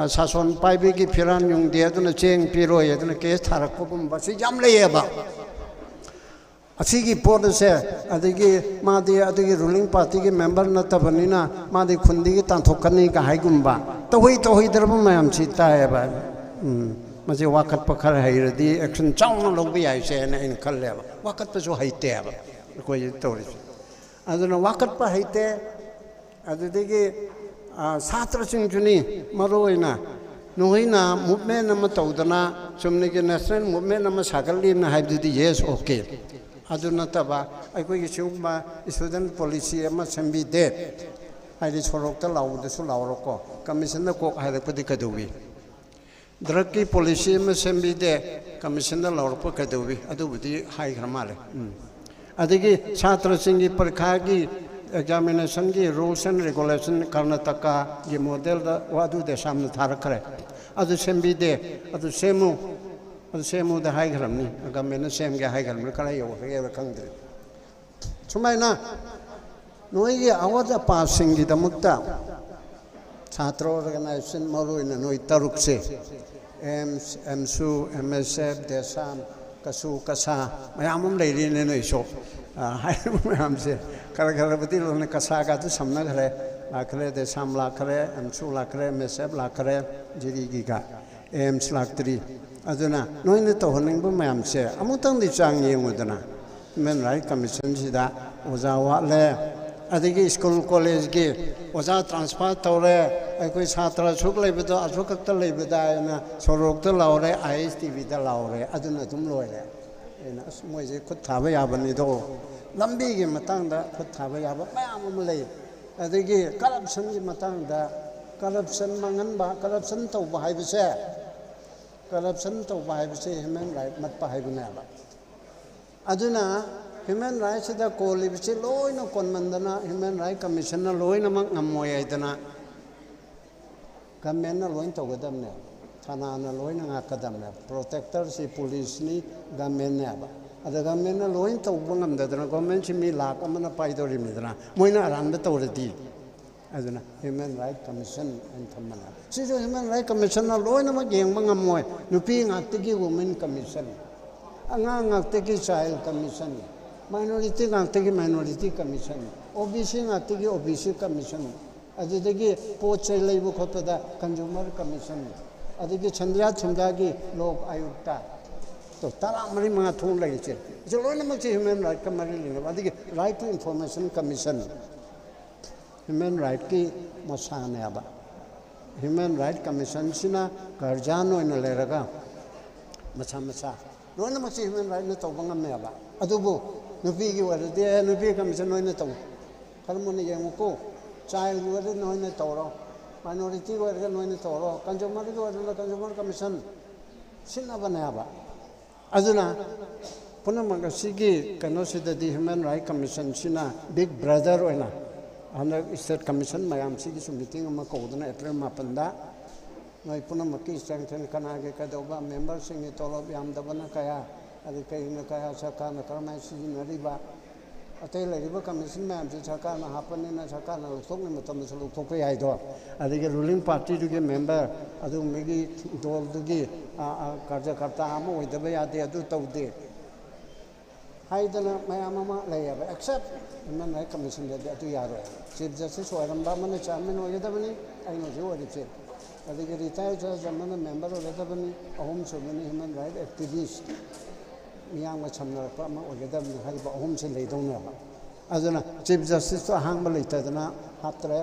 G: ꯁꯥꯁꯣꯟ ꯄꯥꯏꯕꯒꯤ ꯐꯤꯔꯥꯟ ꯌꯨꯡꯗꯦ ꯑꯗꯨꯅ ꯆꯦꯡ ꯄꯤꯔꯣꯏ ꯑꯗꯨꯅ ꯀꯦꯁ ꯊꯥꯔꯛꯄꯒꯨꯝꯕ ꯁꯤ ꯌꯥꯝ ꯂꯩꯌꯦꯕ ꯑꯁꯤꯒꯤ ꯄꯣꯠ ꯑꯁꯦ ꯑꯗꯒꯤ ꯃꯥꯗꯤ ꯑꯗꯨꯒꯤ ꯔꯨꯂꯤꯡ ꯄꯥꯔꯇꯤꯒꯤ ꯃꯦꯝꯕꯔ ꯅꯠꯇꯕꯅꯤꯅ ꯃꯥꯗꯤ ꯈꯨꯟꯗꯒꯤ ꯇꯥꯟꯊꯣꯛꯀꯅꯤꯒ ꯍꯥꯏꯒꯨꯝꯕ ꯇꯧꯍꯩꯗ꯭ꯔꯕ ꯃꯌꯥꯝꯁꯤ ꯇꯥꯏꯌꯦꯕ ꯃꯁꯤ ꯋꯥꯀꯠꯄ ꯈꯔ ꯍꯩꯔꯗꯤ ꯑꯦꯛꯁꯟ ꯆꯥꯎꯅ ꯂꯧꯕ ꯌꯥꯏꯁꯦꯅ ꯑꯩꯅ ꯈꯜꯂꯦꯕ ꯋꯥꯀꯠꯄꯁꯨ ꯍꯩꯇꯦꯕ ꯑꯩꯈꯣꯏ ꯇꯧꯔꯤꯁꯦ ꯑꯗꯨꯅ ꯋꯥꯀꯠꯄ ꯍꯩꯇꯦ ꯑꯗꯨꯗꯒꯤ ꯁꯥꯇ꯭ꯔꯁꯤꯡꯁꯨꯅꯤ ꯃꯔꯨ ꯑꯣꯏꯅ ꯅꯣꯏꯅ ꯃꯨꯚꯃꯦꯟ ꯑꯃ ꯇꯧꯗꯅ ꯆꯨꯝꯅꯒꯤ ꯅꯦꯁꯅꯦꯜ ꯃꯨꯚꯃꯦꯟ ꯑꯃ ꯁꯥꯒꯠꯂꯤꯅ ꯍꯥꯏꯕꯗꯨꯗꯤ ꯌꯦꯁ ꯑꯣꯀꯦ ꯑꯗꯨ ꯅꯠꯇꯕ ꯑꯩꯈꯣꯏꯒꯤ ꯁꯤꯒꯨꯝꯕ ꯏꯁꯇꯨꯗꯦꯟ ꯄꯣꯂꯤꯁꯤ ꯑꯃ ꯁꯦꯝꯕꯤꯗꯦ ꯍꯥꯏꯗꯤ ꯁꯣꯔꯣꯛꯇ ꯂꯥꯎꯕꯗꯁꯨ ꯂꯥꯎꯔꯣꯀꯣ ꯀꯃꯤꯁꯟꯅ ꯀꯣꯛ ꯍꯥꯏꯔꯛꯄꯗꯤ ꯀꯩꯗꯧꯋꯤ ꯗ꯭ꯔꯒꯀꯤ ꯄꯣꯂꯤꯁꯤ ꯑꯃ ꯁꯦꯝꯕꯤꯗꯦ ꯀꯃꯤꯁꯟꯅ ꯂꯥꯎꯔꯛꯄ ꯀꯩꯗꯧꯋꯤ ꯑꯗꯨꯕꯨꯗꯤ ꯍꯥꯏꯈ꯭ꯔ ꯃꯥꯜꯂꯦ ꯑꯗꯒꯤ ꯁꯥꯇ꯭ꯔꯁꯤꯡꯒꯤ ꯄꯔꯤꯈꯥꯒꯤ ꯑꯦꯛꯖꯥꯃꯤꯅꯦꯁꯟꯒꯤ ꯔꯨꯜꯁ ꯑꯦꯟ ꯔꯤꯒꯨꯂꯦꯁꯟ ꯀꯔꯅꯥꯇꯀꯥꯒꯤ ꯃꯣꯗꯦꯜꯗ ꯑꯗꯨ ꯗꯦꯁꯥꯝꯅ ꯊꯥꯔꯛꯈ꯭ꯔꯦ ꯑꯗꯨ ꯁꯦꯝꯕꯤꯗꯦ ꯑꯗꯨ ꯁꯦꯝꯃꯨꯗ ꯍꯥꯏꯈ꯭ꯔꯕꯅꯤ ꯒꯃꯦꯟꯅ ꯁꯦꯝꯒꯦ ꯍꯥꯏꯈ꯭ꯔꯕꯅꯤ ꯈꯔ ꯌꯧꯔꯒꯦꯕ ꯈꯪꯗ꯭ꯔꯦ ꯁꯨꯃꯥꯏꯅ ꯅꯣꯏꯒꯤ ꯑꯋꯥꯠ ꯑꯄꯥꯁꯤꯡꯒꯤꯗꯃꯛꯇ ꯁꯥꯇ꯭ꯔ ꯑꯣꯔꯒꯅꯥꯏꯖꯦꯁꯟ ꯃꯔꯨꯑꯣꯏꯅ ꯅꯣꯏ ꯇꯔꯨꯛꯁꯦ ꯑꯦꯝꯁ ꯑꯦꯝꯁꯨ MSF ꯗꯦꯁꯥꯝ ꯀꯁꯨ ꯀꯁꯥ ꯃꯌꯥꯝ ꯑꯃ ꯂꯩꯔꯤꯅꯦ ꯅꯣꯏꯁꯨ ꯍꯥꯏꯔꯤꯕ ꯃꯌꯥꯝꯁꯦ ꯈꯔꯕꯨꯗꯤ ꯂꯣꯏꯅ ꯀꯁꯥꯒꯁꯨ ꯁꯝꯅꯈ꯭ꯔꯦ ꯂꯥꯛꯈ꯭ꯔꯦ ꯗꯦꯁꯥꯝ ꯂꯥꯛꯈ꯭ꯔꯦ ꯑꯦꯝꯁꯨ ꯂꯥꯛꯈ꯭ꯔꯦ MSF ꯂꯥꯛꯈ꯭ꯔꯦ ꯖꯤꯔꯤꯒꯤꯒ ꯑꯦꯝꯁ ꯂꯥꯛꯇ꯭ꯔꯤ ꯑꯗꯨꯅ ꯅꯣꯏꯅ ꯇꯧꯍꯟꯅꯤꯡꯕ ꯃꯌꯥꯝꯁꯦ ꯑꯃꯨꯛꯇꯪꯗꯤ ꯆꯥꯡ ꯌꯦꯡꯉꯨꯗꯅ ꯍ꯭ꯌꯨꯃꯦꯟ ꯔꯥꯏꯠ ꯀꯃꯤꯁꯟꯁꯤꯗ ꯑꯣꯖꯥ ꯋꯥꯠꯂꯦ ꯑꯗꯒꯤ ꯁ꯭ꯀꯨꯜ ꯀꯣꯂꯦꯖꯀꯤ ꯑꯣꯖꯥ ꯇ꯭ꯔꯥꯟꯁꯐꯔ ꯇꯧꯔꯦ ꯑꯩꯈꯣꯏ ꯁꯥꯇ꯭ꯔ ꯑꯁꯨꯛ ꯂꯩꯕꯗꯣ ꯑꯁꯨꯛ ꯈꯛꯇ ꯂꯩꯕꯗ ꯑꯩꯅ ꯁꯣꯔꯣꯛꯇ ꯂꯥꯎꯔꯦ ISTVꯗ ꯂꯥꯎꯔꯦ ꯑꯗꯨꯅ ꯑꯗꯨꯝ ꯂꯣꯏꯔꯦ ꯑꯩꯅ ꯑꯁ ꯃꯣꯏꯁꯦ ꯈꯨꯠ ꯊꯥꯕ ꯌꯥꯕꯅꯤꯗꯣ ꯂꯝꯕꯤꯒꯤ ꯃꯇꯥꯡꯗ ꯈꯨꯠ ꯊꯥꯕ ꯌꯥꯕ ꯃꯌꯥꯝ ꯑꯃ ꯂꯩ ꯑꯗꯒꯤ ꯀꯔꯞꯁꯟꯒꯤ ꯃꯇꯥꯡꯗ ꯀꯔꯞꯁꯟ ꯃꯥꯡꯍꯟꯕ ꯀꯔꯞꯁꯟ ꯇꯧꯕ ꯍꯥꯏꯕꯁꯦ ꯍ꯭ꯌꯨꯃꯦꯟ ꯔꯥꯏꯠ ꯃꯠꯄ ꯍꯥꯏꯕꯅꯦꯕ ꯑꯗꯨꯅ ꯍ꯭ꯌꯨꯃꯦꯟ ꯔꯥꯏꯠꯁꯤꯗ ꯀꯣꯜꯂꯤꯕꯁꯤ ꯂꯣꯏꯅ ꯀꯣꯟꯃꯟꯗꯅ ꯍ꯭ꯌꯨꯃꯦꯟ ꯔꯥꯏꯠ ꯀꯃꯤꯁꯟꯅ ꯂꯣꯏꯅꯃꯛ ꯉꯝꯃꯣꯏ ꯍꯥꯏꯗꯅ ꯒꯃꯦꯟꯅ ꯂꯣꯏꯅ ꯇꯧꯒꯗꯕꯅꯦ ꯊꯥꯅꯥꯅ ꯂꯣꯏꯅ ꯉꯥꯛꯀꯗꯕꯅꯦ ꯄ꯭ꯔꯣꯇꯦꯛꯇꯔꯁꯤ ꯄꯨꯂꯤꯁꯅꯤ ꯒꯃꯦꯟꯅꯦꯕ ꯑꯗ ꯒꯃꯦꯟꯅ ꯂꯣꯏꯅ ꯇꯧꯕ ꯉꯝꯗꯗꯅ ꯒꯣꯔꯃꯦꯟꯁꯤ ꯃꯤ ꯂꯥꯛ ꯑꯃꯅ ꯄꯥꯏꯗꯧꯔꯤꯕꯅꯤꯗꯅ ꯃꯣꯏꯅ ꯑꯔꯥꯟꯕ ꯇꯧꯔꯗꯤ ꯑꯗꯨꯅ ꯍ꯭ꯌꯨꯃꯦꯟ ꯔꯥꯏꯠ ꯀꯃꯤꯁꯟ ꯑꯅ ꯊꯝꯕꯅꯦ ꯁꯤꯁꯨ ꯍ꯭ꯌꯨꯃꯦꯟ ꯔꯥꯏꯠ ꯀꯃꯤꯁꯟꯅ ꯂꯣꯏꯅꯃꯛ ꯌꯦꯡꯕ ꯉꯝꯃꯣꯏ ꯅꯨꯄꯤ ꯉꯥꯛꯇꯒꯤ ꯋꯨꯃꯦꯟ ꯀꯃꯤꯁꯟ ꯑꯉꯥꯡ ꯉꯥꯛꯇꯒꯤ ꯆꯥꯏꯜ ꯀꯃꯤꯁꯟ ꯃꯥꯏꯅꯣꯔꯤꯇꯤ ꯉꯥꯛꯇꯒꯤ ꯃꯥꯏꯅꯣꯔꯤꯇꯤ ꯀꯃꯤꯁꯟ OBC ꯉꯥꯛꯇꯒꯤ OBC ꯀꯃꯤꯁꯟ ꯑꯗꯨꯗꯒꯤ ꯄꯣꯠ ꯆꯩ ꯂꯩꯕ ꯈꯣꯠꯄꯗ ꯀꯟꯖꯨꯃꯔ ꯀꯃꯤꯁꯟ ꯑꯗꯒꯤ ꯁꯟꯙ꯭ꯌꯥ ꯁꯨꯟꯙ꯭ꯌꯥꯒꯤ ꯂꯣꯛ ꯑꯌꯨꯛꯇ 13-15 ꯊꯣꯛ ꯂꯩꯔꯤꯁꯦ ꯁꯤ ꯂꯣꯏꯅꯃꯛꯁꯤ ꯍ꯭ꯌꯨꯃꯦꯟ ꯔꯥꯏꯠꯀ ꯃꯔꯤ ꯂꯩꯅꯕ ꯑꯗꯒꯤ right to information commission human ꯔꯥꯏꯠꯀꯤ ꯃꯁꯥꯅꯦꯕ ꯍ꯭ꯌꯨꯃꯦꯟ ꯔꯥꯏꯠ ꯀꯃꯤꯁꯟꯁꯤꯅ ꯒꯥꯔꯖꯤꯌꯥꯟ ꯑꯣꯏꯅ ꯂꯩꯔꯒ ꯃꯁꯥ ꯂꯣꯏꯅꯃꯛꯁꯤ ꯍ꯭ꯌꯨꯃꯦꯟ ꯔꯥꯏꯠꯅ ꯇꯧꯕ ꯉꯝꯃꯦꯕ ꯑꯗꯨꯕꯨ ꯅꯨꯄꯤꯒꯤ ꯑꯣꯏꯔꯗꯤ ꯅꯨꯄꯤ ꯀꯃꯤꯁꯟ ꯅꯣꯏꯅ ꯇꯧ ꯈꯔ ꯃꯨꯟꯅ ꯌꯦꯡꯉꯨꯀꯣ ꯆꯥꯏꯜꯒꯤ ꯑꯣꯏꯔꯗꯤ ꯅꯣꯏꯅ ꯇꯧꯔꯣ ꯃꯥꯏꯅꯣꯔꯤꯇꯤꯒꯤ ꯑꯣꯏꯔꯒ ꯅꯣꯏꯅ ꯇꯧꯔꯣ ꯀꯟꯖꯨꯃꯔꯒꯤ ꯑꯣꯏꯔꯒꯅ ꯀꯟꯖꯨꯃꯔ ꯀꯃꯤꯁꯟ ꯁꯤꯟꯅꯕꯅꯦꯕ ꯑꯗꯨꯅ ꯄꯨꯝꯅꯃꯛ ꯑꯁꯤꯒꯤ ꯀꯩꯅꯣꯁꯤꯗꯗꯤ ꯍ꯭ꯌꯨꯃꯦꯟ ꯔꯥꯏꯠ ꯀꯃꯤꯁꯟꯁꯤꯅ ꯕꯤग ꯕ꯭ꯔꯗꯔ ꯑꯣꯏꯅ ꯍꯟꯗꯛ ꯁ꯭ꯇꯦꯠ ꯀꯃꯤꯁꯟ ꯃꯌꯥꯝꯁꯤꯒꯤꯁꯨ ꯃꯤꯇꯤꯡ ꯑꯃ ꯀꯧꯗꯨꯅ April 9ꯗ ꯅꯣꯏ ꯄꯨꯝꯅꯃꯛꯀꯤ ꯁꯦꯡꯁꯟ ꯀꯅꯥꯒꯤ ꯀꯩꯗꯧꯕ ꯃꯦꯝꯕꯔꯁꯤꯡꯒꯤ ꯇꯣꯂꯣꯞ ꯌꯥꯝꯗꯕꯅ ꯀꯌꯥ ꯑꯗꯩ ꯀꯩꯅ ꯀꯌꯥ ꯁꯔꯀꯥꯔꯅ ꯀꯔꯝꯍꯥꯏꯅ ꯁꯤꯖꯤꯟꯅꯔꯤꯕ ꯑꯇꯩ ꯂꯩꯔꯤꯕ ꯀꯃꯤꯁꯟ ꯃꯌꯥꯝꯁꯤ ꯁꯔꯀꯥꯔꯅ ꯍꯥꯞꯄꯅꯤꯅ ꯁꯔꯀꯥꯔꯅ ꯂꯧꯊꯣꯛꯅꯤꯡ ꯃꯇꯝꯗꯁꯨ ꯂꯧꯊꯣꯛꯄ ꯌꯥꯏꯗꯣ ꯑꯗꯒꯤ ꯔꯨꯂꯤꯡ ꯄꯥꯔꯇꯤꯗꯨꯒꯤ ꯃꯦꯝꯕꯔ ꯑꯗꯨꯒꯨꯝꯕꯒꯤ ꯗꯣꯜꯗꯨꯒꯤ ꯀꯥꯔꯖꯀꯔꯇꯥ ꯑꯃ ꯑꯣꯏꯗꯕ ꯌꯥꯗꯦ ꯑꯗꯨ ꯇꯧꯗꯦ ꯍꯥꯏꯗꯅ ꯃꯌꯥꯝ ꯑꯃ ꯂꯩꯌꯦꯕ ꯑꯦꯛꯁꯦꯞ ꯍ꯭ꯌꯨꯃꯦꯟ ꯔꯥꯏꯠ ꯀꯃꯤꯁꯟꯗꯗꯤ ꯑꯗꯨ ꯌꯥꯔꯣꯏ ꯆꯤꯐ ꯖꯁꯇꯤꯁ ꯑꯣꯏꯔꯝꯕ ꯑꯃꯅ ꯆꯤꯌꯔꯃꯦꯟ ꯑꯣꯏꯒꯗꯕꯅꯤ ꯑꯩꯅ ꯍꯧꯖꯤꯛ ꯑꯣꯏꯔꯤꯁꯦ ꯑꯗꯒꯤ ꯔꯤꯇꯥꯌꯔ ꯖꯁ ꯑꯃꯅ ꯃꯦꯝꯕꯔ ꯑꯣꯏꯒꯗꯕꯅꯤ ꯑꯍꯨꯝ ꯁꯨꯕꯅꯤ ꯍ꯭ꯌꯨꯃꯦꯟ ꯔꯥꯏꯠ ꯑꯦꯛꯇꯤꯚꯤꯁ ꯃꯤꯌꯥꯝꯒ ꯁꯝꯅꯔꯛꯄ ꯑꯃ ꯑꯣꯏꯒꯗꯕꯅꯤ ꯍꯥꯏꯔꯤꯕ ꯑꯍꯨꯝꯁꯤ ꯂꯩꯗꯧꯅꯦꯕ ꯑꯗꯨꯅ ꯆꯤꯐ ꯖꯁꯇꯤꯁꯇꯨ ꯑꯍꯥꯡꯕ ꯂꯩꯇꯗꯅ ꯍꯥꯞꯇ꯭ꯔꯦ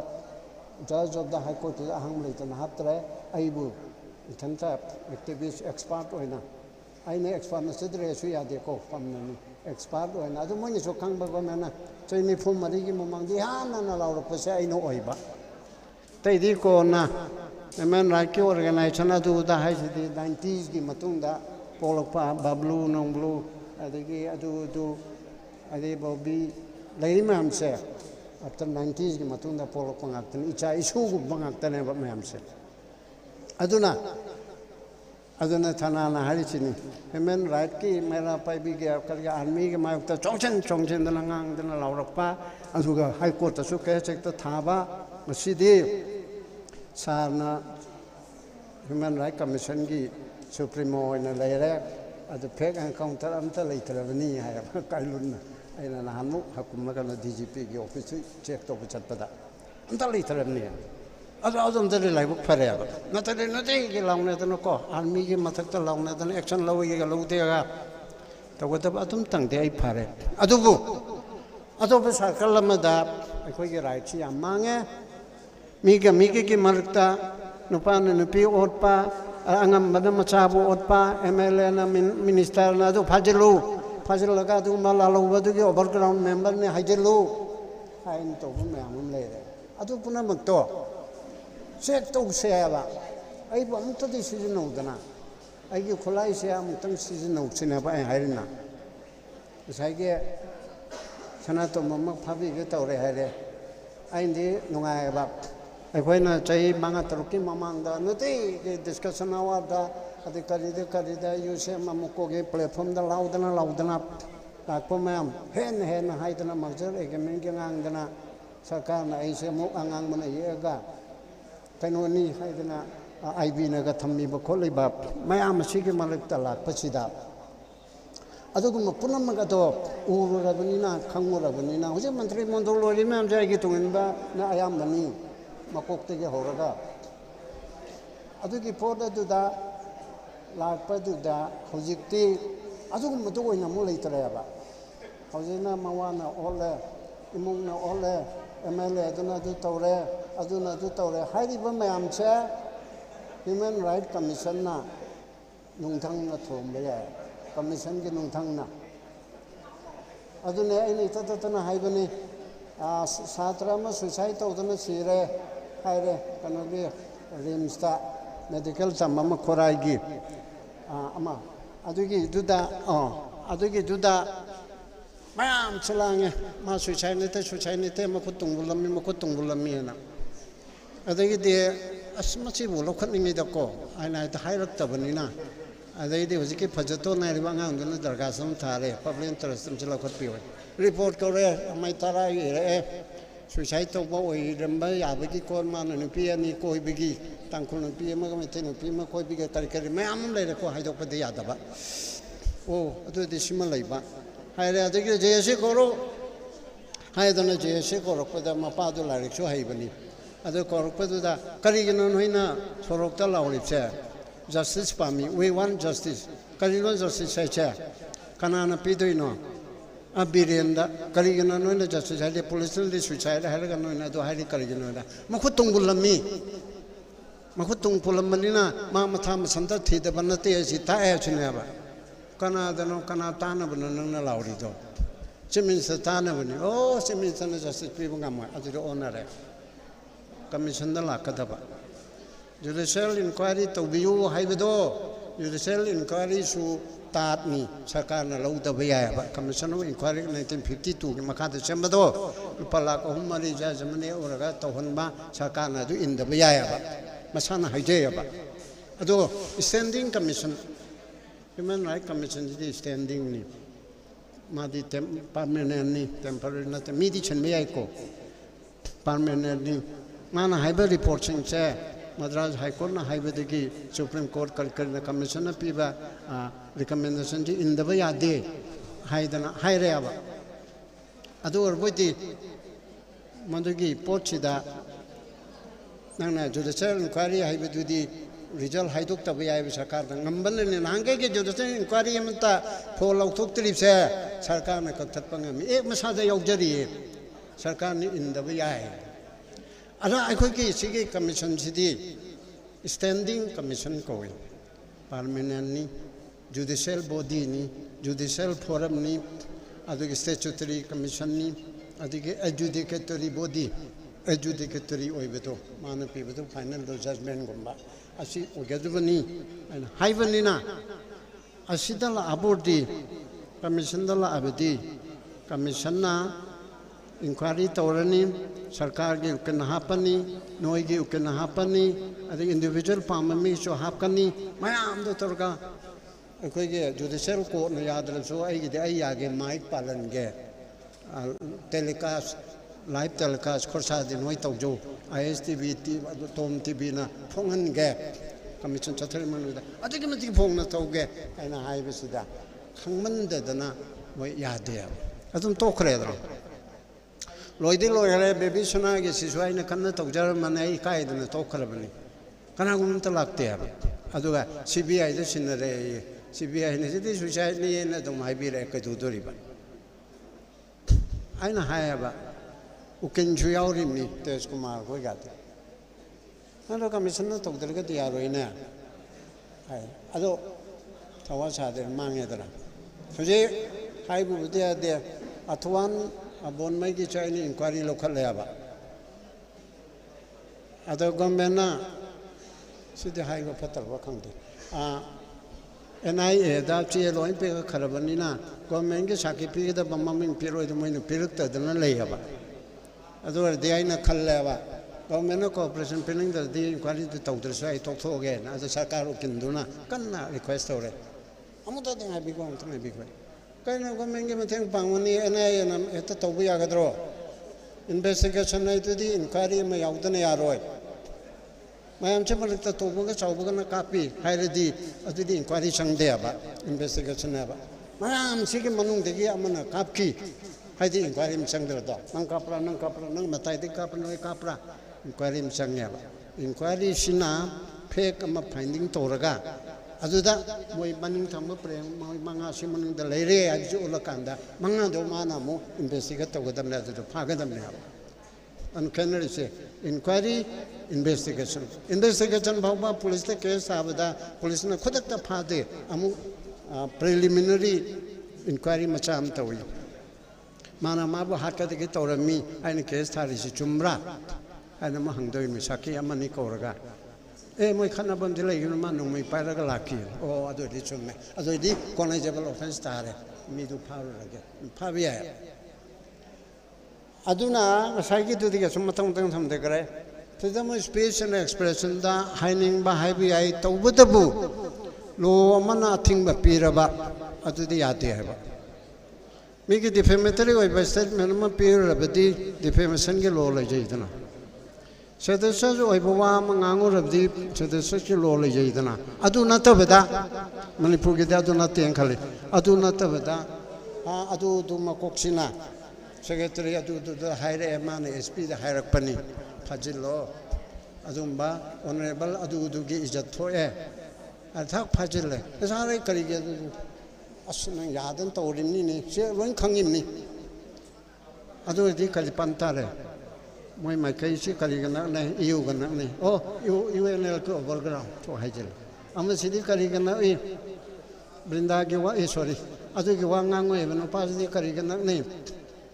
G: ꯖꯖ ꯑꯣꯐ ꯗ ꯍꯥꯏ ꯀꯣꯔꯠꯇꯨꯗ ꯑꯍꯥꯡꯕ ꯂꯩꯇꯅ ꯍꯥꯞꯇ꯭ꯔꯦ ꯑꯩꯕꯨ ꯏꯊꯟꯇ ꯑꯦꯛꯇꯤꯚꯤꯁ ꯑꯦꯛꯁꯄꯥꯔꯠ ꯑꯣꯏꯅ ꯑꯩꯅ ꯑꯦꯛꯁꯄꯥꯔꯠ ꯅꯠꯆꯗ꯭ꯔꯦꯁꯨ ꯌꯥꯗꯦꯀꯣ ꯄꯥꯝꯅꯅꯤ ꯑꯦꯛꯁꯄꯥꯔꯠ ꯑꯣꯏꯅ ꯑꯗꯨ ꯃꯣꯏꯅꯁꯨ ꯈꯪꯕ ꯒꯣꯔꯃꯦꯟꯅ ꯆꯍꯤ 94ꯒꯤ ꯃꯃꯥꯡꯗ ꯏꯍꯥꯟ ꯂꯥꯎꯔꯛꯄꯁꯦ ꯑꯩꯅ ꯑꯣꯏꯕ ꯑꯇꯩꯗꯤ ꯀꯣꯟꯅ ꯍ꯭ꯌꯨꯃꯦꯟ ꯔꯥꯏꯠꯀꯤ ꯑꯣꯔꯒꯅꯥꯏꯖꯦꯁꯟ ꯑꯗꯨꯗ ꯍꯥꯏꯁꯤꯗꯤ 90sꯒꯤ ꯃꯇꯨꯡꯗ ꯄꯣꯛꯂꯛꯄ ꯕꯕ꯭ꯂꯨ ꯅꯣꯡꯕ꯭ꯂꯨ ꯑꯗꯒꯤ ꯑꯗꯨ ꯑꯗꯩ ꯕꯣꯕꯤ ꯂꯩꯔꯤ ꯃꯌꯥꯝꯁꯦ ꯑꯥꯐꯇꯔ 90sꯒꯤ ꯃꯇꯨꯡꯗ ꯄꯣꯛꯂꯛꯄ ꯉꯥꯛꯇꯅꯤ ꯏꯆꯥ ꯏꯁꯨꯒꯨꯝꯕ ꯉꯥꯛꯇꯅꯦꯕ ꯃꯌꯥꯝꯁꯦ ꯑꯗꯨꯅ ꯊꯅꯥꯅ ꯍꯥꯏꯔꯤꯁꯤꯅꯤ ꯍ꯭ꯌꯨꯃꯦꯟ ꯔꯥꯏꯠꯀꯤ ꯃꯩꯔꯥ ꯄꯥꯏꯕꯤꯒꯤ ꯀꯔꯤꯒꯤ ꯑꯥꯔꯃꯤꯒꯤ ꯃꯥꯌꯣꯛꯇ ꯆꯣꯡꯁꯤꯟꯗꯅ ꯉꯥꯡꯗꯅ ꯂꯥꯎꯔꯛꯄ ꯑꯗꯨꯒ ꯍꯥꯏ ꯀꯣꯔꯠꯇꯁꯨ ꯀꯦꯁ ꯍꯦꯛꯇ ꯊꯥꯕ ꯉꯁꯤꯗꯤ ꯁꯥꯔꯅ ꯍ꯭ꯌꯨꯃꯦꯟ ꯔꯥꯏꯠ ꯀꯃꯤꯁꯟꯒꯤ ꯁꯨꯄ꯭ꯔꯤꯃꯣ ꯑꯣꯏꯅ ꯂꯩꯔꯦ ꯑꯗꯨ ꯐꯦꯛ ꯑꯦꯟꯀꯥꯎꯟꯇꯔ ꯑꯝꯇ ꯂꯩꯇ꯭ꯔꯕꯅꯤ ꯍꯥꯏꯔꯕ ꯀꯥꯏꯂꯨꯟꯅ ꯑꯩꯅ ꯅꯍꯥꯟꯃꯨꯛ ꯍꯀꯨꯝꯕ ꯀꯩꯅꯣ DGPꯒꯤ ꯑꯣꯐꯤꯁꯇ ꯆꯦꯛ ꯇꯧꯕ ꯆꯠꯄꯗ ꯑꯝꯇ ꯂꯩꯇ꯭ꯔꯕꯅꯤ ꯑꯗꯨꯝꯇꯗꯤ ꯂꯥꯏꯕꯛ ꯐꯔꯦꯕ ꯅꯠꯇ꯭ꯔꯗꯤ ꯅꯨꯡꯇꯤꯒꯤ ꯂꯥꯎꯅꯗꯅꯀꯣ ꯑꯥꯔꯃꯤꯒꯤ ꯃꯊꯛꯇ ꯂꯥꯎꯅꯗꯅ ꯑꯦꯛꯁꯟ ꯂꯧꯏꯒ ꯂꯧꯗꯦꯒ ꯇꯧꯒꯗꯕ ꯑꯗꯨꯝꯇꯪꯗꯤ ꯑꯩ ꯐꯔꯦ ꯑꯗꯨꯕꯨ ꯑꯇꯣꯞꯄ ꯁꯥꯔꯀꯜ ꯑꯃꯗ ꯑꯩꯈꯣꯏꯒꯤ ꯔꯥꯏꯠꯁꯤ ꯌꯥꯝ ꯃꯥꯡꯉꯦ ꯃꯤꯒꯤ ꯃꯔꯛꯇ ꯅꯨꯄꯥꯅ ꯅꯨꯄꯤ ꯑꯣꯠꯄ ꯑꯉꯝꯕꯅ ꯃꯆꯥꯕꯨ ꯑꯣꯠꯄ MLAꯅ ꯃꯤꯅꯤꯁꯇꯔꯅ ꯑꯗꯨ ꯐꯥꯖꯤꯜꯂꯒ ꯑꯗꯨꯒꯨꯝꯕ ꯂꯥꯜꯍꯧꯕꯗꯨꯒꯤ ꯑꯣꯚꯔꯒ꯭ꯔꯥꯎꯟ ꯃꯦꯝꯕꯔꯅꯤ ꯍꯥꯏꯖꯤꯜꯂꯨ ꯍꯥꯏꯅ ꯇꯧꯕ ꯃꯌꯥꯝ ꯑꯃ ꯂꯩꯔꯦ ꯑꯗꯨ ꯄꯨꯝꯅꯃꯛꯇꯣ ꯆꯦꯛ ꯇꯧꯁꯦ ꯍꯥꯏꯕ ꯑꯩꯕꯨ ꯑꯃꯨꯛꯇꯗꯤ ꯁꯤꯖꯤꯟꯅꯧꯗꯅ ꯑꯩꯒꯤ ꯈꯨꯠꯂꯥꯏꯁꯦ ꯑꯃꯨꯛꯇꯪ ꯁꯤꯖꯤꯟꯅꯧꯁꯤꯅꯦꯕ ꯑꯩ ꯍꯥꯏꯔꯤꯅ ꯉꯁꯥꯏꯒꯤ ꯁꯅꯥꯇꯣꯝꯕ ꯑꯃ ꯐꯥꯕꯤꯒꯦ ꯇꯧꯔꯦ ꯍꯥꯏꯔꯦ ꯑꯩꯅꯗꯤ ꯅꯨꯡꯉꯥꯏꯑꯕ ꯑꯩꯈꯣꯏꯅ ꯆꯍꯤ 5-6ꯀꯤ ꯃꯃꯥꯡꯗ ꯅꯨꯡꯇꯤꯒꯤ ꯗꯤꯁꯀꯁꯟ ꯑꯋꯥꯔꯗ ꯑꯗꯩ ꯀꯔꯤꯗ UCM ꯑꯃꯨꯛꯀꯣꯒꯤ ꯄ꯭ꯂꯦꯠꯐꯣꯝꯗ ꯂꯥꯎꯗꯅ ꯂꯥꯛꯄ ꯃꯌꯥꯝ ꯍꯦꯟꯅ ꯍꯥꯏꯗꯅ ꯃꯥꯛꯆꯔ ꯑꯦꯒ꯭ꯔꯤꯃꯦꯟꯒꯤ ꯉꯥꯡꯗꯅ ꯁꯔꯀꯥꯔꯅ ꯑꯩꯁꯦ ꯑꯃꯨꯛ ꯑꯉꯥꯡꯕꯅ ꯌꯦꯛꯑꯒ ꯀꯩꯅꯣꯅꯤ ꯍꯥꯏꯗꯅ IBꯅꯒ ꯊꯝꯃꯤꯕ ꯈꯣꯠꯂꯤꯕ ꯃꯌꯥꯝ ꯑꯁꯤꯒꯤ ꯃꯔꯛꯇ ꯂꯥꯛꯄꯁꯤꯗ ꯑꯗꯨꯒꯨꯝꯕ ꯄꯨꯝꯅꯃꯛ ꯑꯗꯣ ꯎꯔꯨꯔꯕꯅꯤꯅ ꯈꯪꯉꯨꯔꯕꯅꯤꯅ ꯍꯧꯖꯤꯛ ꯃꯟꯇ꯭ꯔꯤ ꯃꯣꯟꯗꯣꯜ ꯑꯣꯏꯔꯤ ꯃꯌꯥꯝꯁꯦ ꯑꯩꯒꯤ ꯇꯨꯡꯏꯟꯕꯅ ꯑꯌꯥꯝꯕꯅꯤ ꯃꯀꯣꯛꯇꯒꯤ ꯍꯧꯔꯒ ꯑꯗꯨꯒꯤ ꯄꯣꯠ ꯑꯗꯨꯗ ꯂꯥꯛꯄꯗꯨꯗ ꯍꯧꯖꯤꯛꯇꯤ ꯑꯗꯨꯒꯨꯝꯕꯗꯣ ꯑꯣꯏꯅ ꯑꯃꯨꯛ ꯂꯩꯇ꯭ꯔꯦꯕ ꯍꯧꯖꯤꯛꯅ ꯃꯋꯥꯅ ꯑꯣꯜꯂꯦ ꯏꯃꯨꯡꯅ ꯑꯣꯜꯂꯦ MLA ꯑꯗꯨꯅ ꯑꯗꯨ ꯇꯧꯔꯦ ꯍꯥꯏꯔꯤꯕ ꯃꯌꯥꯝꯁꯦ ꯍ꯭ꯌꯨꯃꯦꯟ ꯔꯥꯏꯠ ꯀꯃꯤꯁꯟꯅ ꯅꯨꯡꯊꯪꯅ ꯊꯣꯝꯕ ꯌꯥꯏ ꯀꯃꯤꯁꯟꯒꯤ ꯅꯨꯡꯊꯪꯅ ꯑꯗꯨꯅꯦ ꯑꯩꯅ ꯏꯇꯠꯇꯅ ꯍꯥꯏꯕꯅꯤ ꯁꯥꯇ꯭ꯔ ꯑꯃ ꯁꯨꯏꯁꯥꯏꯠ ꯇꯧꯗꯅ ꯁꯤꯔꯦ ꯍꯥꯏꯔꯦ ꯀꯩꯅꯣꯒꯤ ꯔꯤꯝꯁꯇ ꯃꯦꯗꯤꯀꯦꯜ ꯇꯝꯕ ꯑꯃ ꯈꯣꯔꯥꯏꯒꯤ ꯑꯃ ꯑꯗꯨꯒꯤꯗꯨꯗ ꯃꯌꯥꯝꯁꯨ ꯂꯥꯡꯉꯦ ꯃꯥ ꯁꯨꯏꯁꯥꯏꯠ ꯅꯠꯇꯦ ꯃꯈꯨꯠ ꯇꯨꯡꯒꯨꯜꯂꯝꯃꯤꯅ ꯑꯗꯒꯤꯗꯤ ꯑꯁ ꯃꯁꯤꯕꯨ ꯂꯧꯈꯠꯅꯤꯡꯉꯤꯗꯀꯣ ꯑꯩꯅ ꯍꯥꯏꯔꯛꯇꯕꯅꯤꯅ ꯑꯗꯩꯗꯤ ꯍꯧꯖꯤꯛꯀꯤ ꯐꯖꯇꯣꯟ ꯍꯥꯏꯔꯤꯕ ꯑꯉꯥꯡꯗꯨꯅ ꯗꯔꯈꯥꯁ ꯑꯃ ꯊꯥꯔꯦ ꯄꯕ꯭ꯂꯤꯛ ꯏꯟꯇꯔꯦꯁ ꯑꯃꯁꯨ ꯂꯧꯈꯠꯄꯤꯌꯨ ꯔꯤꯄꯣꯔꯠ ꯀꯧꯔꯦ ꯑꯃꯥꯏ 10 ꯏꯔꯛꯑꯦ ꯁꯨꯏꯁꯥꯏꯠ ꯇꯧꯕ ꯑꯣꯏꯔꯝꯕ ꯌꯥꯕꯒꯤ ꯀꯣꯟ ꯃꯥꯅ ꯅꯨꯄꯤ 2 ꯀꯣꯏꯕꯒꯤ ꯇꯥꯡꯈꯨꯜ ꯅꯨꯄꯤ ꯑꯃꯒ ꯃꯩꯇꯩ ꯅꯨꯄꯤ ꯑꯃ ꯀꯣꯏꯕꯒꯤ ꯀꯔꯤ ꯃꯌꯥꯝ ꯑꯃ ꯂꯩꯔꯦꯀꯣ ꯍꯥꯏꯗꯣꯛꯄꯗꯤ ꯌꯥꯗꯕ ꯑꯗꯨꯗꯤ ꯁꯤꯃ ꯂꯩꯕ ꯍꯥꯏꯔꯦ ꯑꯗꯒꯤ JSC ꯀꯧꯔꯣ ꯍꯥꯏꯗꯅ JSC ꯀꯧꯔꯛꯄꯗ ꯃꯄꯥꯗꯨ ꯂꯥꯏꯔꯤꯛꯁꯨ ꯍꯩꯕꯅꯤ ꯑꯗꯨ ꯀꯧꯔꯛꯄꯗꯨꯗ ꯀꯔꯤꯒꯤꯅꯣ ꯅꯣꯏꯅ ꯁꯣꯔꯣꯛꯇ ꯂꯥꯎꯔꯤꯕꯁꯦ ꯖꯁꯇꯤꯁ ꯄꯥꯝꯃꯤ we want justice ꯀꯔꯤꯅꯣ ꯖꯁꯇꯤꯁ ꯍꯥꯏꯁꯦ ꯀꯅꯥꯅ ꯄꯤꯗꯣꯏꯅꯣ ꯕꯤꯔꯦꯟꯗ ꯀꯔꯤꯒꯤꯅꯣ ꯅꯣꯏꯅ ꯖꯁꯇꯤꯁ ꯍꯥꯏꯗꯤ ꯄꯨꯂꯤꯁꯅꯗꯤ ꯁꯨꯏꯁꯥꯏꯠ ꯍꯥꯏꯔꯒ ꯅꯣꯏꯅ ꯑꯗꯨ ꯍꯥꯏꯗꯤ ꯀꯔꯤꯒꯤꯅꯣꯗ ꯃꯈꯨꯠ ꯇꯨꯡꯒꯨꯜꯂꯝꯃꯤ ꯃꯈꯨꯠ ꯇꯨꯡ ꯄꯨꯜꯂꯝꯕꯅꯤꯅ ꯃꯥ ꯃꯊꯥ ꯃꯁꯟꯇ ꯊꯤꯗꯕ ꯅꯠꯇꯦ ꯑꯁꯤ ꯇꯥꯛꯑꯦ ꯁꯤꯅꯦꯕ ꯀꯅꯥ ꯇꯥꯅꯕꯅꯣ ꯅꯪꯅ ꯂꯥꯎꯔꯤꯗꯣ ꯆꯤꯐ ꯃꯤꯅꯤꯁꯇꯔ ꯇꯥꯅꯕꯅꯤ ꯆꯤꯐ ꯃꯤꯅꯤꯁꯇꯔꯅ ꯖꯁꯇꯤꯁ ꯄꯤꯕ ꯉꯝꯃꯣꯏ ꯑꯗꯨꯗ ꯑꯣꯟꯅꯔꯦ कमीशन लाकदब जुडिशियल इंक्वायरी तौबियु हाइबदो जुडिशियल इंक्वायरी सु ताटनी सरकार न लौदब यायब कमीशन ऑफ इंक्वायरी 1952 की मखाद चेंबदो लुपा लाख अहुम मरी जजमने ओरगा तौहनबा सरकार न दु इंदब यायब मसाना हाइजेयब अदो standing commission human right commission जी स्टैंडिंग नी मादी परमानेंट नी टेम्पररी नते मीदी छनबे याइको परमानेंट नी माना हाइबर रिपोर्टिंग से मद्रास हाई कोर्ट ना हाइबर की सुप्रीम कोर्ट कल कमीशन पीबा रिकमेंडेशन जी इंदब यादे हाइदना हाइरे अब अदु ओरबोदी मदुगी पोचिदा नंगना जुडिशियल इंक्वायरी हाइबदुदी result haiduk tabi ay sarkar na ngamban ni nangke ke judicial inquiry menta phol lautuk trip se sarkar na kaktat pangami ek masada yaujari sarkar ni indabi ay ala ai khoi ki sigi commission sidi standing commission koi permanent ni judicial body ni judicial forum ni adu statutory commission ni adu adjudicatory body adjudicatory oibeto mana pibeto final judgment gomba asi ogedubani haibani na asidala abordi commission dala abedi commission na inquiry tawrani sarkar gi uken hapani noi gi uken hapani adi individual pamami so hapkani mayam do torga koi ge judicial court na yadra so ai gi ai ya ge mic palan ge telecast live telecast khorsa din noi tawjo ISTV tom TV na phongan ge commission chathari manu da adi gi mati phong na tawge aina haibe sida khangman da dana moi yade adum to khre dro loidi loyare baby sona ge siswai na kanna tawjar manai kai dana to khrabani kana gum ta lakte ya aduga CBI da sinare CBI ne sidi suicide ni na dum hai bi re ka du dori ba aina haya ba uken juyauri ni tes kumar ko gate ando commission na tawdar ga diya roi na ai ado tawasa de mangedra soje hai bu dia de atwan abon mai ki chai ni inquiry lokal le ba ado gomena sidi hai go fatal ba khang de NIA da chi loi pe kharabani na government ke saki pi da bammin piroi de moina pirukta da na le ba ado de ai na khalle ba government cooperation pinning da di inquiry de tawdar sai tok tho ge na ado sarkar ukinduna kanna request ore amuta de abi go amta bi ko kai na government ke matheng pangwani NIA na eta tawbu ya gadro investigation na itu di inquiry ma yaudana ya roi mayam che malak ta tawbu ga chawbu ga na kapi hairadi adu di inquiry chang de ba investigation na ba mayam sigi manung de gi amana kapki haidi inquiry chang de da nang kapra nang matai de kapra noi kapra inquiry chang ya ba inquiry sina fake ama finding toraga aduda moi maning tham prem moi manga simanung da leire aju ulakanda manga do mana mo investigate to gadam na adu phagadam ne an canary se inquiry investigation bhava police the case abada police na khudak ta phade amu preliminary inquiry macham tawi mana ma ba hakka de tawrami aina case thari si chumra aina ma hangdoi mi saki amani koraga moi khana bam dilai gina ma no mai paira ga laki o ado di chumme ado di cognizable offense tare mi du pharu lage phabiya aduna saiki tu diga sumatang tang tham de kare tadama speech and expression da haining ba haibi ai tawbadabu lo mana thing ba piraba adu di yate hai ba mi ki defamatory oi ba statement ma piraba di defamation ge lo le jaidana sadasa jo oi ba ma ngango rabdi sadasa ki lo le jaidana adu na tabada manipur ge da adu na teng khale adu na tabada adu du ma koksina secretary adu haire man SP da hairak pani phajilo adumba honorable adu gi izat thoe athak phajile sare kari ge asna yadan tawrimni ne se loin khangimni adu di kali pantare moi mai kai si kali gana ne eu gana ne o UNL ko overground to hajil amma sidi kali gana e brinda ge wa sorry adu ge wa ngango e no pas di kali gana ne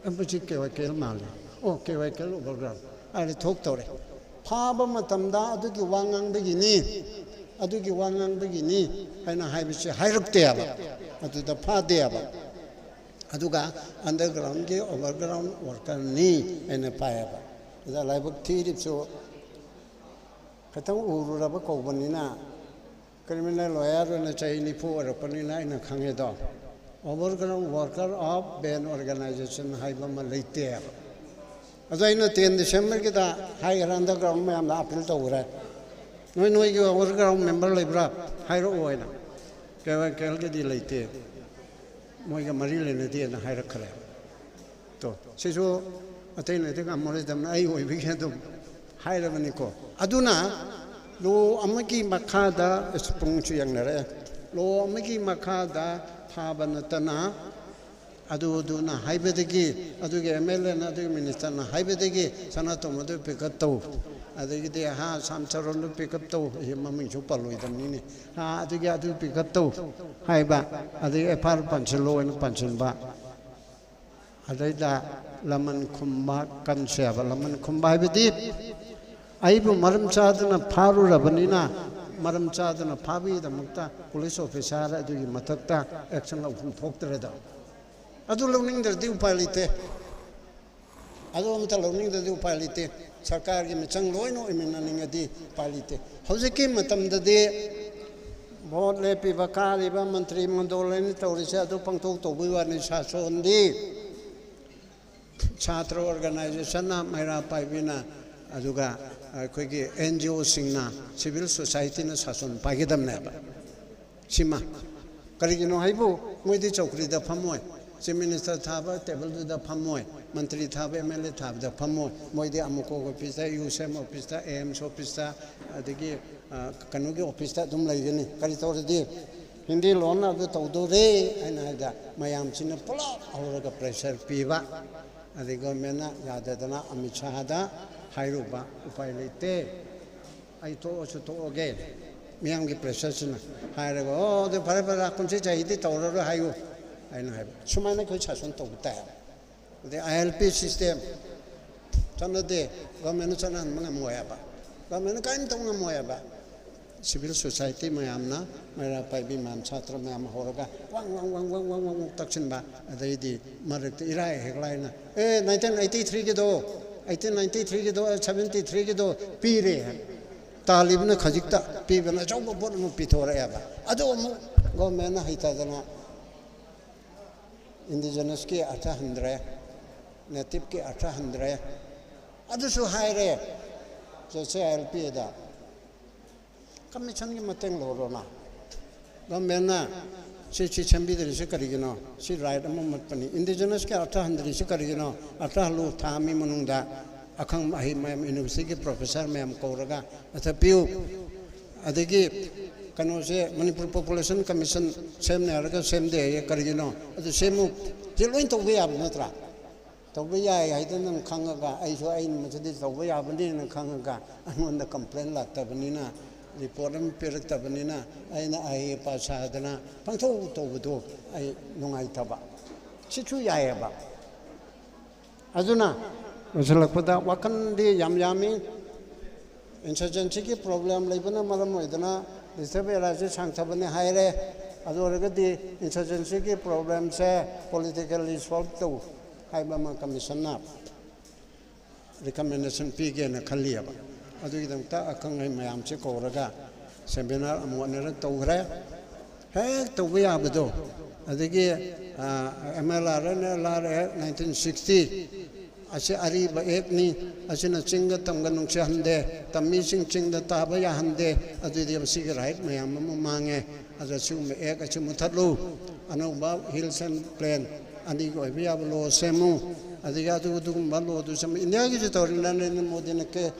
G: ampuchi ke wa kel mal o ke wa kel overground ari thok tore phaba matamda adugi wangang begini aina haibisi hairukte aba aduda phade aba aduga underground ge overground worker ni aina paaba da laibuk thirip so katang ururaba kobanina criminal lawyer na chaini pu arapanina aina khange do overground worker of ban organization haiba ma leite aba azaina 10 December ke da high underground me amna appeal to ura noi ge overground member lebra high ro oina ke ke di leite moi ga mari le ne di na high rakhale to sejo ataina de ga mole dam ai oi bi ke do high ra bani ko aduna lo amagi makada espung chu yang nare lo amagi makada thabanatana adu na haibedegi adu ge MLA na adu minister na haibedegi sanato modu pick up to adu ge ha samcharon lu pick up to maming chu paloi damni ne ha adu ge adu pick up to haiba adu FR panchelo en panchenba adu da laman khumba kan seba laman khumba haibedi aibu maram chadana pharu rabanina maram chadana phabi da mukta police officer adu ge matakta action la thoktre da adu learning der diu palite adu amta learning der diu palite sarkar gi mechang loi no imena ninga di palite hojiki matam da de bot le pi bakari ba mantri mondoleni tawrise adu pangthok to bui wani sa son di chhatra organization na maira paibina aduga khoi gi NGO singna civil society na sason pagidam na ba sima karigino haibu moidi chokri da phamoi Chief Minister thaba table da phamoi mantri thaba MLA thaba da phamoi moide amuko office da USM office da AMS office da adigi kanugi office da dum laigani kari tawrdi hindi lona du tawdo re aina da mayam china pula awraga pressure piba adigo mena yadadana Amit Shah da hairuba upai lete ai to so to oge miyam gi pressure china hairago oh de pare pare kunche chaidi tawro hayu aina hai sumana ko chason to ta the ILP system tanade government chanan mga moya ba government kain tong na moya ba civil society mayamna mera pai bi mam chhatra mayam horaga wang taksin ba adai di marak irai heklai na 1983 ke do 1893 ke do 73 ke do pire talib na khajikta pi bana job bor mu pithora ya ba ado government na haita dana indigenous ke 800 native ke 800 adu su haire je LP da commission ki mateng lo na government na si chambi de se karigino si right am mat pani indigenous ke 800 se karigino 8 lu thami manungda akhang mahi mam university ke professor mam koraga athapiu adegi kano se Manipur Population Commission sem ne araga sem de karigino adu semu jeloin to we ab natra to we ya haidan khangaga ai so ai machadi to we ab ni na khangaga anonda complaint la tabnina report am perak tabnina aina ai pasadana pangtho to budo ai nungai taba chichu ya ba aduna masalakpada wakan di yam yami insurgency ki problem leibana malam moidana disturb eraje sangthabane haire adoragadi insurgency ki problem se politically solve to haiba ma commission na recommendation pi ge na khaliya ba adui dam ta akang hai mayam che koraga seminar amone to hre he to we abdo adigi MLR na 1960 ase ari ba ek ni asina chinga tamga nungse hande tammi sing chingda taba ya hande adu di amsi ga right mayam mange adu chu me ek achu muthalu anu ba hills and plain ani go be ablo semu adiga du du malo du sam india gi tori nan ne modin ke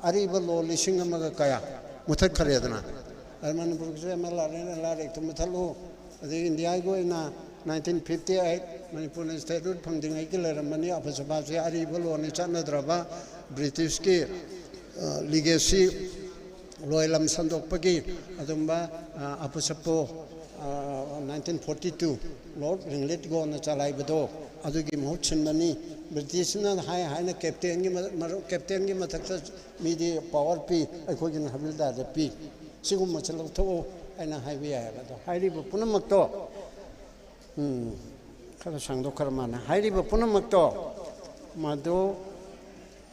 G: ari ba lo lising ma ga kaya muthak khare dana arman burgse mala ne la re tu muthalu adi india go ina 1958 Manipur Institute funding ai killer mani apasaba se ari bolo ni chana draba British ki legacy loyalam sandok pagi adumba apasapo 1942 Lord Ringlet go na chalai bado adugi mohut chinmani British na hai na captain gi mathakta midi power pi akhoi gi habilda de pi sigum machalo tho aina hai bi ya bado hairi bu punamak to kada sangdo karmana hairi ba punamak to mado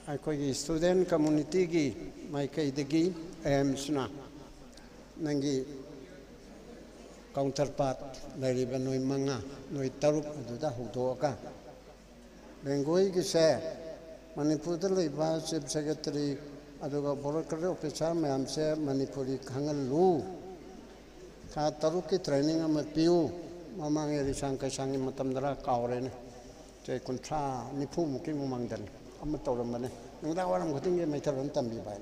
G: akhoi student community gi mai kai degi suna nangi counterpart dari ba noi manga noi taruk aduda hudo ka bengoi gi se manipur da leiba chief secretary aduga borokare officer mayam se manipuri khangal lu kha taruk ki training am piu mamang eri sangkai sangi matam dara kaure ne te kuntra nipu muki mumang dan am toram ne nungda waram khoting ge mai taron tambi bai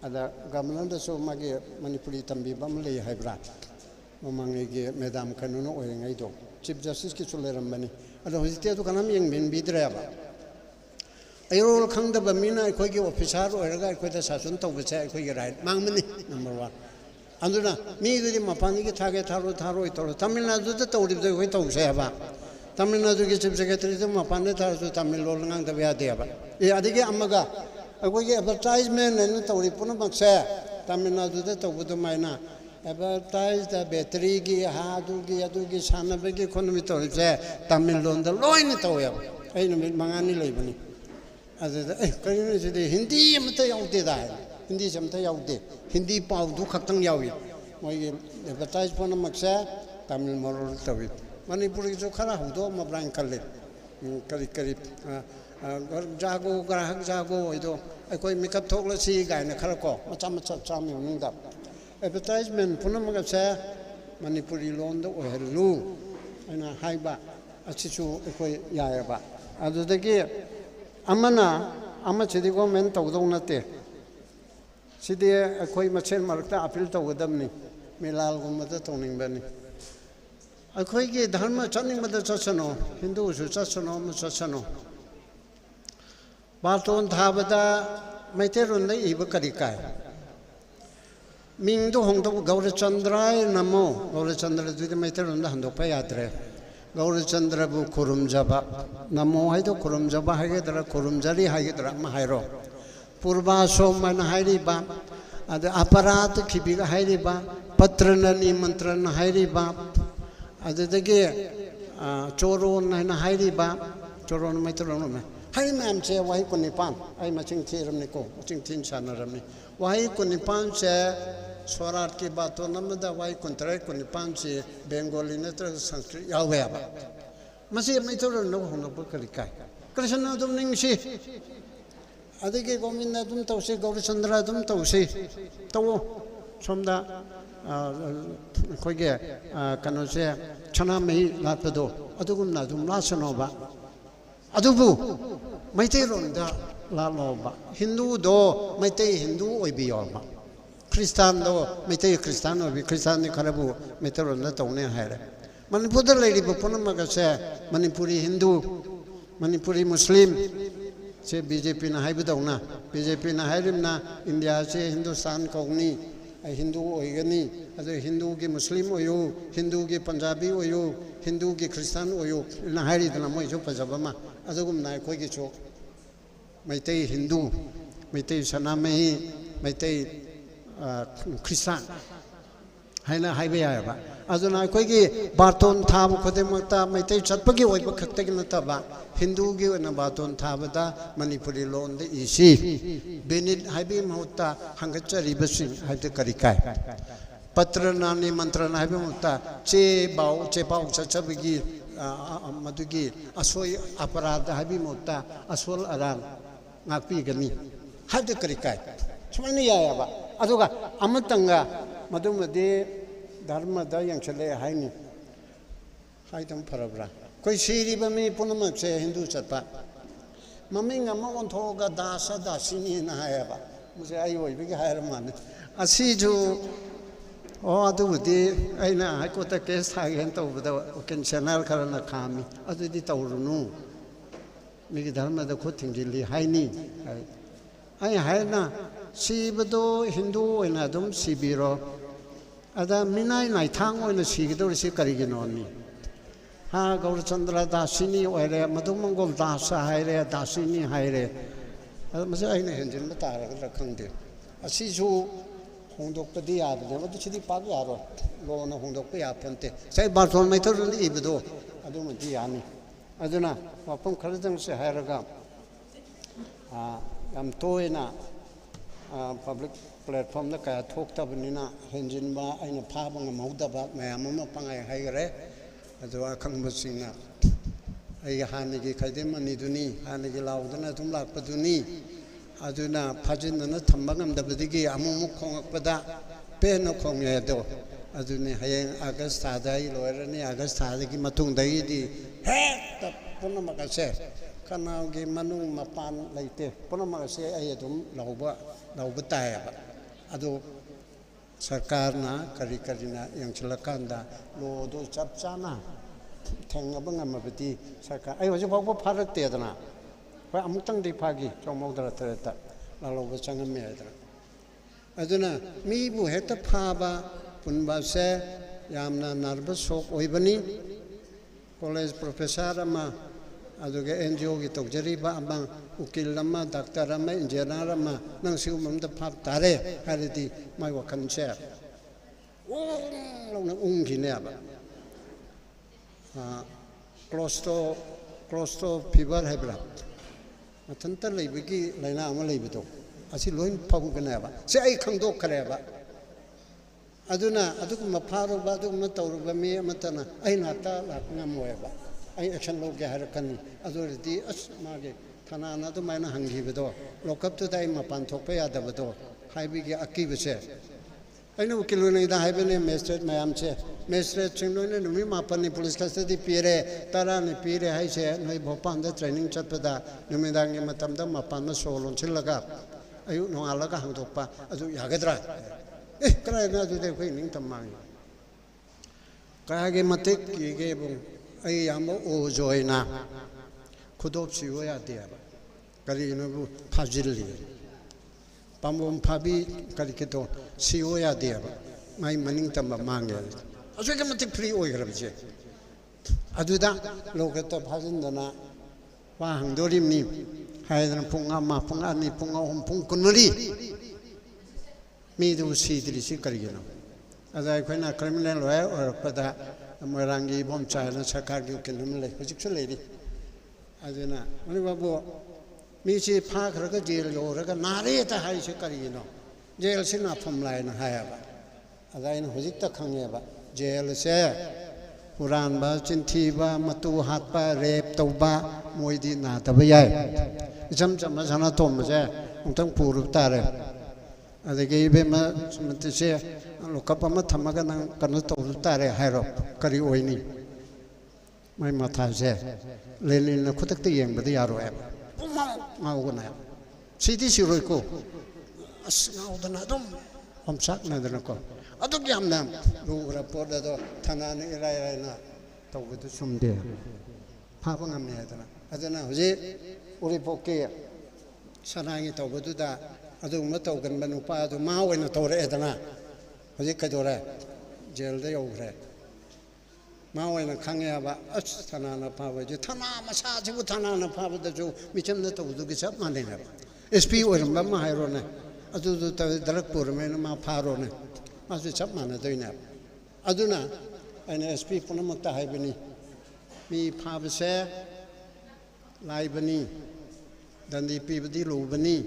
G: ada government da so magi manipuri tambi bam le haibra mamangi ge madam kanuno oyengai do chief justice ki chuleram bani ada hojite to kanam yeng bin bidra ba ayro khangda ba mina khoi ge officer oiraga khoi da sasun to bcha khoi ge right mangmani number 1 anduna mi ge mapani ge thage tharo tharo ito Tamil Nadu da tawri de khoi to se ba Tamil Nadu ge chief secretary to mapani tharo to Tamil lol ngang da ya de ba e adige amaga khoi ge advertisement ne tawri puna maksa Tamil Nadu da to bu maina advertise the battery gi hadu gi adu gi sana be gi khon mi to se Tamil lol da loi ni to ya ai no mangani lei bani ada kari ni se Hindi amta yaute da Hindi samta yaute Hindi pau du khatang yawi moi advertise pona maksa Tamil morol tawi Manipur gi jo khara hudo ma brang kalle kari kari jago grahak jago ido koi makeup thok la si gai na khara ko macha macha cham ning da advertisement pona maksa Manipuri lon da ohelu ana haiba achichu koi ya ba adu de gi amana ama chedigo men tawdong nate sidi akhoi machel marta apil tawdamni melal gumada tawning bani akhoi ge dharma chaning mada chachano hindu su chachano ma chachano baton thabada maiterun dai iba karikai mingdu hongdo gaura chandrai namo gaura chandra du maiterun da hando pa yadre Gauri Chandra bu kurum jaba namo haido kurum jaba haigedra kurum jari haigedra mahairo purba soman hairiba ada aparat khibiga hairiba patranani mantran hairiba ada dege choron na hairiba choron maitron na hai mam che wai kunipan ai maching thiram ni ko maching thin sanaram ni wai kunipan che Swarat ki bato namada wai kontrai kunipan si Bengali netra Sanskrit yawe aba masih maitoro no hono bakalikai Krishna dum ning si adike gominda dum tausi Gauri Chandra dum tausi tawo somda khoige kano se chana mei lapado adugumna dum lasano ba adubu maitero da la loba Hindu do maitai Hindu oibiyorma Kristan do mete Kristan obi Kristan ni kharabu metero na tawne haire Manipur da lady bapona magase Manipuri Hindu Manipuri Muslim se BJP na haibu dawna BJP na hairim na India se Hindustan kogni Hindu oigani ado Hindu ki Muslim oyo Hindu ki Punjabi oyo Hindu ki Kristan oyo na hairi dana moi jo pajabama adugum na koi ki cho mete Hindu mete saname mete Kristan haina haibe ya ba aduna koi gi baton thab khode makta maitai chatpagi oi ba khakta gi nata ba Hindu gi na baton thabada Manipuri lon de isi benit haibe mahutta hangachari basing haide karikai patranani mantrana haibe mahutta che bau chachapagi madugi asoi aparada haibe mahutta asol aran ngakpi gani haide karikai sumani ya ba aduga amatanga madumade dharma da yang chale haini haidam parabra koi siri ba mi punama che Hindu chatpa maming ama onthoga dasa dasini na hayaba muse ai oi bi hayar man asi ju o adu de aina ha ko ta case ha gen to bada ken channel karana khami adu di tawrunu mi dharma da khot thingili haini ai haina Sibado Hindu and Adam Sibiro Ada Minai Naitang on the Sigido Sikariginoni Ha Gauri Chandra Dasini or Madumangol Dasa Haire Dasini Haire Masaina Hindu Matara Kandi Asisu Hondokadi Avenue, what did she Pagaro? Lona Hondokia Ponte. Say Barton Mater Ibido Adumadiani Aduna Wapum Karadan Saharaga Am Toena public platform da kaya thok ta banina henjin ba aina pha bang mauda ba mayam ma pangai haigare adwa khangba singna ai hani gi khaide mani duni hani gi laudana dum lak paduni aduna phajin na thambangam da badigi amu khongak pada pe na khongye do aduni hayeng August sadai loirani August sadagi matung dai di he ta ponna makase kanau gi manu mapan laite ponna makase ai adum lauba tai ba अदो सरकार ना करी करी ना यंगचलकांदा लो दो चप चाना थेंगब ngam सरकार आई हजे फाव फारक तेदना वा अमुतंग दि फागी चौमौदरा तरता लालोब चंगमे आदरा अदुना मीबु हेक्ता फाबा पुनबा से यामना नर्वस शॉक ओइबनी कॉलेज प्रोफेसर अमा अदुगे एनजीओ की तोजरीबा अमा उकिल अमा डॉक्टर अमा इंजीनियर अमा नंग सिगुमदा फाब तारे हारिदी माय वखन से लौना उंगिने आबा क्लोस्ट्रो फीवर हैब्रा मतंत लेबगी लाइना अमा लेबदो असी लोइन फगुगनेबा से आई खंगदोक खरेबा अदुना अदुक मफारोबा अदुक मतौरुबा मी अमतना आई नाता लाकंगमोयबा आई एक्शन लोगे हरकनी अदुरदी अस मागे थाना तो मैंने हंगीबदो लोकअप तो दाई मपान थोप यादबदो हाइबीगे अकीबसे अने उकिलोनेदा हाइबने मैजिस्ट्रेट मैम से मैजिस्ट्रेट सिंगलोने नुमी मापनी पुलिस कस्टडी पीरे तारा ने पीरे हाइसे नई भोपाल द ट्रेनिंग चतपदा नुमिदांगे मतमदा मपान म सोलोन छिलगा अयु नोआलगा हंगदोपा अदु यागद्रा ए करायना अदु दे कोई निंग तमांगी कागे मते कीगे बुं आई यामो ओजोइना खुदोप सियो यादे करीनबु फाजिल्ली पामोम फाबी करिकेतो सियो यादे माई मनिंग तम मांगे असुके मते फ्री ओइग्रबजे अदुदा लोगतो फाजिंदना वा हंगदोरिमनी हायदना पुंगा मा पुंगा नि पुंगा होम पुंग कुनरी मीदु सीद्रिसि करिगेनो अदा अखोना क्रिमिनल लॉयर ओरपदा मोरांगी बम चायना सरकार की किलम ले हुजिकसु लेरी अदुना मनि बाबू मीसी फाखरगा जेल योरगा नारे ता हाइसे करिनो जेल सिना फमलायना हायाबा अदाइन हुजिकता खंगेबा जेल से पुरानबा चिंथीबा मतु हातबा रेप तौबा मोइदी नातबा याय इचम चम सना तोमजे उंतंग पुरुब तारे अदगे इबेमा समतिसे लोकअप अमा थमगा नंग कनो तौरु तारे हायरो करी ओइनी माय माथासे लेलिन खुतक्ते येंबदे यारोय माउगना सीदी सिरोइको अस नाउदना दम हमसाक नदनको अदुक यामना लोगरा पोददो थानाने इरायरायना तौबदु सुमदे फाबा ngamne adana adana hoje uripoke sanangi tौबदुदा अदुम तौगन बनुपा अदु मा ओइना तौरे एदना होजे कदोरे जेल दे योग्रे मा ओइना खंगेबा अस थाना फाबा जे थाना मसा जेबु थाना फाबदा जो मिचम न तौदु के सब मानेना एसपी ओइरम मा हायरोने अदु दरकपुर में मा फारोने मासे सब माने दोइना अदुना आइना एसपी पुनमक्ता हाइबनी मी फाबसे लाइबनी दंदी पीबदी लुबनी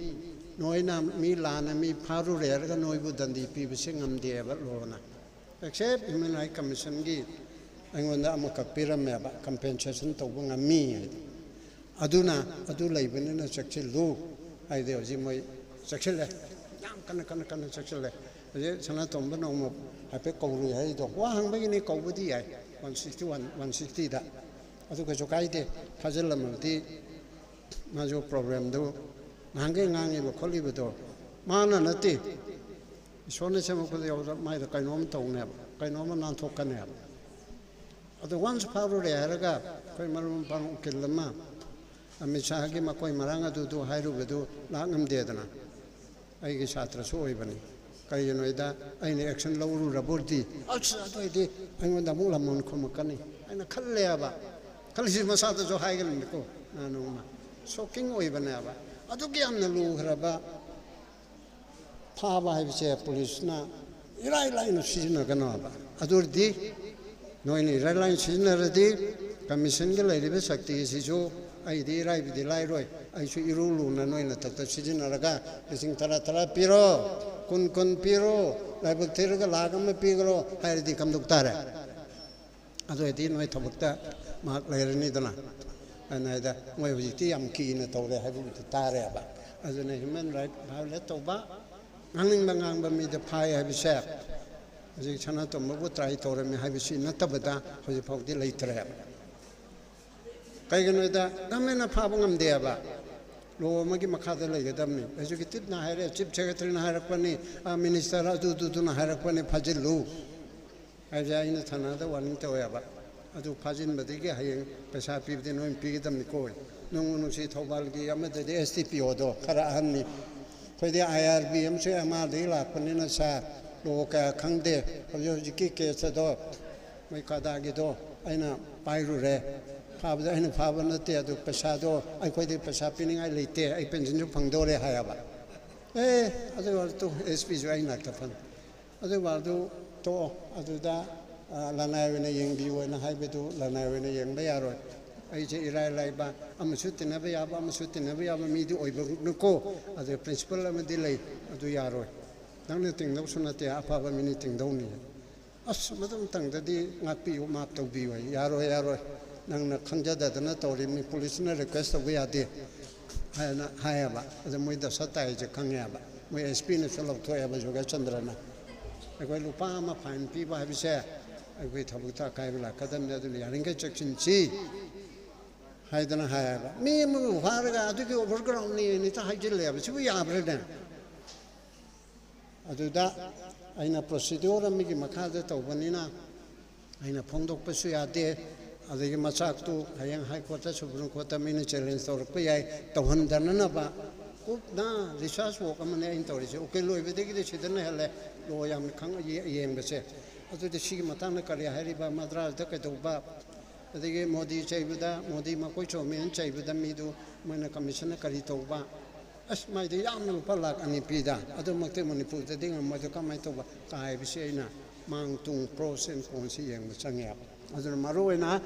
G: नोइना मी लाना मी फारू रेरगा नोइबु दंदी पीबसे ngamदेबा लोना एक्सेप्ट ह्यूमन राइट कमीशन गी अंगोंदा अमक पिरमेबा कंपेंसेशन तौबु ngami अदुना अदु लैबनिना सक्सेलु आइदे होजि मोय सक्सेले याम कन सक्सेले जे सना तोंबा नोम हापे कौरु हाइदो वा हंबगिनि कौबुदी याय 161 160 दा अदु कजो काइदे फाजलमदी माजो प्रॉब्लम दो नांगे ngange ba kholibudo mana nati sone se mo ko yo mai da kainom tawne kainom nan thokane adu once paru re haraga koi marum pang kilama amisha gi ma koi maranga du du hairu bedu langam de dana ai gi chatra so oi bani kai noida ai ne action lawru rabordi asa to ide ai mo da mu lamon khomakani ai na khalle aba khalisi masa da jo haigal ko nanu ma shocking oi bana aba अदुके हमने लुखरबा फाबा हाइबसे पुलिसना इराय line सिजनगनबा अदुरदी नोइनि इराय line सिजनरदी commission के लैरिबे शक्ति सिजो आइदि इराय बिदि लाइरोय आइसु इरु लुना नोइना तत सिजनरगा लिसिंग तरा तरा पिरो कुन पिरो लाइबक थेरगा लागम पिगरो हाइरदी कमदुक तारे अदुयदि नोइ थबक्ता माक लैरनि दना अनाइदा मोय हुजिति याम कीना तौरे हाइबु तारे बा अजुने ह्यूमन राइट भावले तौबा ngang bangang ba mi de phai हाइबसे ji chana to mo try tore me हाइबसे नतबदा हुजि फौदि लैत्रे काइगनोदा गमेना फाबंगम देबा लो अमगी मखादा लेगदमनी एजुकेटिव ना हायरे चीफ सेक्रेटरी ना हायरपनी मिनिस्टर अदु ना हायरपनी फाजिलु आइजा इन थानादा वार्निंग तोयाबा अदु फाजिन बदिगे हयें पैसा पीबदे नोइन पीगदमनी कोय नोंग नुसी थौबालगी अमदे एसटीपीओ दो खरा अहमनी खोइदे आईआरबी अमसे अमा दे लापनिना सा लो का खंगदे हौजिकी केस दो मै कादागी दो आइना पाइरु रे फाबदा आइना फाबा नते अदु पैसा दो आइखोइदे पैसा पीनिंगाइ लेते आइ पेंशन जो फंगदोरे हायाबा अदु तो एसपी जो आइना तफन अदु वादु तो अदुदा लानाय वेना येंगबी वेना हाइबेदु लानाय वेना येंगबा यारोय आइजे इराय लाइबा अमसु तिनबा याबा अमसु तिनबा याबा मिदु ओइबनुको अदु प्रिंसिपल अमदि लै अदु यारोय नंगने तिंगदौ सुनते अफाबा मिनि तिंगदौनी अस मदम तंगददी ngapiu map tawbi wai yaroy nangna khangjadadana tawrimi police na request tawbi ade hayana hayaba ade moi da satai je khangyaba moi sp na selok thoyaba joga chandrana agoi lupa ma fine pi ba habise agoi thabuta kaibla kadam na du yaringa section chi haidana hayaba mi mu faraga aduki overground ni ta hajile ba sibu yabreda aduda aina procedure mi ki makhada tawbanina aina phongdok pasu yade adagi machak tu hayang high court supreme court mini challenge torpe yai tawhandanana ba kupna research work amane in torise okay loi bedegi de sidana hele lo yam khang yeng bese adu de sigi matang kari hari ba madras da ka ba adagi modi chaibuda modi ma koi chomen chaibuda mi du mana commission kari toba as mai de yam nu palak ani pida adu makte manipur de ding ma de kamai toba kai bise ina mang tung pros and cons yeng changya adu maroina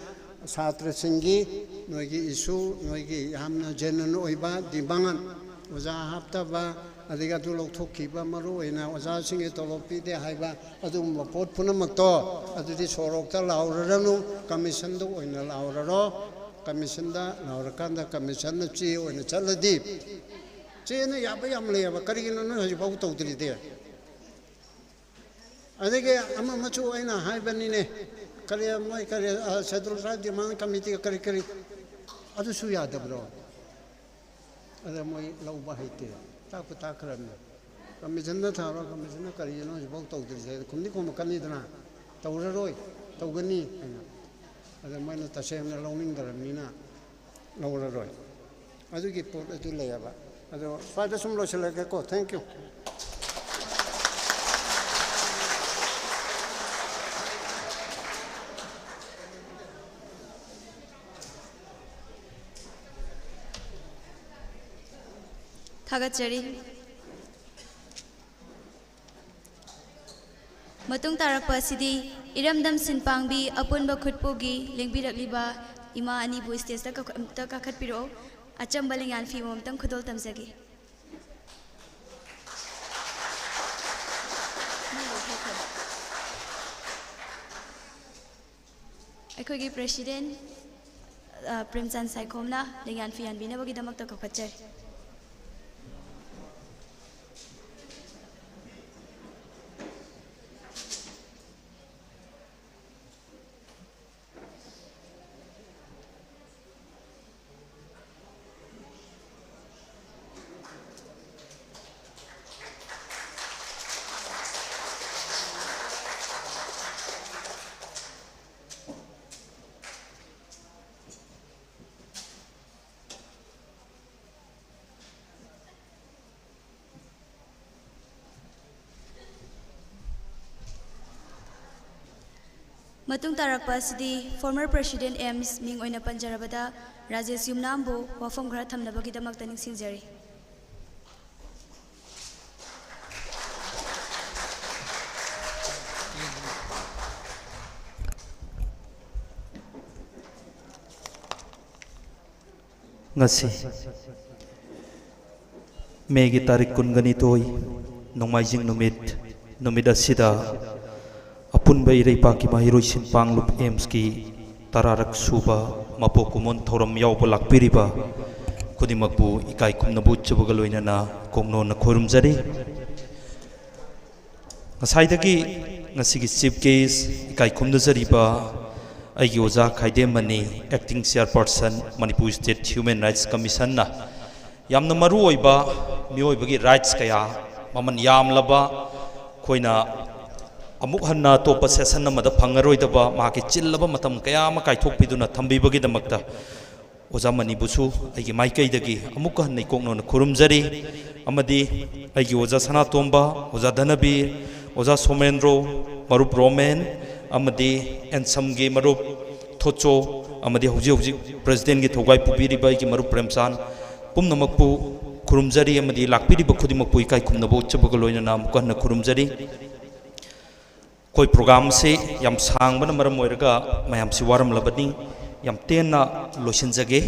G: satra singi noigi isu noigi yamna jenan oiba dibangan oja hapta ba adiga tu lok thokki ba maroina oja singi tolopi de haiba adu pot punamak to adu di sorok ta lauranu commission do oina lauraro commission da laurakanda commission na chi oina chaladi chena yaba yam leba karigino no haji bau tawdri de adege amma machu aina haibani ne kariya mai kariya sadrul rajya man committee kari adu su yada bro ada mai lauba haite ta ku ta kram commission na tharo commission na karigino haji bau tawdri de kumni ko makani dana tawraroi tawgani ada mai na tasem na lawning daramina lawraroi adu ki pot adu leyaba ado fada sumlo seleke ko thank you
B: थागतचरी मतुंग तारकपा सिदी इरमदम सिनपांगबी अपुनबा खुटपोगी लेंबिरकलिबा इमा अनिबु stage ता काखतपिरो अचंबा लिंगान फी मोमतंग खुदोल तमजगी अखोगी प्रेसिडेंट प्रेमचंद साइखोमना लिंगान फी अनबिनबगी दमकता कखतचरी मतुंग तारकपा सिदी फॉर्मर प्रेसिडेंट एम्स मिंग ओइना पंजरबदा राजेश युमनामबो वाफम खरा थमनबगी दमकता निंगसिंगजरी
H: ngasi megi tarik kungani toy nongmaijing numit asida APUNBA IREIPAKKI MAHEIROI SINPANGLUP AIMS की tararak suba mapokumon thoram yauba lakpiriba kudimakbu ikai kumnabu chabugaloina na kongno na khorumjari ngasaidagi ngasigi chief case ikai kumnajariba aigi oja khaide mani acting chairperson Manipur State Human Rights Commission na ꯌꯥꯝꯅ ꯃꯔꯨꯑꯣꯏꯕ ꯃꯤꯑꯣꯏꯕꯒꯤ rights ꯀꯌꯥ ꯃꯃꯜ ꯌꯥꯝꯂꯕ ꯑꯩꯈꯣꯏꯅ ꯑꯃꯨꯛ ꯍꯟꯅ ꯑꯇꯣꯞꯄ ꯁꯦꯁꯟ ꯑꯃꯗ ꯐꯪꯉꯔꯣꯏꯗꯕ ꯃꯍꯥꯛꯀꯤ ꯆꯤꯜꯂꯕ ꯃꯇꯝ ꯀꯌꯥ ꯑꯃ ꯀꯥꯏꯊꯣꯛꯄꯤꯗꯨꯅ ꯊꯝꯕꯤꯕꯒꯤꯗꯃꯛꯇ ꯑꯣꯖꯥ ꯃꯅꯤꯕꯨꯁꯨ ꯑꯩꯒꯤ ꯃꯥꯏꯀꯩꯗꯒꯤ ꯑꯃꯨꯛꯀ ꯍꯟꯅ ꯏꯀꯣꯛꯅꯅ ꯈꯨꯔꯨꯝꯖꯔꯤ ꯑꯃꯗꯤ ꯑꯩꯒꯤ ꯑꯣꯖꯥ ꯁꯅꯥꯇꯣꯝꯕ ꯑꯣꯖꯥ ꯙꯅꯕꯤꯔ ꯑꯣꯖꯥ ꯁꯣꯃꯦꯟꯗ꯭ꯔꯣ ꯃꯔꯨꯞ ꯔꯣꯃꯦꯟ ꯑꯃꯗꯤ ꯑꯦꯟꯁꯝꯒꯤ ꯃꯔꯨꯞ ꯊꯣꯆꯣ ꯑꯃꯗꯤ ꯍꯧꯖꯤꯛ ꯍꯧꯖꯤꯛ ꯄ꯭ꯔꯦꯁꯤꯗꯦꯟꯒꯤ ꯊꯧꯒꯥꯏ ꯄꯨꯕꯤꯔꯤꯕ ꯑꯩꯒꯤ ꯃꯔꯨꯞ ꯄ꯭ꯔꯦꯝꯆꯥꯟ ꯄꯨꯝꯅꯃꯛꯄꯨ ꯈꯨꯔꯨꯝꯖꯔꯤ ꯑꯃꯗꯤ ꯂꯥꯛꯄꯤꯔꯤꯕ ꯈꯨꯗꯤꯡꯃꯛꯄꯨ ꯏꯀꯥꯏ ꯈꯨꯝꯅꯕ ꯎꯠꯆꯕꯒ ꯂꯣꯏꯅꯅ ꯑꯃꯨꯛ ꯍꯟꯅ ꯈꯨꯔꯨꯝꯖꯔꯤ ꯑꯩꯈꯣꯏ ꯄ꯭ꯔꯣꯒ꯭ꯔꯥꯝꯁꯤ ꯌꯥꯝ ꯁꯥꯡꯕꯅ ꯃꯔꯝ ꯑꯣꯏꯔꯒ ꯃꯌꯥꯝꯁꯤ ꯋꯥꯔꯝꯂꯕꯅꯤ ꯌꯥꯝ ꯇꯦꯟꯅ ꯂꯣꯏꯁꯤꯟꯖꯒꯦ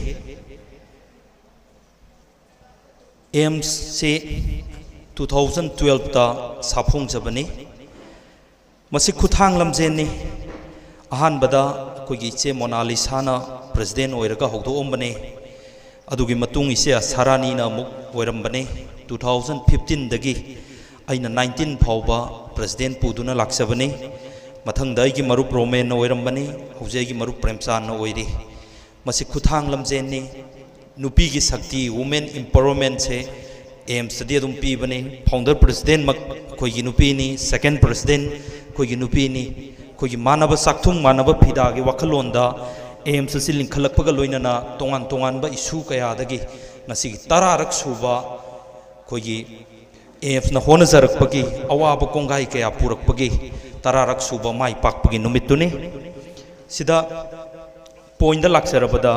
H: ꯑꯦꯝꯁꯁꯤ 2012ꯗ ꯁꯥꯐꯣꯡꯖꯕꯅꯤ ꯃꯁꯤ ꯈꯨꯊꯥꯡ ꯂꯝꯖꯦꯟꯅꯤ ꯑꯍꯥꯟꯕꯗ ꯑꯩꯈꯣꯏꯒꯤ ꯏꯆꯦ ꯃꯣꯅꯥꯂꯤꯁꯥꯅ ꯄ꯭ꯔꯦꯁꯤꯗꯦꯟ ꯑꯣꯏꯔꯒ ꯍꯧꯗꯣꯛꯑꯝꯕꯅꯤ ꯑꯗꯨꯒꯤ ꯃꯇꯨꯡ ꯏꯆꯦ ꯁꯥꯔꯥꯅꯤꯅ ꯑꯃꯨꯛ ꯑꯣꯏꯔꯝꯕꯅꯤ 2015ꯗꯒꯤ ꯑꯩꯅ 19 ꯐꯥꯎꯕ ꯄ꯭ꯔꯦꯁꯤꯗꯦꯟ ꯄꯨꯗꯨꯅ ꯂꯥꯛꯆꯕꯅꯤ ꯃꯊꯪꯗ ꯑꯩꯒꯤ ꯃꯔꯨꯞ ꯔꯣꯃꯦꯟꯅ ꯑꯣꯏꯔꯝꯕꯅꯤ ꯍꯧꯖꯤꯛ ꯑꯩꯒꯤ ꯃꯔꯨꯞ ꯄ꯭ꯔꯦꯝꯆꯥꯟꯅ ꯑꯣꯏꯔꯤ ꯃꯁꯤ ꯈꯨꯊꯥꯡ ꯂꯝꯖꯦꯟꯅꯤ ꯅꯨꯄꯤꯒꯤ ꯁꯛꯇꯤ ꯋꯨꯃꯦꯟ ꯏꯝꯄꯥꯋꯔꯃꯦꯟꯁꯦ ꯑꯦꯝꯁꯇꯗꯤ ꯑꯗꯨꯝ ꯄꯤꯕꯅꯤ ꯐꯥꯎꯟꯗꯔ ꯄ꯭ꯔꯦꯁꯤꯗꯦꯟꯃꯛ ꯑꯩꯈꯣꯏꯒꯤ ꯅꯨꯄꯤꯅꯤ ꯁꯦꯀꯦꯟ ꯄ꯭ꯔꯦꯁꯤꯗꯦꯟ ꯑꯩꯈꯣꯏꯒꯤ ꯅꯨꯄꯤꯅꯤ ꯑꯩꯈꯣꯏꯒꯤ ꯃꯥꯟꯅꯕ ꯆꯥꯛꯊꯨꯡ ꯃꯥꯟꯅꯕ ꯐꯤꯗꯥꯒꯤ ꯋꯥꯈꯜꯂꯣꯟꯗ ꯑꯦꯝꯁ ꯑꯁꯤ ꯂꯤꯡꯈꯠꯂꯛꯄꯒ ꯂꯣꯏꯅꯅ ꯇꯣꯉꯥꯟ ꯇꯣꯉꯥꯟꯕ ꯏꯁꯨ ꯀꯌꯥꯗꯒꯤ ꯉꯁꯤꯒꯤ 10ꯔꯛ ꯁꯨꯕ ꯑꯩꯈꯣꯏꯒꯤ ꯑꯦꯝꯁꯅ ꯍꯣꯠꯅꯖꯔꯛꯄꯒꯤ ꯑꯋꯥꯕ ꯀꯣꯡꯒꯥꯏ ꯀꯌꯥ ꯄꯨꯔꯛꯄꯒꯤ 10ꯔꯛ ꯁꯨꯕ ꯃꯥꯏ ꯄꯥꯛꯄꯒꯤ ꯅꯨꯃꯤꯠꯇꯨꯅꯤ ꯁꯤꯗ ꯄꯣꯏꯟꯗ ꯂꯥꯛꯆꯔꯕꯗ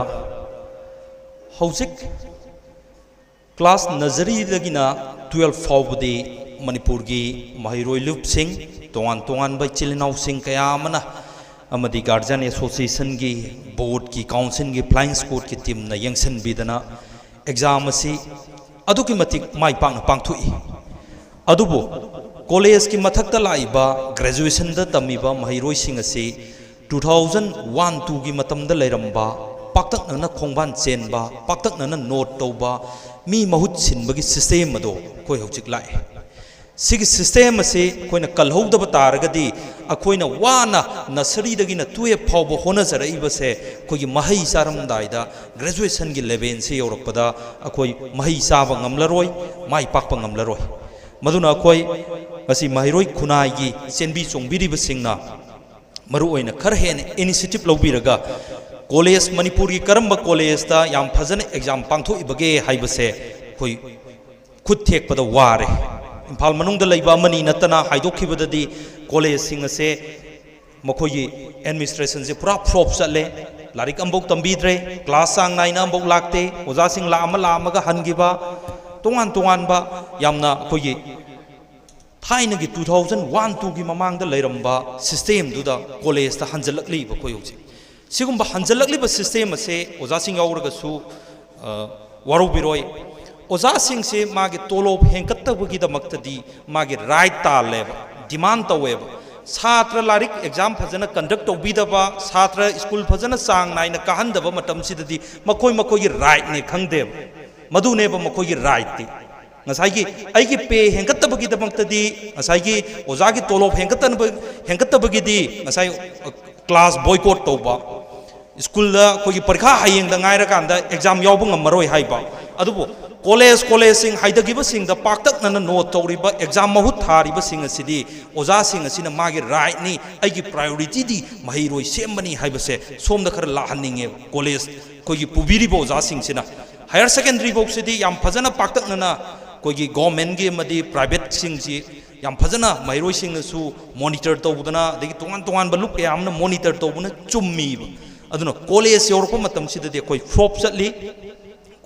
H: ꯍꯧꯖꯤꯛ ꯀ꯭ꯂꯥꯁ ꯅꯖꯔꯤꯗꯒꯤꯅ 12 ꯐꯥꯎꯕꯗꯤ ꯃꯅꯤꯄꯨꯔꯒꯤ ꯃꯍꯩꯔꯣꯏ ꯂꯨꯞꯁꯤꯡ ꯇꯣꯉꯥꯟ ꯇꯣꯉꯥꯟꯕ ꯏꯆꯤꯜ ꯏꯅꯥꯎꯁꯤꯡ ꯀꯌꯥ ꯑꯃꯅ ꯑꯃꯗꯤ ꯒꯥꯔꯖꯤꯌꯟ ꯑꯦꯁꯣꯁꯤꯌꯦꯁꯟꯒꯤ ꯕꯣꯔꯗꯀꯤ ꯀꯥꯎꯟꯁꯤꯜꯒꯤ ꯐ꯭ꯂꯥꯏꯡ ꯁ꯭ꯀꯣꯠꯀꯤ ꯇꯤꯝꯅ ꯌꯦꯡꯁꯤꯟꯕꯤꯗꯅ ꯑꯦꯛꯖꯥꯝ ꯑꯁꯤ ꯑꯗꯨꯛꯀꯤ ꯃꯇꯤꯛ ꯃꯥꯏ ꯄꯥꯛꯅ ꯄꯥꯡꯊꯣꯛꯏ ꯑꯗꯨꯕꯨ ꯀꯣꯂꯦꯖꯀꯤ ꯃꯊꯛꯇ ꯂꯥꯛꯏꯕ ꯒ꯭ꯔꯦꯖꯨꯑꯦꯁꯟꯗ ꯇꯝꯃꯤꯕ ꯃꯍꯩꯔꯣꯏꯁꯤꯡ ꯑꯁꯤ 2001-2ꯒꯤ ꯃꯇꯝꯗ ꯂꯩꯔꯝꯕ ꯄꯥꯛꯇꯛꯅꯅ ꯈꯣꯡꯕꯥꯟ ꯆꯦꯟꯕ ꯄꯥꯛꯇꯛꯅꯅ ꯅꯣꯠ ꯇꯧꯕ ꯃꯤ ꯃꯍꯨꯠ ꯁꯤꯟꯕꯒꯤ ꯁꯤꯁꯇꯦꯝ ꯑꯗꯣ ꯑꯩꯈꯣꯏ ꯍꯧꯖꯤꯛ ꯂꯥꯛꯑꯦ ꯁꯤꯒꯤ ꯁꯤꯁꯇꯦꯝ ꯑꯁꯤ ꯑꯩꯈꯣꯏꯅ ꯀꯜꯍꯧꯗꯕ ꯇꯥꯔꯒꯗꯤ ꯑꯩꯈꯣꯏꯅ ꯋꯥꯅ ꯅꯁꯔꯤꯗꯒꯤꯅ 12 ꯐꯥꯎꯕ ꯍꯣꯠꯅꯖꯔꯛꯏꯕꯁꯦ ꯑꯩꯈꯣꯏꯒꯤ ꯃꯍꯩ ꯆꯥꯔꯝꯗꯥꯏꯗ ꯒ꯭ꯔꯦꯖꯨꯑꯦꯁꯟꯒꯤ ꯂꯦꯚꯦꯜꯁꯦ ꯌꯧꯔꯛꯄꯗ ꯑꯩꯈꯣꯏ ꯃꯍꯩ ꯆꯥꯕ ꯉꯝꯂꯔꯣꯏ ꯃꯥꯏ ꯄꯥꯛꯄ ꯉꯝꯂꯔꯣই ꯃꯗꯨꯅ ꯑꯩꯈꯣꯏ ꯉꯁꯤ ꯃꯍꯩꯔꯣꯏ ꯈꯨꯟꯅꯥꯏꯒꯤ ꯆꯦꯟꯕꯤ ꯆꯣꯡꯕꯤꯔꯤꯕꯁꯤꯡꯅ ꯃꯔꯨꯑꯣꯏꯅ ꯈꯔ ꯍꯦꯟꯅ ꯏꯅꯤꯁꯤꯌꯦꯇꯤꯚ ꯂꯧꯕꯤꯔꯒ ꯀꯣꯂꯦꯖ ꯃꯅꯤꯄꯨꯔꯒꯤ ꯀꯔꯝꯕ ꯀꯣꯂꯦꯖꯇ ꯌꯥꯝ ꯐꯖꯅ ꯑꯦꯛꯖꯥꯝ ꯄꯥꯡꯊꯣꯛꯏꯕꯒꯦ ꯍꯥꯏꯕꯁꯦ ꯑꯩꯈꯣꯏ ꯈꯨꯠ ꯊꯦꯛꯄꯗ ꯋꯥꯔꯦ ꯏꯝꯐꯥꯜ ꯃꯅꯨꯡꯗ ꯂꯩꯕ ꯑꯃꯅꯤ ꯅꯠꯇꯅ ꯍꯥꯏꯗꯣꯛꯈꯤꯕꯗꯗꯤ ꯀꯣꯂꯦꯖꯁꯤꯡ ꯑꯁꯦ ꯃꯈꯣꯏꯒꯤ ꯑꯦꯗꯃꯤꯅꯤꯁꯇ꯭ꯔꯦꯁꯟꯁꯦ ꯄꯨꯔꯥ ꯐ꯭ꯂꯣꯞ ꯆꯠꯂꯦ ꯂꯥꯏꯔꯤꯛ ꯑꯃꯐꯥꯎ ꯇꯝꯕꯤꯗ꯭ꯔꯦ ꯀ꯭ꯂꯥꯁ ꯆꯥꯡ ꯅꯥꯏꯅ ꯑꯃꯐꯥꯎ ꯂꯥꯛꯇꯦ ꯑꯣꯖꯥꯁꯤꯡ ꯂꯥꯛꯑꯝꯃꯒ ꯍꯟꯈꯤꯕ ꯇꯣꯉꯥꯟ ꯇꯣꯉꯥꯟꯕ ꯌꯥꯝꯅ ꯑꯩꯈꯣꯏꯒꯤ ꯊꯥꯏꯅꯒꯤ 2001-2ꯒꯤ ꯃꯃꯥꯡꯗ ꯂꯩꯔꯝꯕ ꯁꯤꯁꯇꯦꯝꯗꯨꯗ ꯀꯣꯂꯦꯖꯇ ꯍꯟꯖꯜꯂꯛꯂꯤꯕ ꯑꯩꯈꯣꯏ ꯍꯧꯖꯤꯛ सिगुम्बा हंजलक्लिबा सिस्टेम असे ओजासिंग यावरगसु वारोबिरोय ओजासिंग से मागे तोलोब हेंकत्तबगिदमक्तदी मागे राइट तालेब डिमांड तवेब छात्र लारिक एग्जाम फजना कंडक्ट तौबीदबा छात्र स्कूल फजना सांग नाइना काहंदबा मतमसिददी मकोय मकोय राइट ने खंगदेब मधुनेब मकोय राइट ती ngसाइगी आइगी पे हेंकत्तबगिदमक्तदी ngसाइगी ओजागी तोलोब हेंकत्तबगिदी ngसाइ क्लास बॉयकॉट तौबा स्कूल कोई परीक्षा हयेंग गायरकांदा एग्जाम यावब ngमरोय हाइबा अदुबो कॉलेज सिंग हाइदगिबा सिंग द पाक्तकना नोट तौरिबा एग्जाम महूत थारिबा सिंग असिदी ओजा सिंग असिना मागे राइट नि आइगी प्रायोरिटी दी महिरोय सेमबनी हाइबसे सोमदा खर लाहनिंगे कॉलेज कोई पुबिरिबो ओजा सिंग सिना हायर सेकेंडरी बॉक्सदी याम फजना पाक्तकना कोई गवर्नमेंट गे मदी प्राइवेट सिंग जी याम फजना महिरोय सिंग सु मॉनिटर तौबदना दगी तोंगान तोंगान बलुक यामना मॉनिटर तौबना चुम्मी अदुना कॉलेज योरको मतम सिददे कोई फ्लॉप चटली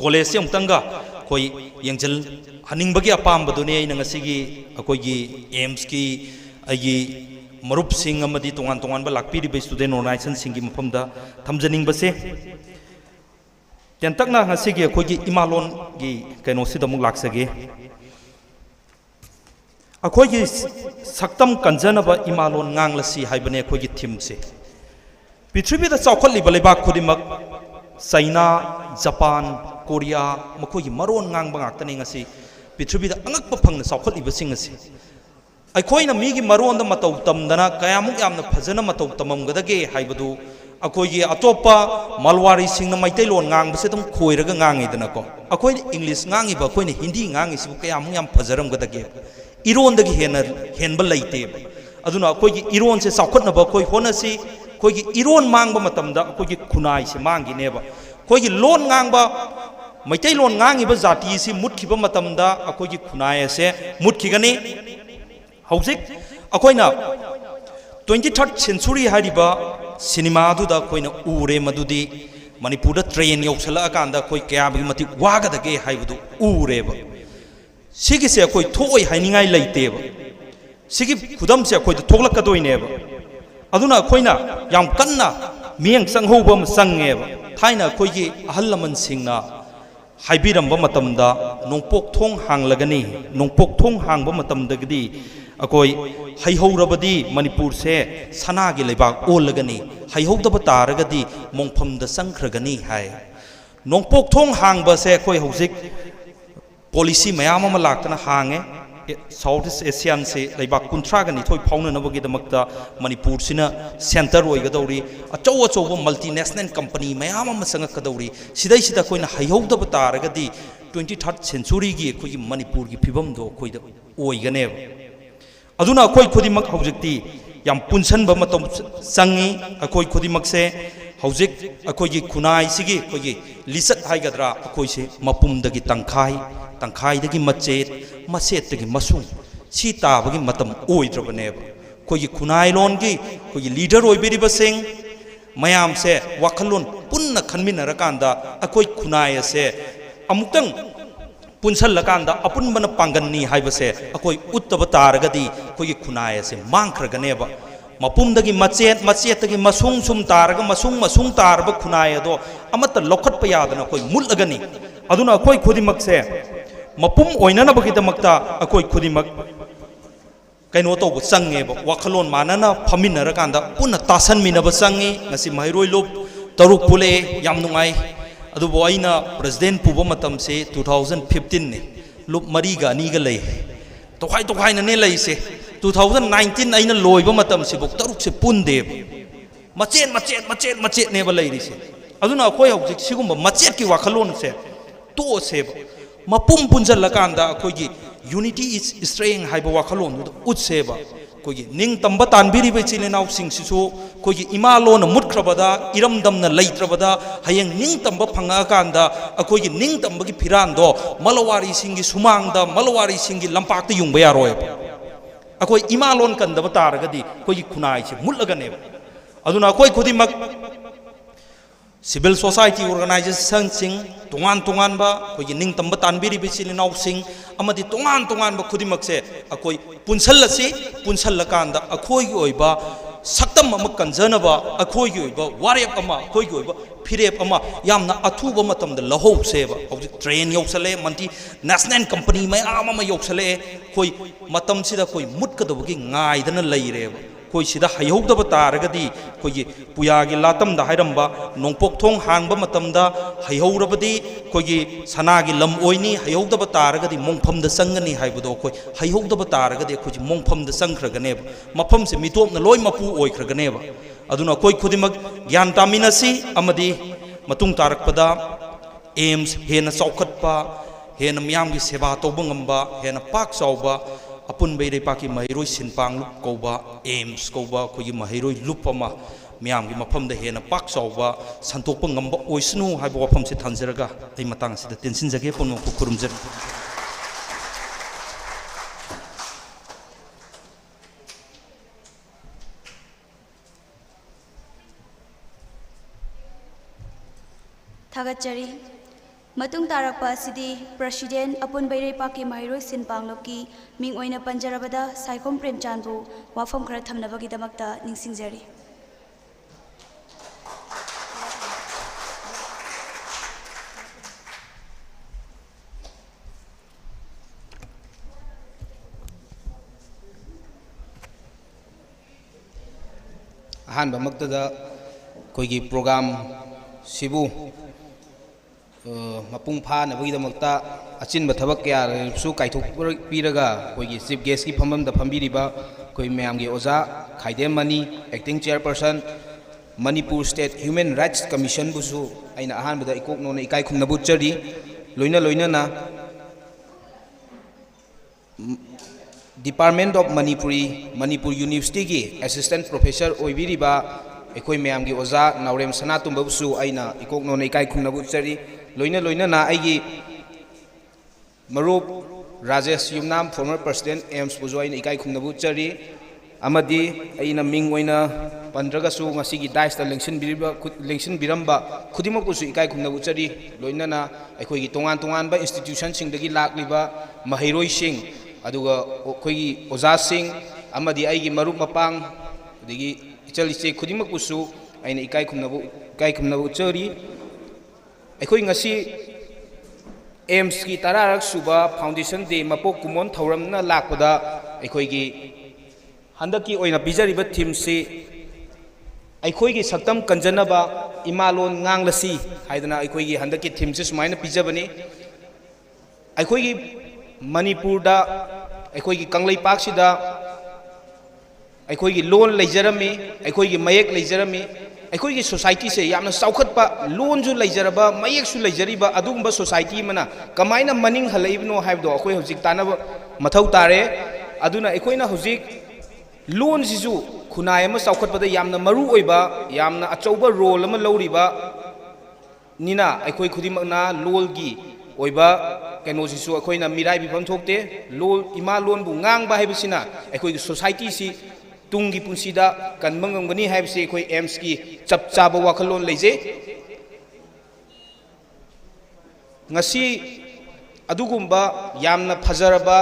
H: कॉलेज से अमतंगा कोई यंगजल हनिंगबगी अपामबदुने ऐना ngasiगी अकोगी एम्स की अगी मरुप सिंग अमदी तोंगान तोंगान बा लाकपिरिबे स्टूडेंट ऑर्गेनाइजेशन सिंगी मफमदा थमजनिंगबसे तेंतकना ngasiगी अकोगी इमालोन गी कैनोसिद अमुक लाक्सगे अखोगी सक्तम कंजनबा इमालोन nganglasi हाइबने अखोगी थीम से पृथ्वीदा चौखलिबा लेबाक खुदिमक चाइना जापान कोरिया मखोगी मरोन ngang bangaktani ngasi पृथ्वीदा angakpa phangna चौखलिबा सिंग asi अखोइना मीगी मरोन द मतौ तमदना कयामुक यामना फजना मतौ तममगदगे हाइबदु
I: अखोई अतोपा मलवारी सिंह मैतैलोन ngang बसे तुम खोइरगा ngangidanako अखोई इंग्लिश ngangiba अखोई हिंदी ngangiसिबु कयाम याम फजरमगदगे इरोनदगी हेनबा लैते अदुना अखोई इरोन से साखटनबा अखोई होनसी अखोई इरोन मांगबा मतमदा अखोई खुनाई से मांगिनेबा अखोई लोन ngangbा मैतैलोन ngangiba जाति से मुटखिबा मतमदा अखोई खुनाई से मुटखिगनी हौजिक अखोइना 23rd century हारिबा सिनेमा दुदा कोइना उरे मदुदी मणिपुर ट्रेन यौसला कांदा कोई कयाबगी मति वागदगे हाइबदु उरेबा सिगिसे कोई थोय हाइनिंगाय लैतेबा सिगी खुदम से कोई थोलकदोइनेबा अदुना कोइना याम कन्ना मियंग संगहोबम संगेबा थाइना कोइगी अहल लमन सिंगना हाइबिरंबा मतमदा नोंपोक थोंग हांगलगनी नोंपोक थोंग हांगबा मतमदगदी अकोई हैहौरबदी मणिपुर से सनागी लेबाक ओलगनी हैहौदब तारगदी मोंफमद संख्रगनी है नोंपोक थोंग हांगबा से कोई हौजिक पॉलिसी मयाम अमा लाक्तना हांगे साउथ ईस्ट एशियन से लेबाक कुंथ्रागनी थोई फाउननबगीदमक्ता मणिपुर सिना सेंटर ओइगदौरी अचौ अचौब मल्टीनेशनल कंपनी मयाम अमा संगकदौरी सिदैसिदा कोइना हैहौदब तारगदी 23rd century गी कोई मणिपुर की फिबम दो कोई ओइगनेब अदुना अखोई खुदिमक हौजिकती याम पुनसनबा मतम संगी अखोई खुदिमक से हौजिक अखोई खुनाई सिगी अखोई लिसत हाइगद्रा अखोई से मपुमदगी तंखाई मचेत मसेतगी मसुंग सी ताबगी मतम ओइद्रबनेब अखोई खुनाई लोनगी अखोई लीडर ओइबिरिबसिंग मयाम से वाखलोन पुन्ना खनमिनरकांदा अखोई खुनाई से अमुक्तंग पुनसलकांदा अपुनबन पांगन्नी हाइबसे अखोई उत्तब तारगदी अखोई खुनाय से मांखरगनेबा मपुमदगी मचेतगी मसुंग सुम तारग मसुंग तारब खुनाय दो अमत लौखटप यादना अखोई मुल्लगनी अदुना अखोई खुदिमक से मपुम ओइननबगीदमक्ता अखोई खुदिमक कइनो तौब संगेबा वाखलोन मानना फमिनरकांदा पुन्ना तासनमिनब संगी ngasi mahiroi lop taruk pule yam nungai अदुबो आइना प्रेसिडेंट पुबो मतम से 2015 ने लुप मरीगा नीगा लई तोखाई ने लईसे 2019 आइना लोइबो मतम से बोक तरुक से पुनदे मचेत ने बलैरी से अदुना अखोय हौजिक सिगुम मचेत की वाखलोन से तो से मपुम पुंजलकांदा अखोयगी यूनिटी इज स्ट्रेंग हाइबो वाखलोन उत्सेबा कोई निंग तंब तानबिरी चिलेनाव सिंगसिसु कोई इमा लोन मुटख्रबदा इरमदमना लैत्रबदा हयंग निंग तंब फंगाकांदा अखोई निंग तंबगी फिरांदो मलवारी सिंगी सुमांगदा मलवारी सिंगी लंपाक्ता युंगबा यारोय अखोई इमा लोन कंदब तारगदी कोई खुनाई से मुल्लगने अदुना अखोई खुदिमक सिविल सोसाइटी ऑर्गेनाइजेशन सिंग तोंगान बा कोई निंग तंब तानबिरी चिलेनाव सिंग अमदी तोंगान बा खुदिमक से अखोई पुनसलकांदा अखोई ओइबा सक्तम अम कंजनबा अखोई ओइबा वारेप अमा अखोई ओइबा फिरेप अमा यामना अथुबा मतमदा लहौसेबा हौजिक ट्रेन यौसले मल्टी नेशनल कंपनी मयाम अमा यौसले कोई मतम सिदा कोई मुटकदबगी गाइदना लैरेबा कोई सिदा हैहौदब तारगदी कोई पुयागी लातमदा हाइरंबा नोंपोक थोंग हांगबा मतमदा हैहौरबदी कोई सनागी लम ओइनी हैहौदब तारगदी मोंफमद संगनी हाइबदो कोई हैहौदब तारगदी कोई मोंफमद संख्रगनेब मफम से मितोपना लोय मपु ओइख्रगनेब अदुना कोई खुदिमक ज्ञान तामिनसी अमदी मतुंग तारकपदा एम्स हेना चौखटपा हेना मियामगी सेवा तौबा ngamba हेना पाक चौबा अपुनबा इरैपाक्की महैरोइ सिनपांगलुप कौबा एम्स कौबा कोई महैरोइ लुप अमा मियामगी मफमदा हेना पाक चौबा संतोकपा ngamba ओइसनु हाइबा वफम से थांजरगा अई मतंग सिदा तेंसिनजगे पुनमखु खुरुमजर
B: थागतचरी मतुंग तारकपा असिदी प्रेसिडेंट अपुनबा इरैपाक्की महैरोइ सिनपांगलुपकी मिंग ओइना पंजरबदा साइखोम प्रेमचांदबु वाफम खरा थमनबगीदमक्ता निंगसिंगजरी
J: अहानबा मक्तदा कोइगी प्रोग्राम सिबु मपुंग फानबगीदमक्ता अचिनब थबक कयासु कायथोकपीरगा कोइगी चीफ गेस्ट की फममदा फंबीरिबा कोइ मयामगी ओजा Khaidem Mani acting chairperson Manipur State Human Rights Commission busu aina ahanbada ikok nona ikai khumnabu chari loina na Department of Manipur University ki Assistant Professor oibiriba ekoi mayam gi oza Naurem Sanatum busu aina ikok nona ikai khumnabu chari loina na aigi Marup Rajesh Yumnam former President AIMS busu aina ikai khumnabu chari amadi aina ming oina pandraga su ngasi gi dice ta lengsin biramba khudimok busu ikai khumnabu chari loina na ekoi gi tongan ba institution sing dagi lakliba mahiroi sing aduga khoi oza sing amadi aigi marup mapang digi ichal iche khudimok busu aina ikai khumnabu chari ekoi ngasi AIMS ki tararak suba foundation day mapok kumon thauramna lakpada ekoi gi handaki oina bijariba team se aikoi gi saktam kanjanaba imalon nganglasi haidana aikoi gi handaki team se sumaina pijabani aikoi gi Manipur da aikoi gi Kanglei Park sida aikoi gi lon leijarami aikoi gi mayek leijarami aikoi gi society se yamna saukhatpa lon ju leijaraba mayek su leijariba adugumba society mana kamaina maning halaibno haibdo akoi hojik tanaba mathau tare aduna aikoina hojik lon sisu khunai ama saukhatpada yamna maru oiba yamna achauba role ama loriba nina aikoi khudimakna lolgi oiba keno sisu akoina mirai bifam thokte lol ima lon bu ngang ba haibisina aikoi society si tungi punsida kanmangangani haibisi aikoi AIMS ki chap chaba wakhalon leije ngasi adugumba yamna phajaraba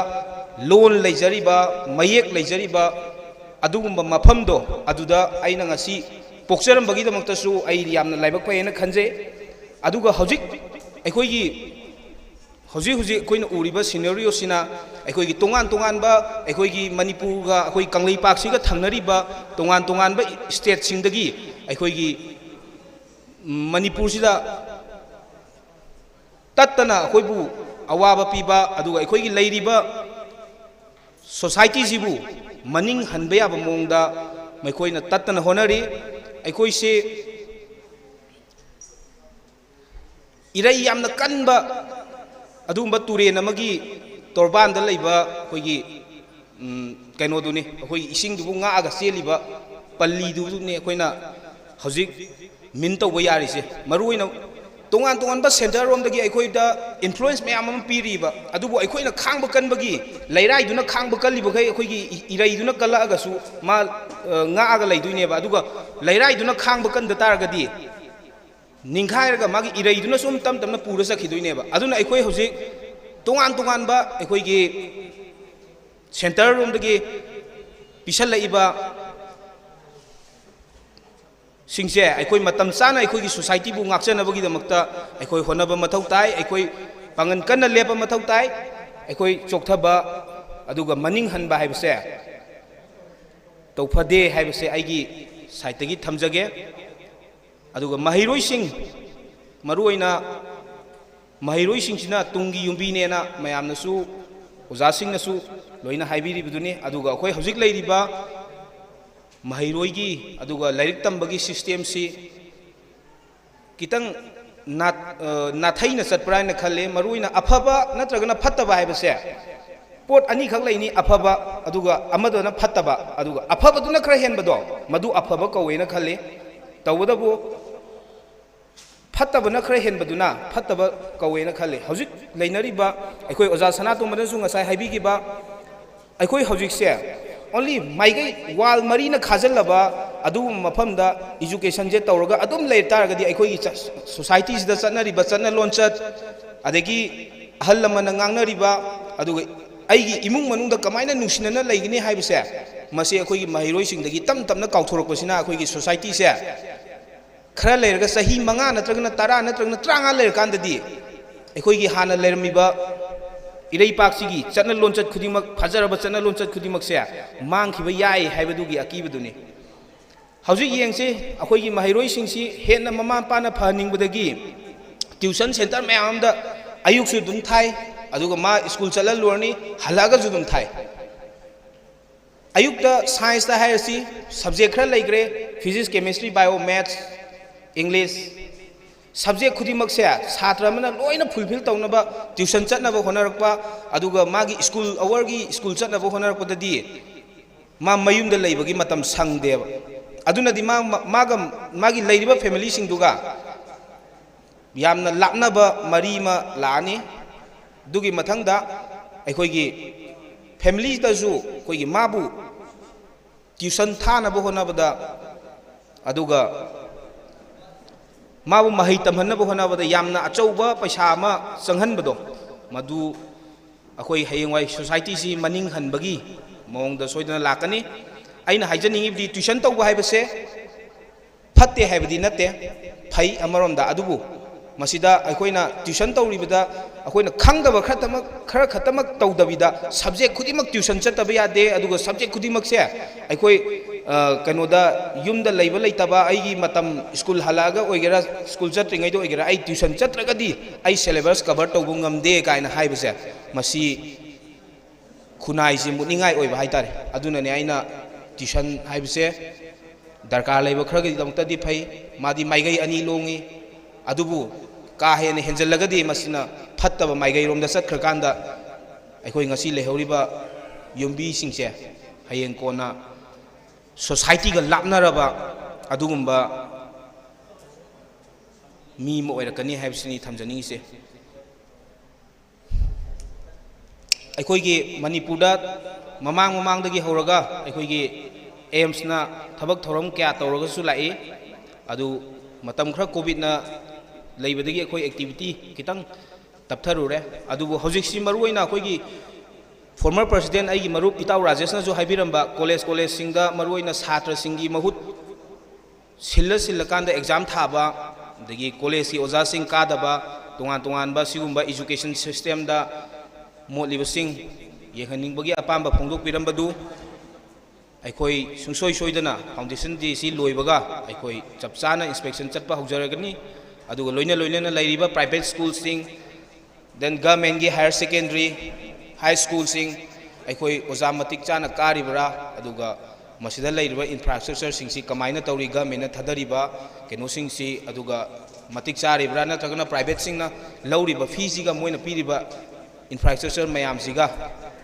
J: lon leijariba mayek leijariba adugumba mafamdo aduda aina ngasi pokcharam bagidamaktasu ai yamna laibak paena khanje aduga hojik aikoi gi hojik koina uriba scenario sina aikoi gi tongan ba aikoi gi Manipur ga aikoi Kanglei Park siga thangnariba tongan ba state singdagi aikoi gi Manipur sida tattana aikoi bu awaba piba aduga aikoi gi leiriba society sibu maning hanbaya bamongda maikoina tattana honari aikoi se irai yamna kanba adumba turen amagi torban da leiba koigi kaino duni koi ising du nga aga seliba palli du ne koina hojik min to boyari se maruina tongan ba center rom dagi aikoi da influence me amam piriba adubu aikoi na khangba kanbagi leirai duna khangba kalliba kai aikoi gi irai duna kala aga su ma nga aga leiduine ba aduga leirai duna khangba kan da taragadi ningkhairaga magi irai duna sum tamna pura sakhiduine ba aduna aikoi hojik tongan ba aikoi gi center rom dagi pisal laiba singse aikoi matam sana aikoi gi society bu ngakchana bagi damakta aikoi honaba mathau tai aikoi pangan kanna lepa mathau tai aikoi chokthaba aduga maning hanba haibase tawphade haibase aigi site gi thamjage aduga mahiroi sing maruoina mahiroi sing sina tungi yumbi ne na mayamna su oja sing na su loina haibiri biduni aduga akoi hojik leiriba mahiroi gi aduga lairik tambagi system si kitang nathai na satprai na khalle maruina afaba natragana phattaba haibase pot ani khak laini afaba aduga amado na phattaba aduga afaba duna khra henbado madu afaba kawena khalle tawdabu phattaba na khra henbaduna phattaba kawena khalle hojik leinariba aikoi oja sanato manasu ngasai haibigiba aikoi hojik se only maigai wal marina khajallaba adu mafamda education je tawraga adum lei taragadi aikoi societies da chanariba channa lonchat adegi ahal lamana ngangnariba aduga aigi imung manungda kamaina nungsinana leigini haibase mase aikoi mahiroi singdagi tamna kauthorokpasina aikoi society se khara leiraga sahi manga natragna tara natragna tranga leir kandadi aikoi hana leirmiba IREIPAKKI chana lonchat khudimak phajaraba chana lonchat khudimak se mangkhiba yai haibadugi akibaduni hauji yengse akoi gi mahiroi singsi henna mama pana phaningbadagi tuition center mayamda ayuk su dum thai aduga ma school chalal lorni halaga ju dum thai अयुक्ता science दा हायरसी subject खरा लेग्रे physics chemistry bio maths English subject खुदिमक से छात्र मना लोइना fulfil तौनबा tuition चटनबा होनरकपा अदुगा मागी स्कूल अवरगी स्कूल चटनबा होनरकपददी मा मयुमदा लेबगी मतम संगदेब अदुनदी मागी लेरिबा फैमिली सिंगदुगा यामना लापनबा मरीमा लानी दुगी मथंगदा अखोइगी फैमिली तजु कोई माबू ट्यूशन थानबा होनबदा अदुगा माबू महै तमहनबा होनबदा यामना अचौबा पैसा अमा चंगहनबदो मदु अखोइ हयेंवाइ सोसाइटी सी मनिंग हनबगी मौंगदा सोइदना लाकनी अइना हाइजनिंगिबदी ट्यूशन तौबा हाइबसे फत्ते हाइबदी नते फै अमरोमदा अदुबु मसीदा अखोइना ट्यूशन तौरिबदा अखोइना खंगदबा खरा खतमक तौदबिदा सब्जेक्ट खुदिमक ट्यूशन चतबा यादे अदुगा सब्जेक्ट खुदिमक से अखोइ कनोदा युमदा लैबा लैतबा आइगी मतम स्कूल हलागा ओइगेरा स्कूल चत्रिङैदो ओइगेरा आई ट्यूशन चत्रगदी आई सिलेबस कवर तौबु ngamde काइना हाइबसे मसी खुनाइसे मुनिङाइ ओइबा हाइतारे अदुनने आइना ट्यूशन हाइबसे दरकार लैबा खरगदिदमतदि फै मादी माइगै अनि लोंगी अदुबु का हेन हेंजलगदी मसिना फत्तबा माइगै रोमदा चतखरकांदा अखोइ ngasi लेहौरिबा युम्बी सिंगसे हयें कोना सोसाइटी गा लापनरबा अदुगुम्बा मी म ओइरकनी हाइबसिनी थमजनिंगिसे अखोइगी मणिपुरदा ममांगदगी हौरगा अखोइगी एम्स ना थबक थौरम क्या तौरगसु लाई अदु मतम खरा कोविड ना लेबदगी अखोइ एक्टिविटी खितंग तपथरुरे अदुबु हौजिक्सि मरुइना अखोइगी फॉर्मर प्रेसिडेंट आइगी मरुप इताउ राजेश ना जो हाइबिरंबा कॉलेज सिंगदा मरुइना छात्र सिंगी महुत सिल्ल कांदा एग्जाम थाबा दगी कॉलेज की ओजा सिंग कादबा तोंगान बा सिगुम्बा एजुकेशन सिस्टम दा मोटलिब सिंग येहनिंगबगी अपाम्बा फोंदोकपिरंबदु अखोइ सुंसोय सोइदना फाउंडेशन दी सी लोइबगा अखोइ चपचाना इंस्पेक्शन चटपा हौजरगनी अदुगा लोइना लैरिबा प्राइवेट स्कूल सिंग देन गवर्नमेंट की हायर सेकेंडरी हाई स्कूल सिंग अखोइ ओजा मतिक चाना कारिबरा अदुगा मसिदा लैरिबा इंफ्रास्ट्रक्चर सिंगसी कमाइना तौरी गवर्नमेंट थदरिबा केनो सिंगसी अदुगा मतिक चारिबरा नत्रगना प्राइवेट सिंगना लौरिबा फीसिगा मोइना पीरिबा इंफ्रास्ट्रक्चर मयामसिगा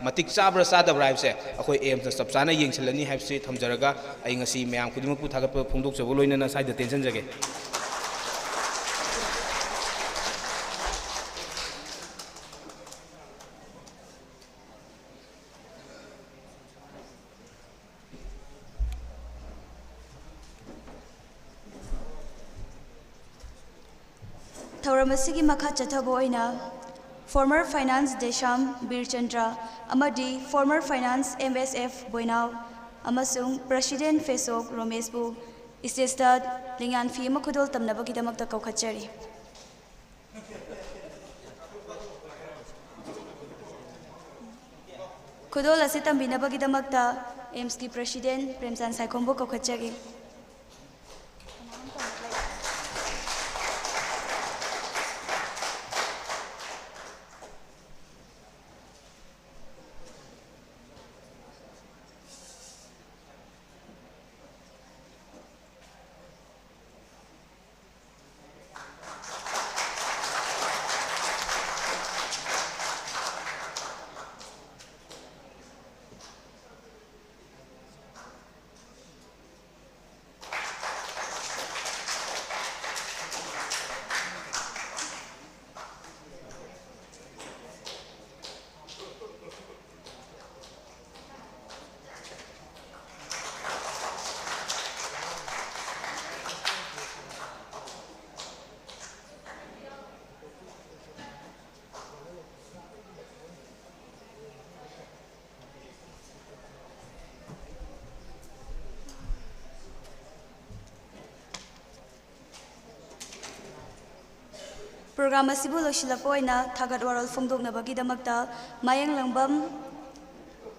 J: मतिक चाब्रा चादब्रा हाइबसे अखोइ एम्स चपचाना येंगसलनी हाइबसे थमजरगा अइ ngasi मयाम खुदिमकपु थागप फोंदोकजबो लोइना साइदा टेंशन जगे
B: थौरमसिगी मखा चथबो ओइना फॉर्मर फाइनेंस देशाम बीरचंद्र अमदी फॉर्मर फाइनेंस MSF बोइनाव अमसुंग प्रेसिडेंट फेसोक रोमेशबु स्टेजदा लिंगान फी अमा खुदोल तमनबगिदमक्ता कौखचरी खुदोल असे तंबिनबगिदमक्ता एम्स की प्रेसिडेंट प्रेमचंद साइखोंबो कौखचरी प्रोग्राम असिबु लोइसिलपओइना थागत वरल फोंदोकनबगिदमक्ता मायंग लंगबम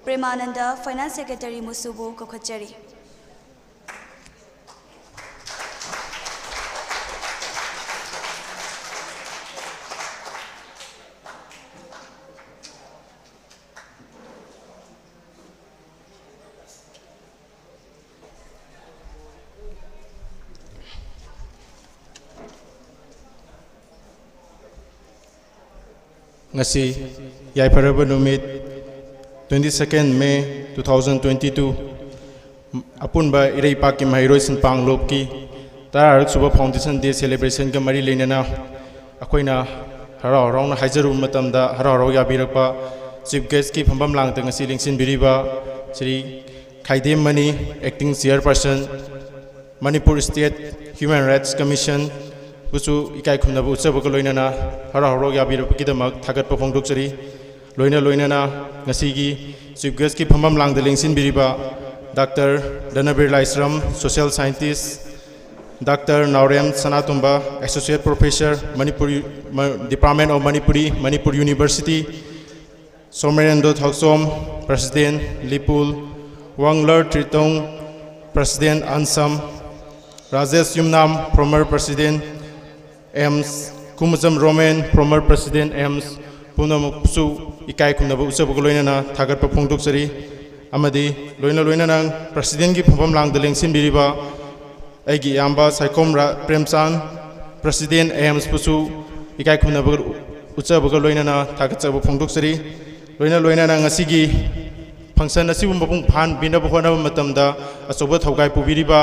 B: प्रेमानंद फाइनेंस सेक्रेटरी मुसुबु कौखचरी
K: ngasi yaifaraba numit 22nd May 2022 apunba IREIPAKKI MAHEIROI SINPANGLUP ki tararak suba foundation day celebration ka mari leinana akoina harau harau na haijaru matamda harau harau yabirakpa chief guest ki phambam langta ngasi lingsin biriba Sri Khaidem Mani acting chairperson Manipur State Human Rights Commission busu ikai khumnabu utsabaga loinana harau harau yabirakpa damak thagat pa phongdokchari loinana ngasi gi chief guest ki phambam langda lingsin biriba Dr. Danabir Laisram, social scientist, Dr. Naurem Sanatumba, associate professor, Department of Manipur University, Somerendo Thoksom, President Lipul, Wangler Tritong, President Ansam, Rajesh Yumnam, former President EMS, Kumazam Roman, former President EMS, Punamuksu, Ikai Kunabu Sabugloina, Tagat Papungduksari, amadi loina nang president ki phambam lang deleng sin biriba aigi yamba saikom premsan president AMS pusu ikai khumna bur ucha bur loina na thagat chabu phongdok sari loina na ngasi gi function asibu mapung phan bina bkhona matamda asoba thogai pubiriba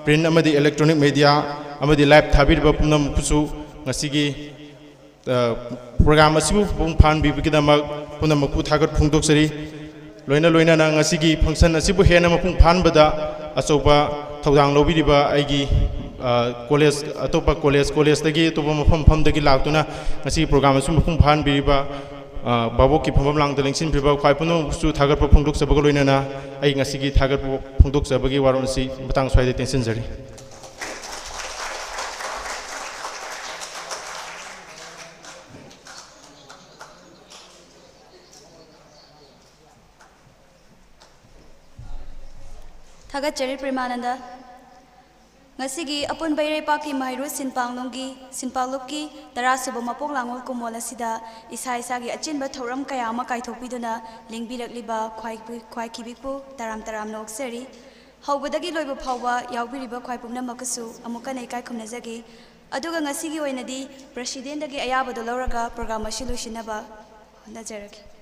K: print amadi electronic media amadi live thabiriba punam pusu ngasi gi program asibu pung phan bibigidama punam ku thagat phongdok sari loina na ngasi gi function asibu hena mapung phan bada asoba thodang lobiriba aigi college atopa college dagi topa mafam dagi laktuna ngasi program asu mapung phan biriba babo ki phambam lang delengsin biba khwai puno su thagar pa phongdok sabaga loina na ai ngasi gi thagar phongdok sabagi waron si batang swai de tension jari
B: Thagachari Premananda ngasigi apunba IREIPAKKI MAHEIROI SINPANGLUP ki tarasuba mapok langol kumol asida isa gi achinba thoram kaya ama kaithokpiduna lingbirakliba khwai kibikpu taram noksari hawbadagi loiba phawba yaubiriba khwai pumna makasu amuka nei kai khumnajagi aduga ngasigi oinadi president dagi ayabado lawraga program asilu shinaba najaraki